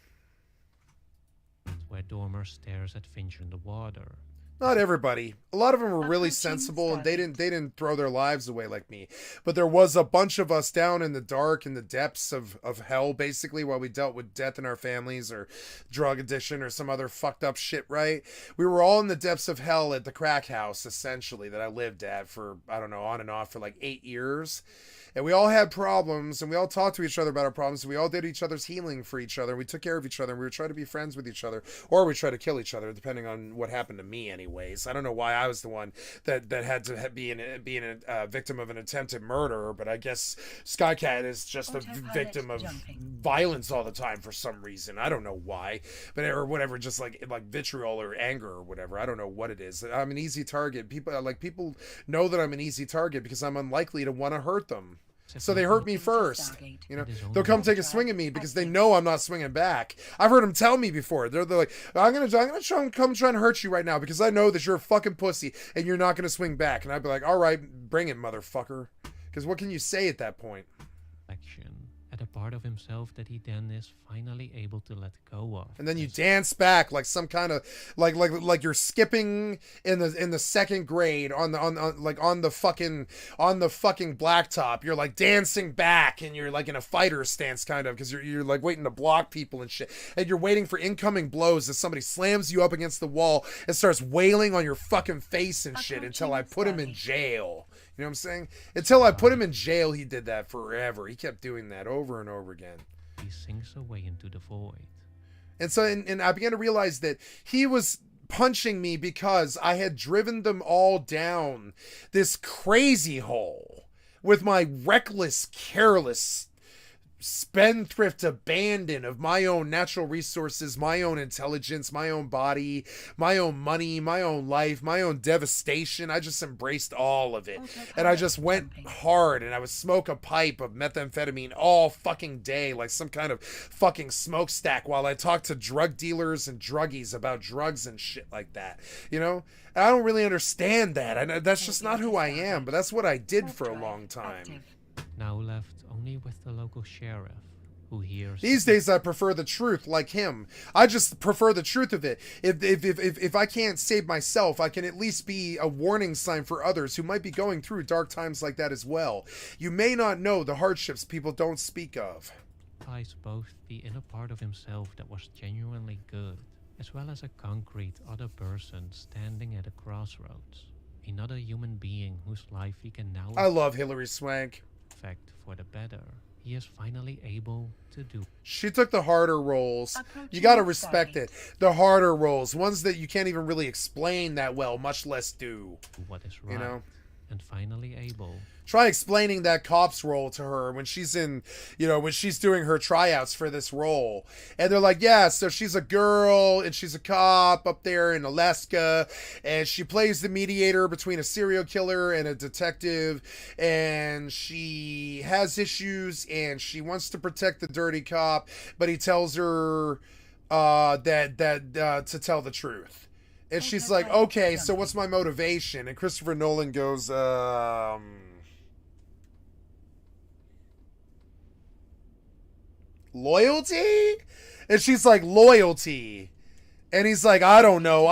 Where Dormer stares at Fincher in the water. Not everybody. A lot of them were really sensible, and they didn't throw their lives away like me. But there was a bunch of us down in the dark, in the depths of hell, basically, while we dealt with death in our families or drug addiction or some other fucked up shit, right? We were all in the depths of hell at the crack house, essentially, that I lived at for, I don't know, on and off for like 8 years. And we all had problems, and we all talked to each other about our problems, and we all did each other's healing for each other. We took care of each other, and we would try to be friends with each other, or we try to kill each other, depending on what happened to me anyway. anyways. I don't know why I was the one that had to be a victim of an attempted murder, but I guess Skycat is just a victim of violence all the time for some reason. I don't know why, but or whatever, just like vitriol or anger or whatever. I don't know what it is. I'm an easy target. People know that I'm an easy target because I'm unlikely to want to hurt them. So they hurt me first. You know, they'll come take a swing at me because they know I'm not swinging back. I've heard them tell me before. They're like, I'm gonna try and hurt you right now because I know that you're a fucking pussy and you're not gonna swing back. And I'd be like, all right, bring it, motherfucker. Because what can you say at that point? At a part of himself that he then is finally able to let go of. And then you dance back like some kind of like you're skipping in the second grade on the fucking blacktop. You're like dancing back and you're like in a fighter stance kind of because you're like waiting to block people and shit. And you're waiting for incoming blows as somebody slams you up against the wall and starts wailing on your fucking face and shit until I put him in jail. You know what I'm saying? Until I put him in jail, he did that forever. He kept doing that over and over again. He sinks away into the void. And so, and I began to realize that he was punching me because I had driven them all down this crazy hole with my reckless, careless, spendthrift abandon of my own natural resources, my own intelligence, my own body, my own money, my own life, my own devastation. I just embraced all of it. And I just went hard and I would smoke a pipe of methamphetamine all fucking day like some kind of fucking smokestack while I talked to drug dealers and druggies about drugs and shit like that. You know? And I don't really understand that. That's just not who I am, but that's what I did for a long time. Now left only with the local sheriff, who hears... These days I prefer the truth, like him. I just prefer the truth of it. If I can't save myself, I can at least be a warning sign for others who might be going through dark times like that as well. You may not know the hardships people don't speak of. Lies both the inner part of himself that was genuinely good, as well as a concrete other person standing at a crossroads. Another human being whose life he can now... I love Hilary Swank. ...affect for the better. He is finally able to do. She took the harder roles. You gotta respect it. The harder roles. Ones that you can't even really explain that well, much less do. What is right. You know? And finally able. Try explaining that cop's role to her when she's in, you know, when she's doing her tryouts for this role. And they're like, yeah, so she's a girl and she's a cop up there in Alaska and she plays the mediator between a serial killer and a detective and she has issues and she wants to protect the dirty cop, but he tells her to tell the truth. And she's like, okay, so what's my motivation? And Christopher Nolan goes, loyalty? And she's like, loyalty. And he's like, I don't know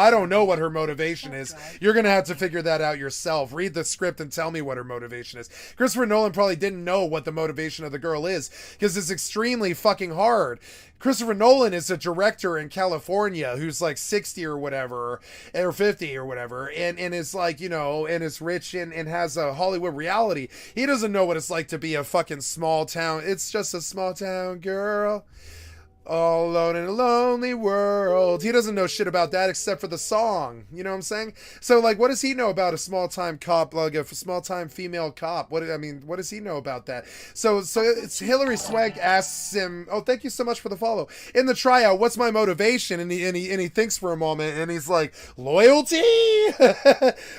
what her motivation is. You're going to have to figure that out yourself. Read the script and tell me what her motivation is. Christopher Nolan probably didn't know what the motivation of the girl is because it's extremely fucking hard. Christopher Nolan is a director in California who's like 60 or whatever, or 50 or whatever, and is like, you know, and is rich and has a Hollywood reality. He doesn't know what it's like to be a fucking small town. It's just a small town girl. All alone in a lonely world. He doesn't know shit about that except for the song. You know what I'm saying? So, like, what does he know about a small-time cop, like a small-time female cop? What does he know about that? So it's Hilary Swank asks him, oh, thank you so much for the follow. In the tryout, what's my motivation? And he thinks for a moment, and he's like, loyalty?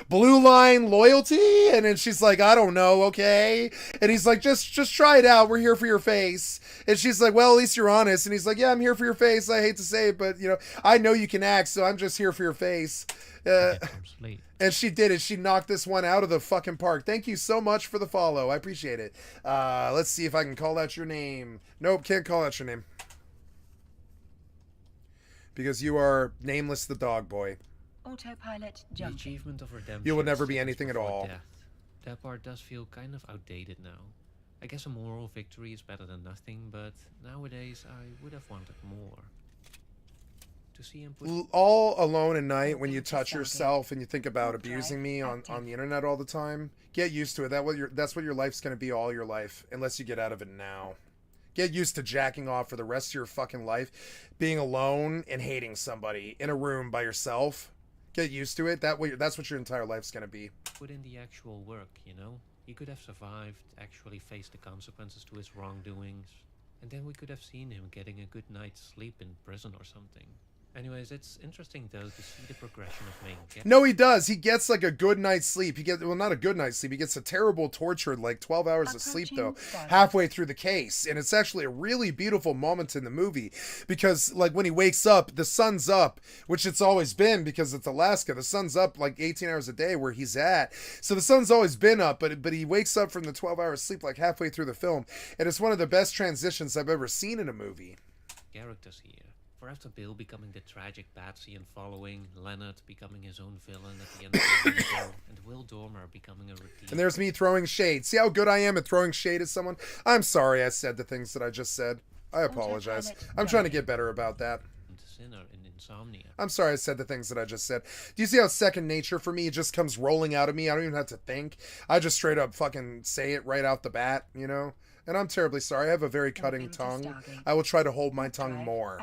Blue line loyalty? And then she's like, I don't know, okay? And he's like, just try it out. We're here for your face. And she's like, well, at least you're honest. And he's like, yeah, I'm here for your face. I hate to say it, but, you know, I know you can act, so I'm just here for your face. And she did it. She knocked this one out of the fucking park. Thank you so much for the follow. I appreciate it. Let's see if I can call out your name. Nope, can't call out your name. Because you are Nameless the Dog Boy. Autopilot The jumping. achievement of redemption. You will never be seconds anything at before all. death. That part does feel kind of outdated now. I guess a moral victory is better than nothing, but nowadays I would have wanted more. To see him put... All alone at night when you touch yourself and you think about abusing me on the internet all the time, get used to it. That's what your life's going to be all your life, unless you get out of it now. Get used to jacking off for the rest of your fucking life, being alone and hating somebody in a room by yourself. Get used to it. That's what your entire life's gonna be. Put in the actual work, you know? He could have survived, actually faced the consequences to his wrongdoings, and then we could have seen him getting a good night's sleep in prison or something. Anyways, it's interesting though to see the progression of main character. No, he does. He gets like a good night's sleep. He gets, well, not a good night's sleep. He gets a terrible tortured like 12 hours of sleep though, halfway through the case. And it's actually a really beautiful moment in the movie because like when he wakes up, the sun's up, which it's always been because it's Alaska. The sun's up like 18 hours a day where he's at. So the sun's always been up, but he wakes up from the 12 hours sleep like halfway through the film. And it's one of the best transitions I've ever seen in a movie. Characters here. For after Bill becoming the tragic Patsy and following, Leonard becoming his own villain at the end of the video, and Will Dormer becoming a repeat. And there's me throwing shade. See how good I am at throwing shade at someone? I'm sorry I said the things that I just said. I apologize. I'm trying to get better about that. Sinner in Insomnia. I'm sorry I said the things that I just said. Do you see how second nature for me, it just comes rolling out of me? I don't even have to think. I just straight up fucking say it right out the bat, you know? And I'm terribly sorry. I have a very cutting tongue. I will try to hold my tongue more.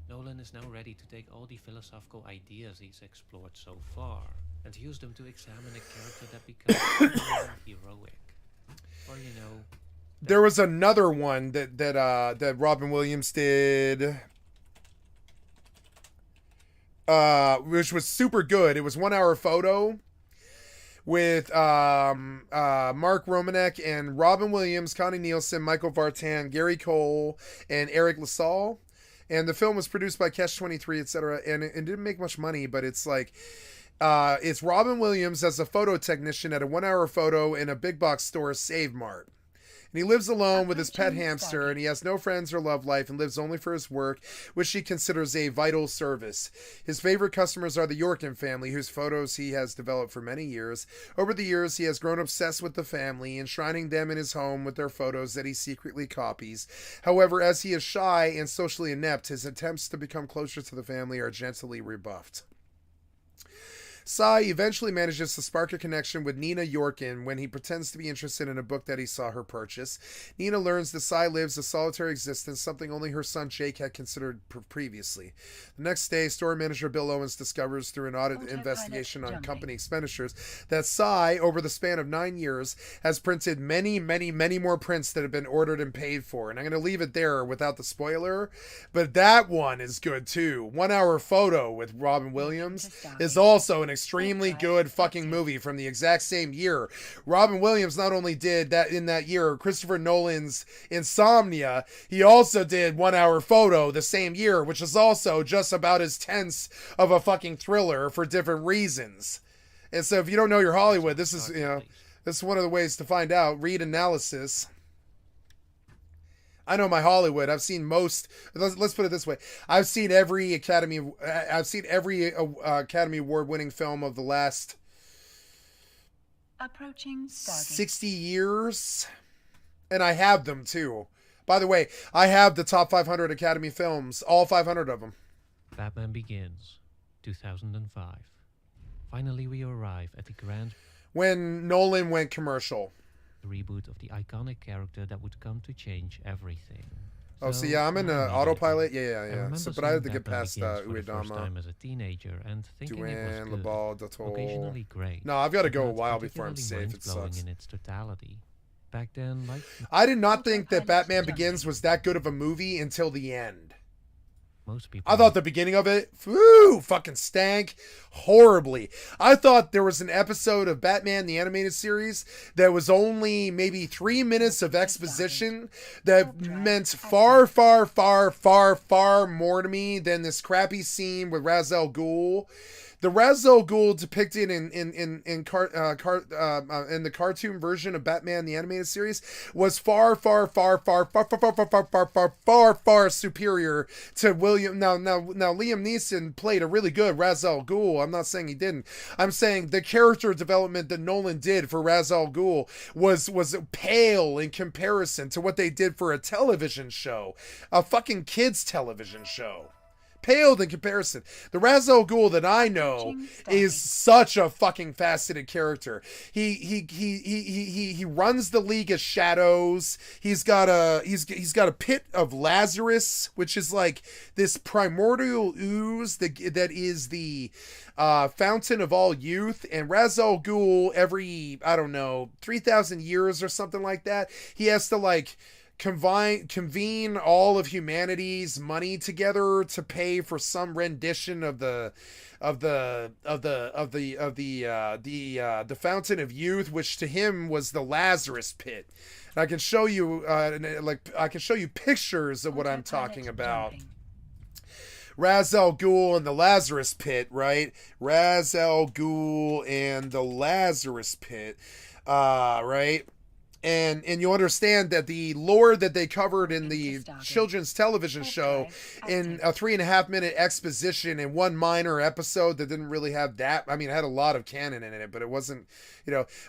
Nolan is now ready to take all the philosophical ideas he's explored so far and use them to examine a character that becomes heroic. Or, you know... There was another one that Robin Williams did... which was super good. It was 1 hour photo with Mark Romanek and Robin Williams, Connie Nielsen, Michael Vartan, Gary Cole, and Eric LaSalle. And the film was produced by Catch 23, etc. And it didn't make much money, but it's like it's Robin Williams as a photo technician at a 1 hour photo in a big box store, Save Mart. And he lives alone with his pet hamster, and he has no friends or love life and lives only for his work, which he considers a vital service. His favorite customers are the Yorkin family, whose photos he has developed for many years. Over the years, he has grown obsessed with the family, enshrining them in his home with their photos that he secretly copies. However, as he is shy and socially inept, his attempts to become closer to the family are gently rebuffed. Cy eventually manages to spark a connection with Nina Yorkin when he pretends to be interested in a book that he saw her purchase. Nina learns that Cy lives a solitary existence, something only her son Jake had considered previously. The next day, store manager Bill Owens discovers through an audit investigation on company expenditures that Cy, over the span of 9 years, has printed many more prints that have been ordered and paid for. And I'm going to leave it there without the spoiler, but that one is good too. 1 hour photo with Robin Williams is also an extremely good fucking movie from the exact same year. Robin Williams not only did that in that year, Christopher Nolan's Insomnia, he also did 1 hour photo the same year, which is also just about as tense of a fucking thriller for different reasons. And so if you don't know your Hollywood, this is, you know, this is one of the ways to find out. Read analysis. I know my Hollywood. I've seen most. Let's put it this way: I've seen every Academy Award-winning film of the last approaching 60 years, and I have them too. By the way, I have the top 500 Academy films, all 500 of them. Batman Begins, 2005. Finally, we arrive at the grand when Nolan went commercial. Reboot of the iconic character that would come to change everything. Oh, so yeah, I'm in autopilot. Yeah. So, but I had to get past Uedama. Time as a teenager and thinking Duane, it was good, occasionally great. No, I've got to go a while before I'm safe. It sucks. In its totality. Back then, like I did not think that Batman Begins was that good of a movie until the end. Most people. I thought the beginning of it, fucking stank horribly. I thought there was an episode of Batman the Animated Series that was only maybe 3 minutes of exposition that meant far more to me than this crappy scene with Ra's al Ghul. The Ra's al Ghul depicted in the cartoon version of Batman the Animated Series was far superior to William. Now Liam Neeson played a really good Ra's al Ghul. I'm not saying he didn't. I'm saying the character development that Nolan did for Ra's al Ghul was pale in comparison to what they did for a television show, a fucking kids television show. paled in comparison. The Ra's al Ghul that I know is such a fucking faceted character. He runs the League of Shadows. He's got a pit of Lazarus, which is like this primordial ooze that is the fountain of all youth. And Ra's al Ghul, every, I don't know, 3,000 years or something like that, he has to like convene all of humanity's money together to pay for some rendition of the fountain of youth, which to him was the Lazarus pit. And I can show you pictures of what I'm talking about. Ra's al Ghul and the Lazarus pit, right? Ra's al Ghul and the Lazarus pit, right? And you'll understand that the lore that they covered in the children's television show in a 3.5 minute exposition in one minor episode that didn't really have that. I mean, it had a lot of canon in it, but it wasn't,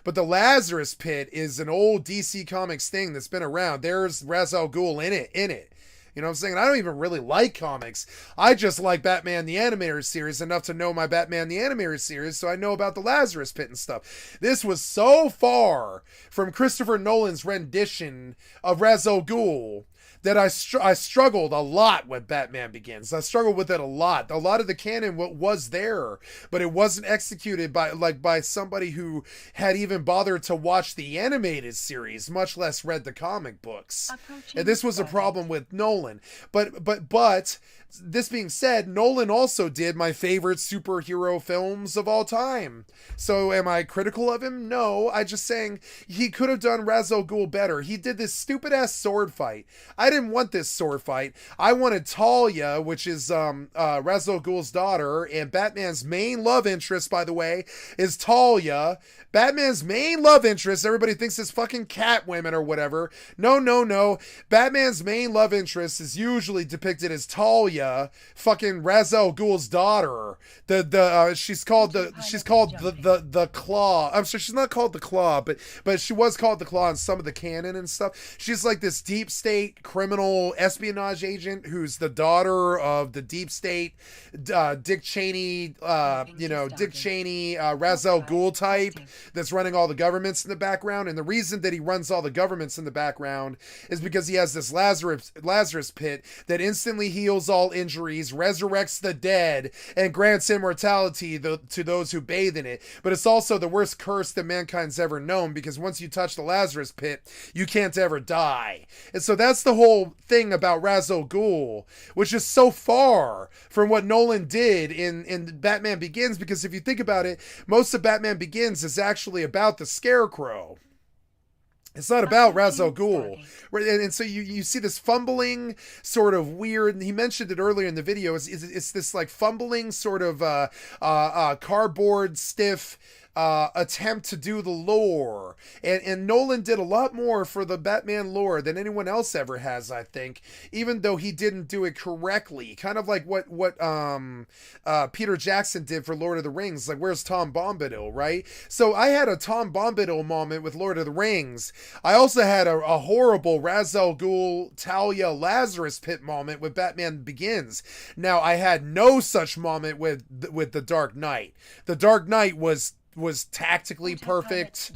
but the Lazarus pit is an old DC Comics thing that's been around. There's Ra's al Ghul in it. You know what I'm saying? I don't even really like comics. I just like Batman the Animated Series enough to know my Batman the Animated Series, so I know about the Lazarus Pit and stuff. This was so far from Christopher Nolan's rendition of Ra's al Ghul that I struggled a lot with Batman Begins. I struggled with it a lot. A lot of the canon was there, but it wasn't executed by somebody who had even bothered to watch the animated series, much less read the comic books. And this was a problem with Nolan. But this being said, Nolan also did my favorite superhero films of all time. So am I critical of him? No, I'm just saying he could have done Ra's al Ghul better. He did this stupid ass sword fight. I didn't want this sword fight. I wanted Talia, which is Ra's al Ghul's daughter, and Batman's main love interest, by the way, is Talia. Batman's main love interest, everybody thinks it's fucking Catwoman or whatever. No. Batman's main love interest is usually depicted as Talia, fucking Ra's al Ghul's daughter. She's called the Claw. I'm sorry, she's not called the Claw, but she was called the Claw in some of the canon and stuff. She's like this deep state criminal espionage agent who's the daughter of the deep state Dick Cheney, Dick Cheney, Ra's al Ghul type that's running all the governments in the background. And the reason that he runs all the governments in the background is because he has this Lazarus pit that instantly heals all injuries, resurrects the dead, and grants immortality to those who bathe in it. But it's also the worst curse that mankind's ever known, because once you touch the Lazarus pit, you can't ever die. And so that's the whole thing about Ra's al Ghul, which is so far from what Nolan did in Batman Begins, because if you think about it, most of Batman Begins is actually about the Scarecrow. It's not about Ra's al Ghul. And so you see this fumbling sort of weird, and he mentioned it earlier in the video, it's this like fumbling sort of cardboard stiff attempt to do the lore, and Nolan did a lot more for the Batman lore than anyone else ever has, I think, even though he didn't do it correctly, kind of like what Peter Jackson did for Lord of the Rings. Like, where's Tom Bombadil, right? So I had a Tom Bombadil moment with Lord of the Rings. I also had a horrible Ra's al Ghul Talia Lazarus pit moment with Batman Begins. Now, I had no such moment with The Dark Knight. The Dark Knight was tactically perfect,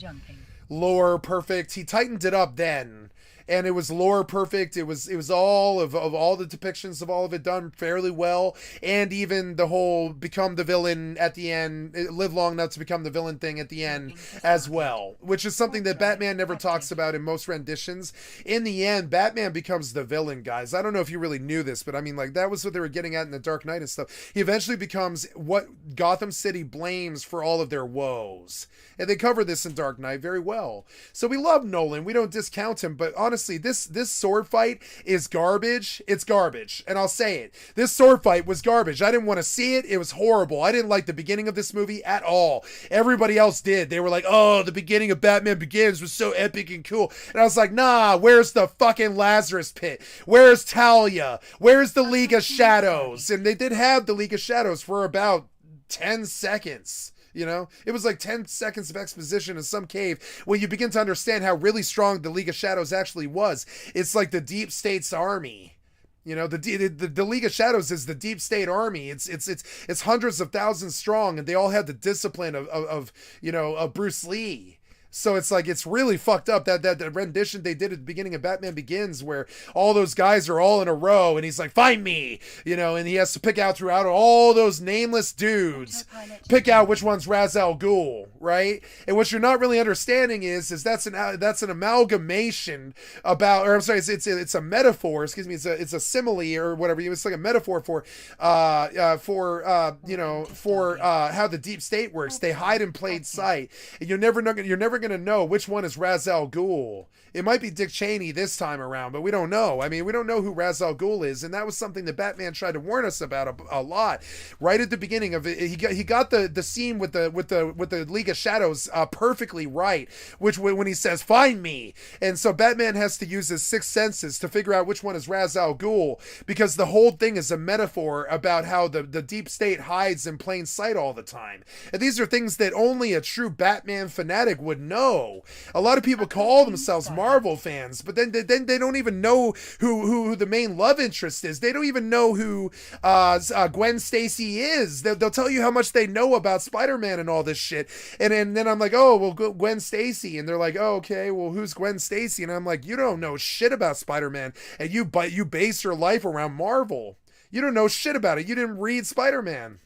lore perfect. He tightened it up then, and it was lore perfect. It was all of all the depictions of all of it done fairly well, and even the whole become the villain at the end, live long enough to become the villain thing at the end as well, which is something that Batman never talks about in most renditions. In the end, Batman becomes the villain, guys. I don't know if you really knew this, but I mean, like, that was what they were getting at in The Dark Knight and stuff. He eventually becomes what Gotham City blames for all of their woes, and they cover this in Dark Knight very well. So we love Nolan. We don't discount him, but honestly, this sword fight is garbage. It's garbage, and I'll say it. This sword fight was garbage. I didn't want to see it. It was horrible. I didn't like the beginning of this movie at all. Everybody else did. They were like, oh, the beginning of Batman Begins was so epic and cool. And I was like, nah, where's the fucking Lazarus pit? Where's Talia? Where's the League of Shadows? And they did have the League of Shadows for about 10 seconds. It was like 10 seconds of exposition in some cave when you begin to understand how really strong the League of Shadows actually was. It's like the Deep State's army. You know, the League of Shadows is the deep state army. It's hundreds of thousands strong, and they all have the discipline of Bruce Lee. So it's like, it's really fucked up, that rendition they did at the beginning of Batman Begins, where all those guys are all in a row and he's like, find me, and he has to pick out throughout all those nameless dudes, pick out which one's Ra's al Ghul, right? And what you're not really understanding is that's an amalgamation about, or I'm sorry, it's a metaphor, excuse me, it's a simile or whatever. It's like a metaphor for how the deep state works. They hide in plain sight, and you're never going to know which one is Ra's al Ghul. It might be Dick Cheney this time around, but we don't know. I mean, we don't know who Ra's al Ghul is, and that was something that Batman tried to warn us about a lot right at the beginning of it. He got the scene with the League of Shadows perfectly right, which when he says "find me," and so Batman has to use his sixth senses to figure out which one is Ra's al Ghul, because the whole thing is a metaphor about how the deep state hides in plain sight all the time. And these are things that only a true Batman fanatic would know. A lot of people call themselves Marvel fans, but then they don't even know who the main love interest is. They don't even know who Gwen Stacy is. They'll tell you how much they know about Spider-Man and all this shit, and then I'm like, oh well, Gwen Stacy, and they're like, oh okay, well who's Gwen Stacy? And I'm like, you don't know shit about Spider-Man, and you base your life around Marvel. You don't know shit about it. You didn't read Spider-Man.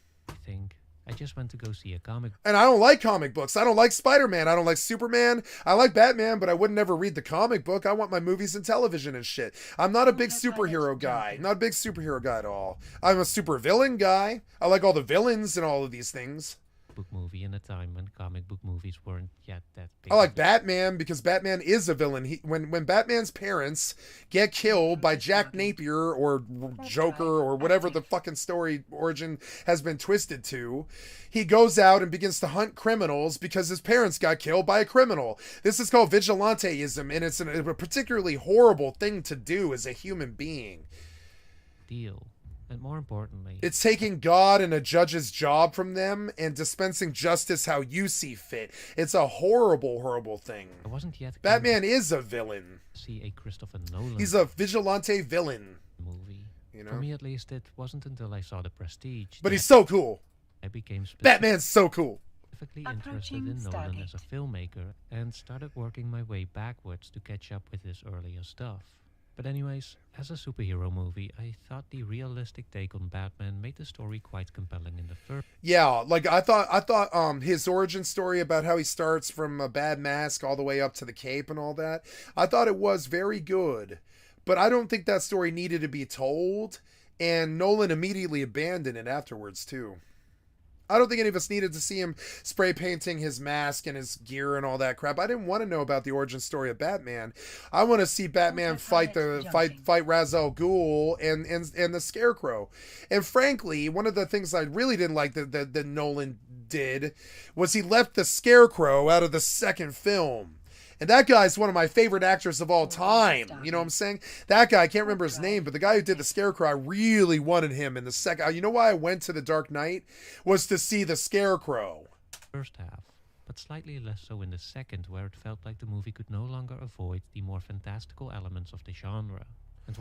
I just went to go see a comic. And I don't like comic books. I don't like Spider-Man. I don't like Superman. I like Batman, but I would never read the comic book. I want my movies and television and shit. I'm not a big superhero guy. Not a big superhero guy at all. I'm a super villain guy. I like all the villains and all of these things. Book movie in a time when comic book movies weren't yet that big. I like Batman because Batman is a villain. When Batman's parents get killed by Jack Napier or Joker or whatever the fucking story origin has been twisted to, he goes out and begins to hunt criminals because his parents got killed by a criminal. This is called vigilanteism, and it's a particularly horrible thing to do as a human being. Deal. And more importantly, it's taking God and a judge's job from them and dispensing justice how you see fit. It's a horrible, horrible thing. I wasn't yet. Batman is a villain. See a Christopher Nolan. He's a vigilante villain. Movie. You know? For me at least, it wasn't until I saw The Prestige. But he's so cool. I became Batman's so cool. Specifically interested in Nolan as a filmmaker and started working my way backwards to catch up with his earlier stuff. But anyways, as a superhero movie, I thought the realistic take on Batman made the story quite compelling in the first. Yeah, like I thought his origin story about how he starts from a bad mask all the way up to the cape and all that, I thought it was very good. But I don't think that story needed to be told, and Nolan immediately abandoned it afterwards too. I don't think any of us needed to see him spray painting his mask and his gear and all that crap. I didn't want to know about the origin story of Batman. I want to see Batman fight Ra's al Ghul and the Scarecrow. And frankly, one of the things I really didn't like that Nolan did was he left the Scarecrow out of the second film. And that guy's one of my favorite actors of all time. You know what I'm saying? That guy, I can't remember his name, but the guy who did the Scarecrow, I really wanted him in the second. You know why I went to The Dark Knight? Was to see the Scarecrow. First half, but slightly less so in the second, where it felt like the movie could no longer avoid the more fantastical elements of the genre.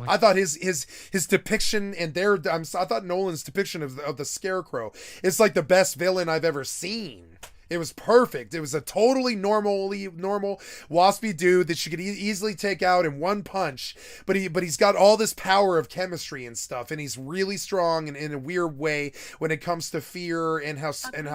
I thought his depiction and I thought Nolan's depiction of the Scarecrow is like the best villain I've ever seen. It was perfect. It was a totally normal waspy dude that you could easily take out in one punch. But he's got all this power of chemistry and stuff, and he's really strong in a weird way when it comes to fear and how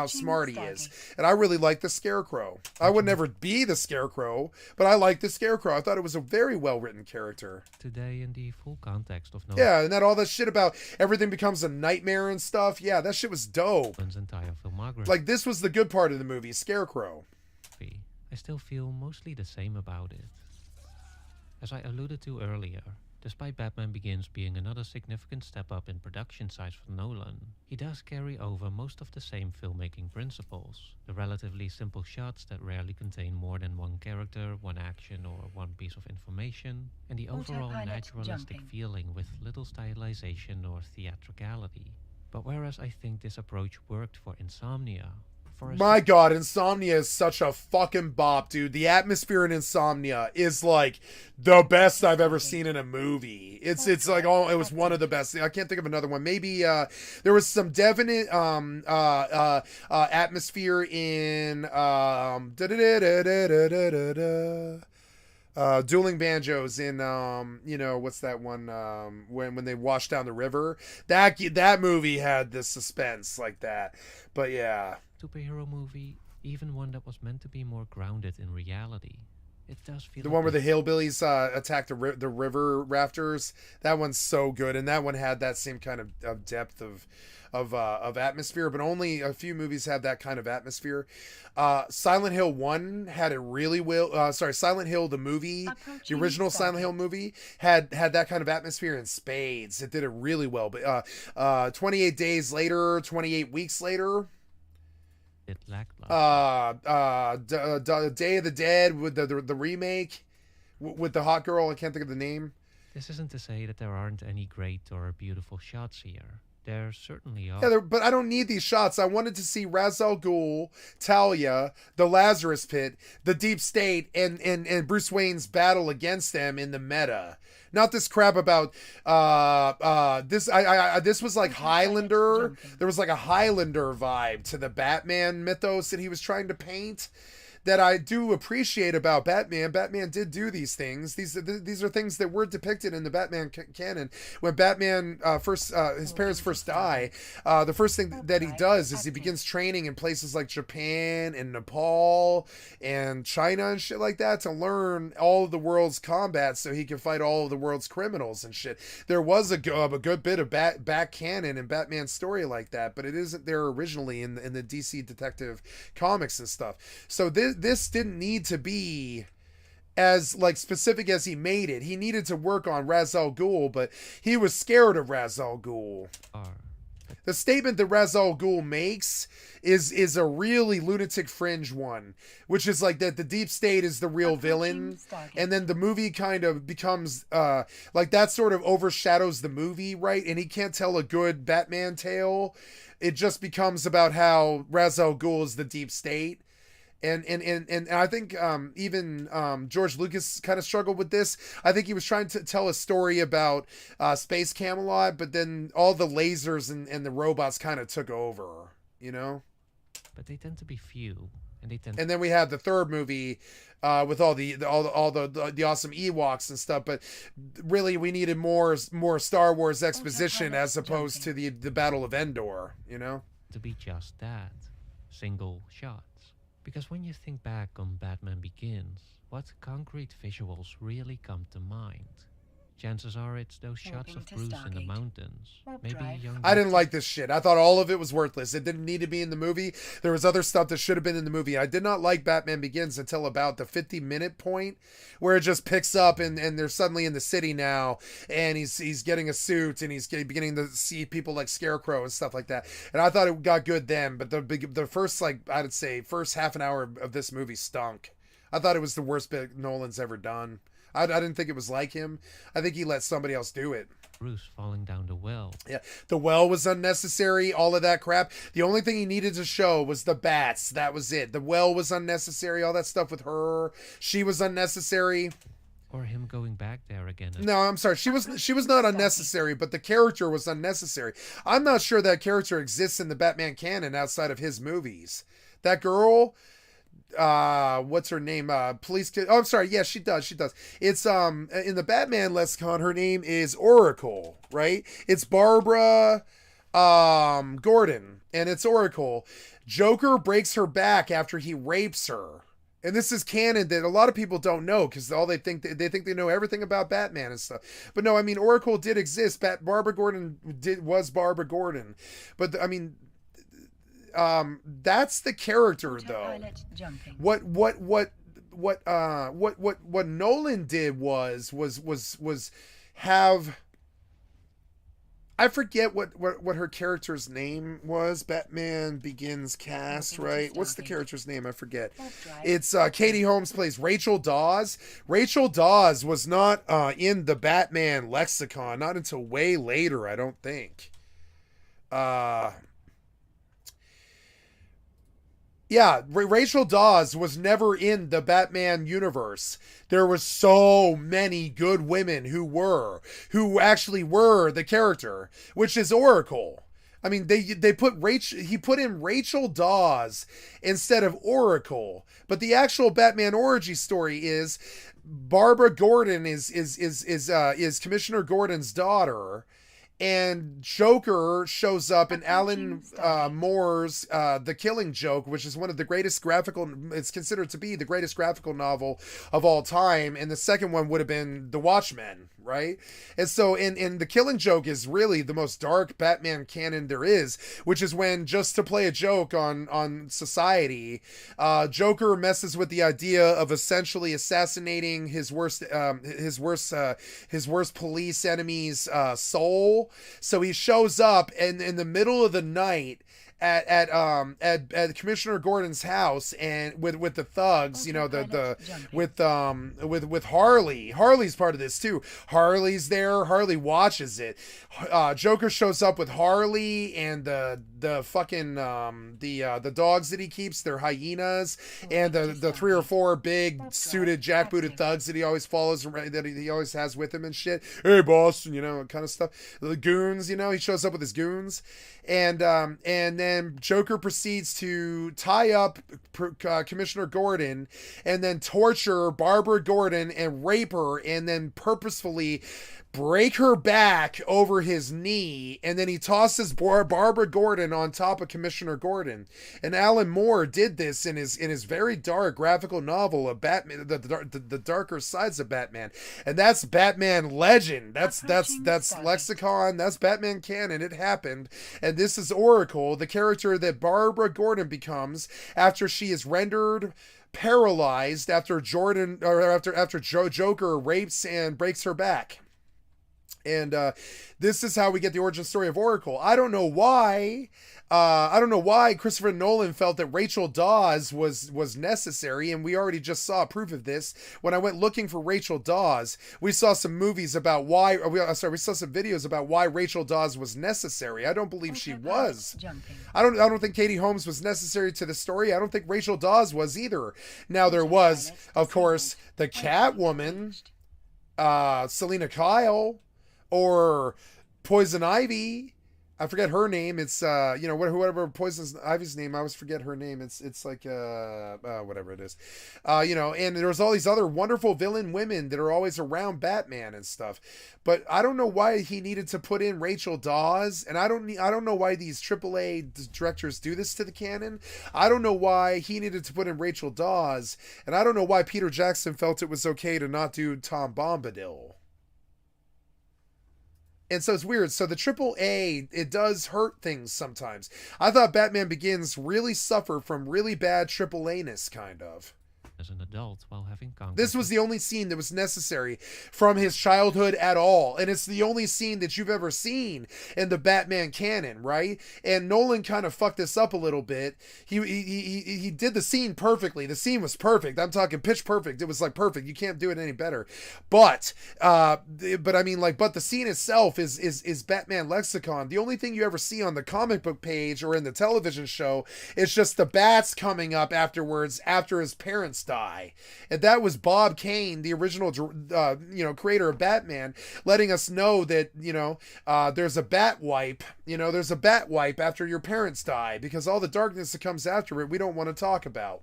smart he is. And I really like the Scarecrow. I would never be the Scarecrow, but I like the Scarecrow. I thought it was a very well written character. Today, in the full context of Nolan. Yeah, and all that shit about everything becomes a nightmare and stuff. Yeah, that shit was dope. Entire filmography. Like, this was the good part of the movie, Scarecrow. I still feel mostly the same about it. As I alluded to earlier, despite Batman Begins being another significant step up in production size for Nolan, he does carry over most of the same filmmaking principles. The relatively simple shots that rarely contain more than one character, one action, or one piece of information, and the overall naturalistic feeling with little stylization or theatricality. But whereas I think this approach worked for Insomnia, My God, Insomnia is such a fucking bop, dude. The atmosphere in Insomnia is like the best I've ever seen in a movie. It's like, oh, it was one of the best. I can't think of another one. Maybe there was some definite atmosphere in Dueling Banjos in what's that one when they wash down the river. That movie had the suspense like that. But yeah, superhero movie, even one that was meant to be more grounded in reality. It does feel the one where the hillbillies attack the river rafters. That one's so good, and that one had that same kind of depth of atmosphere. But only a few movies have that kind of atmosphere. Silent Hill 1 had it really well. Silent Hill the movie, the original Silent Hill movie had that kind of atmosphere in spades. It did it really well. But 28 Days Later, 28 Weeks Later. It lackluster. Day of the Dead with the remake with the hot girl. I can't think of the name. This isn't to say that there aren't any great or beautiful shots here. There certainly are. Yeah, but I don't need these shots. I wanted to see Ra's al Ghul, Talia, the Lazarus Pit, the Deep State, and Bruce Wayne's battle against them in the meta. Not this crap about this. This was like Highlander. There was like a Highlander vibe to the Batman mythos that he was trying to paint, that I do appreciate about Batman. Batman did do these things. These are things that were depicted in the Batman canon. When Batman his parents first die, the first thing that he does is he begins training in places like Japan and Nepal and China and shit like that to learn all of the world's combat so he can fight all of the world's criminals and shit. There was a good bit of back canon in Batman's story like that, but it isn't there originally in the DC Detective comics and stuff. So this didn't need to be as like specific as he made it. He needed to work on Ra's al Ghul, but he was scared of Ra's al Ghul. The statement that Ra's al Ghul makes is a really lunatic fringe one, which is like that the Deep State is the real villain, and then the movie kind of becomes like that sort of overshadows the movie, right? And he can't tell a good Batman tale. It just becomes about how Ra's al Ghul is the Deep State. And I think even George Lucas kind of struggled with this. I think he was trying to tell a story about Space Camelot, but then all the lasers and the robots kind of took over, you know? But they tend to be few, and they tend. And then we had the third movie with all the awesome Ewoks and stuff. But really, we needed more Star Wars exposition as opposed to the Battle of Endor, you know? To be just that, single shots. Because when you think back on Batman Begins, what concrete visuals really come to mind? Chances are it's those shots of Bruce in the mountains. Maybe young. I didn't like this shit. I thought all of it was worthless. It didn't need to be in the movie. There was other stuff that should have been in the movie. I did not like Batman Begins until about the 50-minute point, where it just picks up and they're suddenly in the city now, and he's getting a suit and he's beginning to see people like Scarecrow and stuff like that. And I thought it got good then, but the first, like, I'd say first half an hour of this movie stunk. I thought it was the worst bit Nolan's ever done. I didn't think it was like him. I think he let somebody else do it. Bruce falling down the well. Yeah, the well was unnecessary, all of that crap. The only thing he needed to show was the bats. That was it. The well was unnecessary. All that stuff with her, she was unnecessary. Or him going back there again. No, I'm sorry. She was not unnecessary, but the character was unnecessary. I'm not sure that character exists in the Batman canon outside of his movies. That girl... what's her name? Police kid. Oh, I'm sorry. Yes, she does. It's in the Batman lexicon, her name is Oracle, right? It's Barbara Gordon, and it's Oracle. Joker breaks her back after he rapes her. And this is canon that a lot of people don't know, because all they think they know everything about Batman and stuff. But no, I mean, Oracle did exist. Barbara Gordon was Barbara Gordon. But I mean, that's the character though. What Nolan did was have, I forget what her character's name was. Batman Begins cast, right? What's the character's name? I forget. It's Katie Holmes plays Rachel Dawes. Rachel Dawes was not in the Batman lexicon, not until way later, I don't think. Yeah, Rachel Dawes was never in the Batman universe. There were so many good women who actually were the character, which is Oracle. I mean, he put in Rachel Dawes instead of Oracle, but the actual Batman origin story is Barbara Gordon is Commissioner Gordon's daughter, and Joker shows up in Alan Moore's The Killing Joke, which is one of the greatest it's considered to be the greatest graphical novel of all time, and the second one would have been The Watchmen, right? And so in The Killing Joke is really the most dark Batman canon there is, which is when, just to play a joke on society, Joker messes with the idea of essentially assassinating his worst police enemy's soul. So he shows up in the middle of the night at Commissioner Gordon's house, and with the thugs, with Harley. Harley's part of this too. Harley's there. Harley watches it. Joker shows up with Harley and the fucking the dogs that he keeps. They're hyenas, and the 3 or 4 big suited jackbooted thugs that he always follows, that he always has with him and shit. Hey boss, kind of stuff. The goons, he shows up with his goons, and then Joker proceeds to tie up Commissioner Gordon, and then torture Barbara Gordon and rape her, and then purposefully break her back over his knee, and then he tosses Barbara Gordon on top of Commissioner Gordon. And Alan Moore did this in his very dark graphical novel of Batman, the darker sides of Batman, and that's Batman Legend. That's lexicon. That's Batman canon. It happened, and this is Oracle, the character that Barbara Gordon becomes after she is rendered paralyzed after Joker rapes and breaks her back. And this is how we get the origin story of Oracle. I don't know why Christopher Nolan felt that Rachel Dawes was necessary, and we already just saw proof of this. When I went looking for Rachel Dawes, we saw some movies about why. We saw some videos about why Rachel Dawes was necessary. I don't believe she was. I don't think Katie Holmes was necessary to the story. I don't think Rachel Dawes was either. Now there was, of course, the Catwoman, Selena Kyle, or Poison Ivy. I forget her name. It's whatever Poison Ivy's name. I always forget her name. It's like whatever it is. And there's all these other wonderful villain women that are always around Batman and stuff. But I don't know why he needed to put in Rachel Dawes, and I don't know why these AAA directors do this to the canon. I don't know why he needed to put in Rachel Dawes, and I don't know why Peter Jackson felt it was okay to not do Tom Bombadil. And so it's weird. So the AAA, it does hurt things sometimes. I thought Batman Begins really suffered from really bad AAA-ness, kind of. As an adult while having conquered. This was the only scene that was necessary from his childhood at all. And it's the only scene that you've ever seen in the Batman canon, right? And Nolan kind of fucked this up a little bit. He did the scene perfectly. The scene was perfect. I'm talking pitch perfect. It was like perfect. You can't do it any better. But the scene itself is Batman lexicon. The only thing you ever see on the comic book page or in the television show is just the bats coming up afterwards after his parents die. And that was Bob Kane, the original creator of Batman, letting us know that there's a bat wipe. There's a bat wipe after your parents die, because all the darkness that comes after it we don't want to talk about.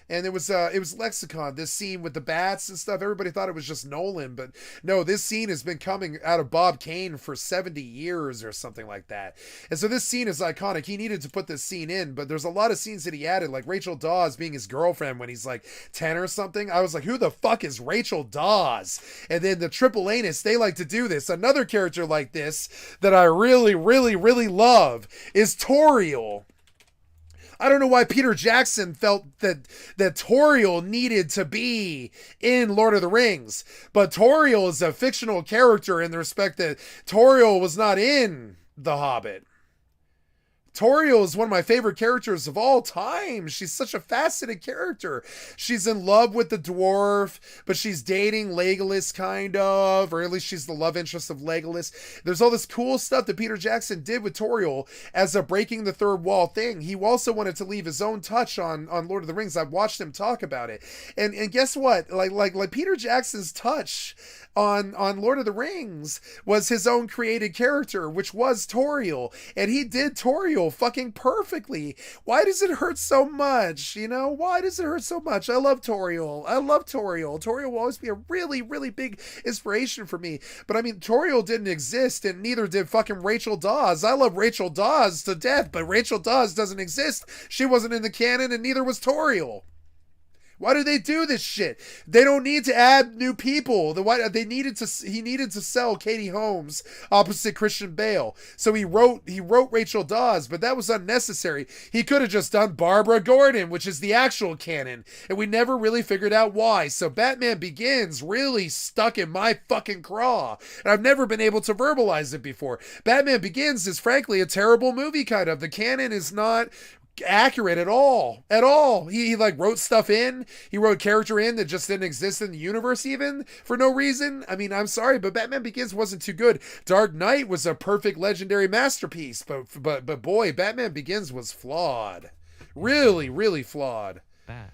And it was lexicon, this scene with the bats and stuff. Everybody thought it was just Nolan, but no, this scene has been coming out of Bob Kane for 70 years or something like that. And so this scene is iconic. He needed to put this scene in, but there's a lot of scenes that he added, like Rachel Dawes being his girlfriend when he's like 10 or something. I was like, who the fuck is Rachel Dawes? And then the AAA-ness, they like to do this. Another character like this that I really, really, really love is Toriel. I don't know why Peter Jackson felt that Toriel needed to be in Lord of the Rings, but Toriel is a fictional character in the respect that Toriel was not in The Hobbit. Toriel is one of my favorite characters of all time. She's such a fascinating character. She's in love with the dwarf, but she's dating Legolas, kind of, or at least she's the love interest of Legolas. There's all this cool stuff that Peter Jackson did with Toriel as a breaking the third wall thing. He also wanted to leave his own touch on Lord of the Rings. I've watched him talk about it. And guess what? Like Peter Jackson's touch on Lord of the Rings was his own created character, which was Toriel, and he did Toriel fucking perfectly. Why does it hurt so much? You know, why does it hurt so much? I love Toriel. Toriel will always be a really, really big inspiration for me. But I mean, Toriel didn't exist, and neither did fucking Rachel Dawes. I love Rachel Dawes to death, but Rachel Dawes doesn't exist. She wasn't in the canon, and neither was Toriel. Why do they do this shit? They don't need to add new people. He needed to sell Katie Holmes opposite Christian Bale. So he wrote Rachel Dawes, but that was unnecessary. He could have just done Barbara Gordon, which is the actual canon, and we never really figured out why. So Batman Begins really stuck in my fucking craw, and I've never been able to verbalize it before. Batman Begins is frankly a terrible movie, kind of. The canon is not accurate at all. He like wrote stuff in. He wrote character in that just didn't exist in the universe even for no reason. I mean, I'm sorry, but Batman Begins wasn't too good. Dark Knight was a perfect legendary masterpiece, but boy, Batman Begins was flawed. Really, really flawed. Bats.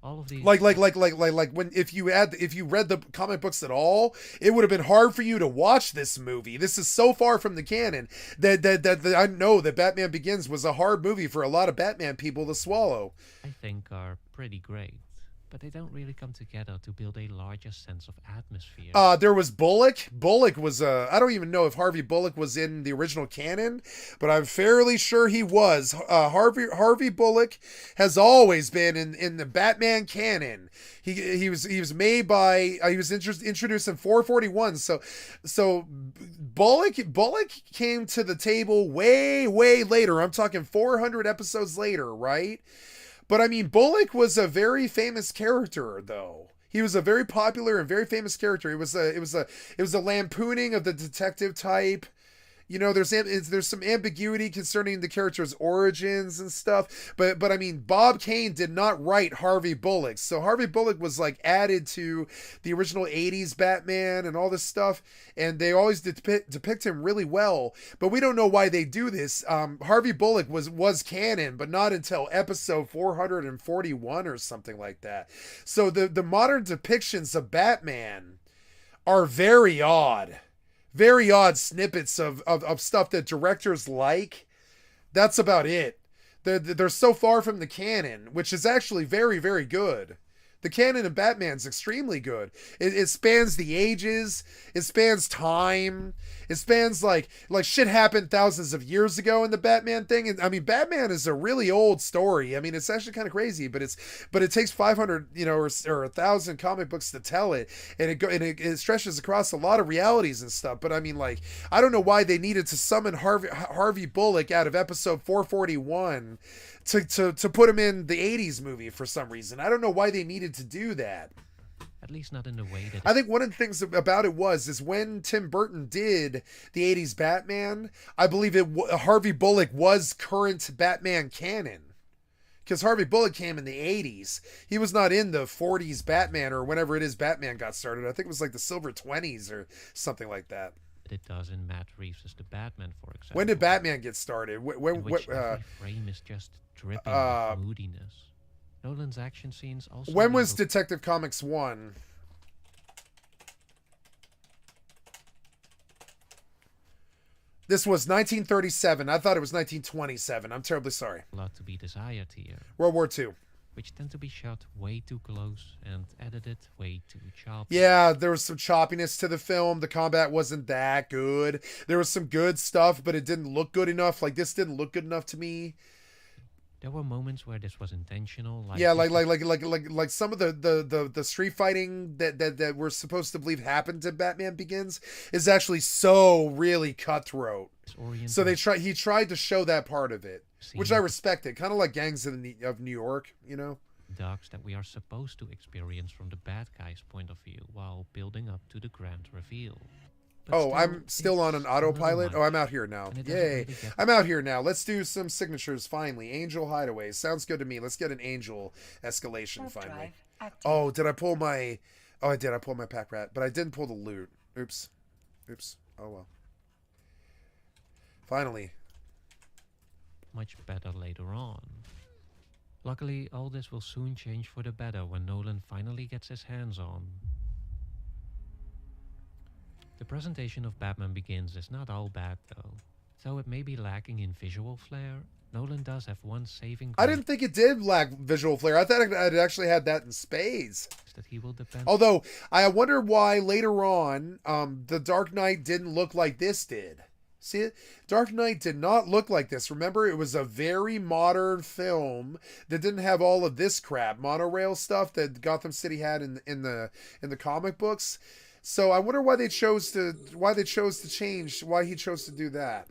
All of these like when if you read the comic books at all, it would have been hard for you to watch this movie. This is so far from the canon that I know that Batman Begins was a hard movie for a lot of Batman people to swallow. I think are pretty great, but they don't really come together to build a larger sense of atmosphere. There was Bullock. Bullock was I don't even know if Harvey Bullock was in the original canon, but I'm fairly sure he was. Harvey Bullock has always been in the Batman canon. He was made by he was introduced in 441. So Bullock came to the table way later. I'm talking 400 episodes later, right? But I mean, Bullock was a very famous character, though. He was a very popular and very famous character. It was a lampooning of the detective type. You know, there's some ambiguity concerning the character's origins and stuff, but I mean, Bob Kane did not write Harvey Bullock, so Harvey Bullock was like added to the original 80s Batman and all this stuff, and they always depict him really well, but we don't know why they do this. Harvey Bullock was canon, but not until episode 441 or something like that. So the modern depictions of Batman are very odd. Very odd snippets of stuff that directors like. That's about it. They're so far from the canon, which is actually very, very good. The canon of Batman's extremely good. It spans the ages. It spans time. It spans like shit happened thousands of years ago in the Batman thing. And I mean, Batman is a really old story. I mean, it's actually kind of crazy, but it takes 500, or 1,000 comic books to tell it, and it stretches across a lot of realities and stuff. But I mean, like, I don't know why they needed to summon Harvey Bullock out of episode 441 to put him in the 80s movie for some reason. I don't know why they needed to do that. At least not in the way that... I think one of the things about it is when Tim Burton did the 80s Batman, I believe Harvey Bullock was current Batman canon. Because Harvey Bullock came in the 80s. He was not in the 40s Batman or whenever it is Batman got started. I think it was like the Silver 20s or something like that. It does in Matt Reeves' The Batman, for example. When did Batman get started? Every frame is just dripping with moodiness. Nolan's action scenes also... When was Detective Comics 1? This was 1937. I thought it was 1927. I'm terribly sorry. A lot to be desired here. World War II. Which tend to be shot way too close and edited way too choppy. Yeah, there was some choppiness to the film. The combat wasn't that good. There was some good stuff, but it didn't look good enough. Like, this didn't look good enough to me. There were moments where this was intentional. Like some of the street fighting that we're supposed to believe happened to Batman Begins is actually so really cutthroat. So he tried to show that part of it, which I respected, kind of like Gangs of New York, you know. Darks that we are supposed to experience from the bad guy's point of view while building up to the grand reveal. Oh, still, I'm still on it's an a little autopilot. Oh, much, I'm out here now. and it doesn't Yay. really get I'm out here now. Let's do some signatures finally. Angel hideaways. Sounds good to me. Let's get an angel escalation Warp finally. drive active. Oh, did I pull my... Oh, I did. I pulled my pack rat, but I didn't pull the loot. Oops. Oops. Oh, well. Finally. much better later on. Luckily, all this will soon change for the better when Nolan finally gets his hands on. The presentation of Batman Begins is not all bad though. Though it may be lacking in visual flair, Nolan does have one saving I grace didn't think it did lack visual flair. I thought it actually had that in spades. that he will depend. Although, I wonder why later on, the Dark Knight didn't look like this did. See it? Dark Knight did not look like this. Remember, it was a very modern film that didn't have all of this crap, monorail stuff that Gotham City had in the comic books. So I wonder why he chose to do that.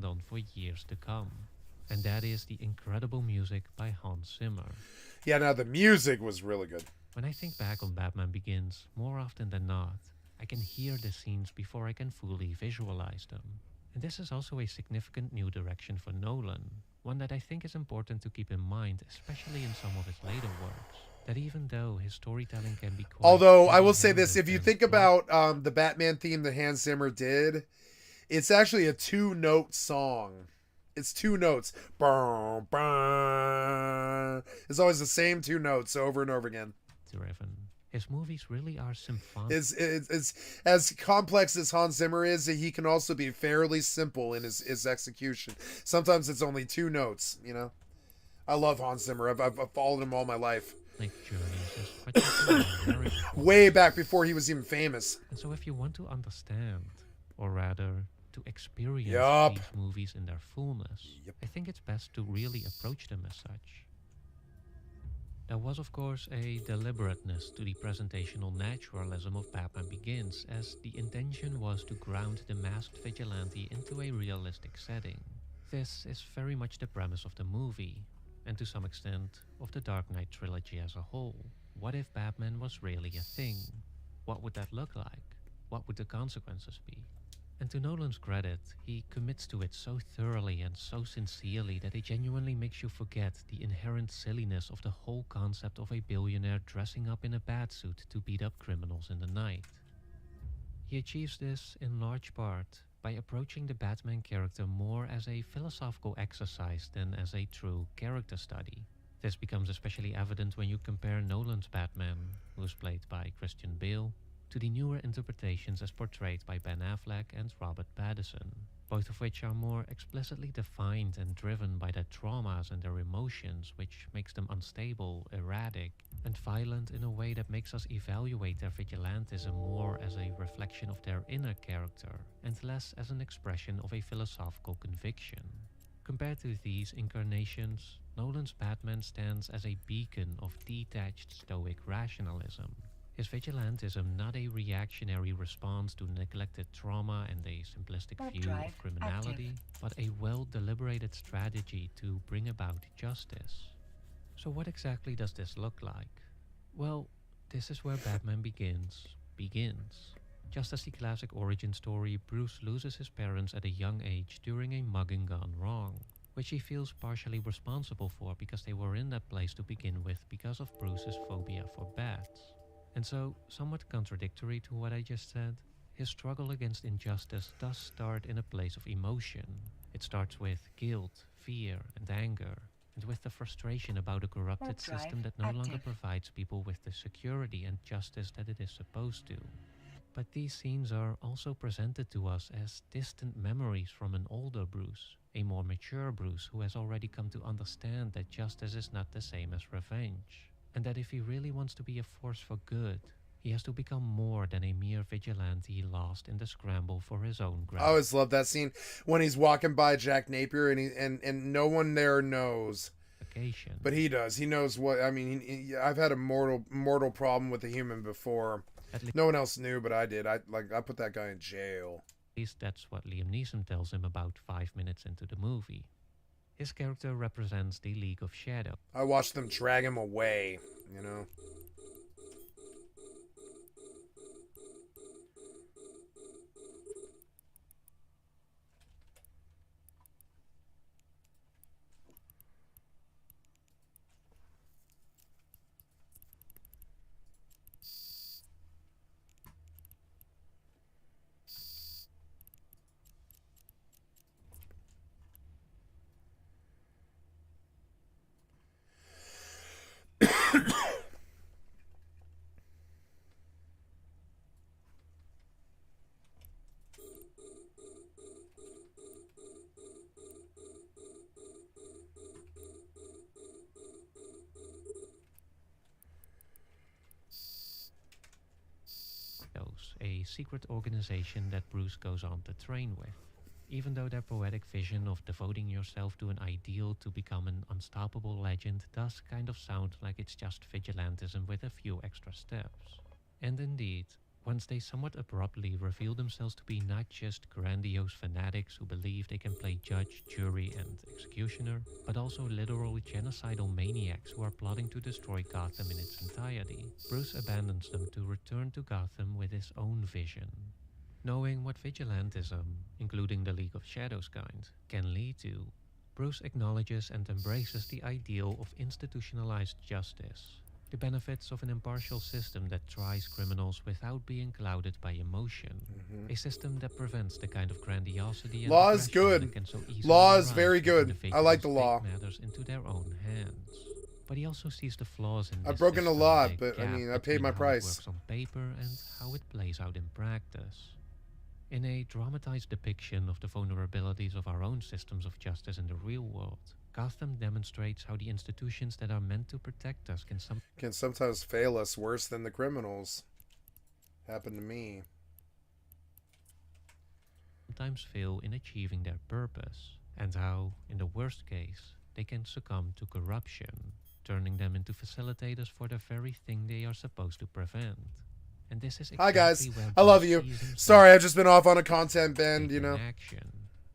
On for years to come, and that is the incredible music by Hans Zimmer. Yeah, now the music was really good. When I think back on Batman Begins, more often than not, I can hear the scenes before I can fully visualize them. And this is also a significant new direction for Nolan, one that I think is important to keep in mind, especially in some of his later works. That even though his storytelling can be quite... Although, I will say this, if you think about the Batman theme that Hans Zimmer did, it's actually a 2-note song. It's 2 notes. Burr, burr. It's always the same 2 notes over and over again. Driven. His movies really are symphonic. It's as complex as Hans Zimmer is, he can also be fairly simple in his execution. Sometimes it's only 2 notes, you know? I love Hans Zimmer. I've followed him all my life. Like Journeys is particularly very important. Way back before he was even famous. And so if you want to understand, or rather, to experience these movies in their fullness, I think it's best to really approach them as such. There was of course a deliberateness to the presentational naturalism of Batman Begins, as the intention was to ground the masked vigilante into a realistic setting. This is very much the premise of the movie, and to some extent of the Dark Knight trilogy as a whole. What if Batman was really a thing? What would that look like? What would the consequences be? And to Nolan's credit, he commits to it so thoroughly and so sincerely that it genuinely makes you forget the inherent silliness of the whole concept of a billionaire dressing up in a batsuit to beat up criminals in the night. He achieves this in large part by approaching the Batman character more as a philosophical exercise than as a true character study. This becomes especially evident when you compare Nolan's Batman, who is played by Christian Bale, to the newer interpretations as portrayed by Ben Affleck and Robert Pattinson, both of which are more explicitly defined and driven by their traumas and their emotions, which makes them unstable, erratic, and violent in a way that makes us evaluate their vigilantism more as a reflection of their inner character, and less as an expression of a philosophical conviction. Compared to these incarnations, Nolan's Batman stands as a beacon of detached stoic rationalism. His vigilantism not a reactionary response to neglected trauma and a simplistic view of criminality, but a well-deliberated strategy to bring about justice. So what exactly does this look like? Well, this is where Batman begins. Just as the classic origin story, Bruce loses his parents at a young age during a mugging gone wrong, which he feels partially responsible for because they were in that place to begin with because of Bruce's phobia for bats. And so, somewhat contradictory to what I just said, his struggle against injustice does start in a place of emotion. It starts with guilt, fear, and anger, and with the frustration about a corrupted system that no longer provides people with the security and justice that it is supposed to. But these scenes are also presented to us as distant memories from an older Bruce, a more mature Bruce who has already come to understand that justice is not the same as revenge, and that if he really wants to be a force for good, he has to become more than a mere vigilante lost in the scramble for his own I grab. always love that scene when he's walking by Jack Napier and no one there knows. But he does. He knows what. I mean, I've had a mortal problem with a human before. No one else knew, but I did. I put that guy in jail. At least that's what Liam Neeson tells him about 5 minutes into the movie. His character represents the League of Shadows. I watched them drag him away, you know. A secret organization that Bruce goes on to train with. Even though their poetic vision of devoting yourself to an ideal to become an unstoppable legend does kind of sound like it's just vigilantism with a few extra steps. And indeed, once they somewhat abruptly reveal themselves to be not just grandiose fanatics who believe they can play judge, jury, and executioner, but also literal genocidal maniacs who are plotting to destroy Gotham in its entirety, Bruce abandons them to return to Gotham with his own vision. Knowing what vigilantism, including the League of Shadows kind, can lead to, Bruce acknowledges and embraces the ideal of institutionalized justice. The benefits of an impartial system that tries criminals without being clouded by emotion. A system that prevents the kind of grandiosity and law is good. that can so easily Law is arise very when good. I like the individuals law. take matters into their own hands. But he also sees the flaws in I've this broken a system, lot, the but I gap mean, I paid between my how it price. works on paper and how it plays out in practice. In a dramatized depiction of the vulnerabilities of our own systems of justice in the real world, Gotham demonstrates how the institutions that are meant to protect us can sometimes fail us worse than the criminals. Happened to me. sometimes fail in achieving their purpose, and how, in the worst case, they can succumb to corruption, turning them into facilitators for the very thing they are supposed to prevent. And this is Hi guys, exactly where I love Bruce you. sees himself Sorry, I've just been off on a content bend, you in know. action,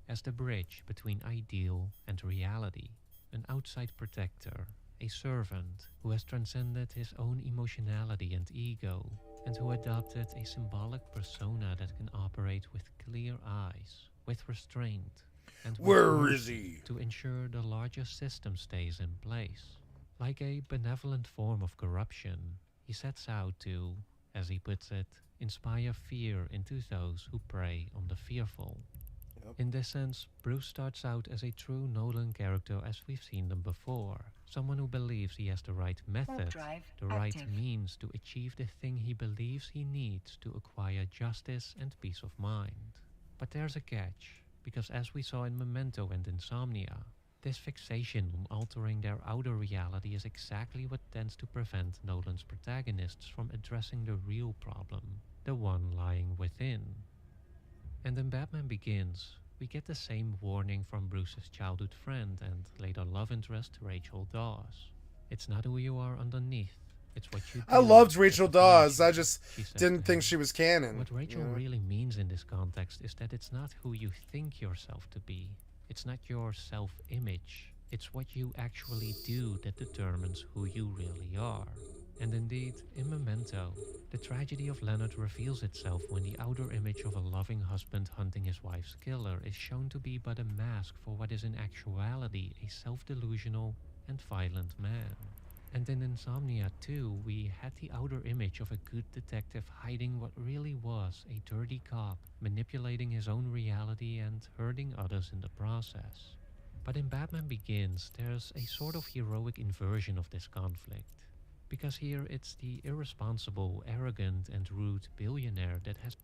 as the bridge between ideal and reality, an outside protector, a servant who has transcended his own emotionality and ego, and who adopted a symbolic persona that can operate with clear eyes, with restraint, and with Where mercy is he? to ensure the larger system stays in place. Like a benevolent form of corruption, he sets out to, as he puts it, inspire fear into those who prey on the fearful. In this sense, Bruce starts out as a true Nolan character as we've seen them before. Someone who believes he has the right method, the right means to achieve the thing he believes he needs to acquire justice and peace of mind. But there's a catch, because as we saw in Memento and Insomnia, this fixation on altering their outer reality is exactly what tends to prevent Nolan's protagonists from addressing the real problem, the one lying within. And in Batman Begins, we get the same warning from Bruce's childhood friend and later love interest Rachel Dawes. It's not who you are underneath, it's what you do. I loved Rachel that defines Dawes. I you, just she says didn't to think him. she was canon. What Rachel you know? really means in this context is that it's not who you think yourself to be. It's not your self-image. It's what you actually do that determines who you really are. And indeed, in Memento, the tragedy of Leonard reveals itself when the outer image of a loving husband hunting his wife's killer is shown to be but a mask for what is in actuality a self-delusional and violent man. And in Insomnia too, we had the outer image of a good detective hiding what really was a dirty cop, manipulating his own reality and hurting others in the process. But in Batman Begins, there's a sort of heroic inversion of this conflict. Because here it's the irresponsible, arrogant and rude billionaire that has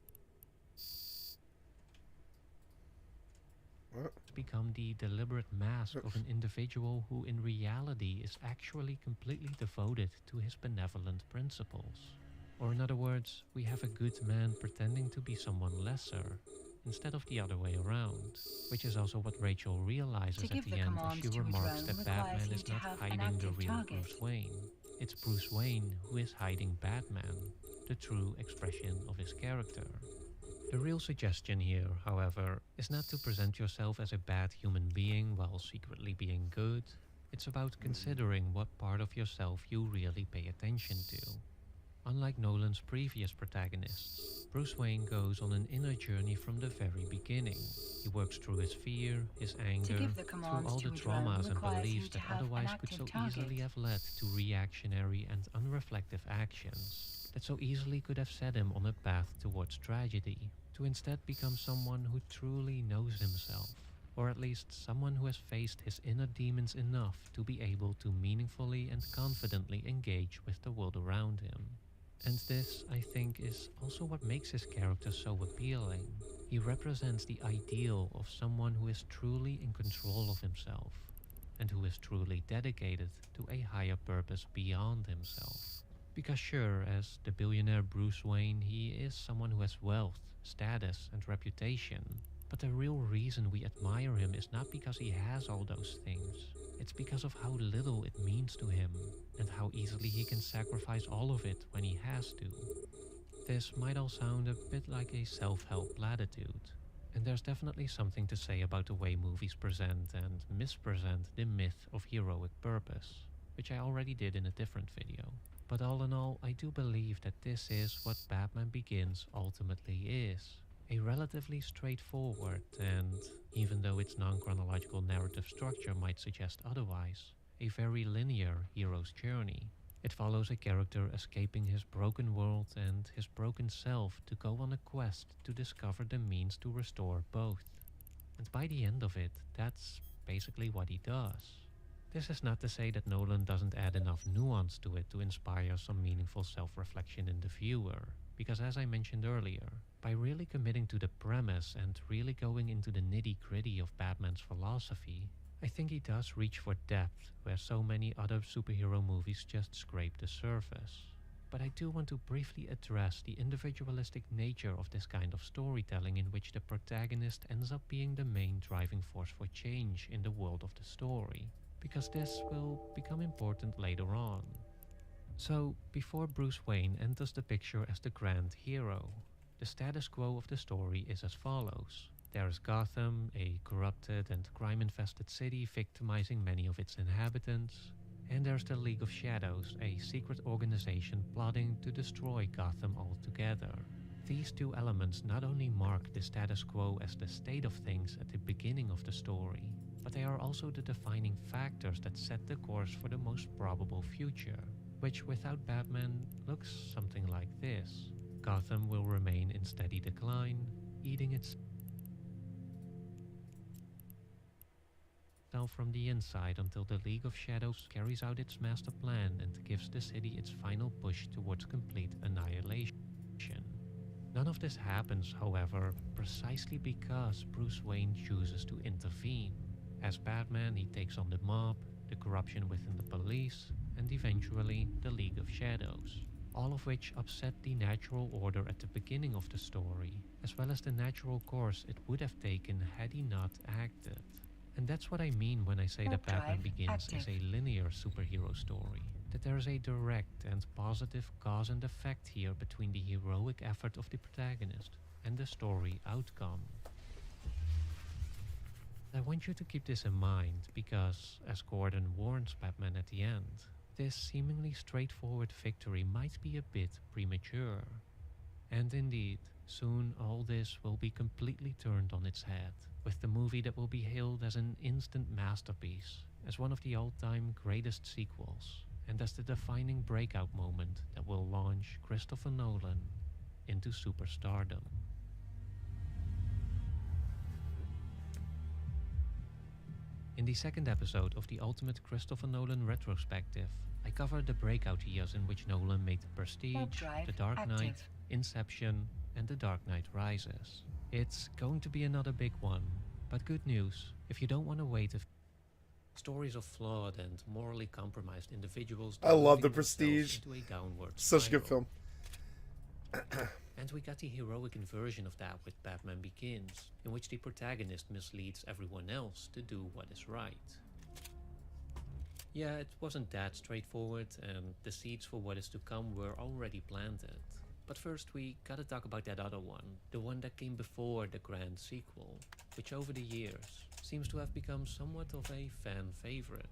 become the deliberate mask of an individual who in reality is actually completely devoted to his benevolent principles. Or in other words, we have a good man pretending to be someone lesser, instead of the other way around, which is also what Rachel realizes at the end as she remarks that Batman is not hiding the real Bruce Wayne. It's Bruce Wayne who is hiding Batman, the true expression of his character. The real suggestion here, however, is not to present yourself as a bad human being while secretly being good. It's about considering what part of yourself you really pay attention to. Unlike Nolan's previous protagonists, Bruce Wayne goes on an inner journey from the very beginning. He works through his fear, his anger, through all the traumas and beliefs that otherwise could so easily have led to reactionary and unreflective actions that so easily could have set him on a path towards tragedy, to instead become someone who truly knows himself, or at least someone who has faced his inner demons enough to be able to meaningfully and confidently engage with the world around him. And this, I think, is also what makes his character so appealing. He represents the ideal of someone who is truly in control of himself, and who is truly dedicated to a higher purpose beyond himself. Because sure, as the billionaire Bruce Wayne, he is someone who has wealth, status, and reputation. But the real reason we admire him is not because he has all those things. It's because of how little it means to him, and how easily he can sacrifice all of it when he has to. This might all sound a bit like a self-help platitude, and there's definitely something to say about the way movies present and mispresent the myth of heroic purpose, which I already did in a different video. But all in all, I do believe that this is what Batman Begins ultimately is. A relatively straightforward and, even though its non-chronological narrative structure might suggest otherwise, a very linear hero's journey. It follows a character escaping his broken world and his broken self to go on a quest to discover the means to restore both. And by the end of it, that's basically what he does. This is not to say that Nolan doesn't add enough nuance to it to inspire some meaningful self-reflection in the viewer, because as I mentioned earlier, by really committing to the premise and really going into the nitty-gritty of Batman's philosophy, I think he does reach for depth where so many other superhero movies just scrape the surface. But I do want to briefly address the individualistic nature of this kind of storytelling in which the protagonist ends up being the main driving force for change in the world of the story, because this will become important later on. So, before Bruce Wayne enters the picture as the grand hero, the status quo of the story is as follows. There is Gotham, a corrupted and crime-infested city victimizing many of its inhabitants. And there's the League of Shadows, a secret organization plotting to destroy Gotham altogether. These two elements not only mark the status quo as the state of things at the beginning of the story, but they are also the defining factors that set the course for the most probable future, which without Batman looks something like this. Gotham will remain in steady decline, eating itself from the inside until the League of Shadows carries out its master plan and gives the city its final push towards complete annihilation. None of this happens, however, precisely because Bruce Wayne chooses to intervene. As Batman, he takes on the mob, the corruption within the police, and eventually the League of Shadows, all of which upset the natural order at the beginning of the story, as well as the natural course it would have taken had he not acted. And that's what I mean when I say that Batman Begins is a linear superhero story, that there is a direct and positive cause and effect here between the heroic effort of the protagonist and the story outcome. I want you to keep this in mind because, as Gordon warns Batman at the end, this seemingly straightforward victory might be a bit premature. And indeed, soon all this will be completely turned on its head, with the movie that will be hailed as an instant masterpiece, as one of the all-time greatest sequels, and as the defining breakout moment that will launch Christopher Nolan into superstardom. In the second episode of the Ultimate Christopher Nolan Retrospective, I covered the breakout years in which Nolan made The Prestige, drive The Dark Knight, active. Inception, and The Dark Knight Rises. It's going to be another big one, but good news, if you don't want to wait stories of flawed and morally compromised individuals I love The deluding themselves Prestige. into a downward Such a good spiral. film. And we got the heroic inversion of that with Batman Begins, in which the protagonist misleads everyone else to do what is right. Yeah, it wasn't that straightforward, and the seeds for what is to come were already planted. But first we gotta talk about that other one, the one that came before the grand sequel, which over the years seems to have become somewhat of a fan favorite.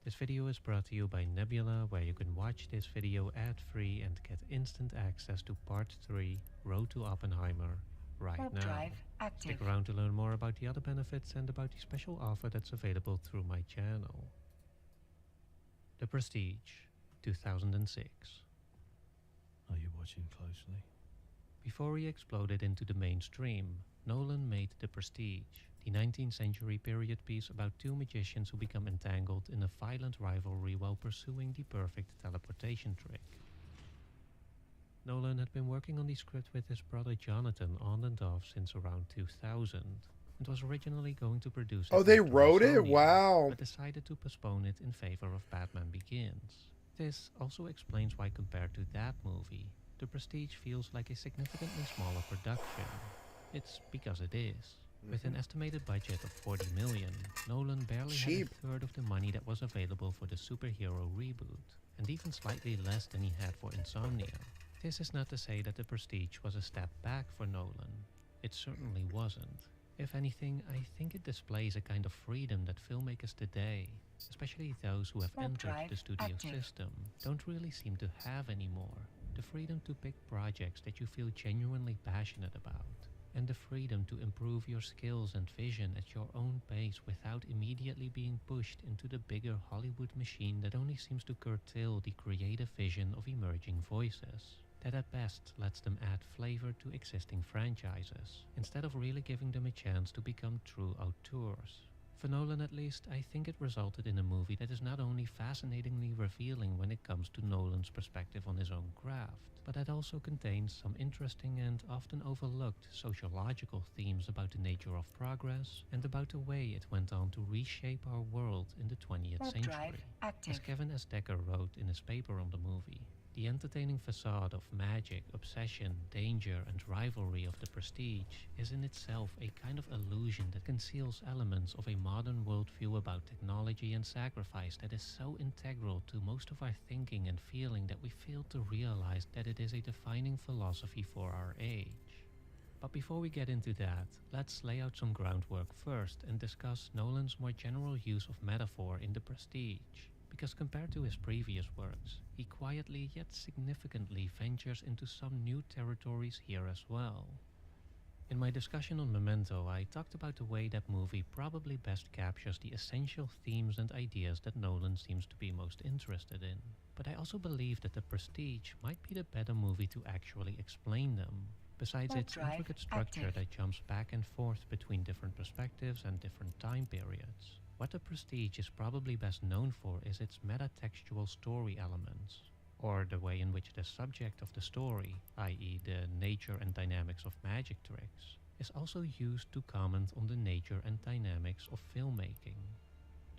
This video is brought to you by Nebula, where you can watch this video ad-free and get instant access to Part 3, Road to Oppenheimer, right Warp now. drive active. Stick around to learn more about the other benefits and about the special offer that's available through my channel. The Prestige, 2006. Are you watching closely? Before he exploded into the mainstream, Nolan made The Prestige, the 19th century period piece about two magicians who become entangled in a violent rivalry while pursuing the perfect teleportation trick. Nolan had been working on the script with his brother Jonathan on and off since around 2000, and was originally going to produce it. Oh, they after wrote it? Insomnia, Wow. but decided to postpone it in favor of Batman Begins. This also explains why, compared to that movie, The Prestige feels like a significantly smaller production. It's because it is. With an estimated budget of $40 million, Nolan barely had a third of the money that was available for the superhero reboot, and even slightly less than he had for Insomnia. This is not to say that The Prestige was a step back for Nolan. It certainly wasn't. If anything, I think it displays a kind of freedom that filmmakers today, especially those who have Warp entered drive the studio active. system, don't really seem to have anymore. The freedom to pick projects that you feel genuinely passionate about, and the freedom to improve your skills and vision at your own pace without immediately being pushed into the bigger Hollywood machine that only seems to curtail the creative vision of emerging voices, that at best lets them add flavor to existing franchises, instead of really giving them a chance to become true auteurs. For Nolan at least, I think it resulted in a movie that is not only fascinatingly revealing when it comes to Nolan's perspective on his own craft, but that also contains some interesting and often overlooked sociological themes about the nature of progress and about the way it went on to reshape our world in the 20th Warp century. drive active. As Kevin S. Decker wrote in his paper on the movie, the entertaining facade of magic, obsession, danger, and rivalry of The Prestige is in itself a kind of illusion that conceals elements of a modern worldview about technology and sacrifice that is so integral to most of our thinking and feeling that we fail to realize that it is a defining philosophy for our age. But before we get into that, let's lay out some groundwork first and discuss Nolan's more general use of metaphor in The Prestige. Because compared to his previous works, he quietly yet significantly ventures into some new territories here as well. In my discussion on Memento, I talked about the way that movie probably best captures the essential themes and ideas that Nolan seems to be most interested in. But I also believe that The Prestige might be the better movie to actually explain them. Besides Warp its drive intricate structure active. that jumps back and forth between different perspectives and different time periods. What The Prestige is probably best known for is its metatextual story elements, or the way in which the subject of the story, i.e. the nature and dynamics of magic tricks, is also used to comment on the nature and dynamics of filmmaking.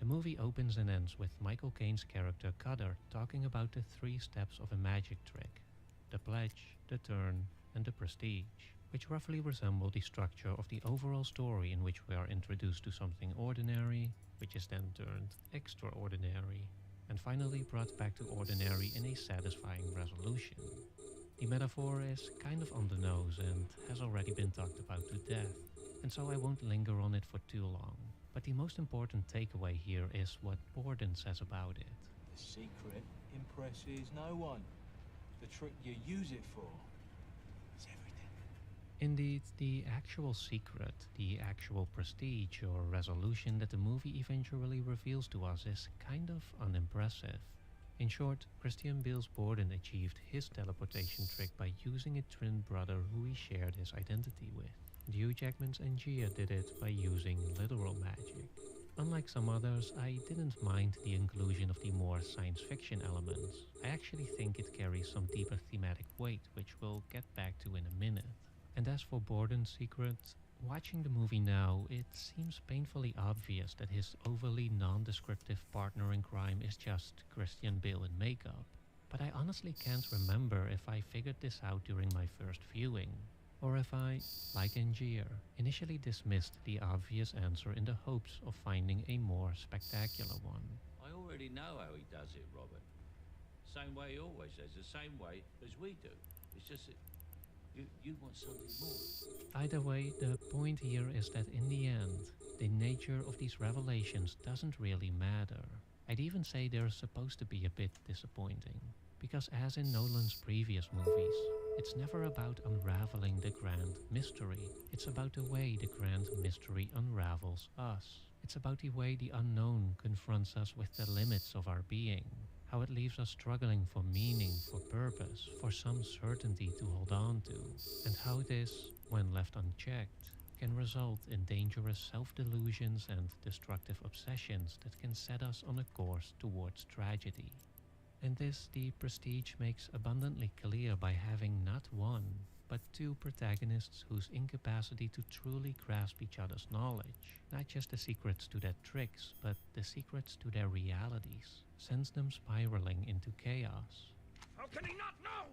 The movie opens and ends with Michael Caine's character Cutter talking about the 3 steps of a magic trick: the pledge, the turn, and the prestige, which roughly resemble the structure of the overall story in which we are introduced to something ordinary, which is then turned extraordinary, and finally brought back to ordinary in a satisfying resolution. The metaphor is kind of on the nose and has already been talked about to death, and so I won't linger on it for too long. But the most important takeaway here is what Borden says about it. The secret impresses no one. The trick you use it for is everything. Indeed, the actual secret, the actual prestige or resolution that the movie eventually reveals to us is kind of unimpressive. In short, Christian Bale's Borden achieved his teleportation trick by using a twin brother who he shared his identity with. Hugh Jackman's Angia did it by using literal magic. unlike some others, I didn't mind the inclusion of the more science fiction elements. I actually think it carries some deeper thematic weight, which we'll get back to in a minute. And as for Borden's secret, watching the movie now, it seems painfully obvious that his overly non-descriptive partner in crime is just Christian Bale in makeup. But I honestly can't remember if I figured this out during my first viewing, or if I, like Angier, initially dismissed the obvious answer in the hopes of finding a more spectacular one. I already know how he does it, Robert. Same way he always does, the same way as we do. It's just that you want something more. Either way, the point here is that in the end, the nature of these revelations doesn't really matter. I'd even say they're supposed to be a bit disappointing, because as in Nolan's previous movies, it's never about unraveling the grand mystery. It's about the way the grand mystery unravels us. It's about the way the unknown confronts us with the limits of our being, how it leaves us struggling for meaning, for purpose, for some certainty to hold on to, and how this, when left unchecked, can result in dangerous self-delusions and destructive obsessions that can set us on a course towards tragedy. And this the Prestige makes abundantly clear by having not one, but two protagonists whose incapacity to truly grasp each other's knowledge, not just the secrets to their tricks, but the secrets to their realities, sends them spiraling into chaos. How can he not know?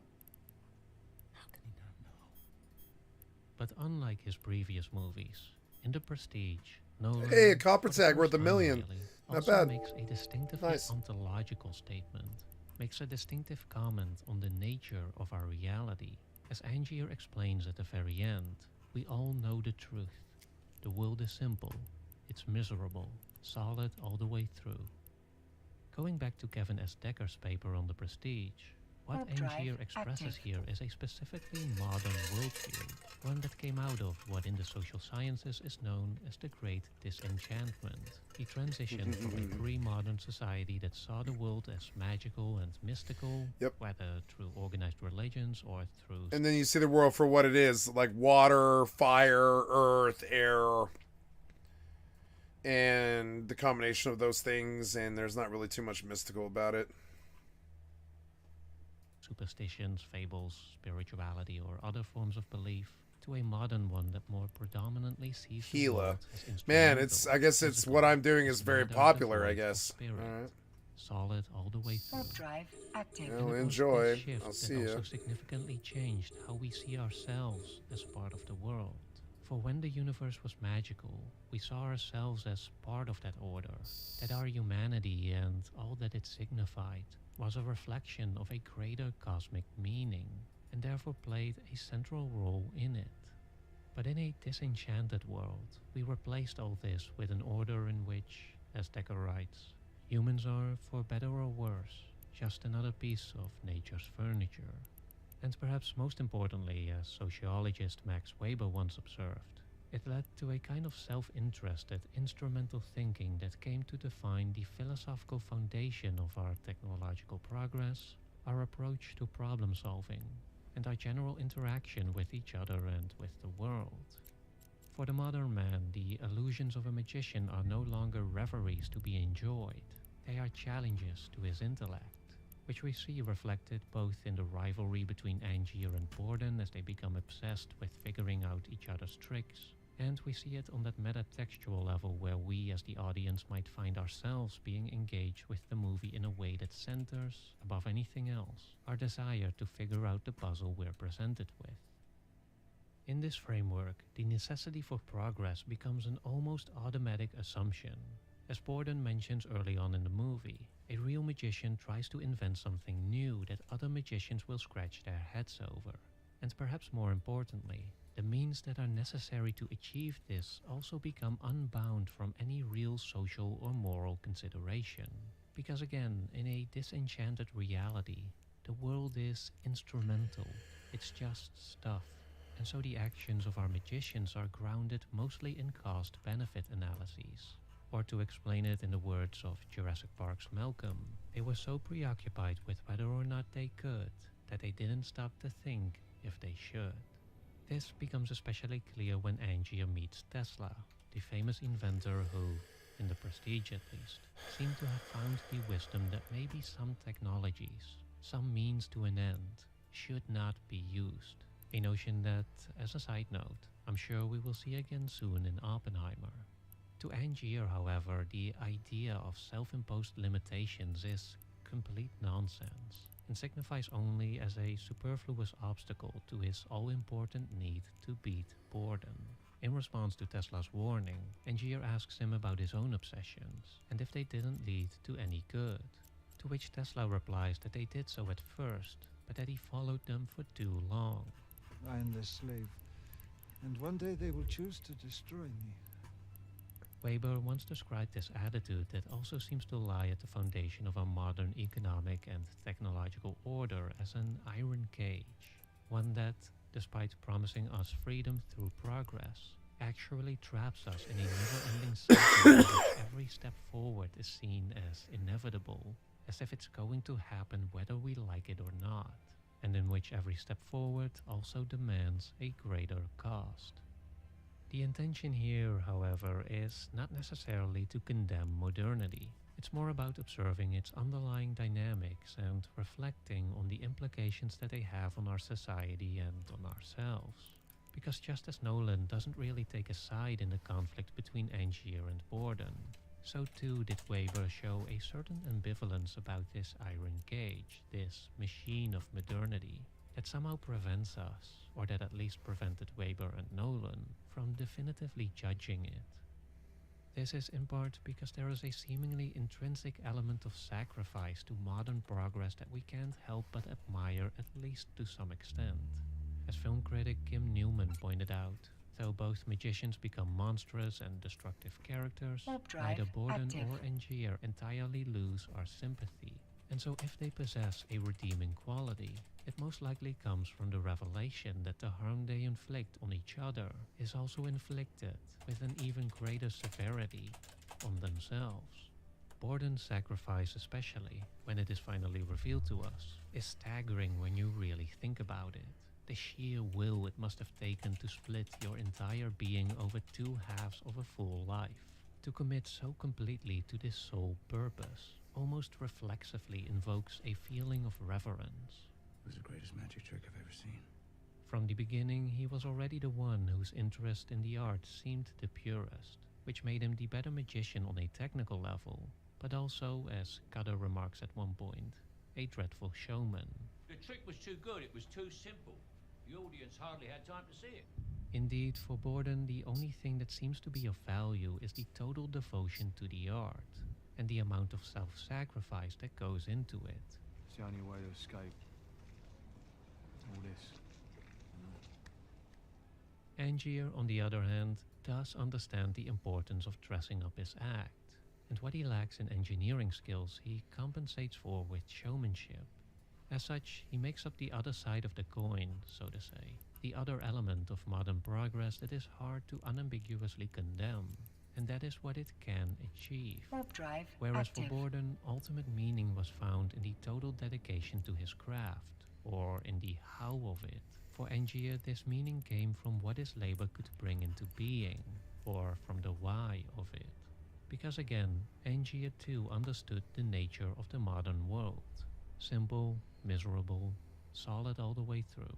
But unlike his previous movies, in The Prestige, Nolan, Hey, a copper for the tag worth first $1 time million. really, Not also bad. makes a distinctively Nice. ontological statement, makes a distinctive comment on the nature of our reality. As Angier explains at the very end, we all know the truth. The world is simple, it's miserable, solid all the way through. Going back to Kevin S. Decker's paper on The Prestige, what Warp drive Angier expresses active. here is a specifically modern worldview, one that came out of what in the social sciences is known as the Great Disenchantment. He transitioned from a pre-modern society that saw the world as magical and mystical, whether through organized religions or through... And then you see the world for what it is, like water, fire, earth, air, and the combination of those things, and there's not really too much mystical about it. superstitions, fables, spirituality, or other forms of belief, to a modern one that more predominantly sees the Gila. world as Man, it's I guess it's what I'm doing is very matter popular, I devoid of guess. spirit, Alright. solid all the way through. Warp drive active. Well, And it was enjoy. this shift I'll that see ya. also significantly changed how we see ourselves as part of the world. For when the universe was magical, we saw ourselves as part of that order, that our humanity and all that it signified was a reflection of a greater cosmic meaning, and therefore played a central role in it. But in a disenchanted world, we replaced all this with an order in which, as Decker writes, humans are, for better or worse, just another piece of nature's furniture. And perhaps most importantly, as sociologist Max Weber once observed, it led to a kind of self-interested, instrumental thinking that came to define the philosophical foundation of our technological progress, our approach to problem solving, and our general interaction with each other and with the world. For the modern man, the illusions of a magician are no longer reveries to be enjoyed. They are challenges to his intellect, which we see reflected both in the rivalry between Angier and Borden as they become obsessed with figuring out each other's tricks, and we see it on that metatextual level where we as the audience might find ourselves being engaged with the movie in a way that centers, above anything else, our desire to figure out the puzzle we're presented with. In this framework, the necessity for progress becomes an almost automatic assumption. As Borden mentions early on in the movie, a real magician tries to invent something new that other magicians will scratch their heads over. And perhaps more importantly, the means that are necessary to achieve this also become unbound from any real social or moral consideration. Because again, in a disenchanted reality, the world is instrumental. It's just stuff. And so the actions of our magicians are grounded mostly in cost-benefit analyses. Or to explain it in the words of Jurassic Park's Malcolm, they were so preoccupied with whether or not they could that they didn't stop to think if they should. This becomes especially clear when Angier meets Tesla, the famous inventor who, in the Prestige at least, seem to have found the wisdom that maybe some technologies, some means to an end, should not be used. A notion that, as a side note, I'm sure we will see again soon in Oppenheimer. To Angier, however, the idea of self-imposed limitations is complete nonsense and signifies only as a superfluous obstacle to his all-important need to beat boredom. In response to Tesla's warning, Angier asks him about his own obsessions and if they didn't lead to any good, to which Tesla replies that they did so at first, but that he followed them for too long. I am their slave, and one day they will choose to destroy me. Weber once described this attitude that also seems to lie at the foundation of our modern economic and technological order as an iron cage, one that, despite promising us freedom through progress, actually traps us in a never-ending cycle in which every step forward is seen as inevitable, as if it's going to happen whether we like it or not, and in which every step forward also demands a greater cost. The intention here, however, is not necessarily to condemn modernity. It's more about observing its underlying dynamics and reflecting on the implications that they have on our society and on ourselves. Because just as Nolan doesn't really take a side in the conflict between Angier and Borden, so too did Weber show a certain ambivalence about this iron cage, this machine of modernity, that somehow prevents us, or that at least prevented Weber and Nolan, from definitively judging it. This is in part because there is a seemingly intrinsic element of sacrifice to modern progress that we can't help but admire, at least to some extent. As film critic Kim Newman pointed out, though both magicians become monstrous and destructive characters, neither Borden or Angier entirely lose our sympathy. And so if they possess a redeeming quality, it most likely comes from the revelation that the harm they inflict on each other is also inflicted with an even greater severity on themselves. Borden's sacrifice, especially when it is finally revealed to us, is staggering when you really think about it. The sheer will it must have taken to split your entire being over two halves of a full life, to commit so completely to this sole purpose, almost reflexively invokes a feeling of reverence. It was the greatest magic trick I've ever seen. From the beginning, he was already the one whose interest in the art seemed the purest, which made him the better magician on a technical level, but also, as Cutter remarks at one point, a dreadful showman. The trick was too good, it was too simple. The audience hardly had time to see it. Indeed, for Borden, the only thing that seems to be of value is the total devotion to the art, and the amount of self-sacrifice that goes into it. It's the only way to escape all this. Angier, on the other hand, does understand the importance of dressing up his act, and what he lacks in engineering skills he compensates for with showmanship. As such, he makes up the other side of the coin, so to say, the other element of modern progress that is hard to unambiguously condemn, and that is what it can achieve. Whereas for Borden, ultimate meaning was found in the total dedication to his craft, or in the how of it. For Angier, this meaning came from what his labor could bring into being, or from the why of it. Because again, Angier too understood the nature of the modern world. Simple, miserable, solid all the way through.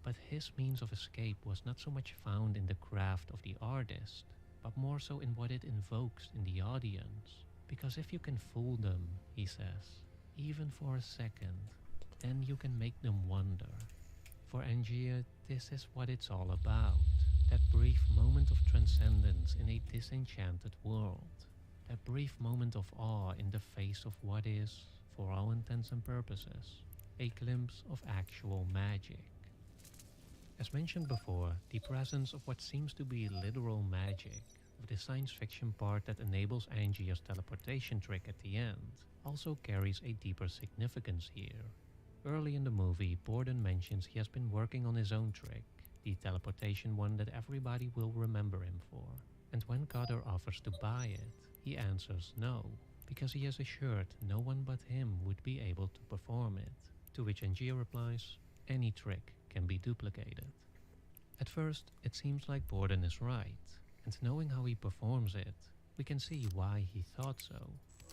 But his means of escape was not so much found in the craft of the artist, but more so in what it invokes in the audience. Because if you can fool them, he says, even for a second, then you can make them wonder. For Angier, this is what it's all about. That brief moment of transcendence in a disenchanted world. That brief moment of awe in the face of what is, for all intents and purposes, a glimpse of actual magic. As mentioned before, the presence of what seems to be literal magic, of the science fiction part that enables Angier's teleportation trick at the end, also carries a deeper significance here. Early in the movie, Borden mentions he has been working on his own trick, the teleportation one that everybody will remember him for. And when Carter offers to buy it, he answers no, because he is assured no one but him would be able to perform it. To which Angier replies, any trick can be duplicated. At first, it seems like Borden is right, and knowing how he performs it, We can see why he thought so.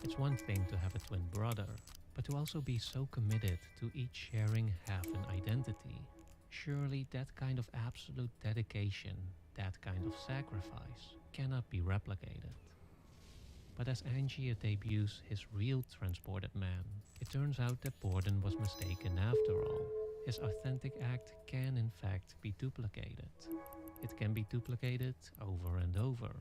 It's one thing to have a twin brother, but to also be so committed to each sharing half an identity. Surely that kind of absolute dedication, that kind of sacrifice, cannot be replicated. But as Angier debuts his real transported man, it turns out that Borden was mistaken after all. His authentic act can in fact be duplicated. It can be duplicated over and over.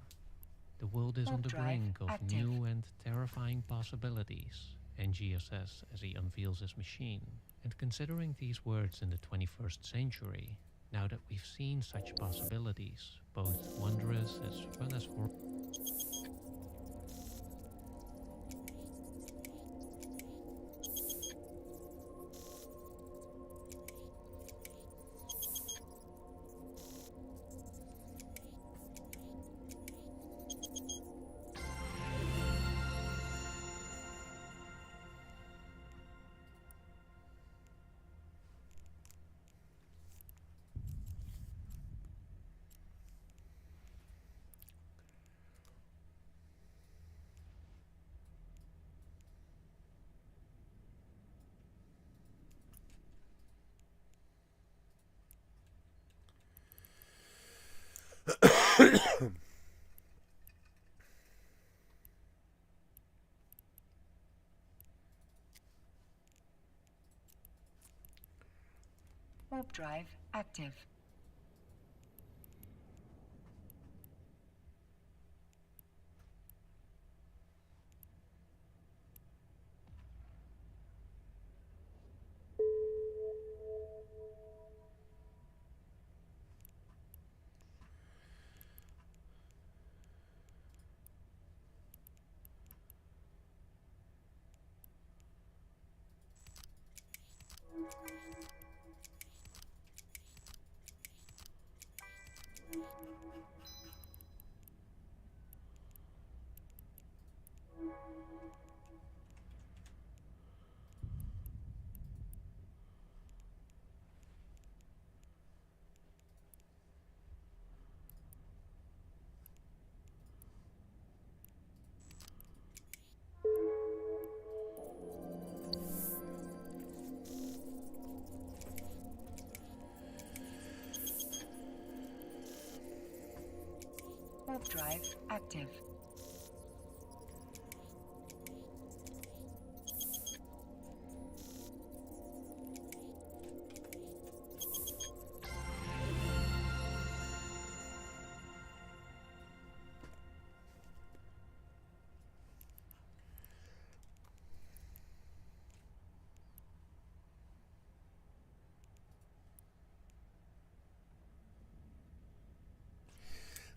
The world is on the brink of new and terrifying possibilities, Angier says as he unveils his machine. And considering these words in the 21st century, now that we've seen such possibilities, both wondrous as well as horrible, Warp drive active. Warp drive active.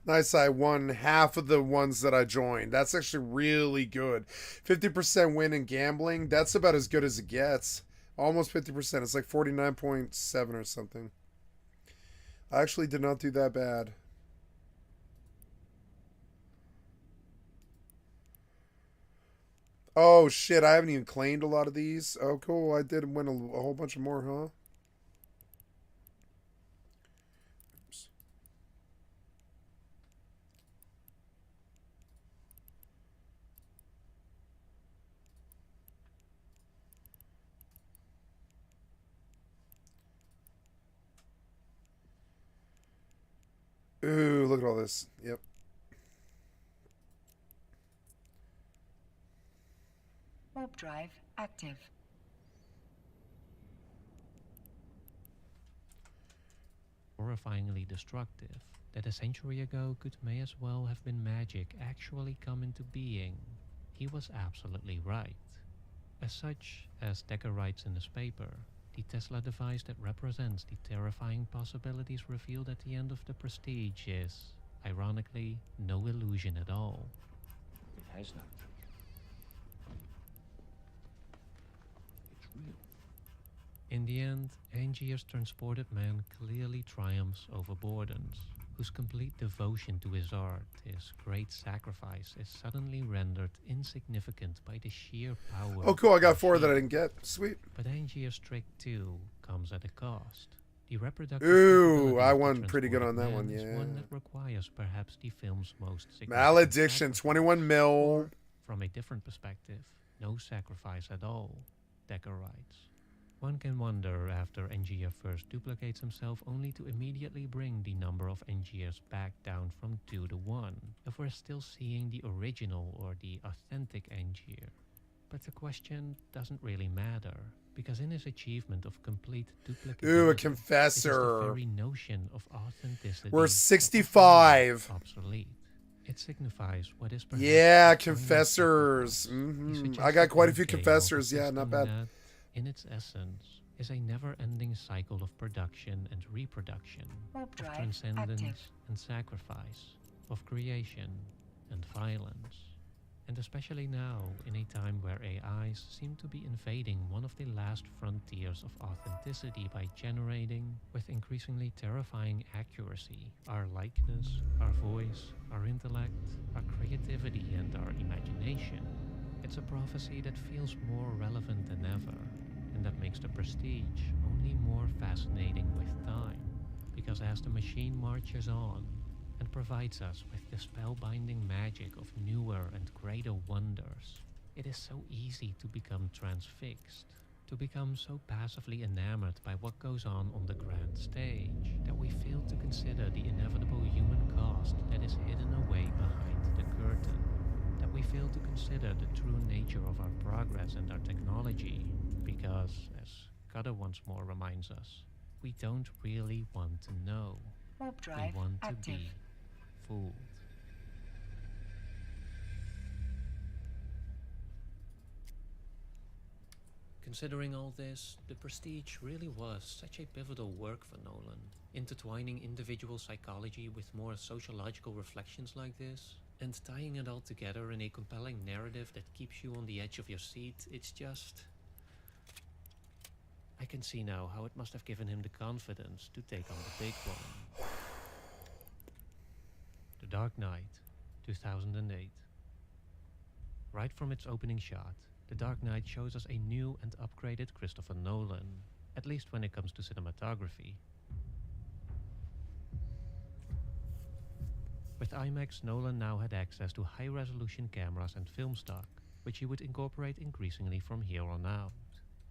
Nice, I won half of the ones that I joined. That's actually really good. 50% win in gambling, that's about as good as it gets. Almost 50%. It's like 49.7 or something. I actually did not do that bad. Oh, shit, I haven't even claimed a lot of these. Oh, cool, I did win a whole bunch of more, huh? Ooh, look at all this. Yep. Warp drive active. horrifyingly destructive, that a century ago could may as well have been magic actually come into being. He was absolutely right. As such, as Decker writes in his paper, the Tesla device that represents the terrifying possibilities revealed at the end of the Prestige is, ironically, no illusion at all. It has no. It's real. In the end, Angier's transported man clearly triumphs over Borden's, whose complete devotion to his art, his great sacrifice, is suddenly rendered insignificant by the sheer power. Oh, cool! I got of 4 that I machine. didn't get. Sweet. But Angier's trick too comes at a cost. The reproductive Ooh, capability I of the won pretty good on that transported one, man is yeah. one that requires perhaps the film's most significant Malediction, sacrifice. 21 mil. Or, from a different perspective, no sacrifice at all, Decker writes. One can wonder, after Angier first duplicates himself only to immediately bring the number of Angiers back down from 2 to 1, if we're still seeing the original or the authentic Angier. But the question doesn't really matter, because in his achievement of complete duplicability, Ooh, a it is the confessor. very notion of authenticity We're that 65. obsolete. It signifies what is perhaps Yeah, the final confessors. sacrifice. He I got quite a few suggests game of confessors. Yeah, not system bad. that, in its essence, is a never-ending cycle of production and reproduction, Warp of drive transcendence active. and sacrifice, of creation and violence. And especially now, in a time where AIs seem to be invading one of the last frontiers of authenticity by generating, with increasingly terrifying accuracy, our likeness, our voice, our intellect, our creativity, and our imagination. It's a prophecy that feels more relevant than ever, and that makes the Prestige only more fascinating with time, because as the machine marches on, and provides us with the spellbinding magic of newer and greater wonders, it is so easy to become transfixed, to become so passively enamored by what goes on the grand stage, that we fail to consider the inevitable human cost that is hidden away behind the curtain, that we fail to consider the true nature of our progress and our technology, because, as Cutter once more reminds us, we don't really want to know. Warp We drive want to active. be fooled. Considering all this, The Prestige really was such a pivotal work for Nolan, intertwining individual psychology with more sociological reflections like this, and tying it all together in a compelling narrative that keeps you on the edge of your seat. It's just... I can see now how it must have given him the confidence to take on the big one. The Dark Knight, 2008. Right from its opening shot, The Dark Knight shows us a new and upgraded Christopher Nolan, at least when it comes to cinematography. With IMAX, Nolan now had access to high-resolution cameras and film stock, which he would incorporate increasingly from here on out.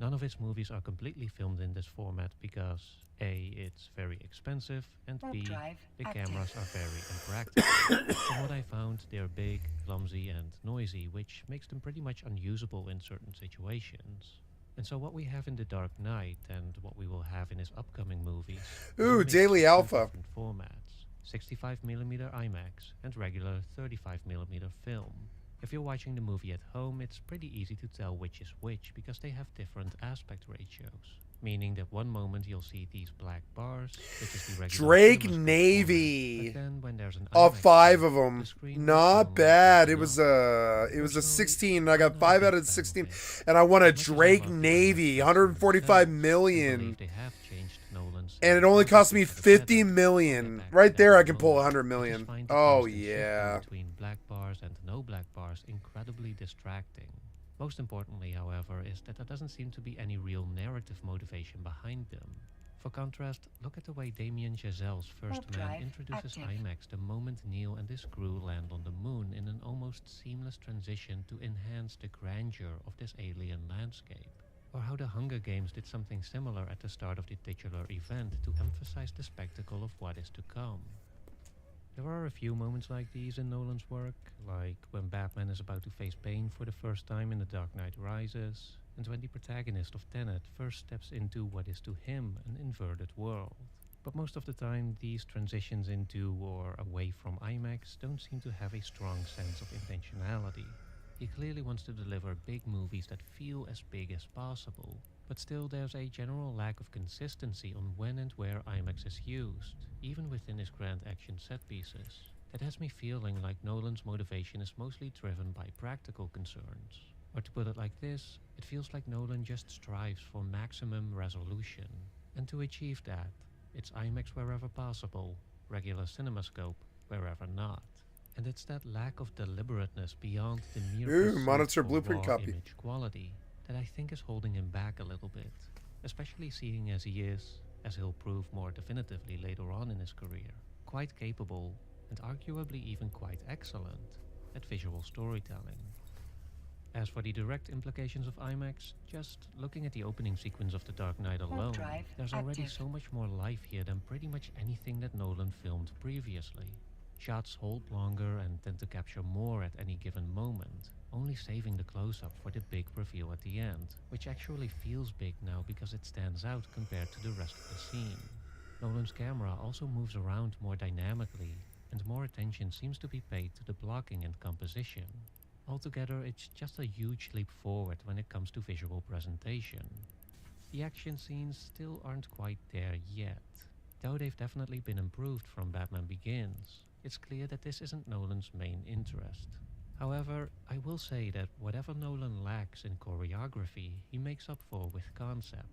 None of his movies are completely filmed in this format because A, it's very expensive, and Warp B, drive the active. cameras are very impractical. From what I found, they're big, clumsy, and noisy, which makes them pretty much unusable in certain situations. And so what we have in The Dark Knight and what we will have in his upcoming movies is a Ooh, mix Daily of two Alpha. different formats, 65mm IMAX and regular 35mm film. If you're watching the movie at home, it's pretty easy to tell which is which because they have different aspect ratios. Meaning that one moment you'll see these black bars, which is the regular Drake CinemaScope Navy. format, but then when there's an Of IMAX 5 shot, of them. the screen will Not film bad. like It was a Personally, 16. I I'm got not 5 a out big of fan 16, of it. and I won a As much as I Drake love the Navy, IMAX 145 themselves, I million. believe they have changed Nolan's And it only cost me cinematography for the 50 better. million. Back Right then, there, I can pull Nolan 100 would just million. find the Oh constant shifting yeah. between black bars and no black bars incredibly distracting. Most importantly, however, is that there doesn't seem to be any real narrative motivation behind them. For contrast, look at the way Damien Chazelle's First Warp Man drive introduces active. IMAX the moment Neil and his crew land on the moon in an almost seamless transition to enhance the grandeur of this alien landscape. Or how the Hunger Games did something similar at the start of the titular event to emphasize the spectacle of what is to come. There are a few moments like these in Nolan's work, like when Batman is about to face Bane for the first time in The Dark Knight Rises, and when the protagonist of Tenet first steps into what is to him an inverted world. But most of the time, these transitions into or away from IMAX don't seem to have a strong sense of intentionality. He clearly wants to deliver big movies that feel as big as possible, but still there's a general lack of consistency on when and where IMAX is used, even within his grand action set pieces. That has me feeling like Nolan's motivation is mostly driven by practical concerns. Or to put it like this, it feels like Nolan just strives for maximum resolution. And to achieve that, it's IMAX wherever possible, regular CinemaScope wherever not. And it's that lack of deliberateness beyond the mere Ooh, pursuit monitor for blueprint raw copy. image quality that I think is holding him back a little bit, especially seeing as he is, as he'll prove more definitively later on in his career, quite capable and arguably even quite excellent at visual storytelling. As for the direct implications of IMAX, just looking at the opening sequence of The Dark Knight alone, drive there's already active. so much more life here than pretty much anything that Nolan filmed previously. Shots hold longer and tend to capture more at any given moment, only saving the close-up for the big reveal at the end, which actually feels big now because it stands out compared to the rest of the scene. Nolan's camera also moves around more dynamically, and more attention seems to be paid to the blocking and composition. Altogether, it's just a huge leap forward when it comes to visual presentation. The action scenes still aren't quite there yet, though they've definitely been improved from Batman Begins. It's clear that this isn't Nolan's main interest. However, I will say that whatever Nolan lacks in choreography, he makes up for with concept.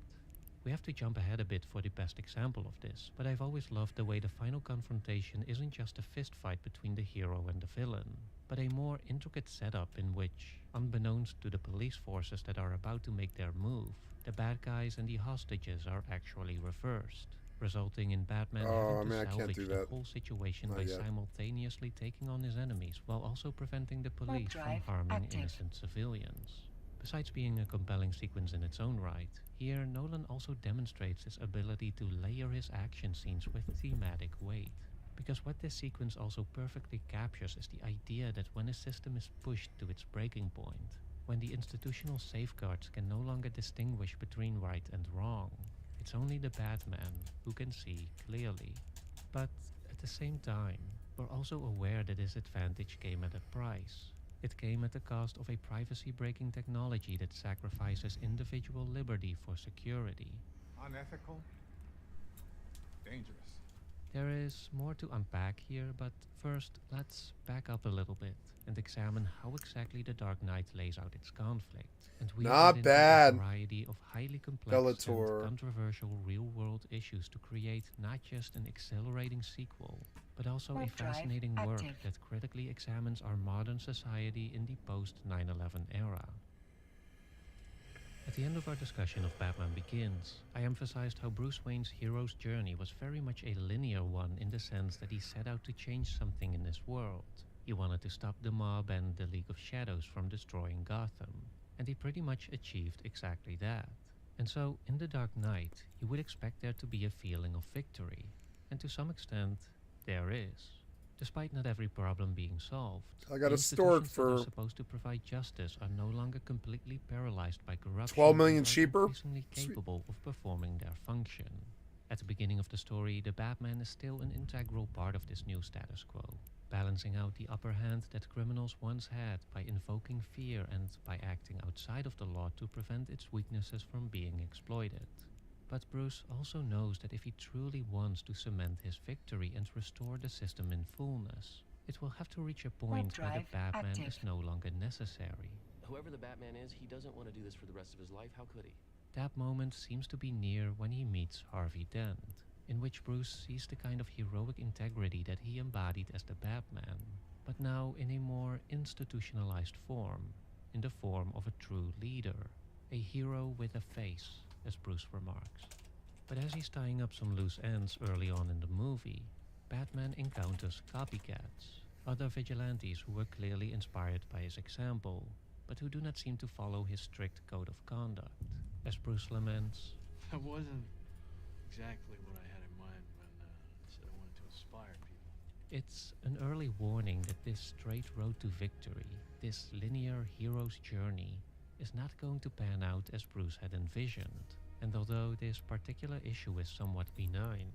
We have to jump ahead a bit for the best example of this, but I've always loved the way the final confrontation isn't just a fistfight between the hero and the villain, but a more intricate setup in which, unbeknownst to the police forces that are about to make their move, the bad guys and the hostages are actually reversed, resulting in Batman having to salvage the whole situation by simultaneously taking on his enemies while also preventing the police from harming innocent civilians. Besides being a compelling sequence in its own right, here Nolan also demonstrates his ability to layer his action scenes with thematic weight. Because what this sequence also perfectly captures is the idea that when a system is pushed to its breaking point, when the institutional safeguards can no longer distinguish between right and wrong, it's only the Batman who can see clearly. But at the same time, we're also aware that this advantage came at a price. It came at the cost of a privacy-breaking technology that sacrifices individual liberty for security. Unethical. Dangerous. There is more to unpack here, but first let's back up a little bit and examine how exactly The Dark Knight lays out its conflict. And we Not get bad. into a variety of highly complex Bellator. and controversial real-world issues to create not just an exhilarating sequel, but also a fascinating work that critically examines our modern society in the post-9/11 era. At the end of our discussion of Batman Begins, I emphasized how Bruce Wayne's hero's journey was very much a linear one in the sense that he set out to change something in this world. He wanted to stop the mob and the League of Shadows from destroying Gotham, and he pretty much achieved exactly that. And so, in The Dark Knight, you would expect there to be a feeling of victory, and to some extent, there is. Despite not every problem being solved, I got the a stork institutions that are for supposed to provide justice are no longer completely paralyzed by corruption. 12 million and are cheaper? increasingly capable of performing their function. At the beginning of the story, the Batman is still an integral part of this new status quo, balancing out the upper hand that criminals once had by invoking fear and by acting outside of the law to prevent its weaknesses from being exploited. But Bruce also knows that if he truly wants to cement his victory and restore the system in fullness, it will have to reach a point where the Batman is no longer necessary. Whoever the Batman is, he doesn't want to do this for the rest of his life. How could he? That moment seems to be near when he meets Harvey Dent, in which Bruce sees the kind of heroic integrity that he embodied as the Batman, but now in a more institutionalized form, in the form of a true leader, a hero with a face, as Bruce remarks. But as he's tying up some loose ends early on in the movie, Batman encounters copycats, other vigilantes who were clearly inspired by his example, but who do not seem to follow his strict code of conduct. As Bruce laments, That wasn't exactly what I had in mind when I said I wanted to inspire people. it's an early warning that this straight road to victory, this linear hero's journey, is not going to pan out as Bruce had envisioned. And although this particular issue is somewhat benign,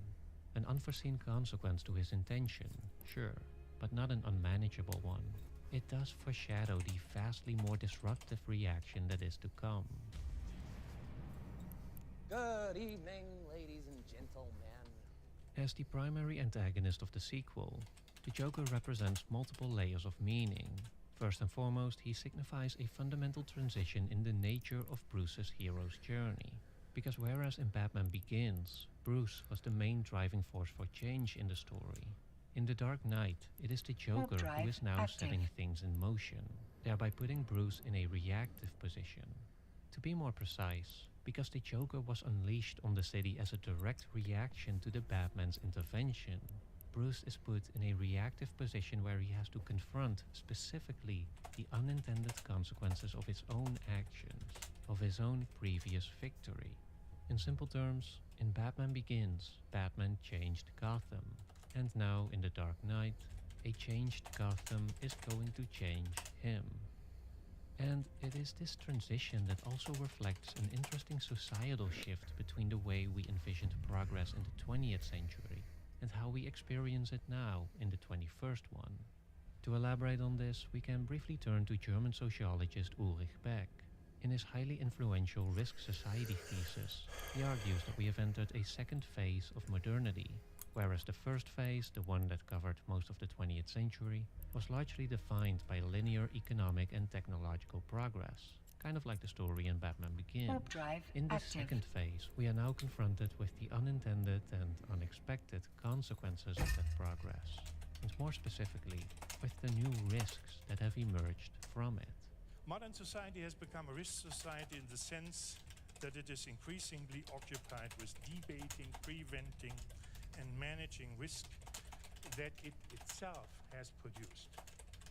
an unforeseen consequence to his intention, sure, but not an unmanageable one, it does foreshadow the vastly more disruptive reaction that is to come. Good evening, ladies and gentlemen. As the primary antagonist of the sequel, the Joker represents multiple layers of meaning. First and foremost, he signifies a fundamental transition in the nature of Bruce's hero's journey. Because whereas in Batman Begins, Bruce was the main driving force for change in the story, in The Dark Knight, it is the Joker who is now setting things in motion, thereby putting Bruce in a reactive position. To be more precise, Because the Joker was unleashed on the city as a direct reaction to the Batman's intervention, Bruce is put in a reactive position where he has to confront specifically the unintended consequences of his own actions, of his own previous victory. In simple terms, in Batman Begins, Batman changed Gotham, and now in The Dark Knight, a changed Gotham is going to change him. And it is this transition that also reflects an interesting societal shift between the way we envisioned progress in the 20th century and how we experience it now in the 21st one. To elaborate on this, we can briefly turn to German sociologist Ulrich Beck. In his highly influential Risk Society thesis, he argues that we have entered a second phase of modernity, whereas the first phase, the one that covered most of the 20th century, was largely defined by linear economic and technological progress, kind of like the story in Batman Begins. Warp drive In this active. second phase, we are now confronted with the unintended and unexpected consequences of that progress, and more specifically, with the new risks that have emerged from it. Modern society has become a risk society in the sense that it is increasingly occupied with debating, preventing, and managing risk that it itself has produced.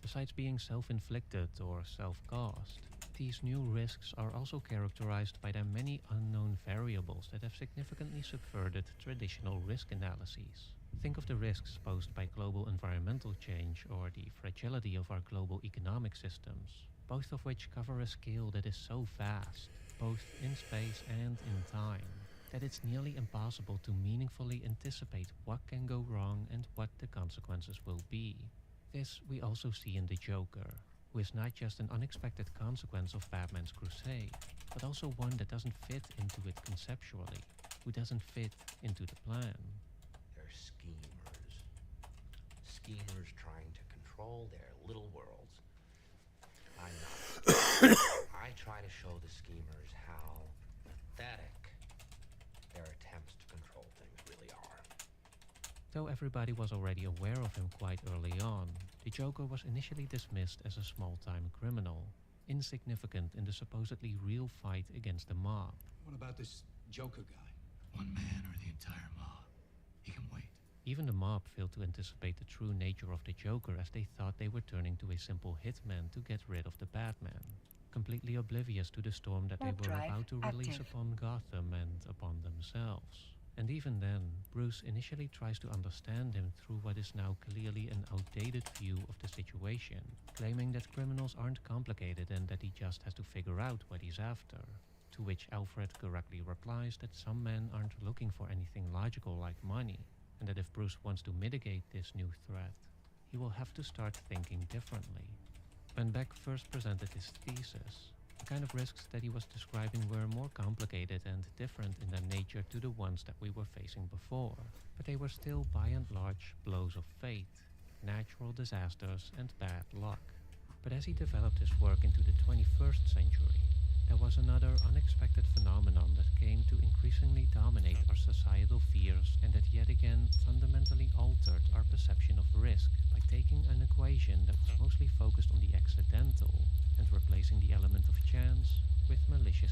Besides being self-inflicted or self-caused, these new risks are also characterized by their many unknown variables that have significantly subverted traditional risk analyses. Think of the risks posed by global environmental change or the fragility of our global economic systems, both of which cover a scale that is so vast, both in space and in time, that it's nearly impossible to meaningfully anticipate what can go wrong and what the consequences will be. This we also see in the Joker, who is not just an unexpected consequence of Batman's crusade, but also one that doesn't fit into it conceptually, who doesn't fit into the plan. They're schemers. Schemers trying to control their little worlds. I'm not. I try to show the schemers how pathetic their attempts to control things really are. Though everybody was already aware of him quite early on, the Joker was initially dismissed as a small-time criminal, insignificant in the supposedly real fight against the mob. What about this Joker guy? One man or the entire mob? He can wait. Even the mob failed to anticipate the true nature of the Joker, as they thought they were turning to a simple hitman to get rid of the Batman, completely oblivious to the storm that they were about to release upon Gotham and upon themselves. And even then, Bruce initially tries to understand him through what is now clearly an outdated view of the situation, claiming that criminals aren't complicated and that he just has to figure out what he's after. To which Alfred correctly replies that some men aren't looking for anything logical like money, and that if Bruce wants to mitigate this new threat, he will have to start thinking differently. When Beck first presented his thesis, the kind of risks that he was describing were more complicated and different in their nature to the ones that we were facing before, but they were still by and large blows of fate, natural disasters and bad luck. But as he developed his work into the 21st century, there was another unexpected phenomenon that came to increasingly dominate our societal fears and that yet again fundamentally altered our perception of risk by taking an equation that was mostly focused on the accidental and replacing the element of chance with malicious.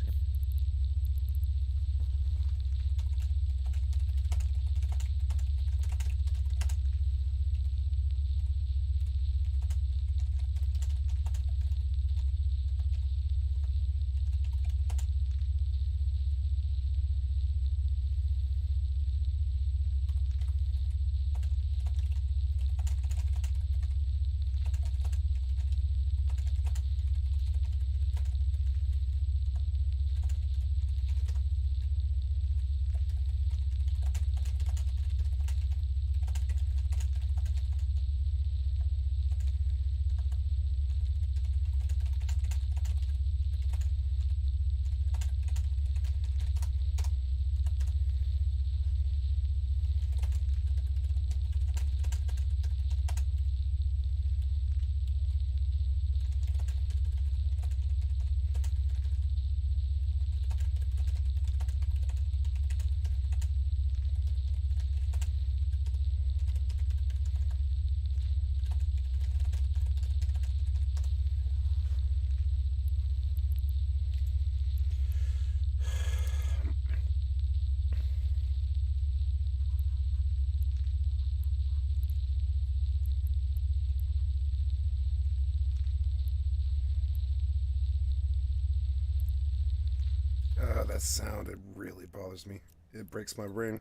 That sound, it really bothers me. It breaks my brain.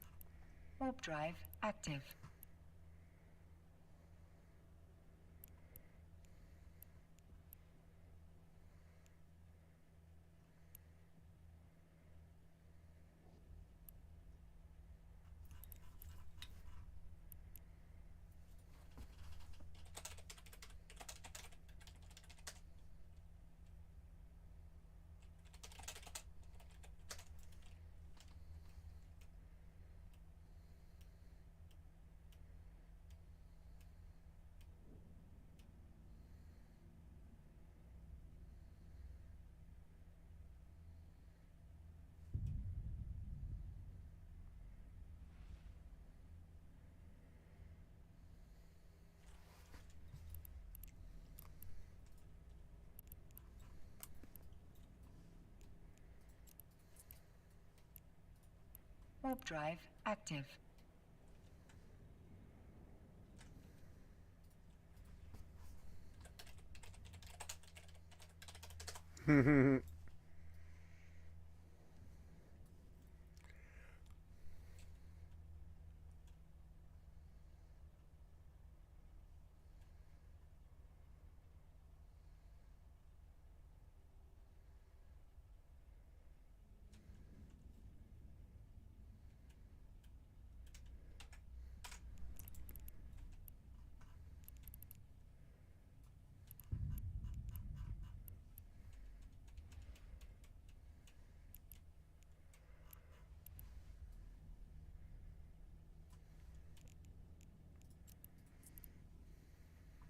Warp drive active. Warp drive active.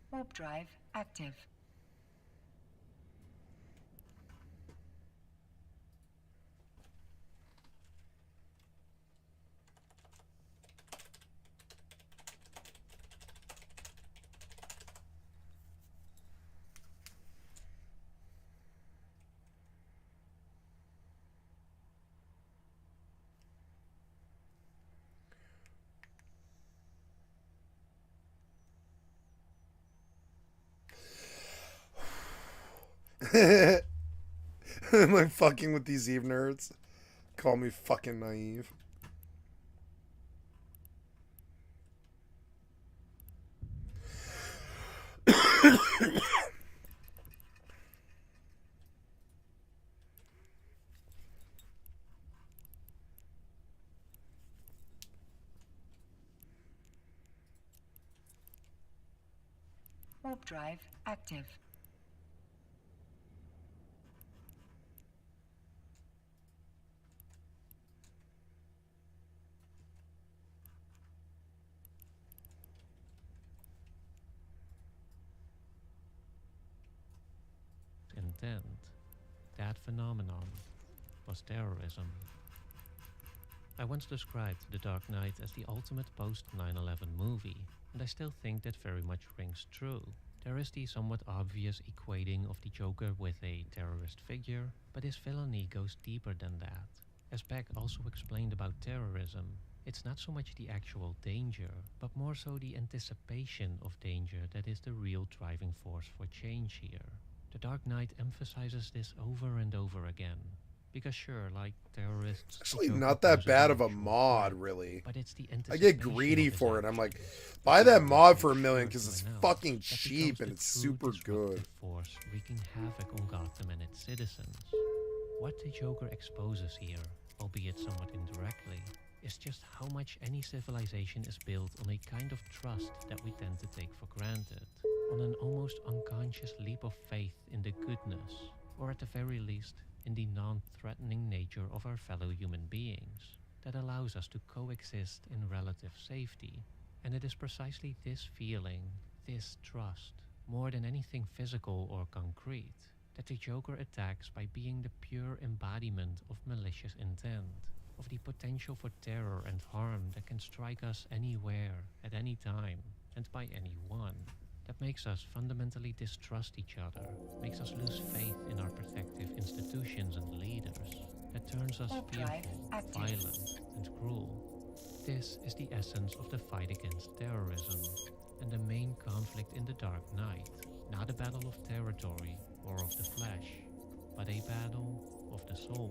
Warp drive active. Am I fucking with these EvE nerds? Call me fucking naive. Warp drive active. Intent. That phenomenon was terrorism. I once described The Dark Knight as the ultimate post-9/11 movie, and I still think that very much rings true. There is the somewhat obvious equating of the Joker with a terrorist figure, but his villainy goes deeper than that. As Beck also explained about terrorism, it's not so much the actual danger, but more so the anticipation of danger that is the real driving force for change here. The Dark Knight emphasizes this over and over again. Because sure, like terrorists, Actually, not that bad of a mod, really. But it's the I get greedy for it. I'm like, buy that mod for $1 million because it's fucking cheap and it's super good. Force wreaking havoc on Gotham and its citizens. What the Joker exposes here, albeit somewhat indirectly, is just how much any civilization is built on a kind of trust that we tend to take for granted, on an almost unconscious leap of faith in the goodness, or at the very least, in the non-threatening nature of our fellow human beings, that allows us to coexist in relative safety. And it is precisely this feeling, this trust, more than anything physical or concrete, that the Joker attacks by being the pure embodiment of malicious intent, of the potential for terror and harm that can strike us anywhere, at any time, and by anyone. That makes us fundamentally distrust each other, makes us lose faith in our protective institutions and leaders, that turns us fearful, violent, and cruel. This is the essence of the fight against terrorism, and the main conflict in The Dark Knight, not a battle of territory or of the flesh, but a battle of the soul.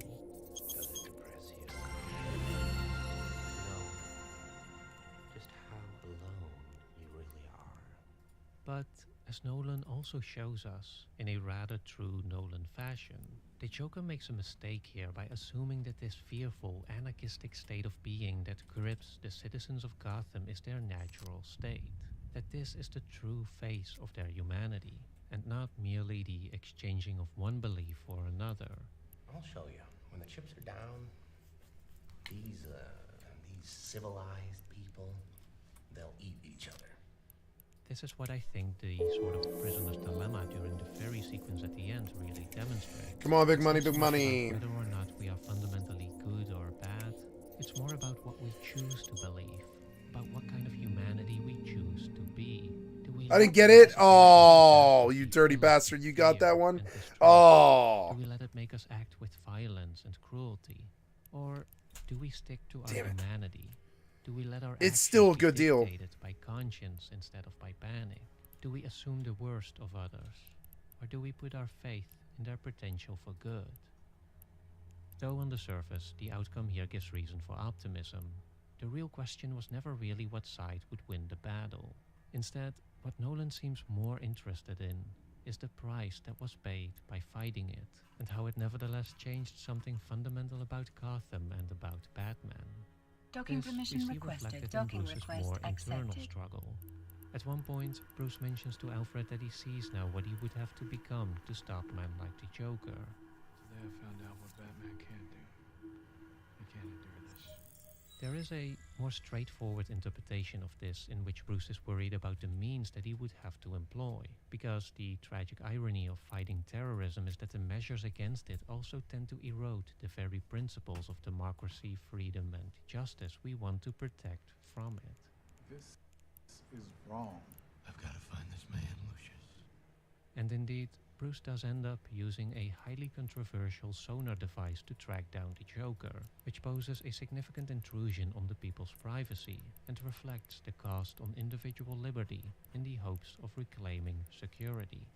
But as Nolan also shows us, in a rather true Nolan fashion, the Joker makes a mistake here by assuming that this fearful, anarchistic state of being that grips the citizens of Gotham is their natural state, that this is the true face of their humanity, and not merely the exchanging of one belief for another. I'll show you. When the chips are down, these civilized people, they'll eat each other. This is what I think the sort of prisoner's dilemma during the ferry sequence at the end really demonstrates. Come on, big money, It's big not money. about whether or not we are fundamentally good or bad. It's more about what we choose to believe, about what kind of humanity we choose to be. Do we I didn't let get it it. make us Oh, you act dirty with bastard. You got fear that one? and distrust? Oh. Do we let it make us act with violence and cruelty? Or do we stick to our Damn it. humanity? Do we let our It's actions still a be good deal. dictated by conscience instead of by panic? Do we assume the worst of others? Or do we put our faith in their potential for good? Though on the surface, the outcome here gives reason for optimism, the real question was never really what side would win the battle. Instead, what Nolan seems more interested in is the price that was paid by fighting it, and how it nevertheless changed something fundamental about Gotham and about Batman. Docking This permission we see requested. reflected Docking in Bruce's request more internal accepted. struggle. At one point, Bruce mentions to Alfred that he sees now what he would have to become to stop men like the Joker. Today I found out what Batman can't do. He can't endure this. There is a more straightforward interpretation of this in which Bruce is worried about the means that he would have to employ, because the tragic irony of fighting terrorism is that the measures against it also tend to erode the very principles of democracy, freedom, and justice we want to protect from it. This is wrong. I've got to find this man, Lucius. And indeed, Bruce does end up using a highly controversial sonar device to track down the Joker, which poses a significant intrusion on the people's privacy and reflects the cost on individual liberty in the hopes of reclaiming security.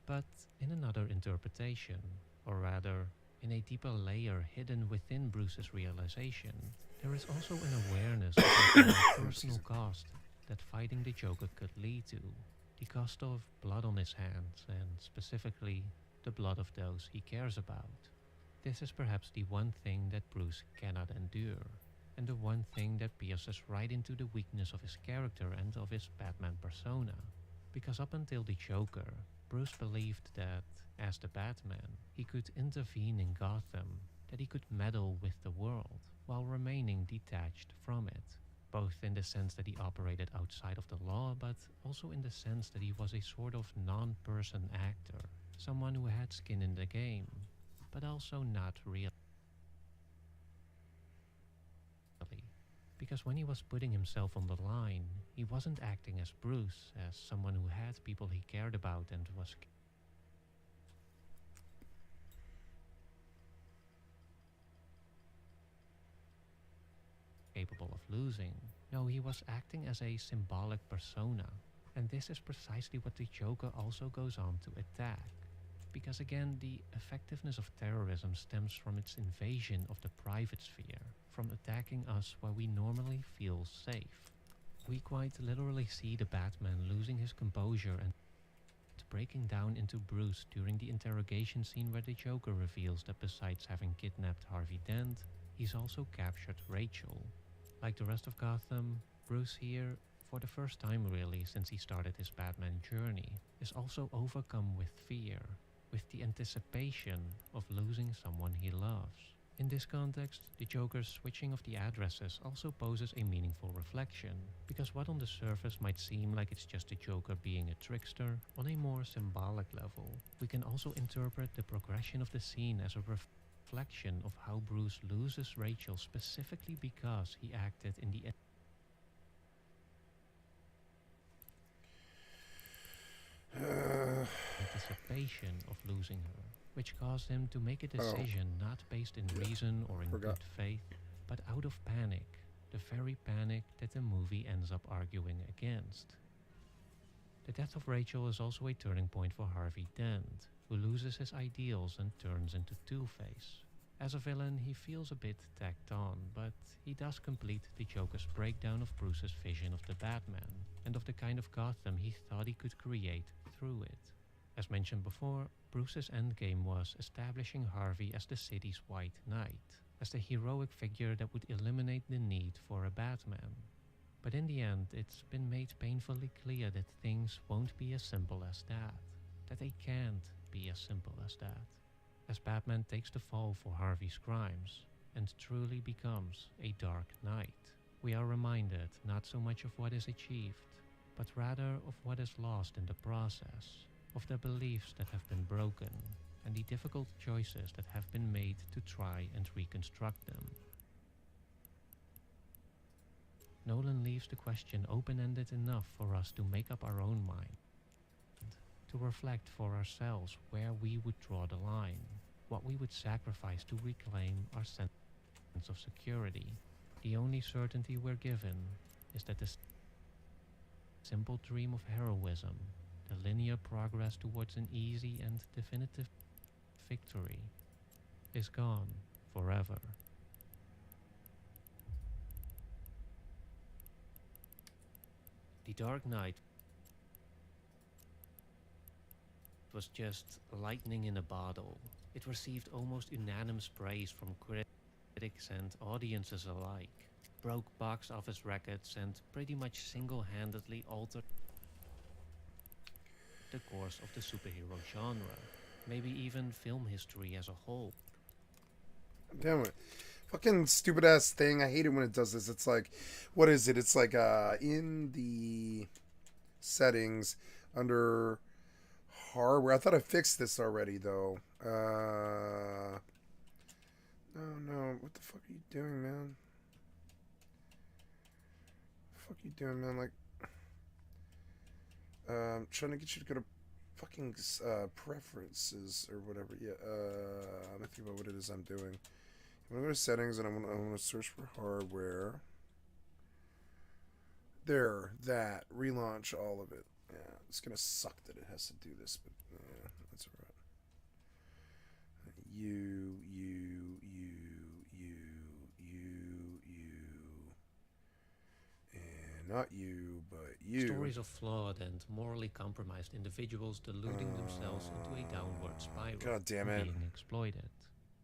But in another interpretation, or rather, in a deeper layer hidden within Bruce's realization, there is also an awareness of the kind of personal cost that fighting the Joker could lead to. The cost of blood on his hands, and specifically, the blood of those he cares about. This is perhaps the one thing that Bruce cannot endure, and the one thing that pierces right into the weakness of his character and of his Batman persona. Because up until the Joker, Bruce believed that, as the Batman, he could intervene in Gotham, that he could meddle with the world, while remaining detached from it. Both in the sense that he operated outside of the law, but also in the sense that he was a sort of non-person actor, someone who had skin in the game, but also not really. Because when he was putting himself on the line, he wasn't acting as Bruce, as someone who had people he cared about and was capable of losing. No, he was acting as a symbolic persona. And this is precisely what the Joker also goes on to attack. Because again, the effectiveness of terrorism stems from its invasion of the private sphere, from attacking us where we normally feel safe. We quite literally see the Batman losing his composure and breaking down into Bruce during the interrogation scene where the Joker reveals that besides having kidnapped Harvey Dent, he's also captured Rachel. Like the rest of Gotham, Bruce here, for the first time really since he started his Batman journey, is also overcome with fear, with the anticipation of losing someone he loves. In this context, the Joker's switching of the addresses also poses a meaningful reflection, because what on the surface might seem like it's just the Joker being a trickster, on a more symbolic level, we can also interpret the progression of the scene as a reflection of how Bruce loses Rachel specifically because he acted in the anticipation of losing her, which caused him to make a decision not based in reason or in good faith, but out of panic, the very panic that the movie ends up arguing against. The death of Rachel is also a turning point for Harvey Dent, who loses his ideals and turns into Two-Face. As a villain, he feels a bit tacked on, but he does complete the Joker's breakdown of Bruce's vision of the Batman, and of the kind of Gotham he thought he could create through it. As mentioned before, Bruce's endgame was establishing Harvey as the city's White Knight, as the heroic figure that would eliminate the need for a Batman. But in the end, it's been made painfully clear that things won't be as simple as that they can't be as simple as that. As Batman takes the fall for Harvey's crimes and truly becomes a Dark Knight, we are reminded not so much of what is achieved, but rather of what is lost in the process, of the beliefs that have been broken, and the difficult choices that have been made to try and reconstruct them. Nolan leaves the question open-ended enough for us to make up our own mind, to reflect for ourselves where we would draw the line, what we would sacrifice to reclaim our sense of security. The only certainty we're given is that the simple dream of heroism, the linear progress towards an easy and definitive victory, is gone forever. The Dark Knight was just lightning in a bottle. It received almost unanimous praise from critics and audiences alike, broke box office records, and pretty much single-handedly altered the course of the superhero genre, maybe even film history as a whole. Damn it. Fucking stupid ass thing. I hate it when it does this. It's like, what is it? It's like in the settings under hardware. I thought I fixed this already though. No, what the fuck are you doing, man? What the fuck are you doing, man? Like, trying to get you to go to fucking preferences or whatever. Yeah, let me think about what it is I'm doing. I'm gonna go to settings and I'm gonna search for hardware. There, that, relaunch all of it. Yeah, it's gonna suck that it has to do this, but yeah, that's alright. You, and not you, but you. Stories of flawed and morally compromised individuals deluding themselves into a downward spiral, God damn it. being exploited.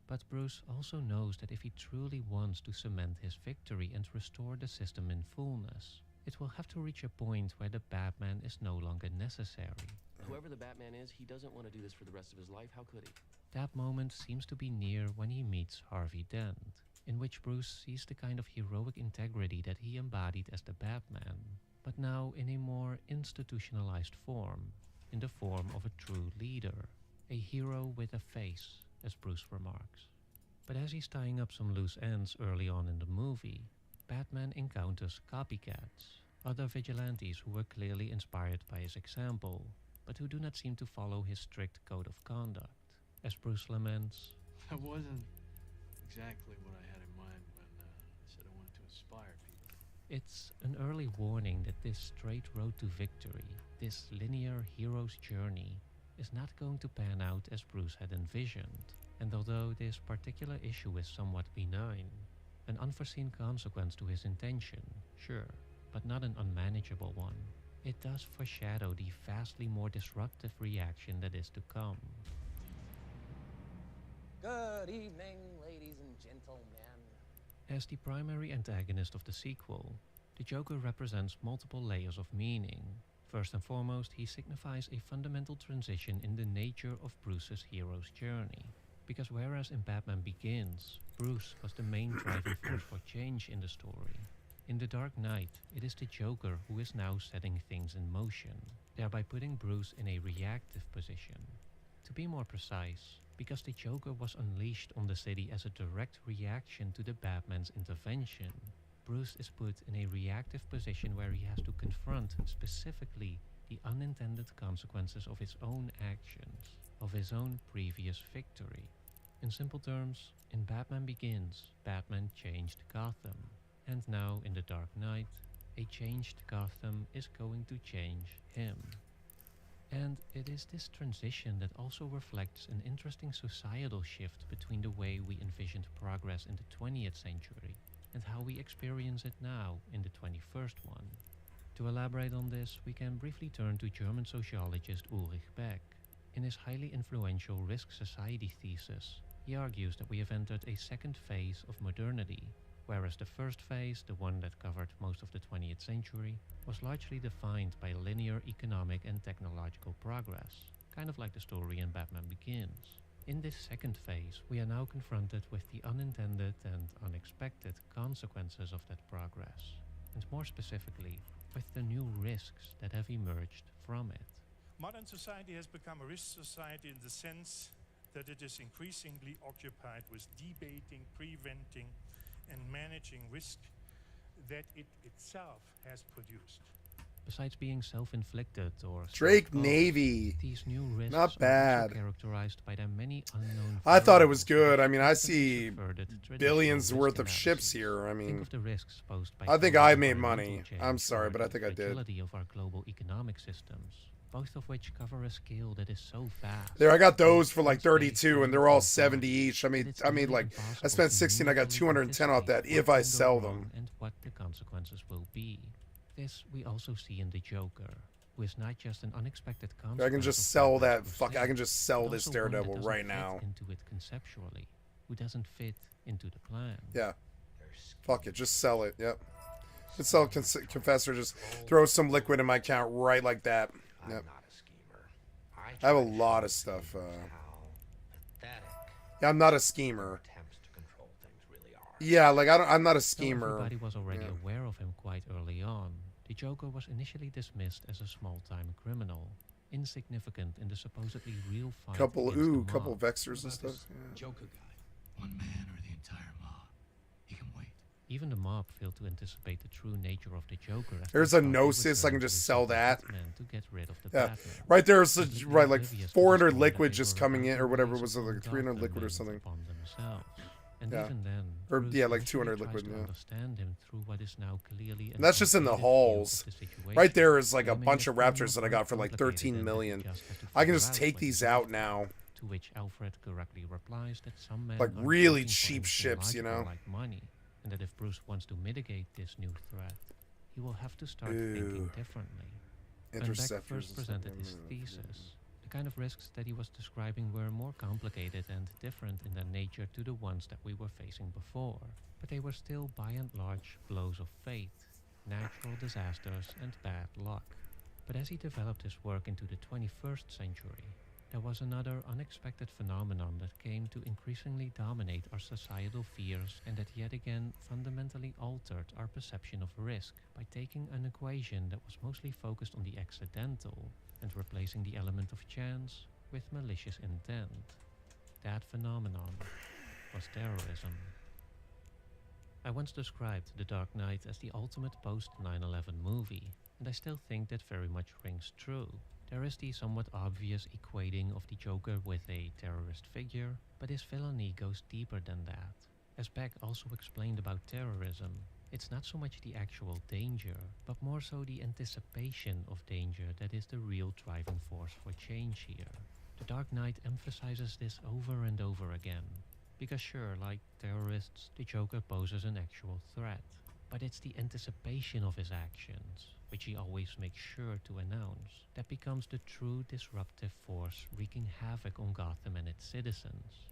But Bruce also knows that if he truly wants to cement his victory and restore the system in fullness, it will have to reach a point where the Batman is no longer necessary. Whoever the Batman is, he doesn't want to do this for the rest of his life. How could he? That moment seems to be near when he meets Harvey Dent, in which Bruce sees the kind of heroic integrity that he embodied as the Batman, but now in a more institutionalized form, in the form of a true leader, a hero with a face, as Bruce remarks. But as he's tying up some loose ends early on in the movie, Batman encounters copycats, other vigilantes who were clearly inspired by his example, but who do not seem to follow his strict code of conduct. As Bruce laments, That wasn't exactly what I had in mind when I said I wanted to inspire people. it's an early warning that this straight road to victory, this linear hero's journey, is not going to pan out as Bruce had envisioned. And although this particular issue is somewhat benign, an unforeseen consequence to his intention, sure, but not an unmanageable one, it does foreshadow the vastly more disruptive reaction that is to come. Good evening, ladies and gentlemen. As the primary antagonist of the sequel, the Joker represents multiple layers of meaning. First and foremost, he signifies a fundamental transition in the nature of Bruce's hero's journey. Because whereas in Batman Begins, Bruce was the main driving force for change in the story, in The Dark Knight, it is the Joker who is now setting things in motion, thereby putting Bruce in a reactive position. To be more precise, because the Joker was unleashed on the city as a direct reaction to the Batman's intervention, Bruce is put in a reactive position where he has to confront specifically the unintended consequences of his own actions, of his own previous victory. In simple terms, in Batman Begins, Batman changed Gotham, and now in The Dark Knight, a changed Gotham is going to change him. And it is this transition that also reflects an interesting societal shift between the way we envisioned progress in the 20th century and how we experience it now in the 21st one. To elaborate on this, we can briefly turn to German sociologist Ulrich Beck. In his highly influential Risk Society thesis, he argues that we have entered a second phase of modernity, whereas the first phase, the one that covered most of the 20th century, was largely defined by linear economic and technological progress, kind of like the story in Batman Begins. In this second phase, we are now confronted with the unintended and unexpected consequences of that progress, and more specifically, with the new risks that have emerged from it. Modern society has become a risk society in the sense that it is increasingly occupied with debating, preventing, and managing risk that it itself has produced. Besides being self-inflicted or Drake self-caused, Navy. these new risks Not are bad. also characterized by their many unknown I thought it was variables good. I mean, I which see subverted traditional billions risk worth of ships analyses. here. I Think mean, of the risks posed by I think global I made environmental money. change I'm sorry, or but I the think I did. fragility of our global economic systems, both of which cover a scale that is so vast. There, I got both those for in like space 32, and they're all 70 time, each. I that made, it's I made nearly like, I impossible spent to 16. I got meaningfully 210 off that anticipate if what I can go sell wrong them. and what the consequences will be. This we also see in the Joker, who is not just an unexpected consequence. I can just of sell Batman's that. Fuck, I mistake, can just sell but this also one that Daredevil doesn't right fit now. into it conceptually, who doesn't fit into the plan. Yeah. Fuck it, just sell it. Yep. Just sell Confessor. Just throw some liquid in my account right like that. Yep. I have a lot of stuff. Yeah, I'm not a schemer. Yeah, like I'm not a Though schemer. everybody was already Yeah. aware of him quite early on, the Joker was initially dismissed as a small-time criminal, insignificant in the supposedly real fight Couple, against the couple mob. Vexers and stuff. Yeah. Joker guy. One man or the entire mob. He can wait. Even the mob failed to anticipate the true nature of the Joker. As There's they a thought he would Gnosis. I turn can to just his sell second that. hitman to get rid of the Yeah, Batman. right there's Completely right like oblivious to the 400 story liquid that they just were coming about in, or to whatever release was it, like upon 300 liquid or Gotham something. and upon themselves. And Yeah. even then, Or Bruce yeah, like initially 200 tries liquid. to Yeah. understand him through what is now clearly an And that's just in the outdated view of halls. the situation, Right there is like a claiming bunch it of far Raptors more that I got for like complicated 13 than that million. you just have to I can figure just out take what you these do. out now. To which Alfred correctly replies that some men Like aren't really looking for cheap anything ships, you logical know? like money, and that if Bruce wants to mitigate this new threat, he will have to start thinking Ooh. differently. When Beck Interceptors first and presented stuff. his thesis, the kind of risks that he was describing were more complicated and different in their nature to the ones that we were facing before, but they were still by and large blows of fate, natural disasters and bad luck. But as he developed his work into the 21st century, there was another unexpected phenomenon that came to increasingly dominate our societal fears and that yet again fundamentally altered our perception of risk by taking an equation that was mostly focused on the accidental and replacing the element of chance with malicious intent. That phenomenon was terrorism. I once described The Dark Knight as the ultimate post-9/11 movie, and I still think that very much rings true. There is the somewhat obvious equating of the Joker with a terrorist figure, but his villainy goes deeper than that. As Beck also explained about terrorism, it's not so much the actual danger, but more so the anticipation of danger that is the real driving force for change here. The Dark Knight emphasizes this over and over again, because sure, like terrorists, the Joker poses an actual threat, but it's the anticipation of his actions, which he always makes sure to announce, that becomes the true disruptive force wreaking havoc on Gotham and its citizens.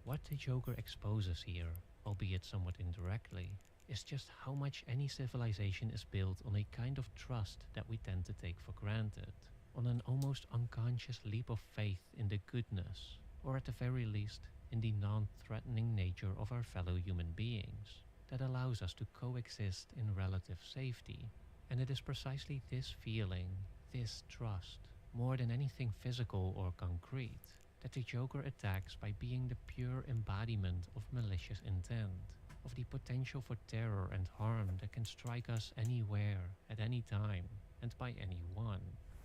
What the Joker exposes here, albeit somewhat indirectly, is just how much any civilization is built on a kind of trust that we tend to take for granted, on an almost unconscious leap of faith in the goodness, or at the very least, in the non-threatening nature of our fellow human beings, that allows us to coexist in relative safety. And it is precisely this feeling, this trust, more than anything physical or concrete, that the Joker attacks by being the pure embodiment of malicious intent, of the potential for terror and harm that can strike us anywhere, at any time, and by anyone.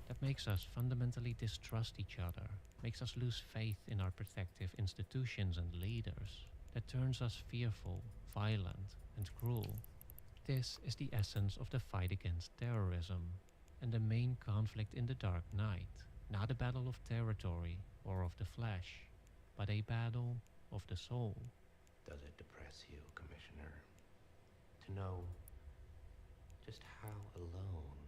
That makes us fundamentally distrust each other, makes us lose faith in our protective institutions and leaders, that turns us fearful, violent, and cruel. This is the essence of the fight against terrorism, and the main conflict in The Dark Knight, not a battle of territory or of the flesh, but a battle of the soul. Does it depress you, Commissioner, to know just how alone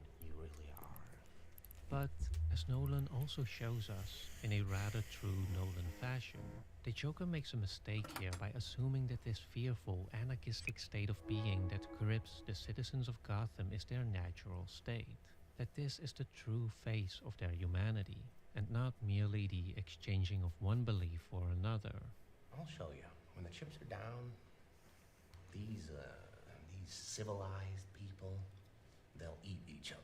But as Nolan also shows us, in a rather true Nolan fashion, the Joker makes a mistake here by assuming that this fearful, anarchistic state of being that grips the citizens of Gotham is their natural state. That this is the true face of their humanity, and not merely the exchanging of one belief for another. I'll show you. When the chips are down, these civilized people, they'll eat each other.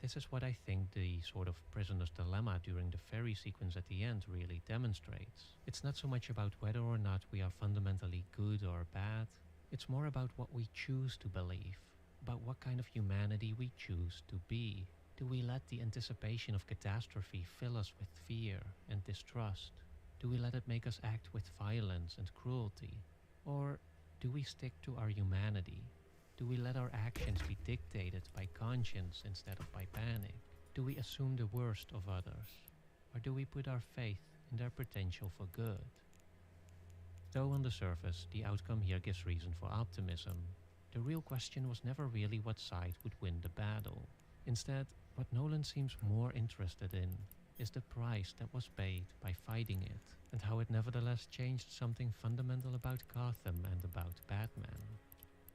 This is what I think the sort of prisoner's dilemma during the ferry sequence at the end really demonstrates. It's not so much about whether or not we are fundamentally good or bad, it's more about what we choose to believe, about what kind of humanity we choose to be. Do we let the anticipation of catastrophe fill us with fear and distrust? Do we let it make us act with violence and cruelty? Or do we stick to our humanity? Do we let our actions be dictated by conscience instead of by panic? Do we assume the worst of others? Or do we put our faith in their potential for good? Though on the surface, the outcome here gives reason for optimism, the real question was never really what side would win the battle. Instead, what Nolan seems more interested in is the price that was paid by fighting it, and how it nevertheless changed something fundamental about Gotham and about Batman.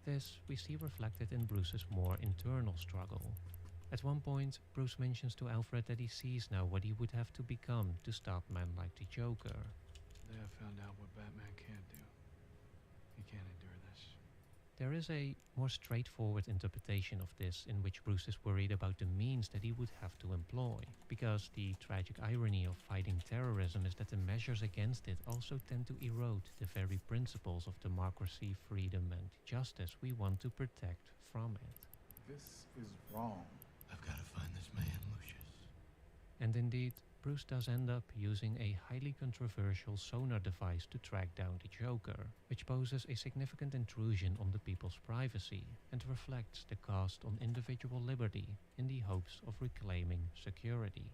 This we see reflected in Bruce's more internal struggle. At one point, Bruce mentions to Alfred that he sees now what he would have to become to stop men like the Joker. Today I found out what Batman can't do. He can't endure this. There is a more straightforward interpretation of this in which Bruce is worried about the means that he would have to employ, because the tragic irony of fighting terrorism is that the measures against it also tend to erode the very principles of democracy, freedom and justice we want to protect from it. This is wrong. I've got to find this man, Lucius. And indeed, Bruce does end up using a highly controversial sonar device to track down the Joker, which poses a significant intrusion on the people's privacy and reflects the cost on individual liberty in the hopes of reclaiming security.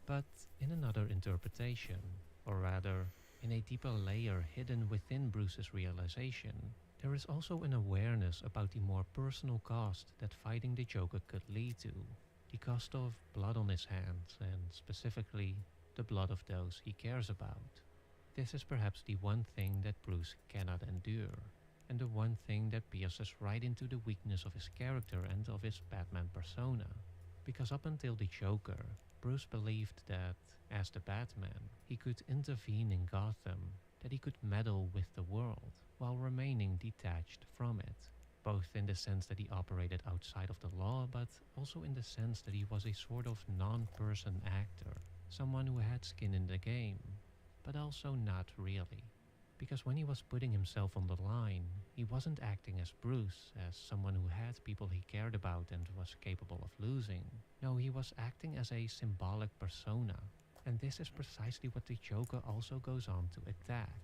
But in another interpretation, or rather, in a deeper layer hidden within Bruce's realization, there is also an awareness about the more personal cost that fighting the Joker could lead to. The cost of blood on his hands, and specifically, the blood of those he cares about. This is perhaps the one thing that Bruce cannot endure, and the one thing that pierces right into the weakness of his character and of his Batman persona. Because up until the Joker, Bruce believed that, as the Batman, he could intervene in Gotham, that he could meddle with the world, while remaining detached from it. Both in the sense that he operated outside of the law, but also in the sense that he was a sort of non-person actor, someone who had skin in the game, but also not really. Because when he was putting himself on the line, he wasn't acting as Bruce, as someone who had people he cared about and was capable of losing. No, he was acting as a symbolic persona, and this is precisely what the Joker also goes on to attack.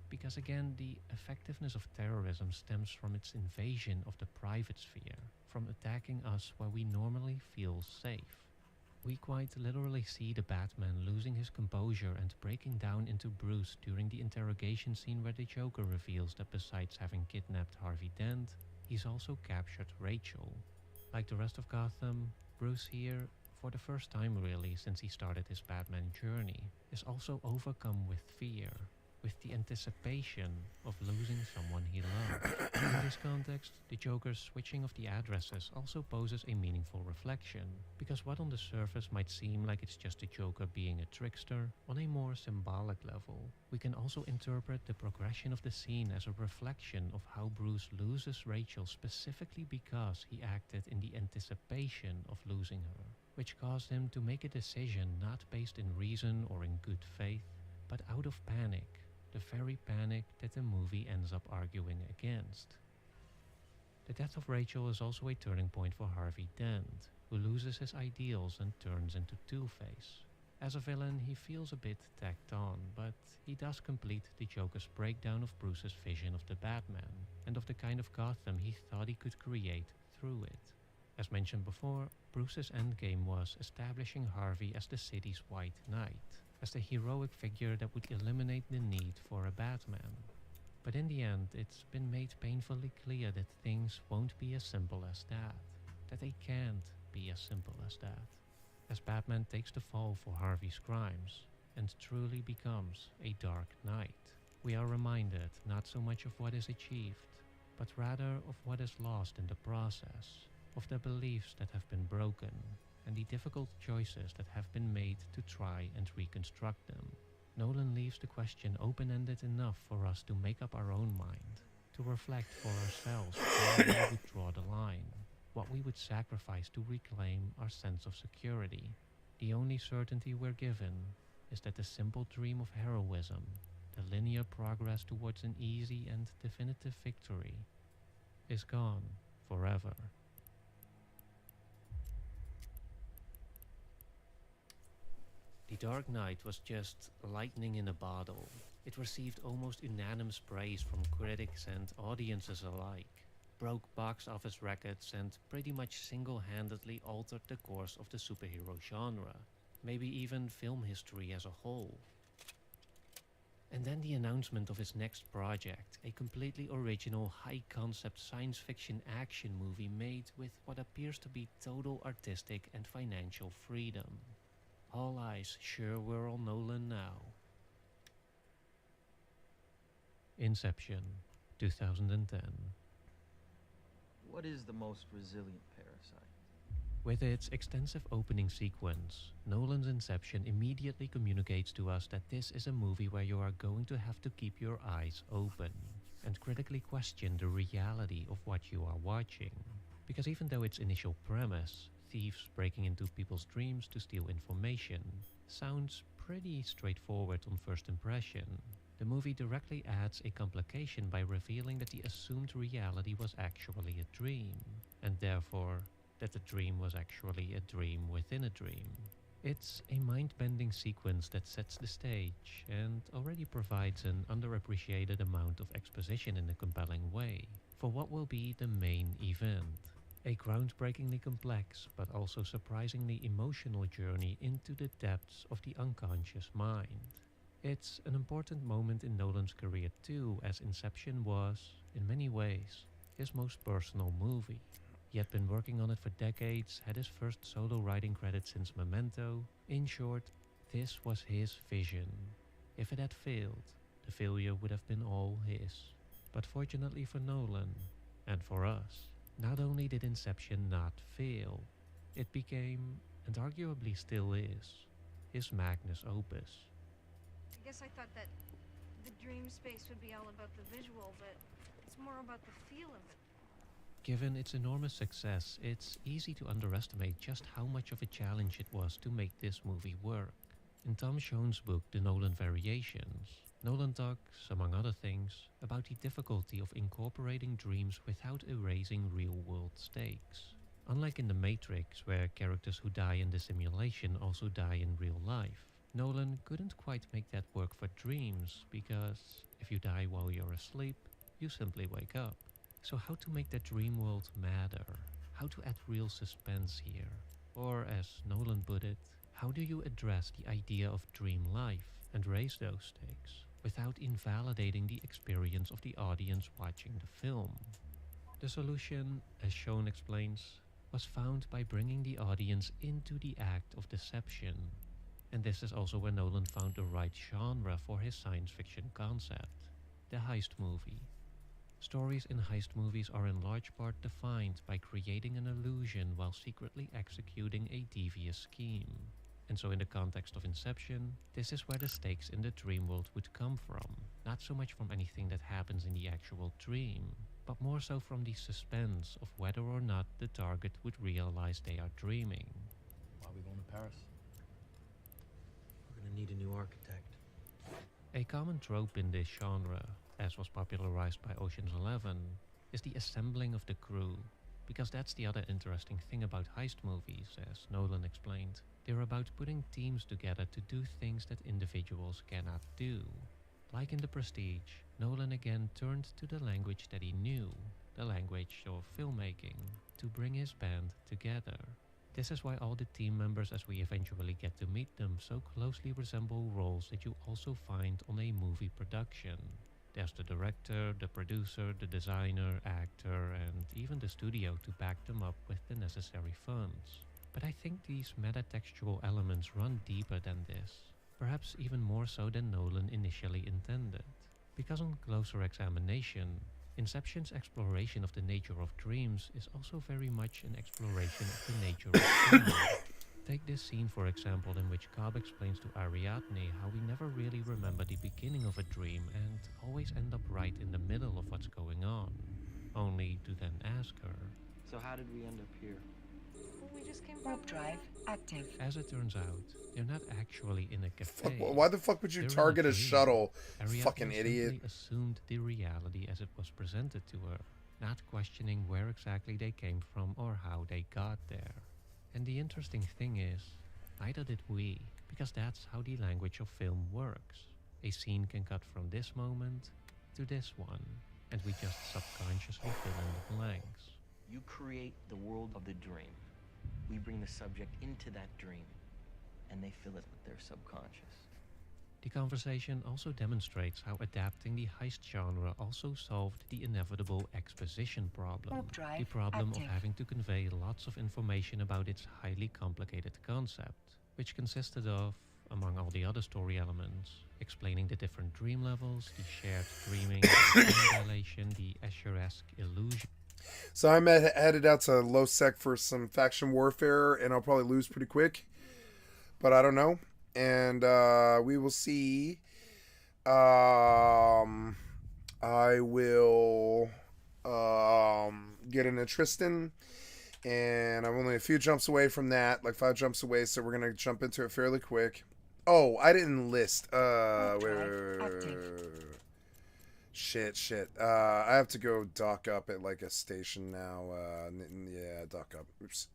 Because again, the effectiveness of terrorism stems from its invasion of the private sphere, from attacking us where we normally feel safe. We quite literally see the Batman losing his composure and breaking down into Bruce during the interrogation scene where the Joker reveals that besides having kidnapped Harvey Dent, he's also captured Rachel. Like the rest of Gotham, Bruce here, for the first time really since he started his Batman journey, is also overcome with fear, with the anticipation of losing someone he loves. In this context, the Joker's switching of the addresses also poses a meaningful reflection, because what on the surface might seem like it's just the Joker being a trickster, on a more symbolic level, we can also interpret the progression of the scene as a reflection of how Bruce loses Rachel specifically because he acted in the anticipation of losing her, which caused him to make a decision not based in reason or in good faith, but out of panic. The very panic that the movie ends up arguing against. The death of Rachel is also a turning point for Harvey Dent, who loses his ideals and turns into Two-Face. As a villain, he feels a bit tacked on, but he does complete the Joker's breakdown of Bruce's vision of the Batman, and of the kind of Gotham he thought he could create through it. As mentioned before, Bruce's endgame was establishing Harvey as the city's White Knight, as the heroic figure that would eliminate the need for a Batman. But in the end, it's been made painfully clear that things won't be as simple as that they can't be as simple as that. as Batman takes the fall for Harvey's crimes and truly becomes a Dark Knight. We are reminded not so much of what is achieved, but rather of what is lost in the process, of the beliefs that have been broken, and the difficult choices that have been made to try and reconstruct them. Nolan leaves the question open-ended enough for us to make up our own mind, to reflect for ourselves where we would draw the line, what we would sacrifice to reclaim our sense of security. The only certainty we're given is that the simple dream of heroism, the linear progress towards an easy and definitive victory, is gone forever. The Dark Knight was just lightning in a bottle. It received almost unanimous praise from critics and audiences alike, broke box office records, and pretty much single-handedly altered the course of the superhero genre, maybe even film history as a whole. And then the announcement of his next project, a completely original high-concept science fiction action movie made with what appears to be total artistic and financial freedom. All eyes sure were on Nolan now. Inception, 2010. What is the most resilient parasite? With its extensive opening sequence, Nolan's Inception immediately communicates to us that this is a movie where you are going to have to keep your eyes open and critically question the reality of what you are watching. Because even though its initial premise, thieves breaking into people's dreams to steal information, sounds pretty straightforward on first impression, the movie directly adds a complication by revealing that the assumed reality was actually a dream, and therefore that the dream was actually a dream within a dream. It's a mind-bending sequence that sets the stage and already provides an underappreciated amount of exposition in a compelling way for what will be the main event. A groundbreakingly complex but also surprisingly emotional journey into the depths of the unconscious mind. It's an important moment in Nolan's career too, as Inception was, in many ways, his most personal movie. He had been working on it for decades, had his first solo writing credit since Memento. In short, this was his vision. If it had failed, the failure would have been all his. But fortunately for Nolan, and for us, not only did Inception not fail, it became, and arguably still is, his magnus opus. I guess I thought that the dream space would be all about the visual, but it's more about the feel of it. Given its enormous success, it's easy to underestimate just how much of a challenge it was to make this movie work. In Tom Schoen's book, The Nolan Variations, Nolan talks, among other things, about the difficulty of incorporating dreams without erasing real-world stakes. Unlike in The Matrix, where characters who die in the simulation also die in real life, Nolan couldn't quite make that work for dreams, because if you die while you're asleep, you simply wake up. So how to make that dream world matter? How to add real suspense here? Or, as Nolan put it, how do you address the idea of dream life and raise those stakes without invalidating the experience of the audience watching the film? The solution, as Schoen explains, was found by bringing the audience into the act of deception. And this is also where Nolan found the right genre for his science fiction concept, the heist movie. Stories in heist movies are in large part defined by creating an illusion while secretly executing a devious scheme. And so in the context of Inception, this is where the stakes in the dream world would come from, not so much from anything that happens in the actual dream, but more so from the suspense of whether or not the target would realize they are dreaming. Why are we going to Paris? We're gonna need a new architect. A common trope in this genre, as was popularized by Ocean's 11, is the assembling of the crew, because that's the other interesting thing about heist movies, as Nolan explained. They're about putting teams together to do things that individuals cannot do. Like in The Prestige, Nolan again turned to the language that he knew, the language of filmmaking, to bring his band together. This is why all the team members, as we eventually get to meet them, so closely resemble roles that you also find on a movie production. There's the director, the producer, the designer, actor, and even the studio to back them up with the necessary funds. But I think these metatextual elements run deeper than this, perhaps even more so than Nolan initially intended. Because on closer examination, Inception's exploration of the nature of dreams is also very much an exploration of the nature of dreaming. Take this scene, for example, in which Cobb explains to Ariadne how we never really remember the beginning of a dream and always end up right in the middle of what's going on, only to then ask her. So how did we end up here? We just came Warp from drive active. As it turns out, they're not actually in a Fuck, cafe. why the fuck would you They're in target a dream. shuttle? Ariadne Fucking idiot. simply assumed the reality as it was presented to her, not questioning where exactly they came from or how they got there. And the interesting thing is, neither did we, because that's how the language of film works. A scene can cut from this moment to this one, and we just subconsciously fill in the blanks. You create the world of the dream. We bring the subject into that dream, and they fill it with their subconscious. The conversation also demonstrates how adapting the heist genre also solved the inevitable exposition problem. Warp drive The problem active. of having to convey lots of information about its highly complicated concept, which consisted of, among all the other story elements, explaining the different dream levels, the shared dreaming, the time dilation, the Escher-esque illusion. So I'm headed out to Low Sec for some faction warfare, and I'll probably lose pretty quick. But I don't know. And we will see. I will get into Tristan. And I'm only a few jumps away from that, like 5 jumps away, so we're going to jump into it fairly quick. Oh, I didn't list. Wait. Shit. I have to go dock up at like a station now. Yeah, dock up. Oops.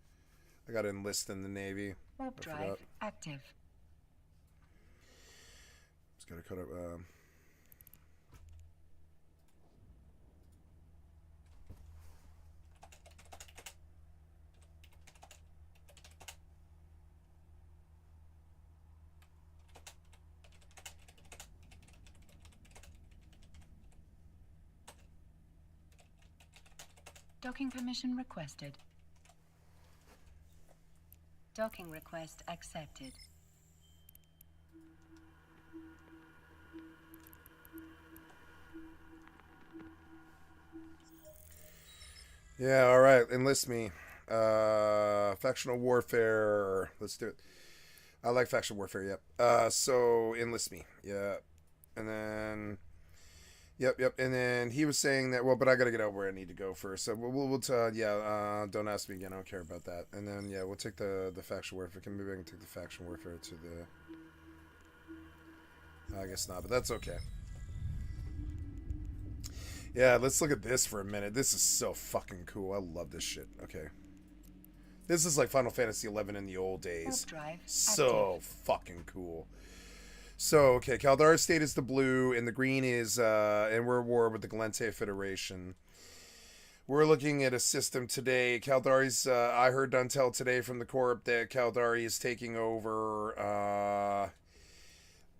I got to enlist in the Navy. Warp drive active. Just got to cut up. Docking permission requested. Docking request accepted. Yeah, all right. Enlist me. Factional warfare. Let's do it. I like faction warfare. Yep. So enlist me. Yeah, and then. Yep. And then he was saying that. Well, but I gotta get out where I need to go first. So we'll don't ask me again. I don't care about that. And then yeah, we'll take the faction warfare. Maybe I can take the faction warfare to the. I guess not, but that's okay. Yeah, let's look at this for a minute. This is so fucking cool. I love this shit. Okay. This is like Final Fantasy XI in the old days. So fucking cool. So, okay, Caldara State is the blue, and the green is, and we're at war with the Galente Federation. We're looking at a system today. Caldari's, I heard Duntel today from the Corp that Caldari is taking over,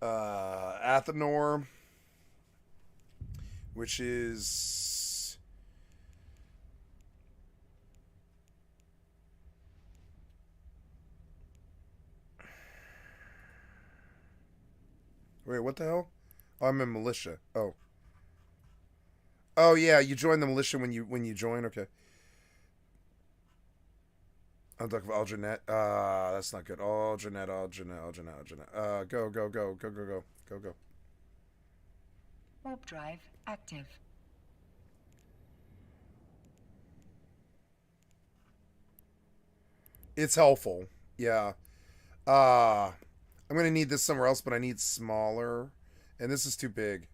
Athenor, which is... Wait, what the hell? Oh, I'm in militia. Oh. Oh yeah, you join the militia when you join. Okay. I'm talking about Algernet. That's not good. Algernet. Go. Warp drive active. It's helpful. Yeah. I'm going to need this somewhere else, but I need smaller. And this is too big.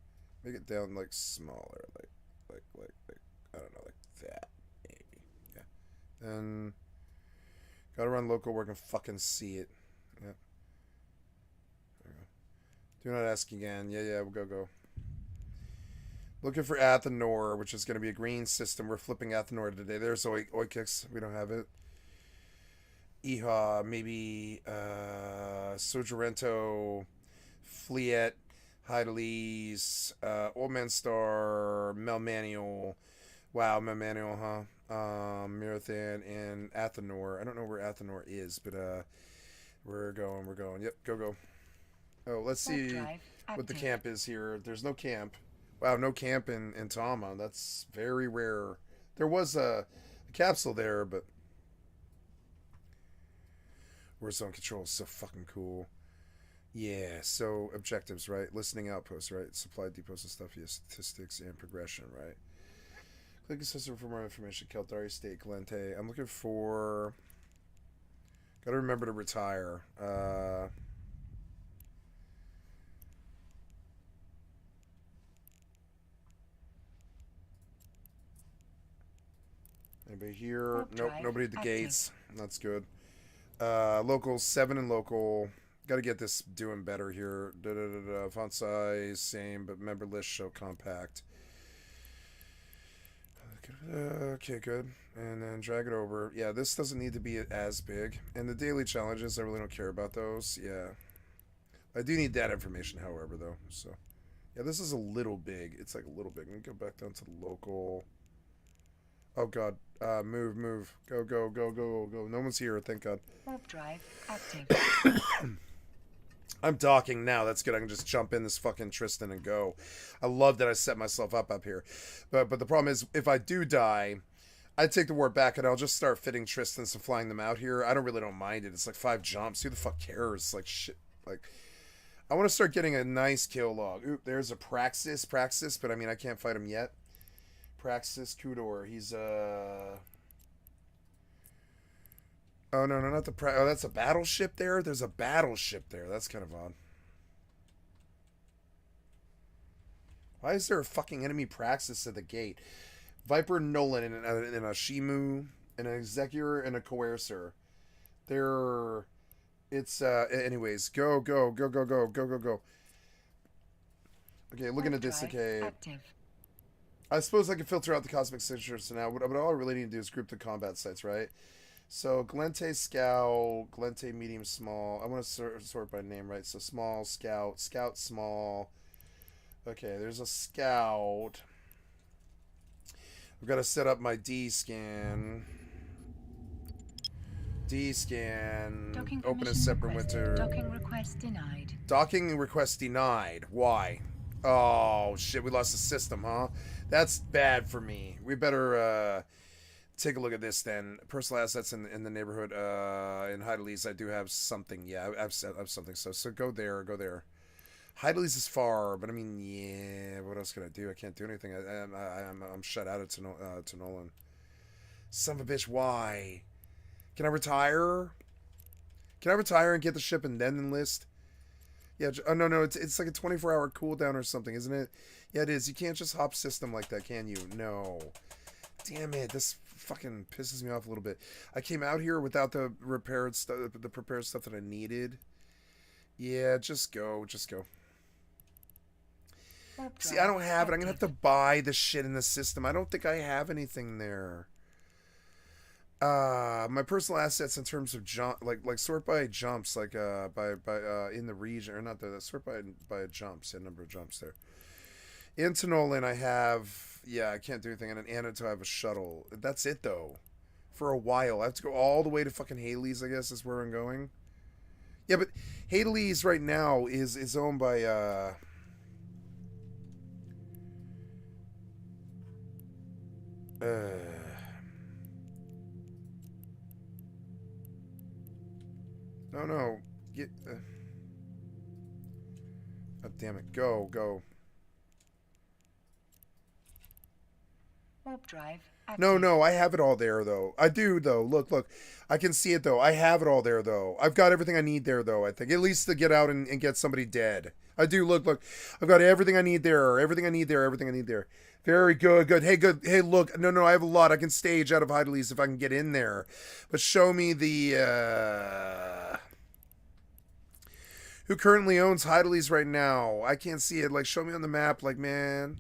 Make it down like smaller. Like I don't know, like that. Maybe. Yeah. And gotta run local where I can fucking see it. Yeah. There we go. Do not ask again. Yeah, we'll go. Looking for Athenor, which is going to be a green system. We're flipping Athenor today. There's Oikix. We don't have it. Iha, maybe Sogerento, Fleet, Hydalis, Old Man Star, Melmanuel. Wow, Melmanuel, huh? Marathon and Athenor. I don't know where Athenor is, but we're going. Yep, go. Oh, let's see what the camp is here. There's no camp. Wow, no camp in Tama. That's very rare. There was a capsule there, but Warzone control is so fucking cool. Yeah, so objectives, right? Listening outposts, right? Supply depots and stuff, yeah, statistics and progression, right? Click assessment for more information. Keltari State, Galente. I'm looking for... Gotta remember to retire. Anybody here? Nope, nobody at the gates. That's good. Local 7 and local. Got to get this doing better here. Font size, same, but member list show compact. Okay, good. And then drag it over. Yeah, this doesn't need to be as big. And the daily challenges, I really don't care about those. Yeah. I do need that information, however, though. So, yeah, this is a little big. It's like a little big. Let me go back down to the local. Oh, God. Move. Go. No one's here, thank God. Warp drive active. I'm docking now. That's good. I can just jump in this fucking Tristan and go. I love that I set myself up here. But the problem is, if I do die, I take the warp back and I'll just start fitting Tristans and flying them out here. I don't mind it. It's like 5 jumps. Who the fuck cares? Like, shit. Like, I want to start getting a nice kill log. Oop, there's a Praxis, but I mean, I can't fight him yet. Praxis Kudor. He's, Oh, no, not the... Oh, that's a battleship there? There's a battleship there. That's kind of odd. Why is there a fucking enemy Praxis at the gate? Viper Nolan and a Shimu, and an Executor, and a Coercer. They're... It's, anyways. Go. Okay, looking at this, okay. Active. I suppose I can filter out the cosmic signatures now, but all I really need to do is group the combat sites, right? So, Galente Scout, Galente Medium Small. I want to sort by name, right? So, Small, Scout, Scout Small. Okay, there's a Scout. I've got to set up my D-scan. Docking Open a separate winter. Docking request denied. Docking request denied. Why? Oh, shit, we lost the system, huh? That's bad for me. We better, take a look at this then. Personal assets in the neighborhood in Heidelberg. I do have something. Yeah, I have something. So go there. Heidelberg is far, but I mean, yeah. What else can I do? I can't do anything. I'm shut out to Nolan. Son of a bitch. Why? Can I retire? And get the ship and then enlist? Yeah. Oh no. It's like a 24-hour cooldown or something, isn't it? Yeah, it is. You can't just hop system like that, can you? No. Damn it. This fucking pisses me off a little bit. I came out here without the prepared stuff that I needed. Yeah, just go. See, I don't have it. I'm gonna have to buy the shit in the system. I don't think I have anything there. My personal assets in terms of jump, like sort by jumps, like by in the region, or not the sort by jumps, a number of jumps there. Into Nolan, I have, yeah, I can't do anything. And an Anito, I have a shuttle. That's it, though. For a while. I have to go all the way to fucking Haley's, I guess, is where I'm going. Yeah, but Haley's right now is owned by, No. Get, oh, damn it. Go. Warp drive active. No, I have it all there, though. I do, though. Look. I can see it, though. I have it all there, though. I've got everything I need there, though, I think. At least to get out and get somebody dead. I do. Look. I've got everything I need there. Everything I need there. Very good. Good. Hey, look. No, I have a lot. I can stage out of Heidelberg if I can get in there. But show me the, who currently owns Heidelberg right now? I can't see it. Like, show me on the map. Like, man...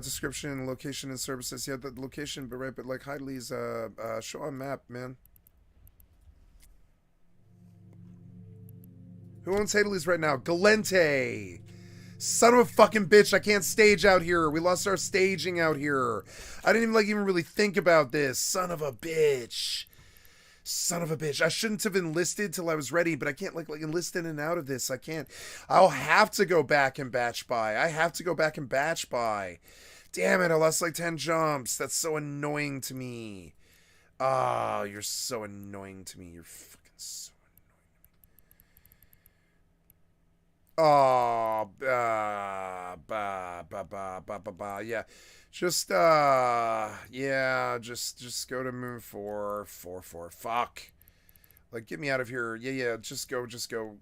description, location, and services. Yeah, the location, but like Heidelberg's show on map, man. Who owns Heidelberg's right now? Galente. Son of a fucking bitch, I can't stage out here. We lost our staging out here. I didn't even really think about this. Son of a bitch. Son of a bitch. I shouldn't have enlisted till I was ready, but I can't like enlist in and out of this. I can't. I'll have to go back and batch buy. I have to go back and batch buy. Damn it, I lost like 10 jumps. That's so annoying to me. Ah, you're so annoying to me. You're fucking so Oh, yeah. Just, yeah, just go to moon 4. Fuck. Like, get me out of here. Yeah, just go.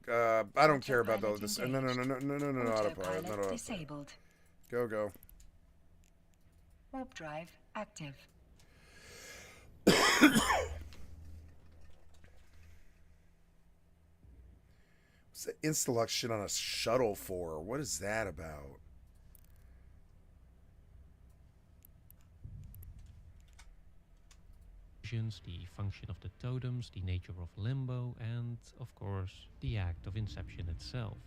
I don't care about all this. No, autopilot. No, disabled. Go. Warp drive active. What's the Instalux shit on a shuttle for? What is that about? The function of the totems, the nature of limbo, and, of course, the act of inception itself.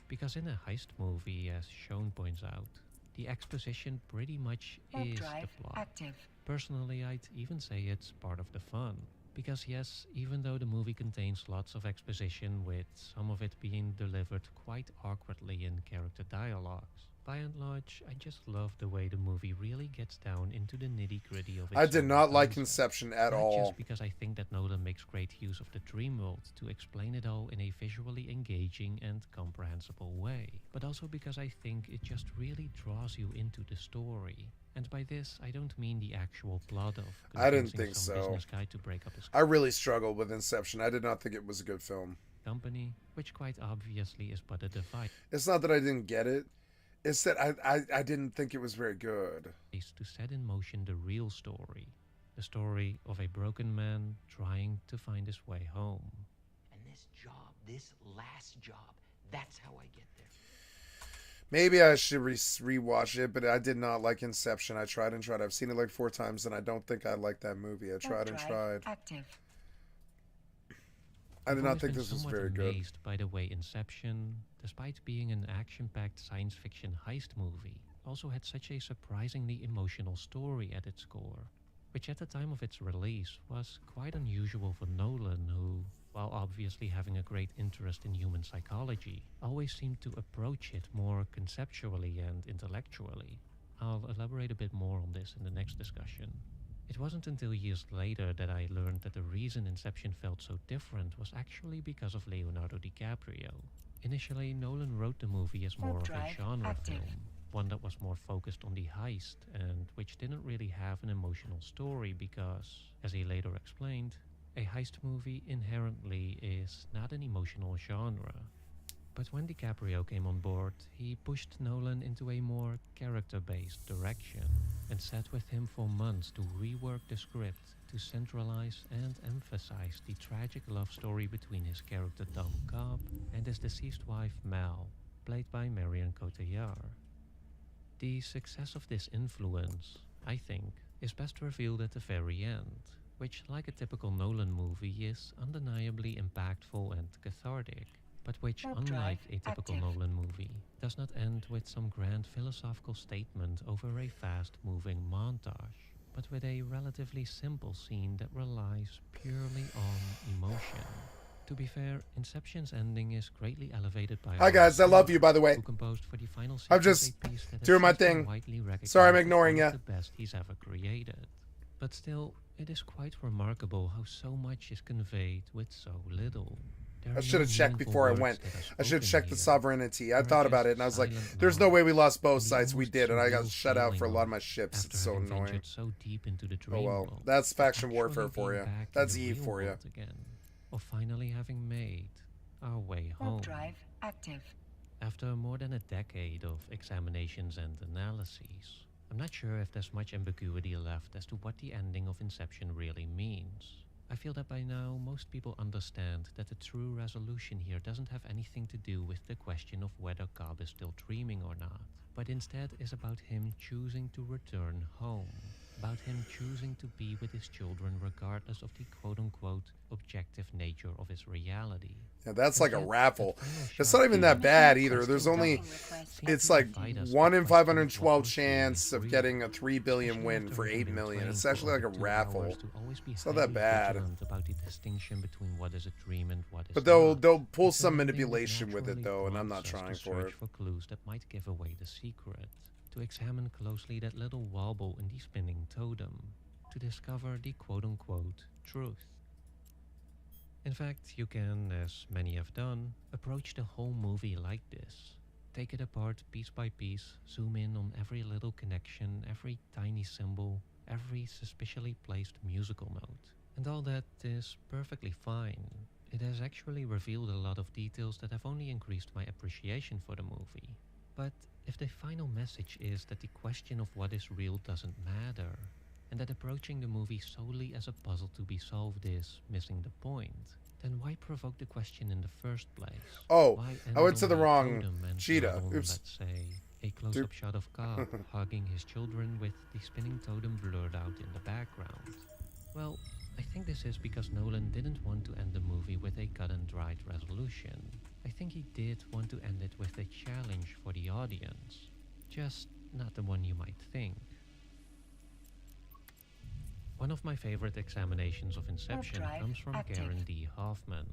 Because in a heist movie, as Sean points out, the exposition pretty much is the plot. Active. Personally, I'd even say it's part of the fun. Because yes, even though the movie contains lots of exposition, with some of it being delivered quite awkwardly in character dialogues, by and large, I just love the way the movie really gets down into the nitty-gritty of its I did own not like concept. Inception at Not all. just because I think that Nolan makes great use of the dream world to explain it all in a visually engaging and comprehensible way, but also because I think it just really draws you into the story. And by this, I don't mean the actual plot of I didn't convincing think some so. business guy to break up his I really struggled with Inception. I did not think it was a good film. company, which quite obviously is but a device. It's not that I didn't get it. It's that I didn't think it was very good. Is to set in motion the real story. The story of a broken man trying to find his way home. And this job, this last job, that's how I get there. Maybe I should rewatch it, but I did not like Inception. I tried and tried. I've seen it like 4 times, and I don't think I liked that movie. I tried and tried. Active. I did I've not always think been this was somewhat very good. amazed by the way Inception, despite being an action-packed science fiction heist movie, also had such a surprisingly emotional story at its core, which at the time of its release was quite unusual for Nolan, who, while obviously having a great interest in human psychology, always seemed to approach it more conceptually and intellectually. I'll elaborate a bit more on this in the next discussion. It wasn't until years later that I learned that the reason Inception felt so different was actually because of Leonardo DiCaprio. Initially, Nolan wrote the movie as more of a genre film, one that was more focused on the heist, and which didn't really have an emotional story because, as he later explained, a heist movie inherently is not an emotional genre. But when DiCaprio came on board, he pushed Nolan into a more character-based direction and sat with him for months to rework the script to centralize and emphasize the tragic love story between his character Tom Cobb and his deceased wife Mal, played by Marion Cotillard. The success of this influence, I think, is best revealed at the very end, which, like a typical Nolan movie, is undeniably impactful and cathartic, but which, unlike a typical Nolan movie, does not end with some grand philosophical statement over a fast-moving montage, but with a relatively simple scene that relies purely on emotion. To be fair, Inception's ending is greatly elevated by Hi guys, I love you, by the way. who composed for the final sequence I'm just a piece that has doing my since been thing. widely recognized Sorry, I'm as ignoring one of ya. the best he's ever created. But still, it is quite remarkable how so much is conveyed with so little. There I are should no have checked meaningful before I words went. that are I should have spoken checked the here. sovereignty. I There are thought about just it, and I was like, silent there's no way we lost both and the sites. We almost did, and I got surreal shut out for a feeling lot of my ships. after It's so having annoying. ventured so deep into the Oh dream well, world, that's of faction actually warfare for being you. back in That's the EVE real for you. world again, of finally having made our way home. Warp drive active. After more than a decade of examinations and analyses, I'm not sure if there's much ambiguity left as to what the ending of Inception really means. I feel that by now most people understand that the true resolution here doesn't have anything to do with the question of whether Cobb is still dreaming or not, but instead is about him choosing to return home. about him choosing to be with his children regardless of the quote-unquote objective nature of his reality. Yeah, that's like a Yet, raffle. that final It's shot not even that feels bad like either. Crystal There's only, Dome. Seems it's to like invite us to 1 in question what 512 we're seeing chance is of real, getting a 3 billion especially win after for having 8 been million. trained It's for actually like over a 2 raffle. hours to always be It's not that highly bad. vigilant about the distinction between what is a dream and what is But not. they'll pull It's a some landing that manipulation with it naturally though, and I'm not prompts us trying to for search it. for clues that might give away the secret, to examine closely that little wobble in the spinning totem, to discover the quote-unquote truth. In fact, you can, as many have done, approach the whole movie like this. Take it apart piece by piece, zoom in on every little connection, every tiny symbol, every suspiciously placed musical note. And all that is perfectly fine. It has actually revealed a lot of details that have only increased my appreciation for the movie. But if the final message is that the question of what is real doesn't matter, and that approaching the movie solely as a puzzle to be solved is missing the point, then why provoke the question in the first place? Oh, Why I went end to on the the wrong totem and cheetah. not on, Oops. let's say, a close-up shot of Cobb hugging his children with the spinning totem blurred out in the background? Well, I think this is because Nolan didn't want to end the movie with a cut-and-dried resolution. I think he did want to end it with a challenge for the audience, just not the one you might think. One of my favorite examinations of Inception Drive comes from active. Karen D. Hoffman.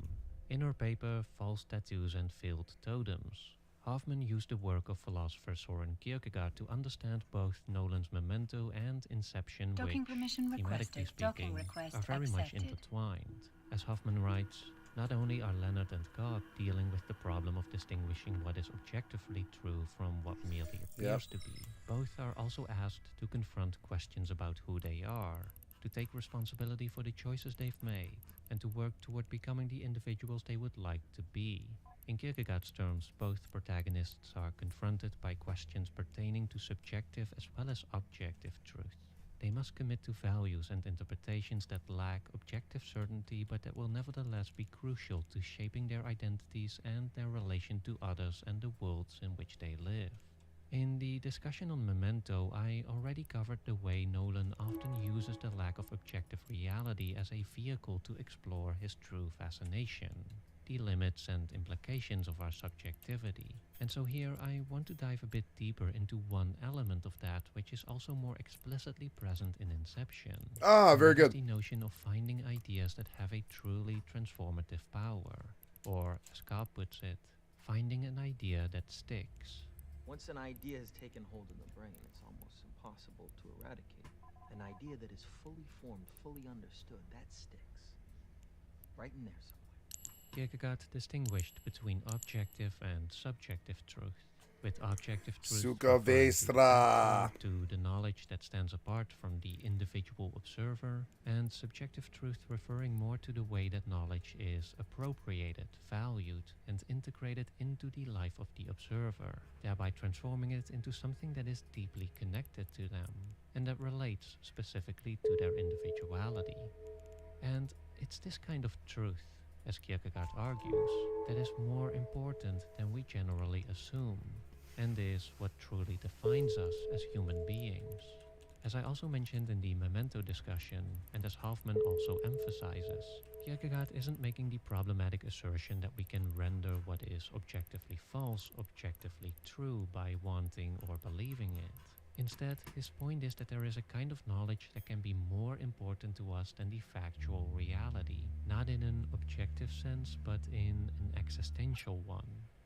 In her paper False Tattoos and Failed Totems, Hoffman used the work of philosopher Soren Kierkegaard to understand both Nolan's Memento and Inception, Docking which, permission thematically requested. Docking speaking, request are very much accepted. intertwined. As Hoffman writes, not only are Leonard and Cobb dealing with the problem of distinguishing what is objectively true from what merely appears to be, both are also asked to confront questions about who they are, to take responsibility for the choices they've made, and to work toward becoming the individuals they would like to be. In Kierkegaard's terms, both protagonists are confronted by questions pertaining to subjective as well as objective truth. They must commit to values and interpretations that lack objective certainty, but that will nevertheless be crucial to shaping their identities and their relation to others and the worlds in which they live. In the discussion on Memento, I already covered the way Nolan often uses the lack of objective reality as a vehicle to explore his true fascination, the limits and implications of our subjectivity. And so here I want to dive a bit deeper into one element of that which is also more explicitly present in Inception. Ah, very And that is good. the notion of finding ideas that have a truly transformative power, or as Cobb puts it, finding an idea that sticks. Once an idea has taken hold in the brain, it's almost impossible to eradicate. An idea that is fully formed, fully understood, that sticks. Right in there somewhere. Kierkegaard distinguished between objective and subjective truth, with objective truth Suka referring Vestra. to the knowledge that stands apart from the individual observer, and subjective truth referring more to the way that knowledge is appropriated, valued, and integrated into the life of the observer, thereby transforming it into something that is deeply connected to them, and that relates specifically to their individuality. And it's this kind of truth, as Kierkegaard argues, that is more important than we generally assume, and is what truly defines us as human beings. As I also mentioned in the Memento discussion, and as Hoffman also emphasizes, Kierkegaard isn't making the problematic assertion that we can render what is objectively false objectively true by wanting or believing it. Instead, his point is that there is a kind of knowledge that can be more important to us than the factual reality, not in an objective sense, but in an existential one.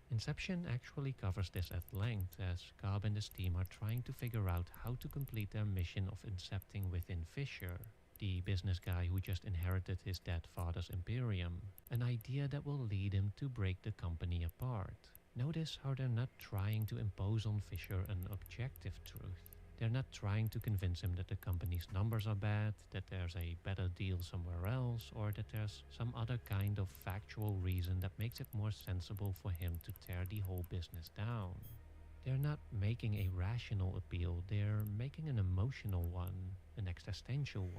Inception actually covers this at length, as Cobb and his team are trying to figure out how to complete their mission of incepting within Fisher, the business guy who just inherited his dead father's imperium, an idea that will lead him to break the company apart. Notice how they're not trying to impose on Fisher an objective truth. They're not trying to convince him that the company's numbers are bad, that there's a better deal somewhere else, or that there's some other kind of factual reason that makes it more sensible for him to tear the whole business down. They're not making a rational appeal, they're making an emotional one, an existential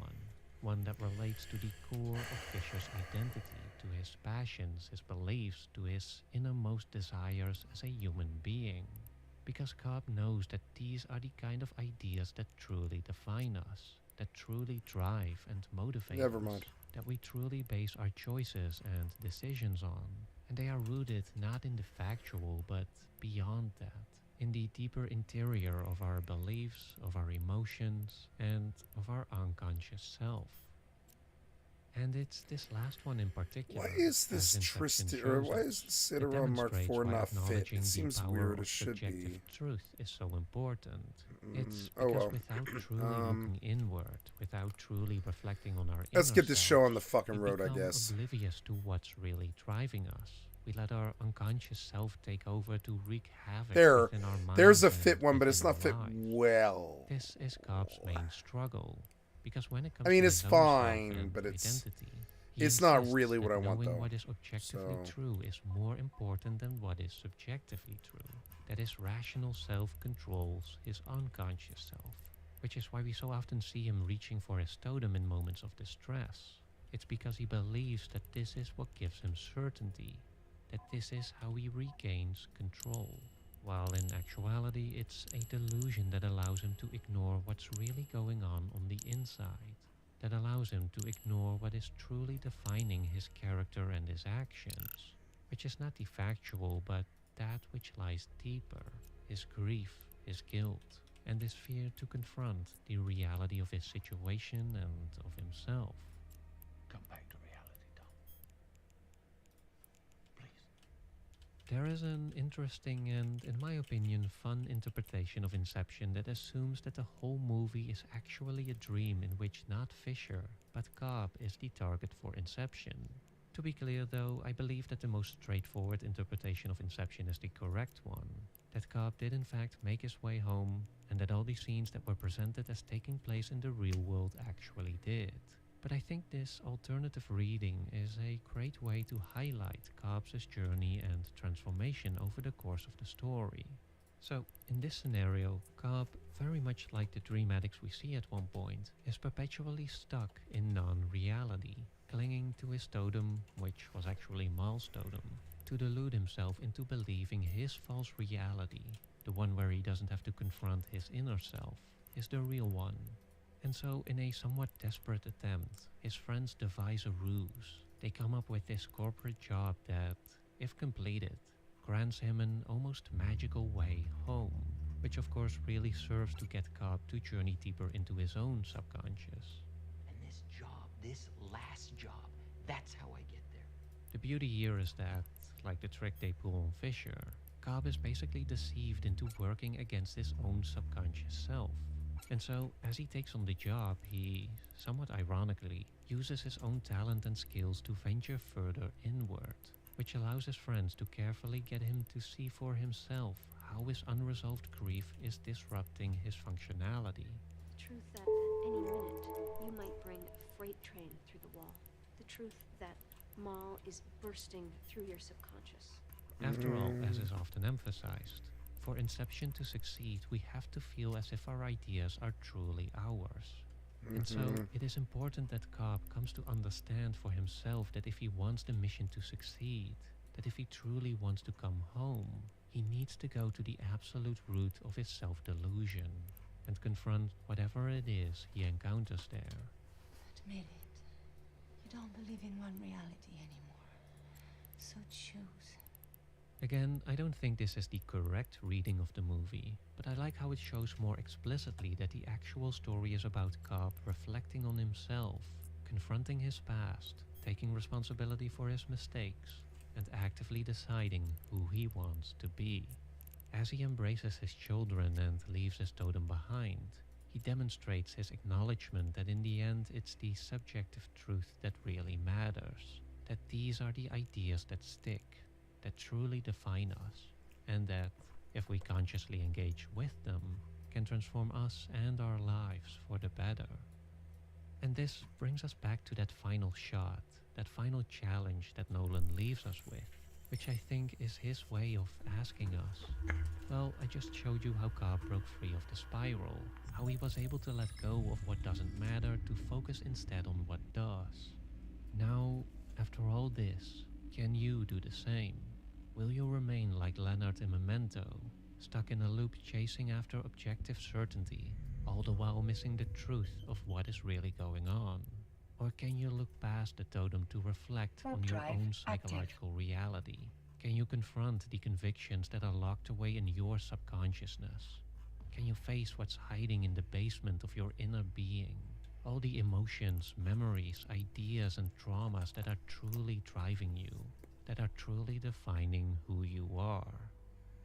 one that relates to the core of Fisher's identity, to his passions, his beliefs, to his innermost desires as a human being. Because Cobb knows that these are the kind of ideas that truly define us, that truly drive and motivate Never us, mind. that we truly base our choices and decisions on. And they are rooted not in the factual, but beyond that, in the deeper interior of our beliefs, of our emotions, and of our unconscious self. And it's this last one in particular. Why is this as Inception Tristan, or shows why us. is the It Citadel Mark demonstrates IV why not fit? acknowledging It the seems power weird. of It should subjective be. truth is so important. It's Oh because well. without truly looking inward, without truly reflecting on our Let's inner get this show on the selves, fucking we road, I become guess. oblivious to what's really driving us. We let our unconscious self take over to wreak havoc There, within our minds there's a and fit one, but it's within not our fit lives. well. This is Cobb's main struggle, because when it comes I mean, to it's his own self fine, and but it's identity, he it's not insists really what that I want, knowing though. what is objectively So true is more important than what is subjectively true. That his rational self controls his unconscious self, which is why we so often see him reaching for his totem in moments of distress. It's because he believes that this is what gives him certainty, that this is how he regains control. While in actuality, it's a delusion that allows him to ignore what's really going on the inside, that allows him to ignore what is truly defining his character and his actions, which is not the factual, but that which lies deeper, his grief, his guilt, and his fear to confront the reality of his situation and of himself. Come back to reality, Tom. There is an interesting and, in my opinion, fun interpretation of Inception that assumes that the whole movie is actually a dream in which not Fisher, but Cobb is the target for Inception. To be clear though, I believe that the most straightforward interpretation of Inception is the correct one. That Cobb did in fact make his way home, and that all the scenes that were presented as taking place in the real world actually did. But I think this alternative reading is a great way to highlight Cobb's journey and transformation over the course of the story. So, in this scenario, Cobb, very much like the dream addicts we see at one point, is perpetually stuck in non-reality, clinging to his totem, which was actually Mal's totem, to delude himself into believing his false reality, the one where he doesn't have to confront his inner self, is the real one. And so, in a somewhat desperate attempt, his friends devise a ruse. They come up with this corporate job that, if completed, grants him an almost magical way home, which of course really serves to get Cobb to journey deeper into his own subconscious. And this job, this last job, that's how I get there. The beauty here is that, like the trick they pull on Fisher, Cobb is basically deceived into working against his own subconscious self. And so, as he takes on the job, he, somewhat ironically, uses his own talent and skills to venture further inward, which allows his friends to carefully get him to see for himself how his unresolved grief is disrupting his functionality. The truth that at any minute you might bring a freight train through the wall. The truth that Mal is bursting through your subconscious. After all, as is often emphasized, for Inception to succeed, we have to feel as if our ideas are truly ours. And so, it is important that Cobb comes to understand for himself that if he wants the mission to succeed, that if he truly wants to come home, he needs to go to the absolute root of his self-delusion and confront whatever it is he encounters there. Admit it. You don't believe in one reality anymore. So choose. Again, I don't think this is the correct reading of the movie, but I like how it shows more explicitly that the actual story is about Cobb reflecting on himself, confronting his past, taking responsibility for his mistakes, and actively deciding who he wants to be. As he embraces his children and leaves his totem behind, he demonstrates his acknowledgement that in the end it's the subjective truth that really matters, that these are the ideas that stick, that truly define us, and that, if we consciously engage with them, can transform us and our lives for the better. And this brings us back to that final shot, that final challenge that Nolan leaves us with, which I think is his way of asking us. Well, I just showed you how Cobb broke free of the spiral, how he was able to let go of what doesn't matter to focus instead on what does. Now, after all this, can you do the same? Will you remain like Leonard in Memento, stuck in a loop chasing after objective certainty, all the while missing the truth of what is really going on? Or can you look past the totem to reflect on your Drive own active. psychological reality? Can you confront the convictions that are locked away in your subconsciousness? Can you face what's hiding in the basement of your inner being? All the emotions, memories, ideas, and traumas that are truly driving you, that are truly defining who you are.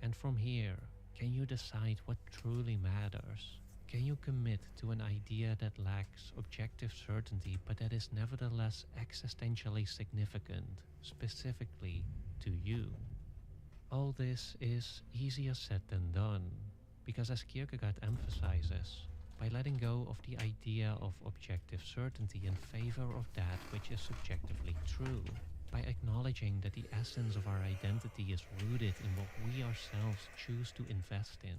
And from here, can you decide what truly matters? Can you commit to an idea that lacks objective certainty but that is nevertheless existentially significant, specifically to you? All this is easier said than done, because as Kierkegaard emphasizes, by letting go of the idea of objective certainty in favor of that which is subjectively true, by acknowledging that the essence of our identity is rooted in what we ourselves choose to invest in,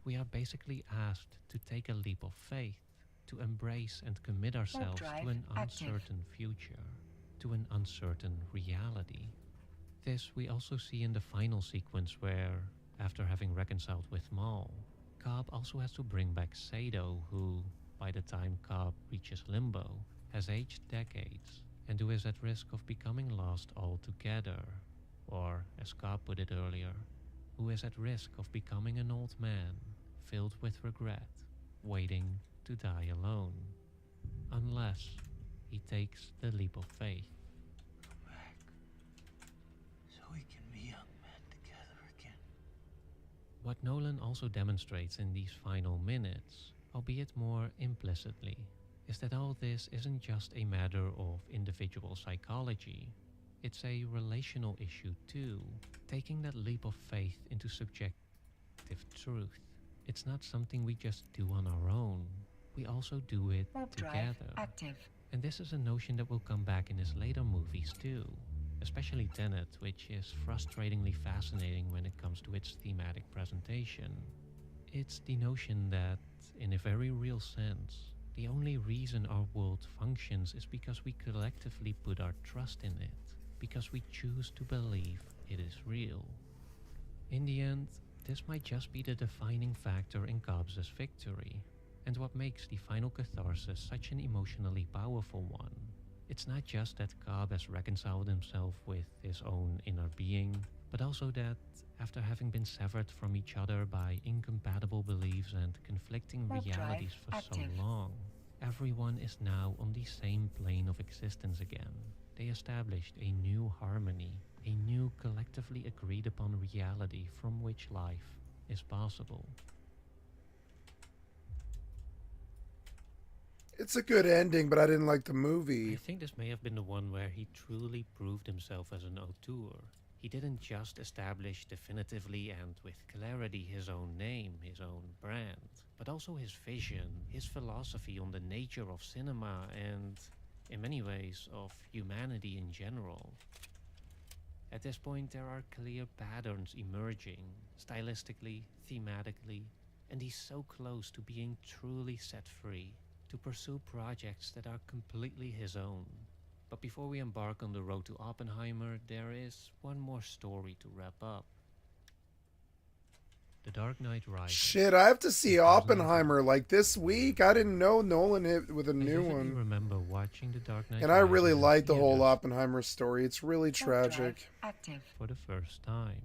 we are basically asked to take a leap of faith, to embrace and commit ourselves to an uncertain future, to an uncertain reality. This we also see in the final sequence where, after having reconciled with Maul, Cobb also has to bring back Sado, who, by the time Cobb reaches Limbo, has aged decades, and who is at risk of becoming lost altogether, or, as Cobb put it earlier, who is at risk of becoming an old man, filled with regret, waiting to die alone, unless he takes the leap of faith. So we can be young men together again. What Nolan also demonstrates in these final minutes, albeit more implicitly, is that all this isn't just a matter of individual psychology. It's a relational issue too, taking that leap of faith into subjective truth. It's not something we just do on our own. We also do it together. Active. And this is a notion that will come back in his later movies too, especially Tenet, which is frustratingly fascinating when it comes to its thematic presentation. It's the notion that, in a very real sense, the only reason our world functions is because we collectively put our trust in it, because we choose to believe it is real. In the end, this might just be the defining factor in Cobb's victory, and what makes the final catharsis such an emotionally powerful one. It's not just that Cobb has reconciled himself with his own inner being, but also that, after having been severed from each other by incompatible beliefs and conflicting realities for so long, everyone is now on the same plane of existence again. They established a new harmony, a new collectively agreed upon reality from which life is possible. It's a good ending, but I didn't like the movie. I think this may have been the one where he truly proved himself as an auteur. He didn't just establish definitively and with clarity his own name, his own brand, but also his vision, his philosophy on the nature of cinema and, in many ways, of humanity in general. At this point, there are clear patterns emerging, stylistically, thematically, and he's so close to being truly set free, to pursue projects that are completely his own. But before we embark on the road to Oppenheimer, there is one more story to wrap up. The Dark Knight Rises. Shit, I have to see Oppenheimer like this week. I didn't know Nolan hit with a new I one. remember watching The Dark Knight And I really Rises like the whole theaters Oppenheimer story. It's really tragic. Active. for the first time.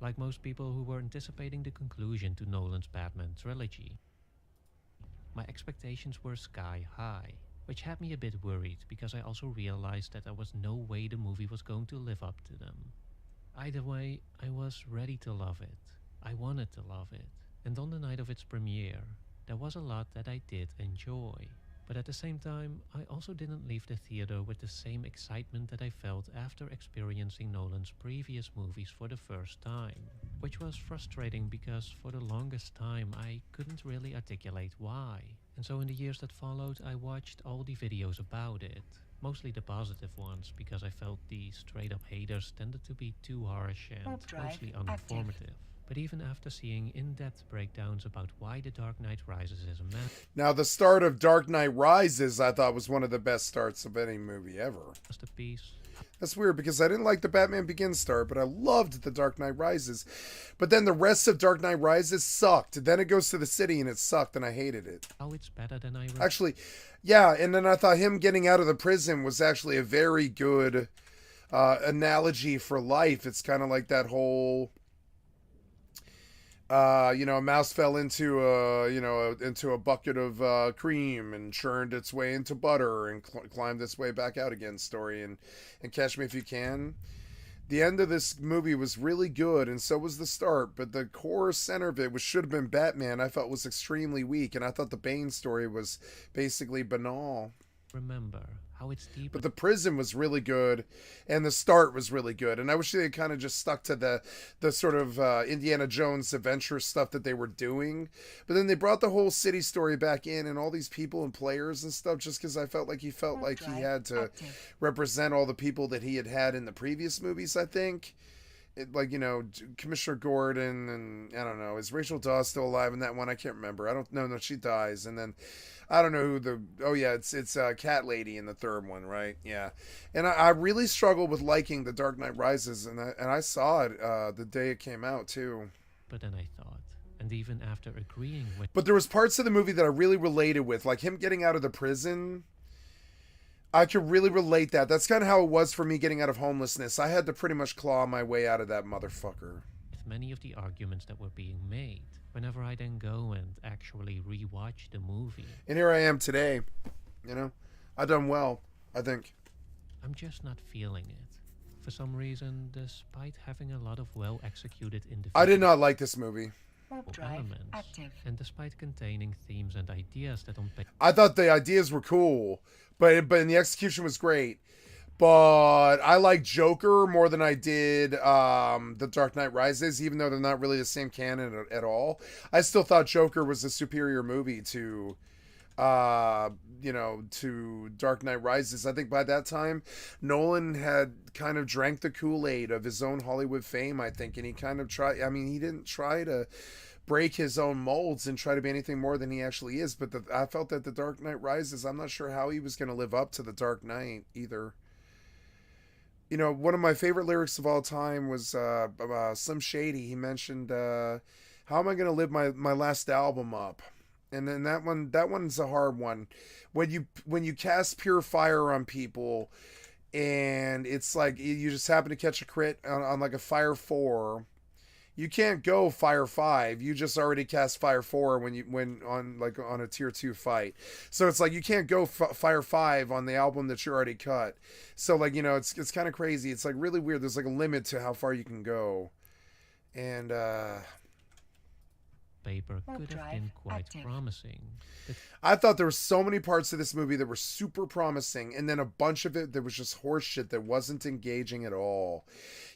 Like most people who were anticipating the conclusion to Nolan's Batman trilogy, my expectations were sky high, which had me a bit worried because I also realized that there was no way the movie was going to live up to them. Either way, I was ready to love it. I wanted to love it. And on the night of its premiere, there was a lot that I did enjoy. But at the same time, I also didn't leave the theater with the same excitement that I felt after experiencing Nolan's previous movies for the first time, which was frustrating because for the longest time I couldn't really articulate why. And so in the years that followed, I watched all the videos about it, mostly the positive ones because I felt the straight-up haters tended to be too harsh and mostly uninformative. But even after seeing in-depth breakdowns about why The Dark Knight Rises is a Now, the start of Dark Knight Rises, I thought was one of the best starts of any movie ever. masterpiece, That's weird because I didn't like the Batman Begins start, but I loved the Dark Knight Rises. But then the rest of Dark Knight Rises sucked. Then it goes to the city and it sucked and I hated it. How it's better than I Actually, yeah, and then I thought him getting out of the prison was actually a very good analogy for life. It's kind of like that whole a mouse fell into into a bucket of cream and churned its way into butter and climbed its way back out again story. And Catch Me If You Can. The end of this movie was really good, and so was the start, but the core center of it, which should have been Batman, I felt was extremely weak, and I thought the Bane story was basically banal. remember how it's deep. But the prison was really good, and the start was really good. And I wish they had kind of just stuck to the sort of Indiana Jones adventure stuff that they were doing. But then they brought the whole city story back in, and all these people and players and stuff, just because I felt like he had to represent all the people that he had in the previous movies, I think. Commissioner Gordon, and I don't know, is Rachel Dawes still alive in that one? I can't remember. I don't know. No, she dies, and then I don't know who it's Cat Lady in the third one, right? Yeah, and I really struggled with liking The Dark Knight Rises, and I saw it the day it came out too. But then I thought, and even after agreeing with, but there was parts of the movie that I really related with, like him getting out of the prison. I could really relate that. That's kind of how it was for me getting out of homelessness. I had to pretty much claw my way out of that motherfucker. With many of the arguments that were being made, whenever I then go and actually rewatch the movie. And here I am today. I've done well, I think. I'm just not feeling it. For some reason, despite having a lot of well-executed individual I did not like this movie. Elements, and despite containing themes and ideas that on paper, I thought the ideas were cool, but the execution was great. But I like Joker more than I did The Dark Knight Rises, even though they're not really the same canon at all. I still thought Joker was a superior movie to Dark Knight Rises. I think by that time, Nolan had kind of drank the Kool-Aid of his own Hollywood fame, I think, and he kind of tried, he didn't try to break his own molds and try to be anything more than he actually is, but I felt that The Dark Knight Rises, I'm not sure how he was going to live up to The Dark Knight either. One of my favorite lyrics of all time was Slim Shady. He mentioned, how am I going to live my last album up? And then that one's a hard one. When you cast pure fire on people, and it's like you just happen to catch a crit on like a fire 4, you can't go fire 5. You just already cast fire 4 when on a tier 2 fight. So it's like you can't go fire 5 on the album that you already cut. So it's kind of crazy. It's like really weird. There's like a limit to how far you can go, and paper could have been quite promising. I thought there were so many parts of this movie that were super promising, and then a bunch of it that was just horseshit that wasn't engaging at all.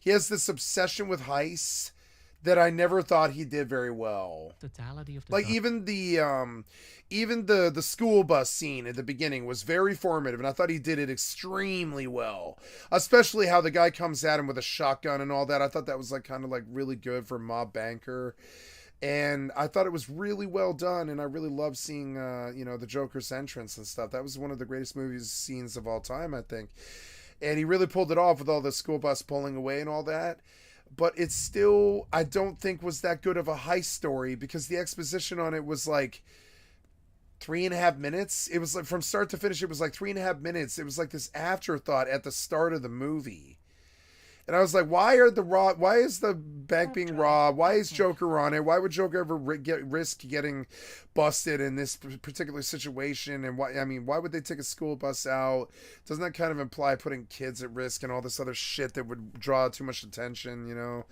He has this obsession with heists that I never thought he did very well. Totality of the even the school bus scene at the beginning was very formative, and I thought he did it extremely well. Especially how the guy comes at him with a shotgun and all that. I thought that was kind of really good for Mob Banker. And I thought it was really well done, and I really loved seeing, the Joker's entrance and stuff. That was one of the greatest scenes of all time, I think. And he really pulled it off with all the school bus pulling away and all that. But it still, I don't think, was that good of a heist story, because the exposition on it was 3.5 minutes. It was from start to finish, it was 3.5 minutes. It was this afterthought at the start of the movie. And I was like, why is the bank being robbed? Why is Joker on it? Why would Joker ever risk getting busted in this particular situation? And why would they take a school bus out? Doesn't that kind of imply putting kids at risk and all this other shit that would draw too much attention, And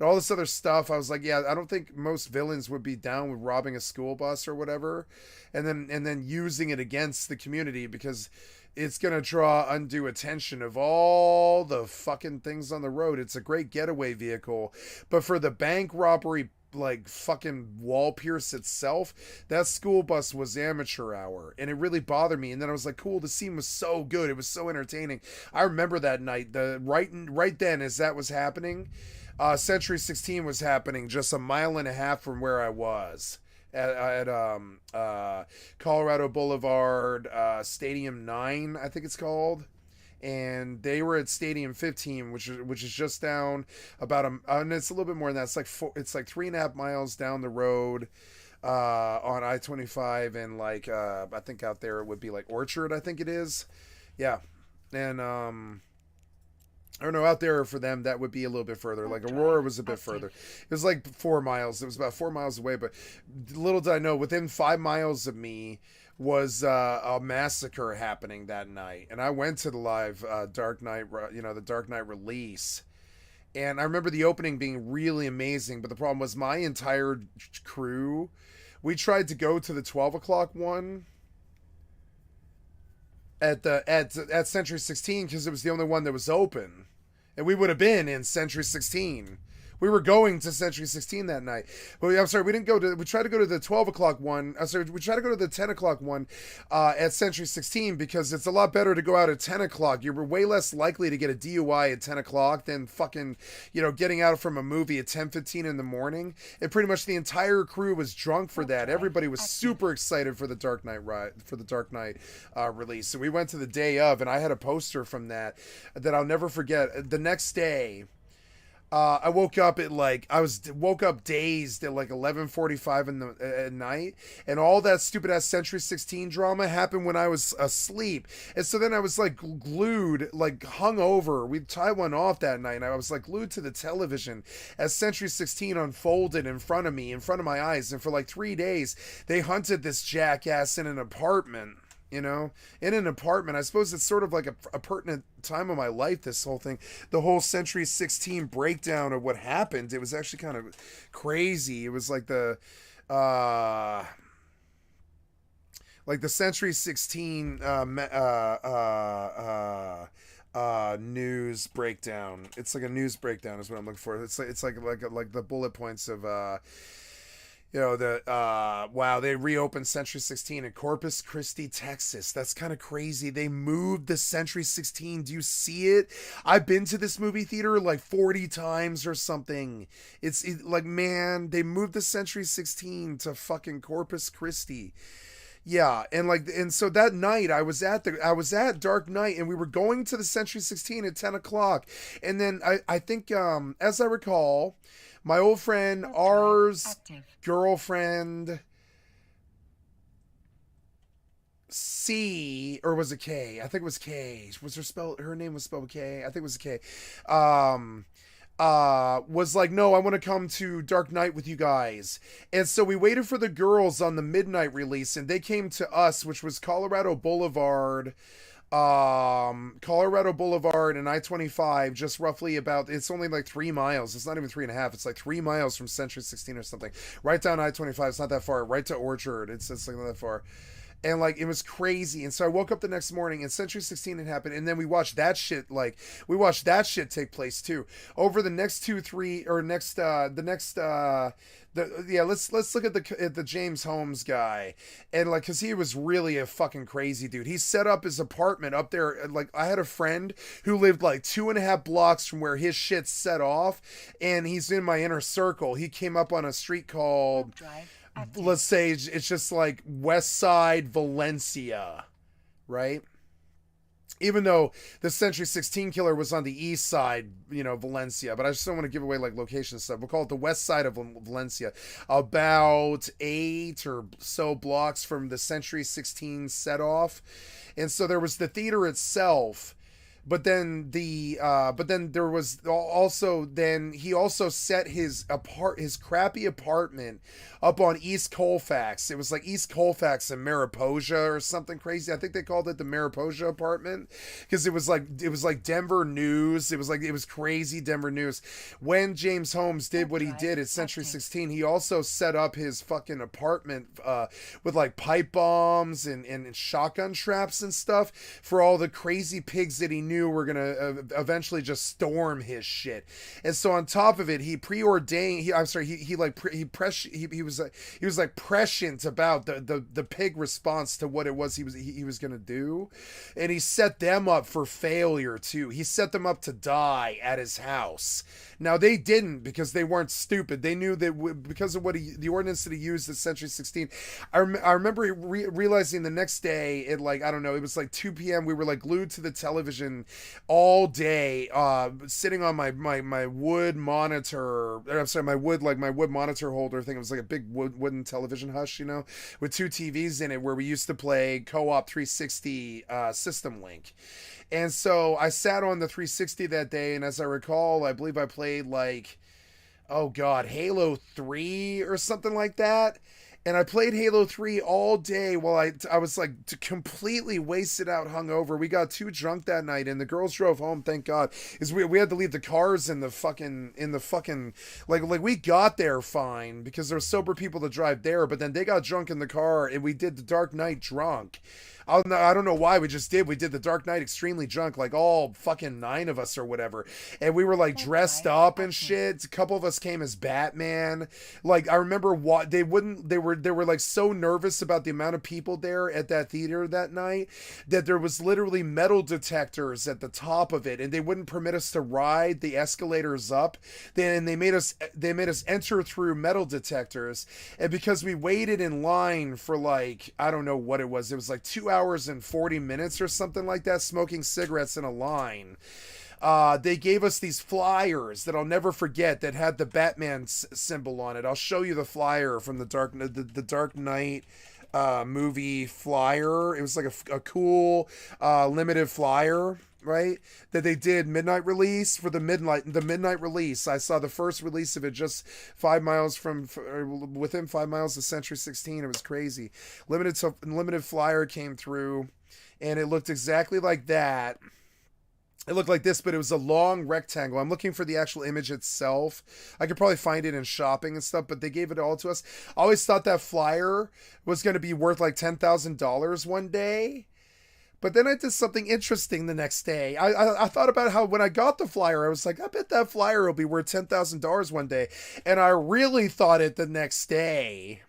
all this other stuff. I was like, yeah, I don't think most villains would be down with robbing a school bus or whatever, and then using it against the community, because it's going to draw undue attention of all the fucking things on the road. It's a great getaway vehicle. But for the bank robbery, fucking wall pierce itself, that school bus was amateur hour. And it really bothered me. And then I was like, cool, the scene was so good. It was so entertaining. I remember that night, right then as that was happening, Century 16 was happening just 1.5 miles from where I was. At Colorado Boulevard, Stadium 9, I think it's called. and they were at Stadium 15, which is just down about and it's a little bit more than that. It's like 3.5 miles down the road on I-25, and like I think out there it would be like Orchard, I think it is. Yeah. And I don't know, out there for them that would be a little bit further. Like Aurora was a bit further. It was like 4 miles. It was about 4 miles away, but little did I know, within 5 miles of me was a massacre happening that night. And I went to the live Dark Knight, the Dark Knight release. And I remember the opening being really amazing, but the problem was my entire crew, we tried to go to the 12 o'clock one at Century 16 because it was the only one that was open, and we would have been in Century 16. We were going to Century 16 that night. But I'm sorry, we tried to go to the 12 o'clock one. I'm sorry, we tried to go to the 10 o'clock one at Century 16 because it's a lot better to go out at 10 o'clock. You're way less likely to get a DUI at 10 o'clock than fucking, getting out from a movie at 10:15 in the morning. And pretty much the entire crew was drunk for that. Everybody was super excited for the Dark Knight release. So we went to the day of, and I had a poster from that I'll never forget. The next day, I woke up dazed at like 11:45 at night, and all that stupid ass Century 16 drama happened when I was asleep. And so then I was like glued, like hung over. We tied one off that night, and I was like glued to the television as Century 16 unfolded in front of me, in front of my eyes. And for like 3 days, they hunted this jackass in an apartment. In an apartment. I suppose it's sort of like a pertinent time of my life, this whole thing. The whole Century 16 breakdown of what happened. It was actually kind of crazy. It was like the Century 16 news breakdown. It's like a news breakdown is what I'm looking for. It's like the bullet points of wow, they reopened Century 16 in Corpus Christi, Texas. That's kind of crazy. They moved the Century 16. Do you see it? I've been to this movie theater like 40 times or something. It's like, man, they moved the Century 16 to fucking Corpus Christi. Yeah, and so that night I was at Dark Knight, and we were going to the Century 16 at 10 o'clock. And then I think, as I recall, my old friend, girlfriend, C, or was it K? I think it was K. Her name was spelled K? I think it was K. Was like, no, I want to come to Dark Knight with you guys. And so we waited for the girls on the midnight release, and they came to us, which was Colorado Boulevard and I-25, just roughly it's only like 3 miles. It's not even 3.5. It's like 3 miles from Century 16 or something. Right down I-25. It's not that far. Right to Orchard. It's like not that far. And like, it was crazy. And so I woke up the next morning, and Century 16 had happened. And then we watched that shit. Take place too. Over the next let's look at the James Holmes guy. And like, cause he was really a fucking crazy dude. He set up his apartment up there. Like, I had a friend who lived like 2.5 blocks from where his shit set off. And he's in my inner circle. He came up on a street called, let's say it's just like West Side Valencia, right? Even though the Century 16 killer was on the east side, Valencia, but I just don't want to give away like location stuff. We'll call it the west side of Valencia, about 8 or so blocks from the Century 16 set off. And so there was the theater itself. But then there was also, then he also set his crappy apartment up on East Colfax. It was like East Colfax and Mariposa or something crazy. I think they called it the Mariposa apartment because it was like Denver news. It was crazy Denver news. When James Holmes did what he did at Century 16, he also set up his fucking apartment with like pipe bombs and shotgun traps and stuff for all the crazy pigs that he knew were gonna eventually just storm his shit. And so on top of it, he preordained. He was like prescient about the pig response to what it was he was gonna do, and he set them up for failure too. He set them up to die at his house. Now they didn't, because they weren't stupid. They knew that because of the ordinance that he used at Century 16. I remember realizing the next day at like, I don't know, it was like 2 p.m. We were like glued to the television fucking all day, sitting on my wood monitor. I'm sorry, my wood monitor holder thing. It was like a big wooden television hush, you know, with two TVs in it, where we used to play co-op 360 System Link. And so I sat on the 360 that day, and as I recall, I believe I played like, oh god, Halo 3 or something like that. And I played Halo 3 all day while I was like completely wasted out, hungover. We got too drunk that night, and the girls drove home. Thank God, is we had to leave the cars in the fucking like we got there fine because there were sober people to drive there, but then they got drunk in the car, and we did the Dark Knight drunk. I don't know why we did the Dark Knight extremely drunk, like all fucking 9 of us or whatever, and we were like dressed up and shit. A couple of us came as Batman. Like I remember what they were like so nervous about the amount of people there at that theater that night that there was literally metal detectors at the top of it, and they wouldn't permit us to ride the escalators up. Then they made us enter through metal detectors, and because we waited in line for like, I don't know what it was like 2 hours and 40 minutes or something like that, smoking cigarettes in a line. They gave us these flyers that I'll never forget that had the Batman symbol on it. I'll show you the flyer from the Dark Knight movie flyer. It was like a cool limited flyer, right, that they did midnight release for the midnight release. I saw the first release of it just within 5 miles of Century 16. It was crazy. Limited flyer came through, and it looked exactly like that. It looked like this, but it was a long rectangle. I'm looking for the actual image itself. I could probably find it in shopping and stuff, but they gave it all to us. I always thought that flyer was going to be worth like $10,000 one day. But then I did something interesting the next day. I thought about how when I got the flyer, I was like, I bet that flyer will be worth $10,000 one day. And I really thought it the next day.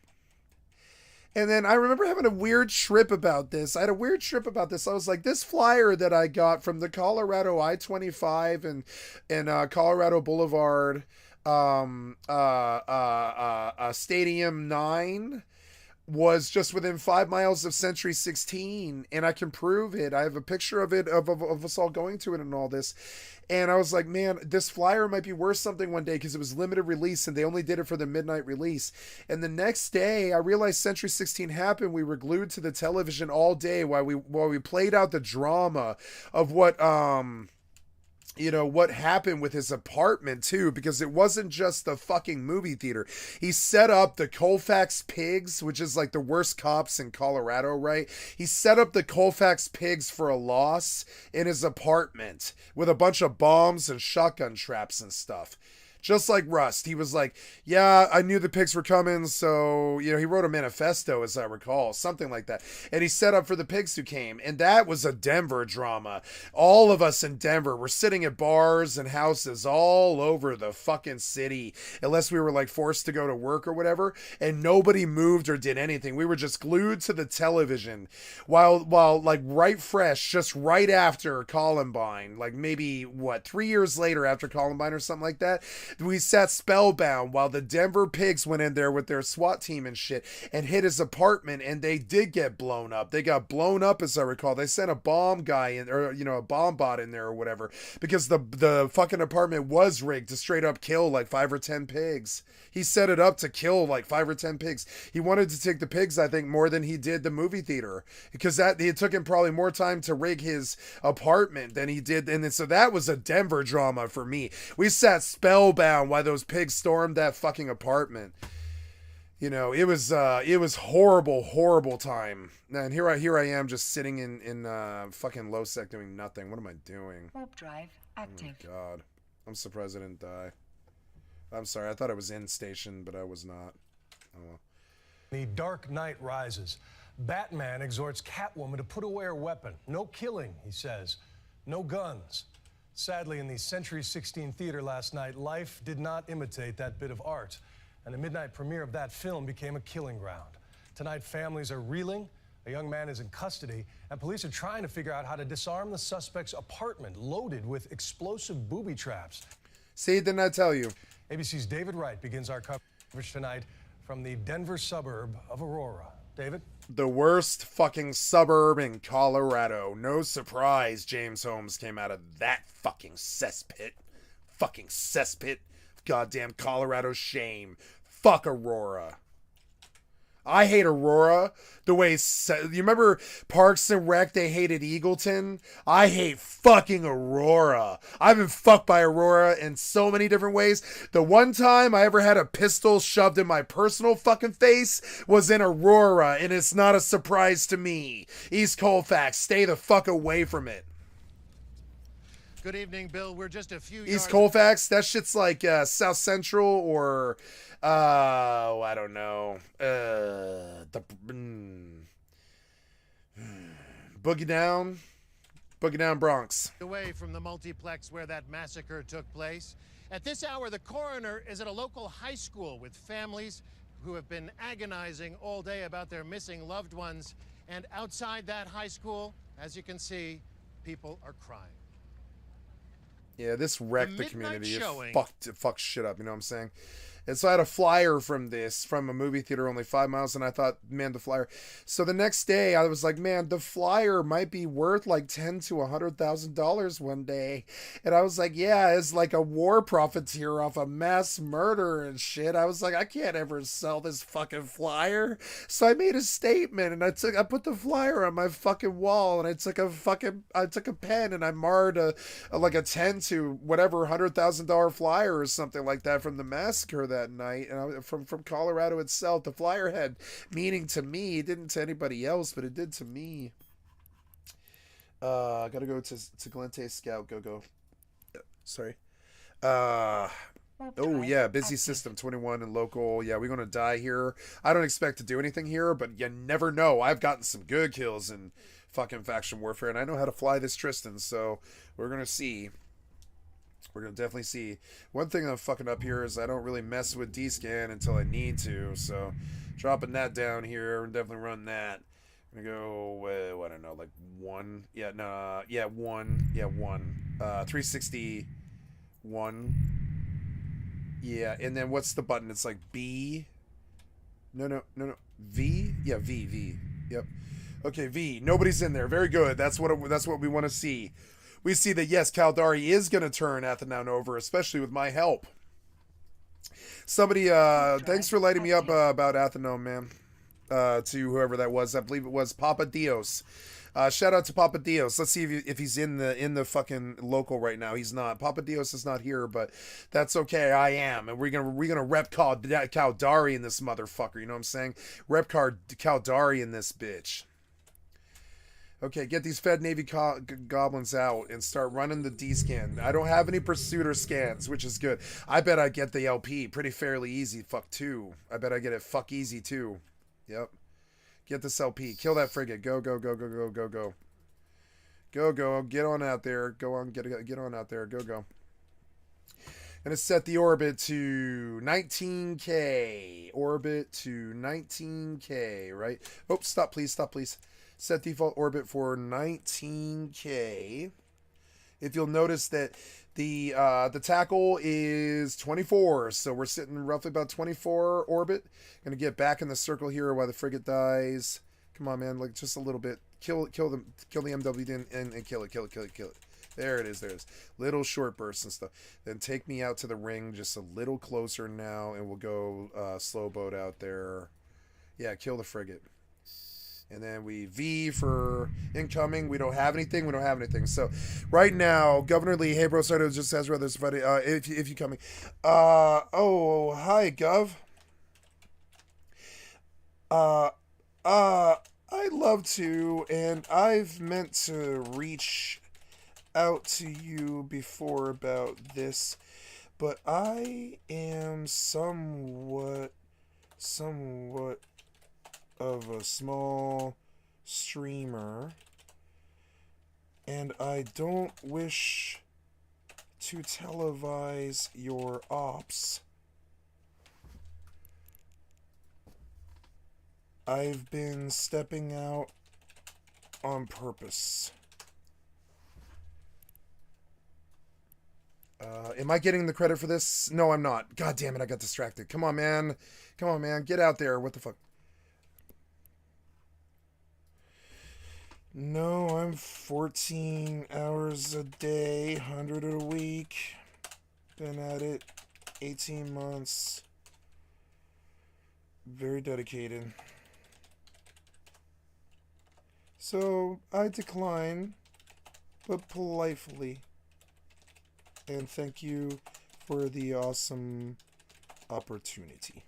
And then I remember having a weird trip about this. I was like, this flyer that I got from the Colorado I-25 and Colorado Boulevard Stadium 9 was just within 5 miles of Century 16, and I can prove it. I have a picture of it, of us all going to it and all this. And I was like, man, this flyer might be worth something one day because it was limited release and they only did it for the midnight release. And the next day, I realized Century 16 happened. We were glued to the television all day while we played out the drama of what happened with his apartment too, because it wasn't just the fucking movie theater. He set up the Colfax Pigs, which is like the worst cops in Colorado, right? He set up the Colfax Pigs for a loss in his apartment with a bunch of bombs and shotgun traps and stuff. Just like Rust. He was like, yeah, I knew the pigs were coming, so, he wrote a manifesto, as I recall, something like that. And he set up for the pigs who came. And that was a Denver drama. All of us in Denver were sitting at bars and houses all over the fucking city, unless we were like forced to go to work or whatever. And nobody moved or did anything. We were just glued to the television while like right fresh, just right after Columbine, like maybe 3 years later after Columbine or something like that. We sat spellbound while the Denver Pigs went in there with their SWAT team and shit and hit his apartment, and they did get blown up. They got blown up, as I recall. They sent a bomb guy in, or a bomb bot in there or whatever, because the fucking apartment was rigged to straight up kill like 5 or 10 pigs. He set it up to kill like 5 or 10 pigs. He wanted to take the pigs, I think, more than he did the movie theater, because it took him probably more time to rig his apartment than he did. And then, so that was a Denver drama for me. We sat spellbound while those pigs stormed that fucking apartment. It was horrible time. And here I am just sitting in fucking low sec doing nothing. What am I doing? Warp drive active. Oh my god. I'm surprised I didn't die. I'm sorry, I thought I was in station, but I was not. Oh well. The Dark Knight rises. Batman exhorts Catwoman to put away her weapon. No killing, he says. No guns. Sadly, in the Century 16 theater last night, life did not imitate that bit of art, and the midnight premiere of that film became a killing ground. Tonight, families are reeling, a young man is in custody, and police are trying to figure out how to disarm the suspect's apartment loaded with explosive booby traps. See, didn't I tell you? ABC's David Wright begins our coverage tonight from the Denver suburb of Aurora. David? The worst fucking suburb in Colorado. No surprise James Holmes came out of that fucking cesspit. Fucking cesspit. Goddamn Colorado shame. Fuck Aurora. I hate Aurora the way... You remember Parks and Rec, they hated Eagleton? I hate fucking Aurora. I've been fucked by Aurora in so many different ways. The one time I ever had a pistol shoved in my personal fucking face was in Aurora, and it's not a surprise to me. East Colfax, stay the fuck away from it. Good evening, Bill. We're just a few East Colfax, that shit's like South Central or... I don't know. Boogie Down Bronx. Away from the multiplex where that massacre took place. At this hour, the coroner is at a local high school with families who have been agonizing all day about their missing loved ones. And outside that high school, as you can see, people are crying. Yeah, this wrecked the community. Showing. It fucked shit up, you know what I'm saying? And so I had a flyer from a movie theater only 5 miles, and I thought, man, the flyer. So the next day, I was like, man, the flyer might be worth like $10,000 to $100,000 one day. And I was like, yeah, as like a war profiteer off a mass murder and shit. I was like, I can't ever sell this fucking flyer. So I made a statement, and I put the flyer on my fucking wall, and I took a pen, and I marred a $10,000 to whatever $100,000 flyer or something like that from the massacre that night, and from Colorado itself. The flyer had meaning to me. It didn't to anybody else, but it did to me. I gotta go to Galente Scout. Go. Sorry. Oh yeah, busy system 21 and local. Yeah, we're gonna die here. I don't expect to do anything here, but you never know. I've gotten some good kills in fucking faction warfare, and I know how to fly this Tristan, so we're gonna see. We're going to definitely see. One thing I'm fucking up here is I don't really mess with D-Scan until I need to. So dropping that down here, and definitely run that. I'm going to go, I don't know, like 1. Yeah, no, yeah, 1. Yeah, 1. 361. Yeah, and then what's the button? It's like B. No. V? Yeah, V. Yep. Okay, V. Nobody's in there. Very good. That's what we want to see. We see that, yes, Caldari is going to turn Athenown over, especially with my help. Somebody, thanks for lighting me up about Athenown, man. To whoever that was. I believe it was Papa Dios. Shout out to Papa Dios. Let's see if he's in the fucking local right now. He's not. Papa Dios is not here, but that's okay. I am, and we're gonna rep Caldari in this motherfucker. You know what I'm saying? Rep Caldari in this bitch. Okay, get these Fed Navy goblins out and start running the D-scan. I don't have any pursuiter scans, which is good. I bet I get the LP pretty fairly easy. Fuck 2. I bet I get it fuck easy too. Yep. Get this LP. Kill that frigate. Go. Go. Get on out there. Go on. Get on out there. Go. Gonna set the orbit to 19K. Orbit to 19K, right? Oh, stop please. Set default orbit for 19K. If you'll notice that the tackle is 24, so we're sitting roughly about 24 orbit. Gonna get back in the circle here while the frigate dies. Come on, man, like just a little bit. Kill the MW and kill it. There it is. Little short bursts and stuff. Then take me out to the ring just a little closer now, and we'll go slow boat out there. Yeah, kill the frigate. And then we V for incoming. We don't have anything. So right now, Governor Lee, hey bro, sorry, just as rather funny. If you coming. Oh, hi, Gov. I'd love to, and I've meant to reach out to you before about this, but I am somewhat of a small streamer, and I don't wish to televise your ops. I've been stepping out on purpose. Am I getting the credit for this? No, I'm not. God damn it, I got distracted. Come on, man. Get out there. What the fuck? No, I'm 14 hours a day, 100 a week. Been at it 18 months. Very dedicated. So I decline, but politely. And thank you for the awesome opportunity.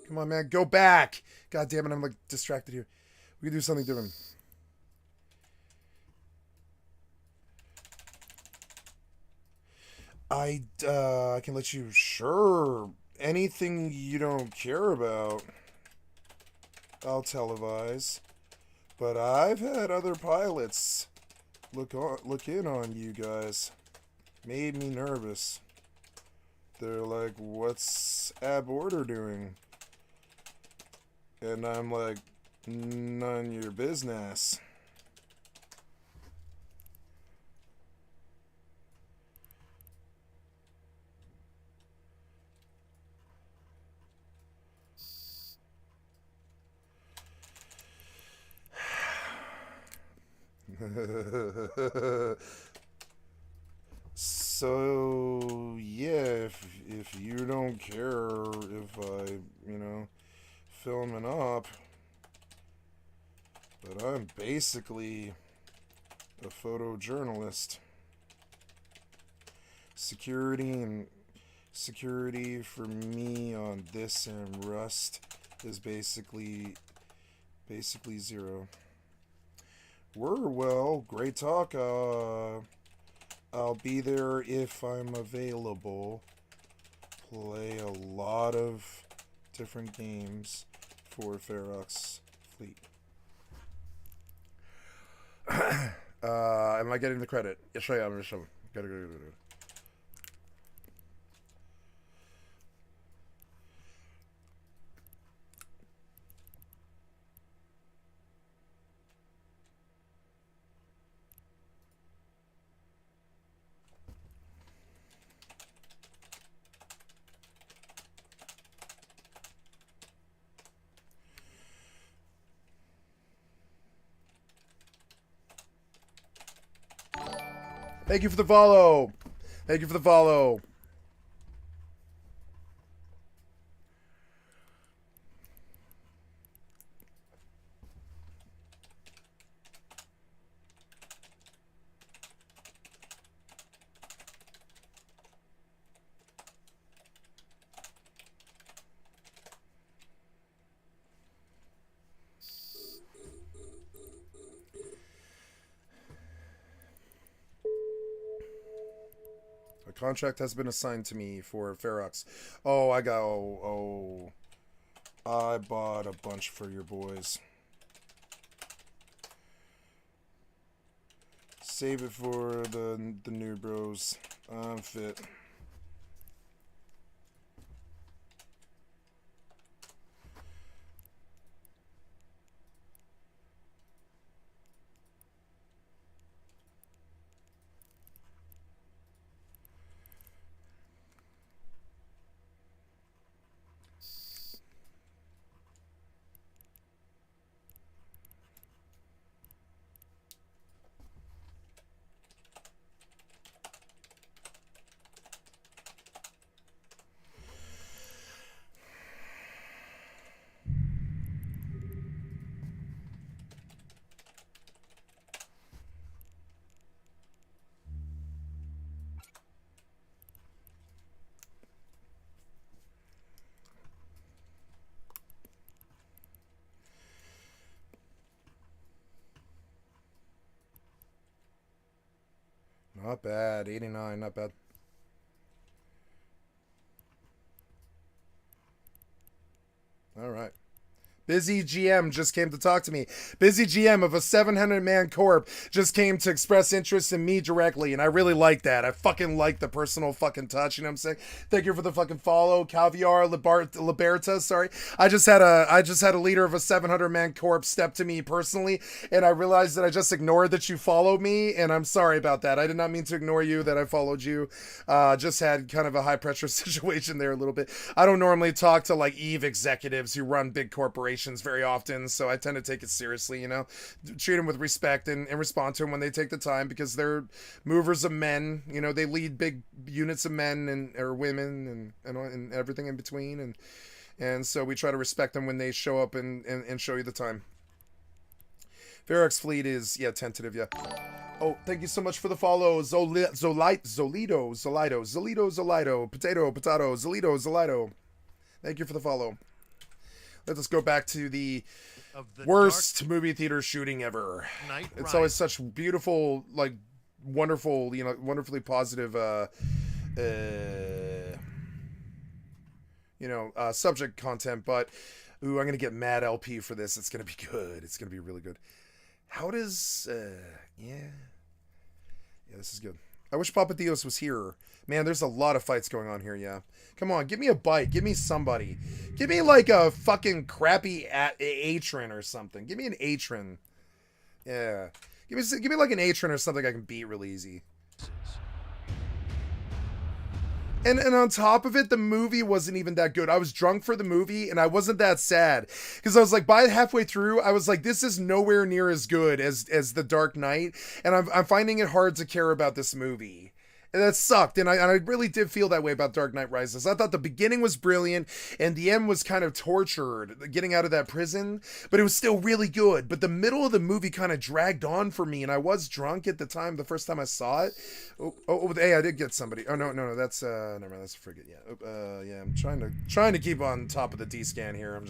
Come on, man, go back! God damn it, I'm like distracted here. We can do something different. I can let you, sure, anything you don't care about, I'll televise. But I've had other pilots look in on you guys. Made me nervous. They're like, what's Ab Order doing? And I'm like, none your business. So yeah, if you don't care if I, filming up, but I'm basically a photojournalist. Security for me on this and Rust is basically zero. Great talk. I'll be there if I'm available. Play a lot of different games for Ferox Fleet. Am I getting the credit? Yes, I am. Yes, I am. Good. Thank you for the follow. Thank you for the follow. A contract has been assigned to me for Ferox. Oh, I bought a bunch for your boys. Save it for the new bros. I'm fit. Not bad. 89, not bad. All right. Busy GM just came to talk to me. Busy GM of a 700-man corp just came to express interest in me directly, and I really like that. I fucking like the personal fucking touch, you know what I'm saying? Thank you for the fucking follow, Caviar Liberta, sorry. I just had a leader of a 700-man corp step to me personally, and I realized that I just ignored that you followed me, and I'm sorry about that. I did not mean to ignore you, that I followed you. Just had kind of a high-pressure situation there a little bit. I don't normally talk to, like, EvE executives who run big corporations very often, so I tend to take it seriously, you know, treat them with respect and respond to them when they take the time, because they're movers of men, you know, they lead big units of men and or women and everything in between, and so we try to respect them when they show up and show you the time. Ferox Fleet is, yeah, tentative, yeah. Oh, thank you so much for the follow. Zolito, Potato, Zolito. Thank you for the follow. Let us go back to the worst movie theater shooting ever. It's always such beautiful, like, wonderful, you know, wonderfully positive, subject content, but, ooh, I'm going to get mad LP for this. It's going to be good. It's going to be really good. How does, yeah, this is good. I wish Papa Dios was here. Man, there's a lot of fights going on here, yeah. Come on, give me a bite. Give me somebody. Give me, like, a fucking crappy Atron or something. Give me an Atron. Yeah. Give me like an Atron or something I can beat real easy. And on top of it, the movie wasn't even that good. I was drunk for the movie, and I wasn't that sad. Because I was like, by halfway through, I was like, this is nowhere near as good as The Dark Knight. And I'm finding it hard to care about this movie. And that sucked, and I really did feel that way about Dark Knight Rises. I thought the beginning was brilliant, and the end was kind of tortured, getting out of that prison, but it was still really good. But the middle of the movie kind of dragged on for me, and I was drunk at the time, the first time I saw it. Oh, hey, I did get somebody. Oh, no, that's, never mind, that's a frigate, yeah. Yeah, I'm trying to keep on top of the D-scan here.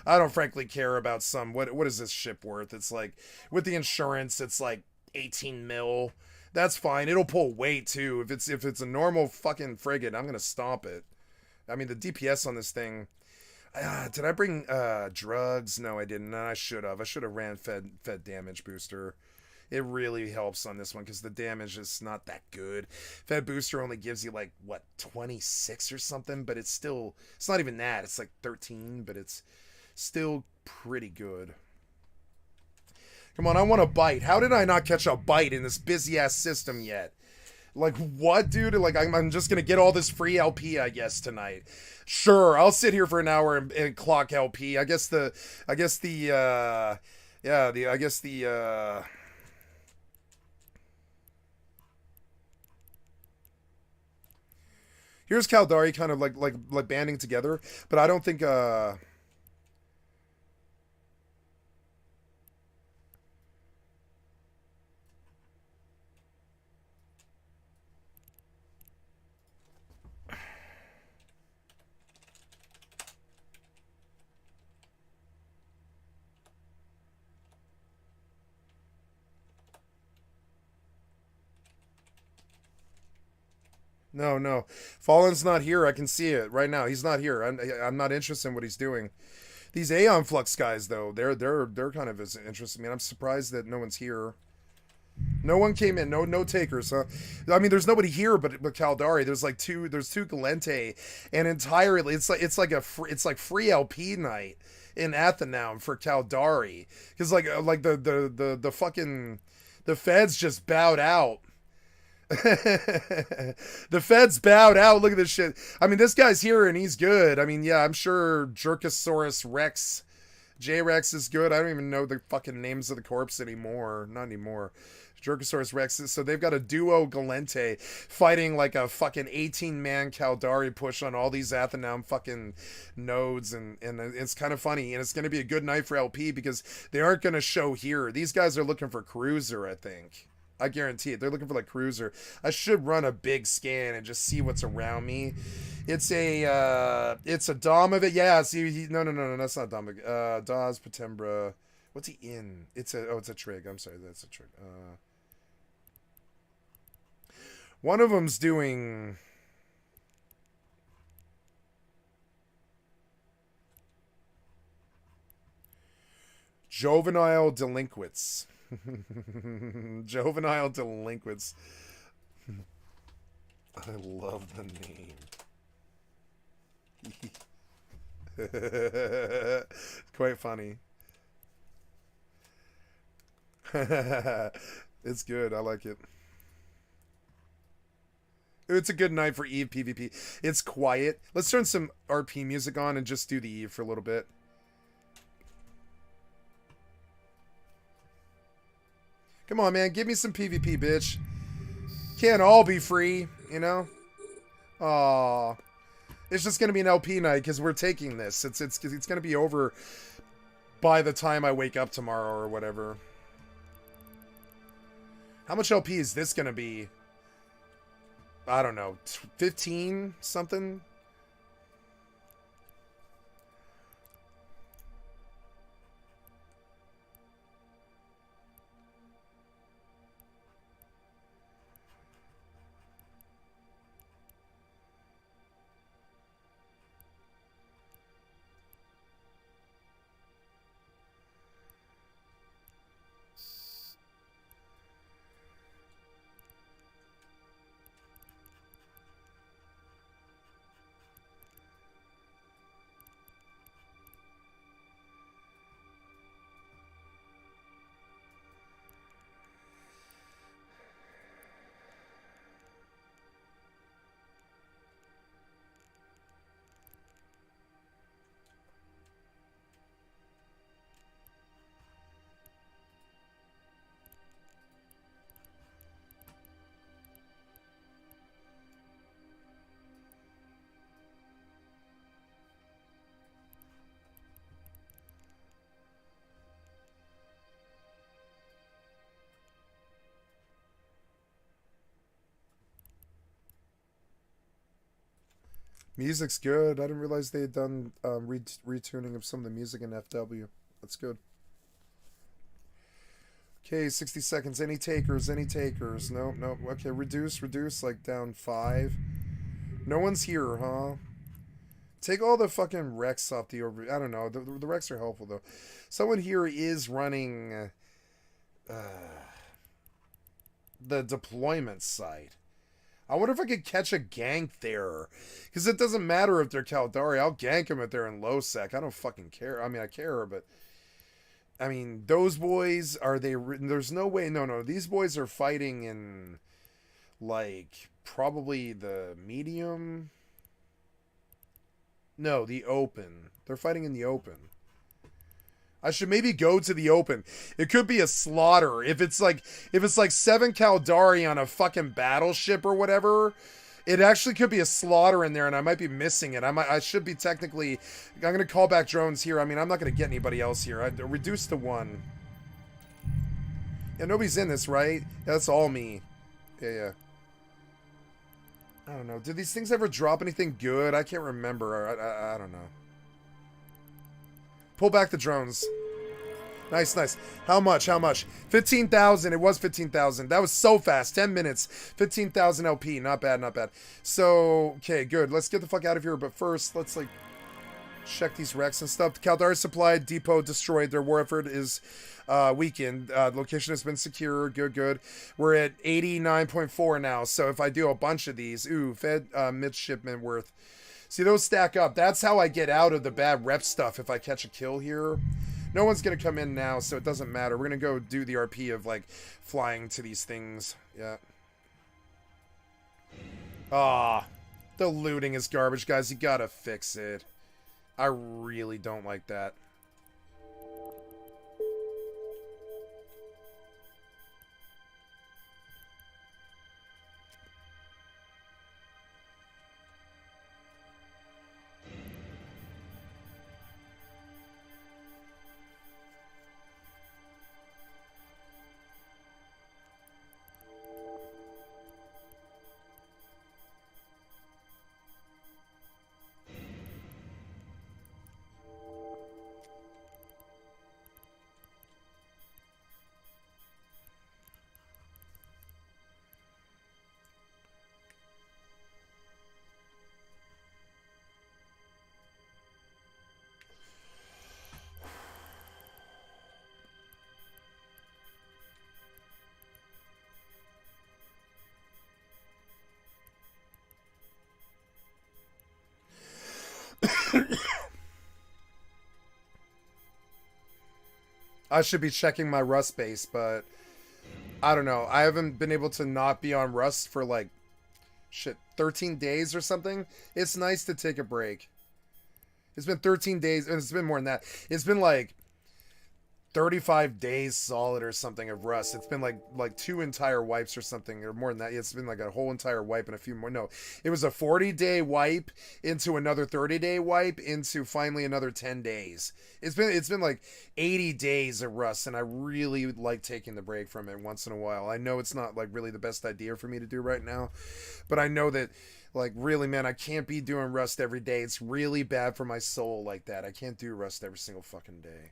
I don't frankly care about what is this ship worth? It's like, with the insurance, it's like 18 mil. That's fine. It'll pull weight too. If it's a normal fucking frigate, I'm gonna stomp it. I mean, the DPS on this thing. Did I bring drugs? No, I didn't. I should have. I should have ran fed damage booster. It really helps on this one because the damage is not that good. Fed booster only gives you like what 26 or something, but it's not even that. It's like 13, but it's still pretty good. Come on, I want a bite. How did I not catch a bite in this busy-ass system yet? Like, what, dude? Like, I'm just gonna get all this free LP, I guess, tonight. Sure, I'll sit here for an hour and clock LP. Here's Caldari kind of like banding together, but I don't think, No. Fallen's not here. I can see it right now. He's not here. I'm not interested in what he's doing. These Aeon Flux guys, though, they're kind of as interesting. I mean, I'm surprised that no one's here. No one came in. No takers, huh? I mean, there's nobody here but Caldari. There's two Galente, and entirely it's like free LP night in Athenaum for Caldari because like the fucking the feds just bowed out. The feds bowed out. Look at this shit. I mean, this guy's here and he's good. I mean, yeah, I'm sure Jerkosaurus Rex, J-Rex is good. I don't even know the fucking names of the corpse anymore. Not anymore. Jerkosaurus Rex. So they've got a duo Galente fighting like a fucking 18-man Caldari push on all these Athenaum fucking nodes, and it's kind of funny, and it's going to be a good night for LP because they aren't going to show here. These guys are looking for Cruiser, I think. I guarantee it. They're looking for like Cruiser. I should run a big scan and just see what's around me. It's a Dom of it. Yeah, see, no, that's not Dom. Dawes, Patembra. What's he in? It's a Trig. I'm sorry, that's a Trig. One of them's doing... Juvenile delinquents. Juvenile delinquents. I love the name. Quite funny. It's good. I like it. It's a good night for EVE PvP. It's quiet. Let's turn some RP music on and just do the EVE for a little bit. Come on, man. Give me some PvP, bitch. Can't all be free, you know? Aw. It's just going to be an LP night because we're taking this. It's going to be over by the time I wake up tomorrow or whatever. How much LP is this going to be? I don't know. 15 something? Music's good. I didn't realize they had done retuning of some of the music in FW. That's good. Okay, 60 seconds. Any takers? Any takers? Nope, nope. Okay, reduce, like down 5. No one's here, huh? Take all the fucking Rex off the over. I don't know. The Rex are helpful, though. Someone here is running the deployment site. I wonder if I could catch a gank there. Because it doesn't matter if they're Caldari. I'll gank them if they're in low sec. I don't fucking care. I mean, I care, but... I mean, those boys, are they... There's no way... No. These boys are fighting in... Like, probably the medium... No, the open. They're fighting in the open. I should maybe go to the open. It could be a slaughter. If it's like 7 Caldari on a fucking battleship or whatever, it actually could be a slaughter in there, and I might be missing it. I should be technically... I'm going to call back drones here. I mean, I'm not going to get anybody else here. I reduced to 1. Yeah, nobody's in this, right? Yeah, that's all me. Yeah. I don't know. Did these things ever drop anything good? I can't remember. I don't know. Pull back the drones. Nice. How much? 15,000. It was 15,000. That was so fast. 10 minutes. 15,000 LP. Not bad. So, okay, good. Let's get the fuck out of here. But first, let's, like, check these wrecks and stuff. The Caldari supply depot destroyed. Their war effort is weakened. Location has been secured. Good. We're at 89.4 now. So if I do a bunch of these, Fed midshipman worth. See, those stack up. That's how I get out of the bad rep stuff if I catch a kill here. No one's going to come in now, so it doesn't matter. We're going to go do the RP of, like, flying to these things. Yeah. The looting is garbage, guys. You got to fix it. I really don't like that. I should be checking my Rust base, but I don't know. I haven't been able to not be on Rust for like, shit, 13 days or something. It's nice to take a break. It's been 13 days, and it's been more than that. It's been like 35 days solid or something of Rust. It's been like 2 entire wipes or something, or more than that. It's been like a whole entire wipe and a few more. No, it was a 40-day wipe into another 30-day wipe into finally another 10 days. It's been like 80 days of Rust, and I really like taking the break from it once in a while. I know it's not like really the best idea for me to do right now, but I know that like really, man, I can't be doing Rust every day. It's really bad for my soul like that. I can't do Rust every single fucking day.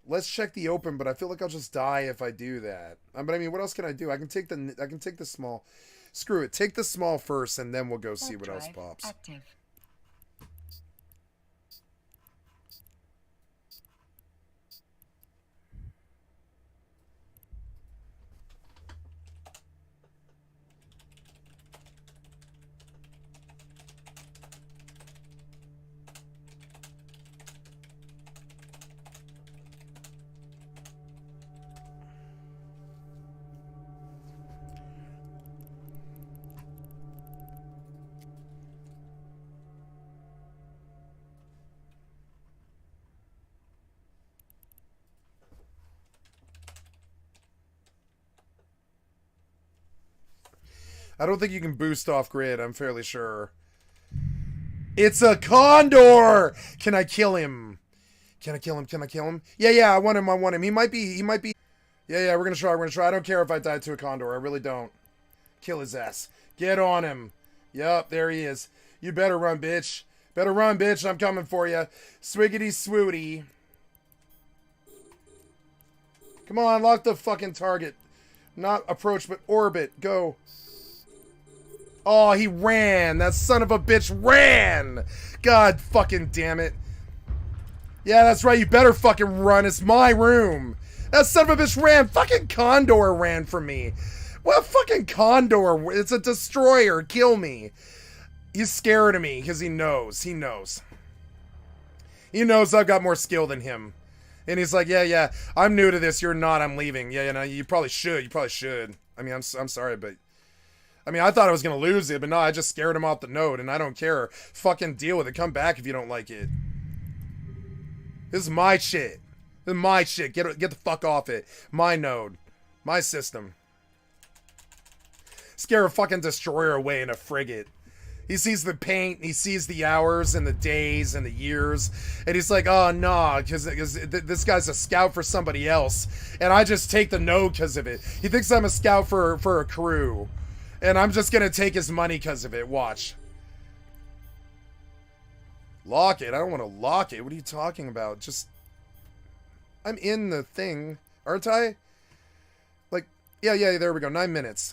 Let's check the open, but I feel like I'll just die if I do that. But I mean, what else can I do? I can take the small. Screw it. Take the small first, and then we'll go see what else pops. Active. I don't think you can boost off grid, I'm fairly sure. It's a condor! Can I kill him? Can I kill him? Can I kill him? Yeah, I want him. He might be. Yeah, we're gonna try. I don't care if I die to a condor. I really don't. Kill his ass. Get on him. Yup, there he is. You better run, bitch. Better run, bitch. I'm coming for you. Swiggity swooty. Come on, lock the fucking target. Not approach, but orbit. Go. Oh, he ran. That son of a bitch ran. God fucking damn it. Yeah, that's right. You better fucking run. It's my room. That son of a bitch ran. Fucking condor ran from me. What fucking condor? It's a destroyer. Kill me. He's scared of me because he knows. He knows I've got more skill than him. And he's like, yeah, I'm new to this. You're not. I'm leaving. Yeah, you probably should. I mean, I'm sorry, but I mean, I thought I was going to lose it, but no, I just scared him off the node, and I don't care. Fucking deal with it. Come back if you don't like it. This is my shit. This is my shit. Get the fuck off it. My node. My system. Scare a fucking destroyer away in a frigate. He sees the paint, he sees the hours and the days and the years, and he's like, oh, nah, because this guy's a scout for somebody else, and I just take the node because of it. He thinks I'm a scout for a crew. And I'm just going to take his money because of it. Watch. Lock it. I don't want to lock it. What are you talking about? Just... I'm in the thing. Aren't I? Like, yeah, there we go. 9 minutes.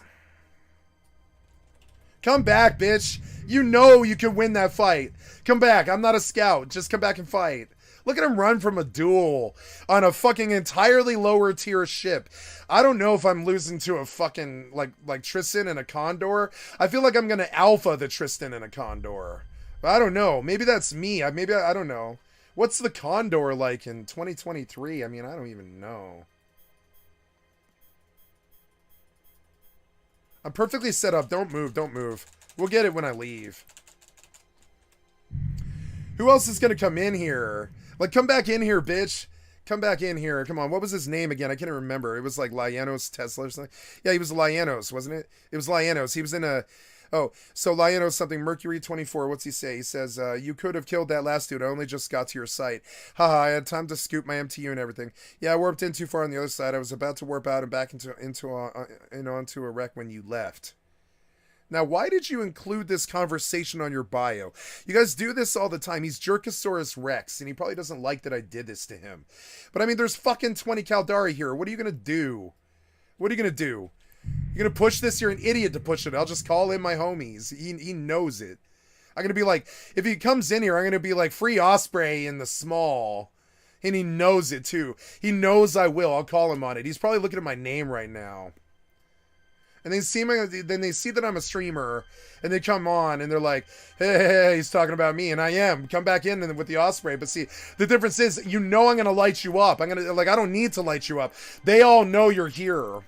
Come back, bitch. You know you can win that fight. Come back. I'm not a scout. Just come back and fight. Look at him run from a duel on a fucking entirely lower tier ship. I don't know if I'm losing to a fucking, like Tristan and a Condor. I feel like I'm going to alpha the Tristan and a Condor. But I don't know. Maybe that's me. I don't know. What's the Condor like in 2023? I mean, I don't even know. I'm perfectly set up. Don't move. We'll get it when I leave. Who else is going to come in here? Like, come back in here, bitch. Come back in here. Come on. What was his name again? I can't remember. It was like Lianos Tesla or something. Yeah, he was Lianos, wasn't it? It was Lianos. He was in a... Oh, so Lianos something. Mercury 24. What's he say? He says, you could have killed that last dude. I only just got to your site. Haha, I had time to scoop my MTU and everything. Yeah, I warped in too far on the other side. I was about to warp out and back onto a wreck when you left. Now, why did you include this conversation on your bio? You guys do this all the time. He's Jerkosaurus Rex, and he probably doesn't like that I did this to him. But I mean, there's fucking 20 Caldari here. What are you going to do? What are you going to do? You're going to push this? You're an idiot to push it. I'll just call in my homies. He knows it. I'm going to be like, if he comes in here, I'm going to be like, free Osprey in the small. And he knows it, too. He knows I will. I'll call him on it. He's probably looking at my name right now. And then they see that I'm a streamer, and they come on, and they're like, hey, he's talking about me, and I am. Come back in with the Osprey. But see, the difference is, I'm going to light you up. I don't need to light you up. They all know you're here.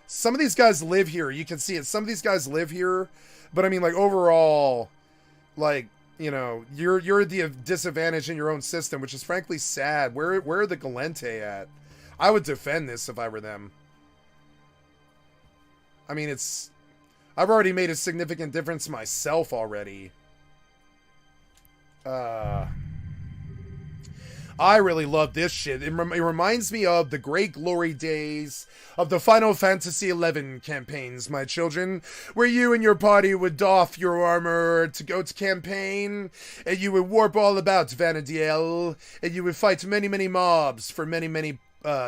Some of these guys live here. You can see it. Some of these guys live here. But I mean, like, overall, like, you know, you're at the disadvantage in your own system, which is frankly sad. Where are the Galente at? I would defend this if I were them. I mean, I've already made a significant difference myself already. I really love this shit. It reminds me of the great glory days of the Final Fantasy XI campaigns, my children, where you and your party would doff your armor to go to campaign, and you would warp all about Vanadiel, and you would fight many, many mobs for many, many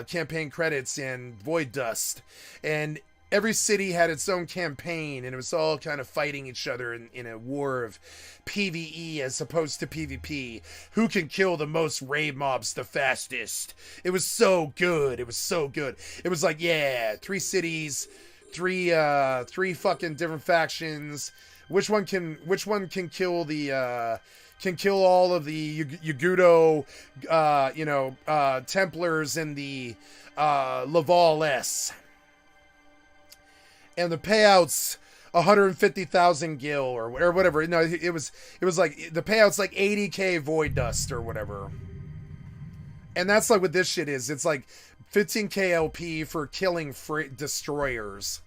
campaign credits and void dust. And every city had its own campaign, and it was all kind of fighting each other in a war of PvE as opposed to PvP. Who can kill the most raid mobs the fastest? It was so good. It was so good. It was like, yeah, 3 cities, three fucking different factions. Which one can kill the can kill all of the Yagudo, Templars and the Laval S. And the payouts 150,000 gil or whatever. No, it was like the payouts like 80k void dust or whatever. And that's like what this shit is. It's like 15k LP for killing destroyers.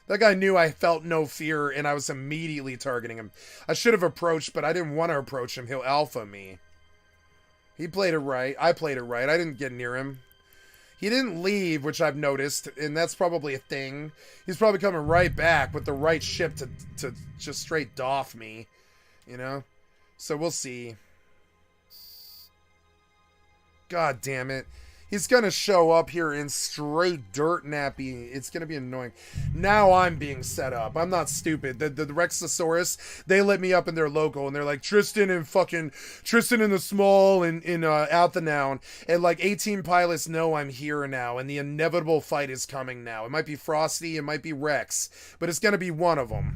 That guy knew I felt no fear, and I was immediately targeting him. I should have approached, but I didn't want to approach him. He'll alpha me. He played it right. I played it right. I didn't get near him. He didn't leave, which I've noticed, and that's probably a thing. He's probably coming right back with the right ship to just straight doff me, you know? So we'll see. God damn it. He's going to show up here in straight dirt nappy. It's going to be annoying. Now I'm being set up. I'm not stupid. The Rexosaurus, they let me up in their local, and they're like, Tristan in the small in Althanown. And like 18 pilots know I'm here now, and the inevitable fight is coming now. It might be Frosty, it might be Rex, but it's going to be one of them.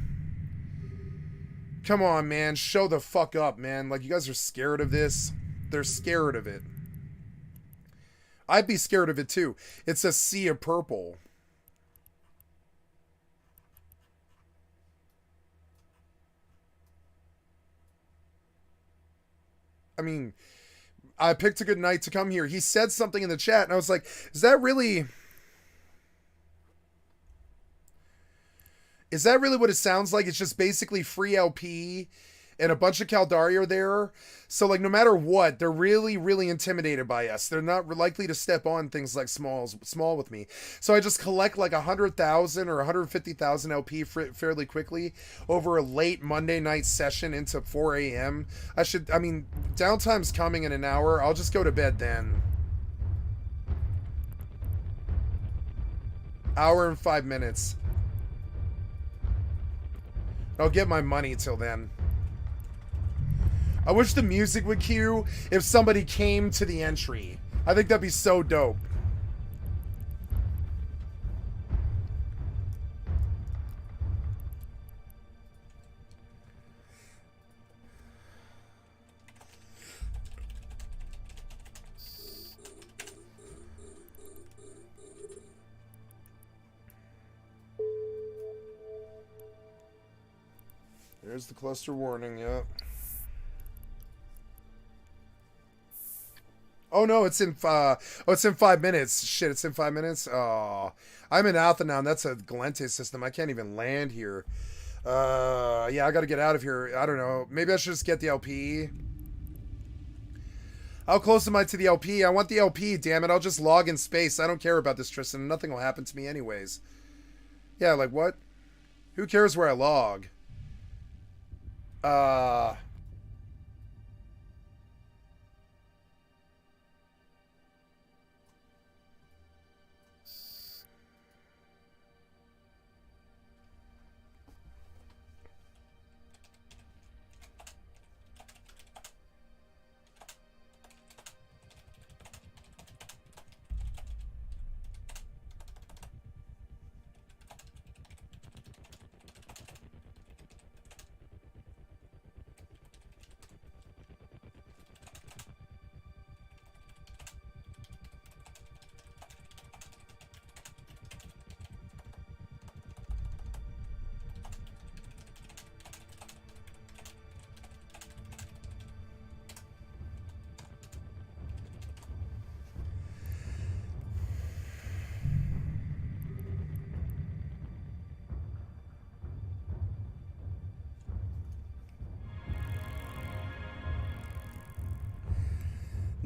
Come on, man. Show the fuck up, man. Like, you guys are scared of this. They're scared of it. I'd be scared of it too. It's a sea of purple. I mean, I picked a good night to come here. He said something in the chat, and I was like, is that really what it sounds like? It's just basically free LP and a bunch of Caldari are there. So, like, no matter what, they're really, really intimidated by us. They're not likely to step on things like small with me. So I just collect like 100,000 or 150,000 LP fairly quickly over a late Monday night session into 4 a.m. Downtime's coming in an hour. I'll just go to bed then. Hour and 5 minutes. I'll get my money till then. I wish the music would cue if somebody came to the entry. I think that'd be so dope. There's the cluster warning, yeah. Oh no, it's in 5 minutes. Shit, it's in 5 minutes. Oh, I'm in Althanown. That's a Galente system. I can't even land here. Yeah, I gotta get out of here. I don't know. Maybe I should just get the LP. How close am I to the LP? I want the LP, damn it. I'll just log in space. I don't care about this, Tristan. Nothing will happen to me anyways. Yeah, like what? Who cares where I log?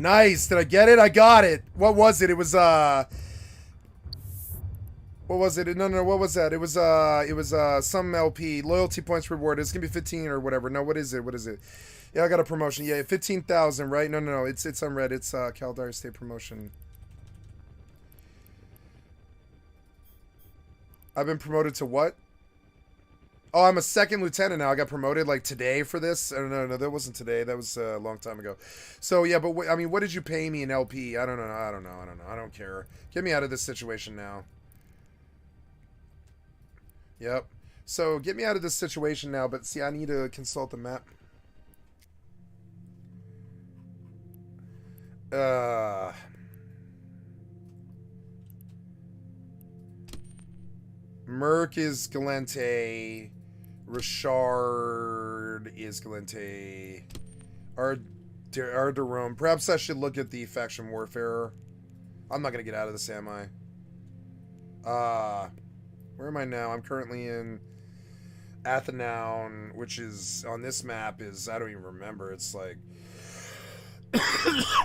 Nice. Did I get it? I got it. What was it? It was what was it? No, what was that? It was some LP loyalty points reward. It's gonna be 15 or whatever. No, what is it? What is it? Yeah, I got a promotion. Yeah, 15,000, right? No. It's unread. It's Caldari State promotion. I've been promoted to what? Oh, I'm a second lieutenant now. I got promoted like today for this. No, that wasn't today. That was a long time ago. So yeah, but I mean, what did you pay me in LP? I don't know. I don't care. Get me out of this situation now. Yep. So get me out of this situation now. But see, I need to consult the map. Merc is Galente. Richard is Galente. Arderon. Perhaps I should look at the faction warfare. I'm not gonna get out of this, am I? Where am I now? I'm currently in Athenown, which is on this map is I don't even remember. It's like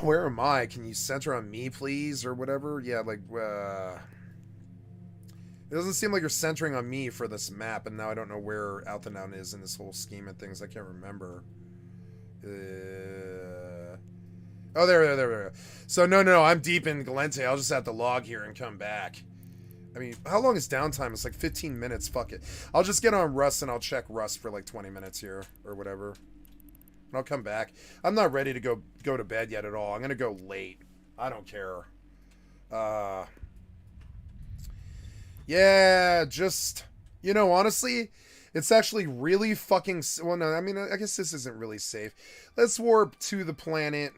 where am I? Can you center on me, please, or whatever? Yeah, like it doesn't seem like you're centering on me for this map, and now I don't know where Athenown is in this whole scheme of things. I can't remember. Oh, there. So, no, I'm deep in Galente. I'll just have to log here and come back. I mean, how long is downtime? It's like 15 minutes. Fuck it. I'll just get on Rust, and I'll check Rust for like 20 minutes here, or whatever. And I'll come back. I'm not ready to go to bed yet at all. I'm going to go late. I don't care. Yeah, just, you know, honestly, it's actually really fucking, well, no, I mean, I guess this isn't really safe. Let's warp to the planet.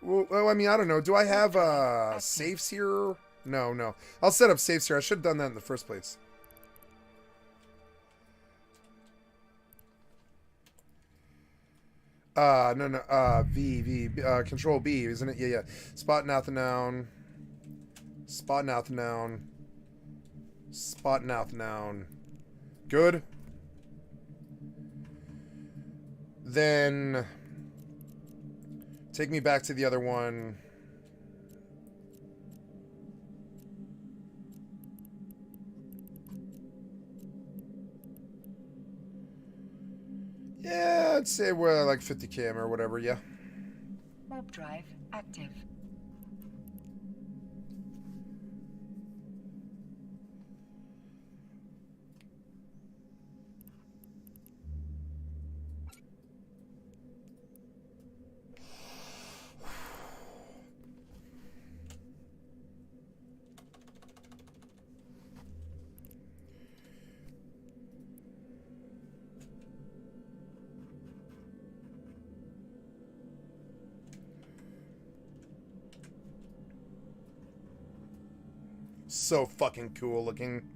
Well, I mean, I don't know. Do I have, safes here? No. I'll set up safes here. I should have done that in the first place. No. V, Control B, isn't it? Yeah. Spot Athenown. Good. Then take me back to the other one. Yeah, I'd say we're like 50 km or whatever, yeah. Warp drive active. So fucking cool looking.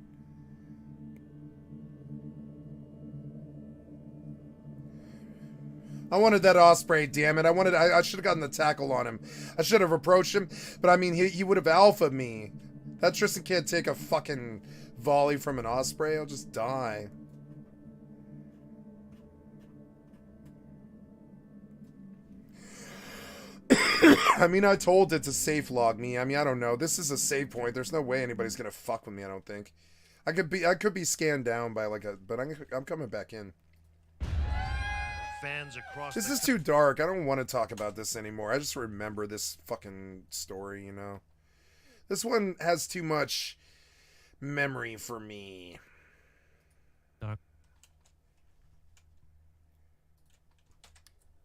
I wanted that Osprey, damn it. I should have gotten the tackle on him. I should have approached him, but I mean, he would have alphaed me. That Tristan can't take a fucking volley from an Osprey. I'll just die. I mean, I told it to safe log me. I mean, I don't know. This is a save point. There's no way anybody's gonna fuck with me, I don't think. I could be scanned down by like a, but I'm coming back in. Fans across This is too dark. I don't want to talk about this anymore. I just remember this fucking story, you know. This one has too much memory for me.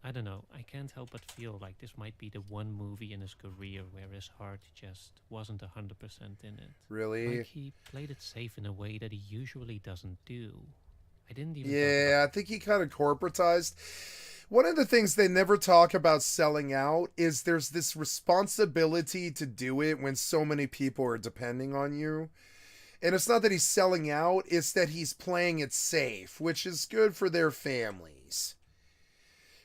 I don't know, I can't help but feel like this might be the one movie in his career where his heart just wasn't 100% in it. Really? Like he played it safe in a way that he usually doesn't do. I didn't even... Yeah, I think he kind of corporatized. One of the things they never talk about selling out is there's this responsibility to do it when so many people are depending on you. And it's not that he's selling out, it's that he's playing it safe, which is good for their families.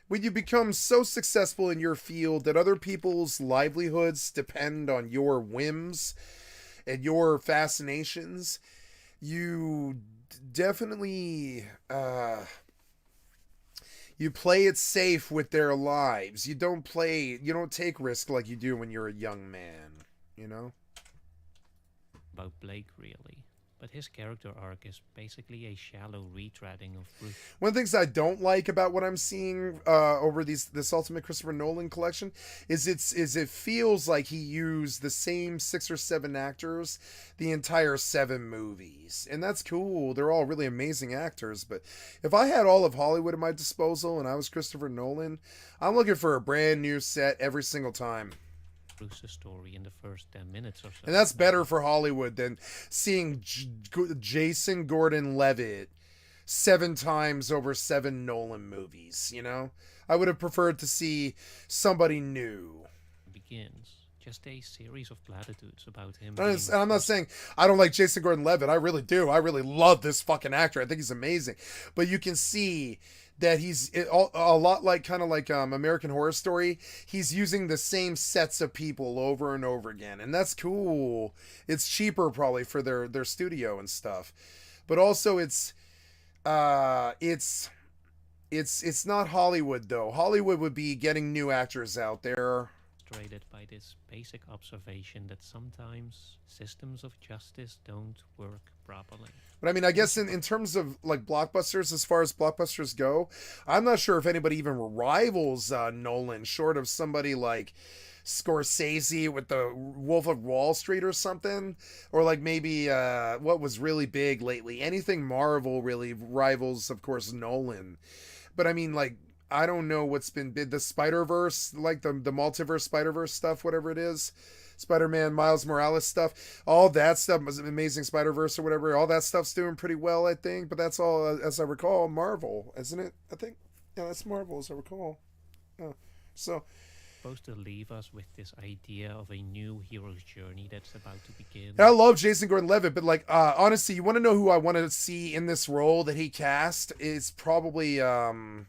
When you become so successful in your field that other people's livelihoods depend on your whims and your fascinations, you definitely, You play it safe with their lives. You don't take risk like you do when you're a young man, you know? About Blake, really. But his character arc is basically a shallow retreading of Bruce. One of the things I don't like about what I'm seeing over this Ultimate Christopher Nolan collection is it feels like he used the same 6 or 7 actors the entire 7 movies. And that's cool. They're all really amazing actors. But if I had all of Hollywood at my disposal and I was Christopher Nolan, I'm looking for a brand new set every single time. Bruce's story in the first 10 minutes or so. And that's better for Hollywood than seeing Jason Gordon-Levitt 7 times over 7 Nolan movies, you know? I would have preferred to see somebody new. Begins just a series of platitudes about him. And I'm not saying I don't like Jason Gordon-Levitt. I really do. I really love this fucking actor. I think he's amazing. But you can see that he's a lot like kind of like American Horror Story. He's using the same sets of people over and over again, and that's cool. It's cheaper probably for their studio and stuff, but also it's not Hollywood though. Hollywood would be getting new actors out there. Illustrated by this basic observation that sometimes systems of justice don't work properly. But I mean, I guess in terms of like blockbusters, as far as blockbusters go, I'm not sure if anybody even rivals Nolan, short of somebody like Scorsese with the Wolf of Wall Street or something, or like maybe what was really big lately. Anything Marvel really rivals, of course, Nolan. But I mean, like, I don't know what's been big. The Spider-Verse, like the multiverse Spider-Verse stuff, whatever it is. Spider-Man, Miles Morales stuff. All that stuff, Amazing Spider-Verse or whatever. All that stuff's doing pretty well, I think. But that's all, as I recall, Marvel, isn't it? I think. Yeah, that's Marvel, as I recall. So. Supposed to leave us with this idea of a new hero's journey that's about to begin. I love Jason Gordon-Levitt, but like honestly, you want to know who I want to see in this role that he cast? Is probably House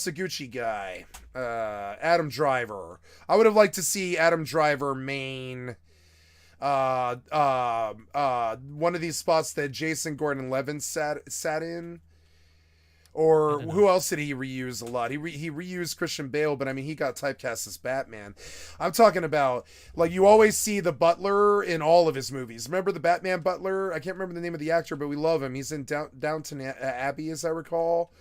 of Gucci guy, Adam Driver. I would have liked to see Adam Driver main one of these spots that Jason Gordon-Levitt sat in. Or who else did he reuse a lot? He reused Christian Bale, but I mean, he got typecast as Batman. I'm talking about, like, you always see the butler in all of his movies. Remember the Batman butler? I can't remember the name of the actor, but we love him. He's in Downton Abbey, as I recall.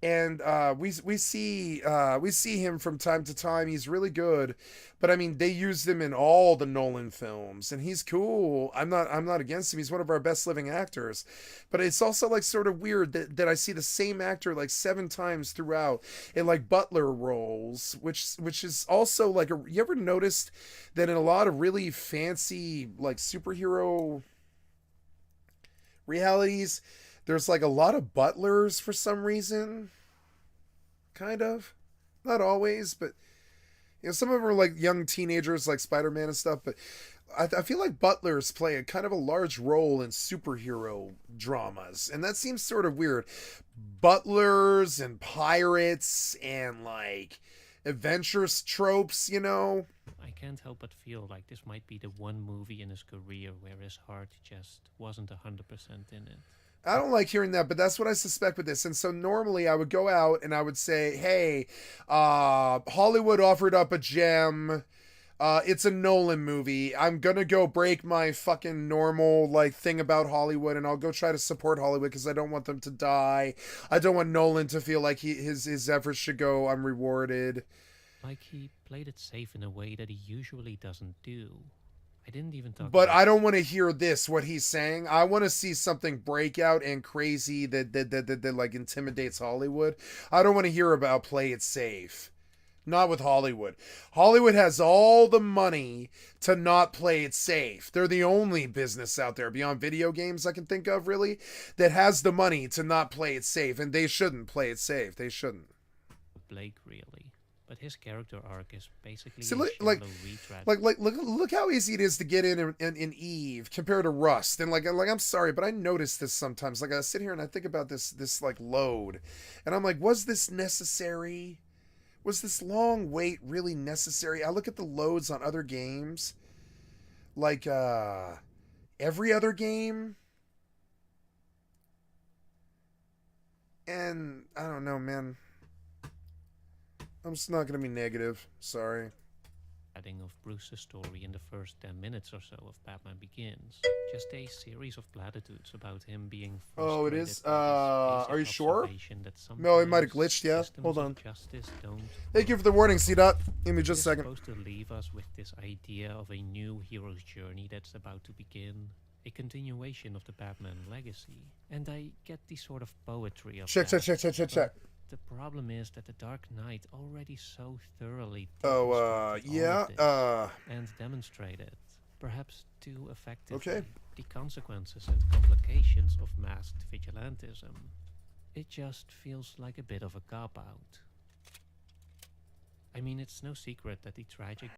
And we see him from time to time. He's really good, but I mean, they used him in all the Nolan films, and he's cool. I'm not against him. He's one of our best living actors, but it's also like sort of weird that I see the same actor like 7 times throughout in like butler roles, which is also like you ever noticed that in a lot of really fancy like superhero realities, there's like a lot of butlers for some reason. Kind of. Not always, but some of them are like young teenagers like Spider-Man and stuff, but I feel like butlers play a kind of a large role in superhero dramas, and that seems sort of weird. Butlers and pirates and like adventurous tropes, I can't help but feel like this might be the one movie in his career where his heart just wasn't 100% in it. I don't like hearing that, but that's what I suspect with this. And so normally I would go out and I would say, hey, Hollywood offered up a gem. It's a Nolan movie. I'm going to go break my fucking normal like thing about Hollywood, and I'll go try to support Hollywood because I don't want them to die. I don't want Nolan to feel like his efforts should go unrewarded. Like he played it safe in a way that he usually doesn't do. I didn't even talk But I don't want to hear what he's saying. I want to see something breakout and crazy that like intimidates Hollywood. I don't want to hear about play it safe. Not with Hollywood. Hollywood has all the money to not play it safe. They're the only business out there beyond video games I can think of, really, that has the money to not play it safe, and they shouldn't play it safe. They shouldn't. Blake, really. But his character arc is basically look how easy it is to get in EvE compared to Rust. And like I'm sorry, but I notice this sometimes. Like I sit here and I think about this like load, and I'm like, was this necessary? Was this long wait really necessary? I look at the loads on other games, like every other game. And I don't know, man. I'm just not gonna be negative. Sorry. Of Bruce's story in the first 10 minutes or so of Batman Begins. Just a series of platitudes about him being Oh, it frustrated is? by this Are you basic sure? observation that No, it might have sometimes glitched, yeah. systems Hold of on. justice don't Thank you for the warning, C-Dot. Give me It just a is second. supposed to leave us with this idea of a new hero's journey that's about to begin, a continuation of the Batman legacy. And I get the sort of poetry of Check. that. But the problem is that the Dark Knight already so thoroughly yeah, and demonstrated, perhaps too effectively, Okay. the consequences and complications of masked vigilantism. It just feels like a bit of a cop-out. I mean, it's no secret that the tragic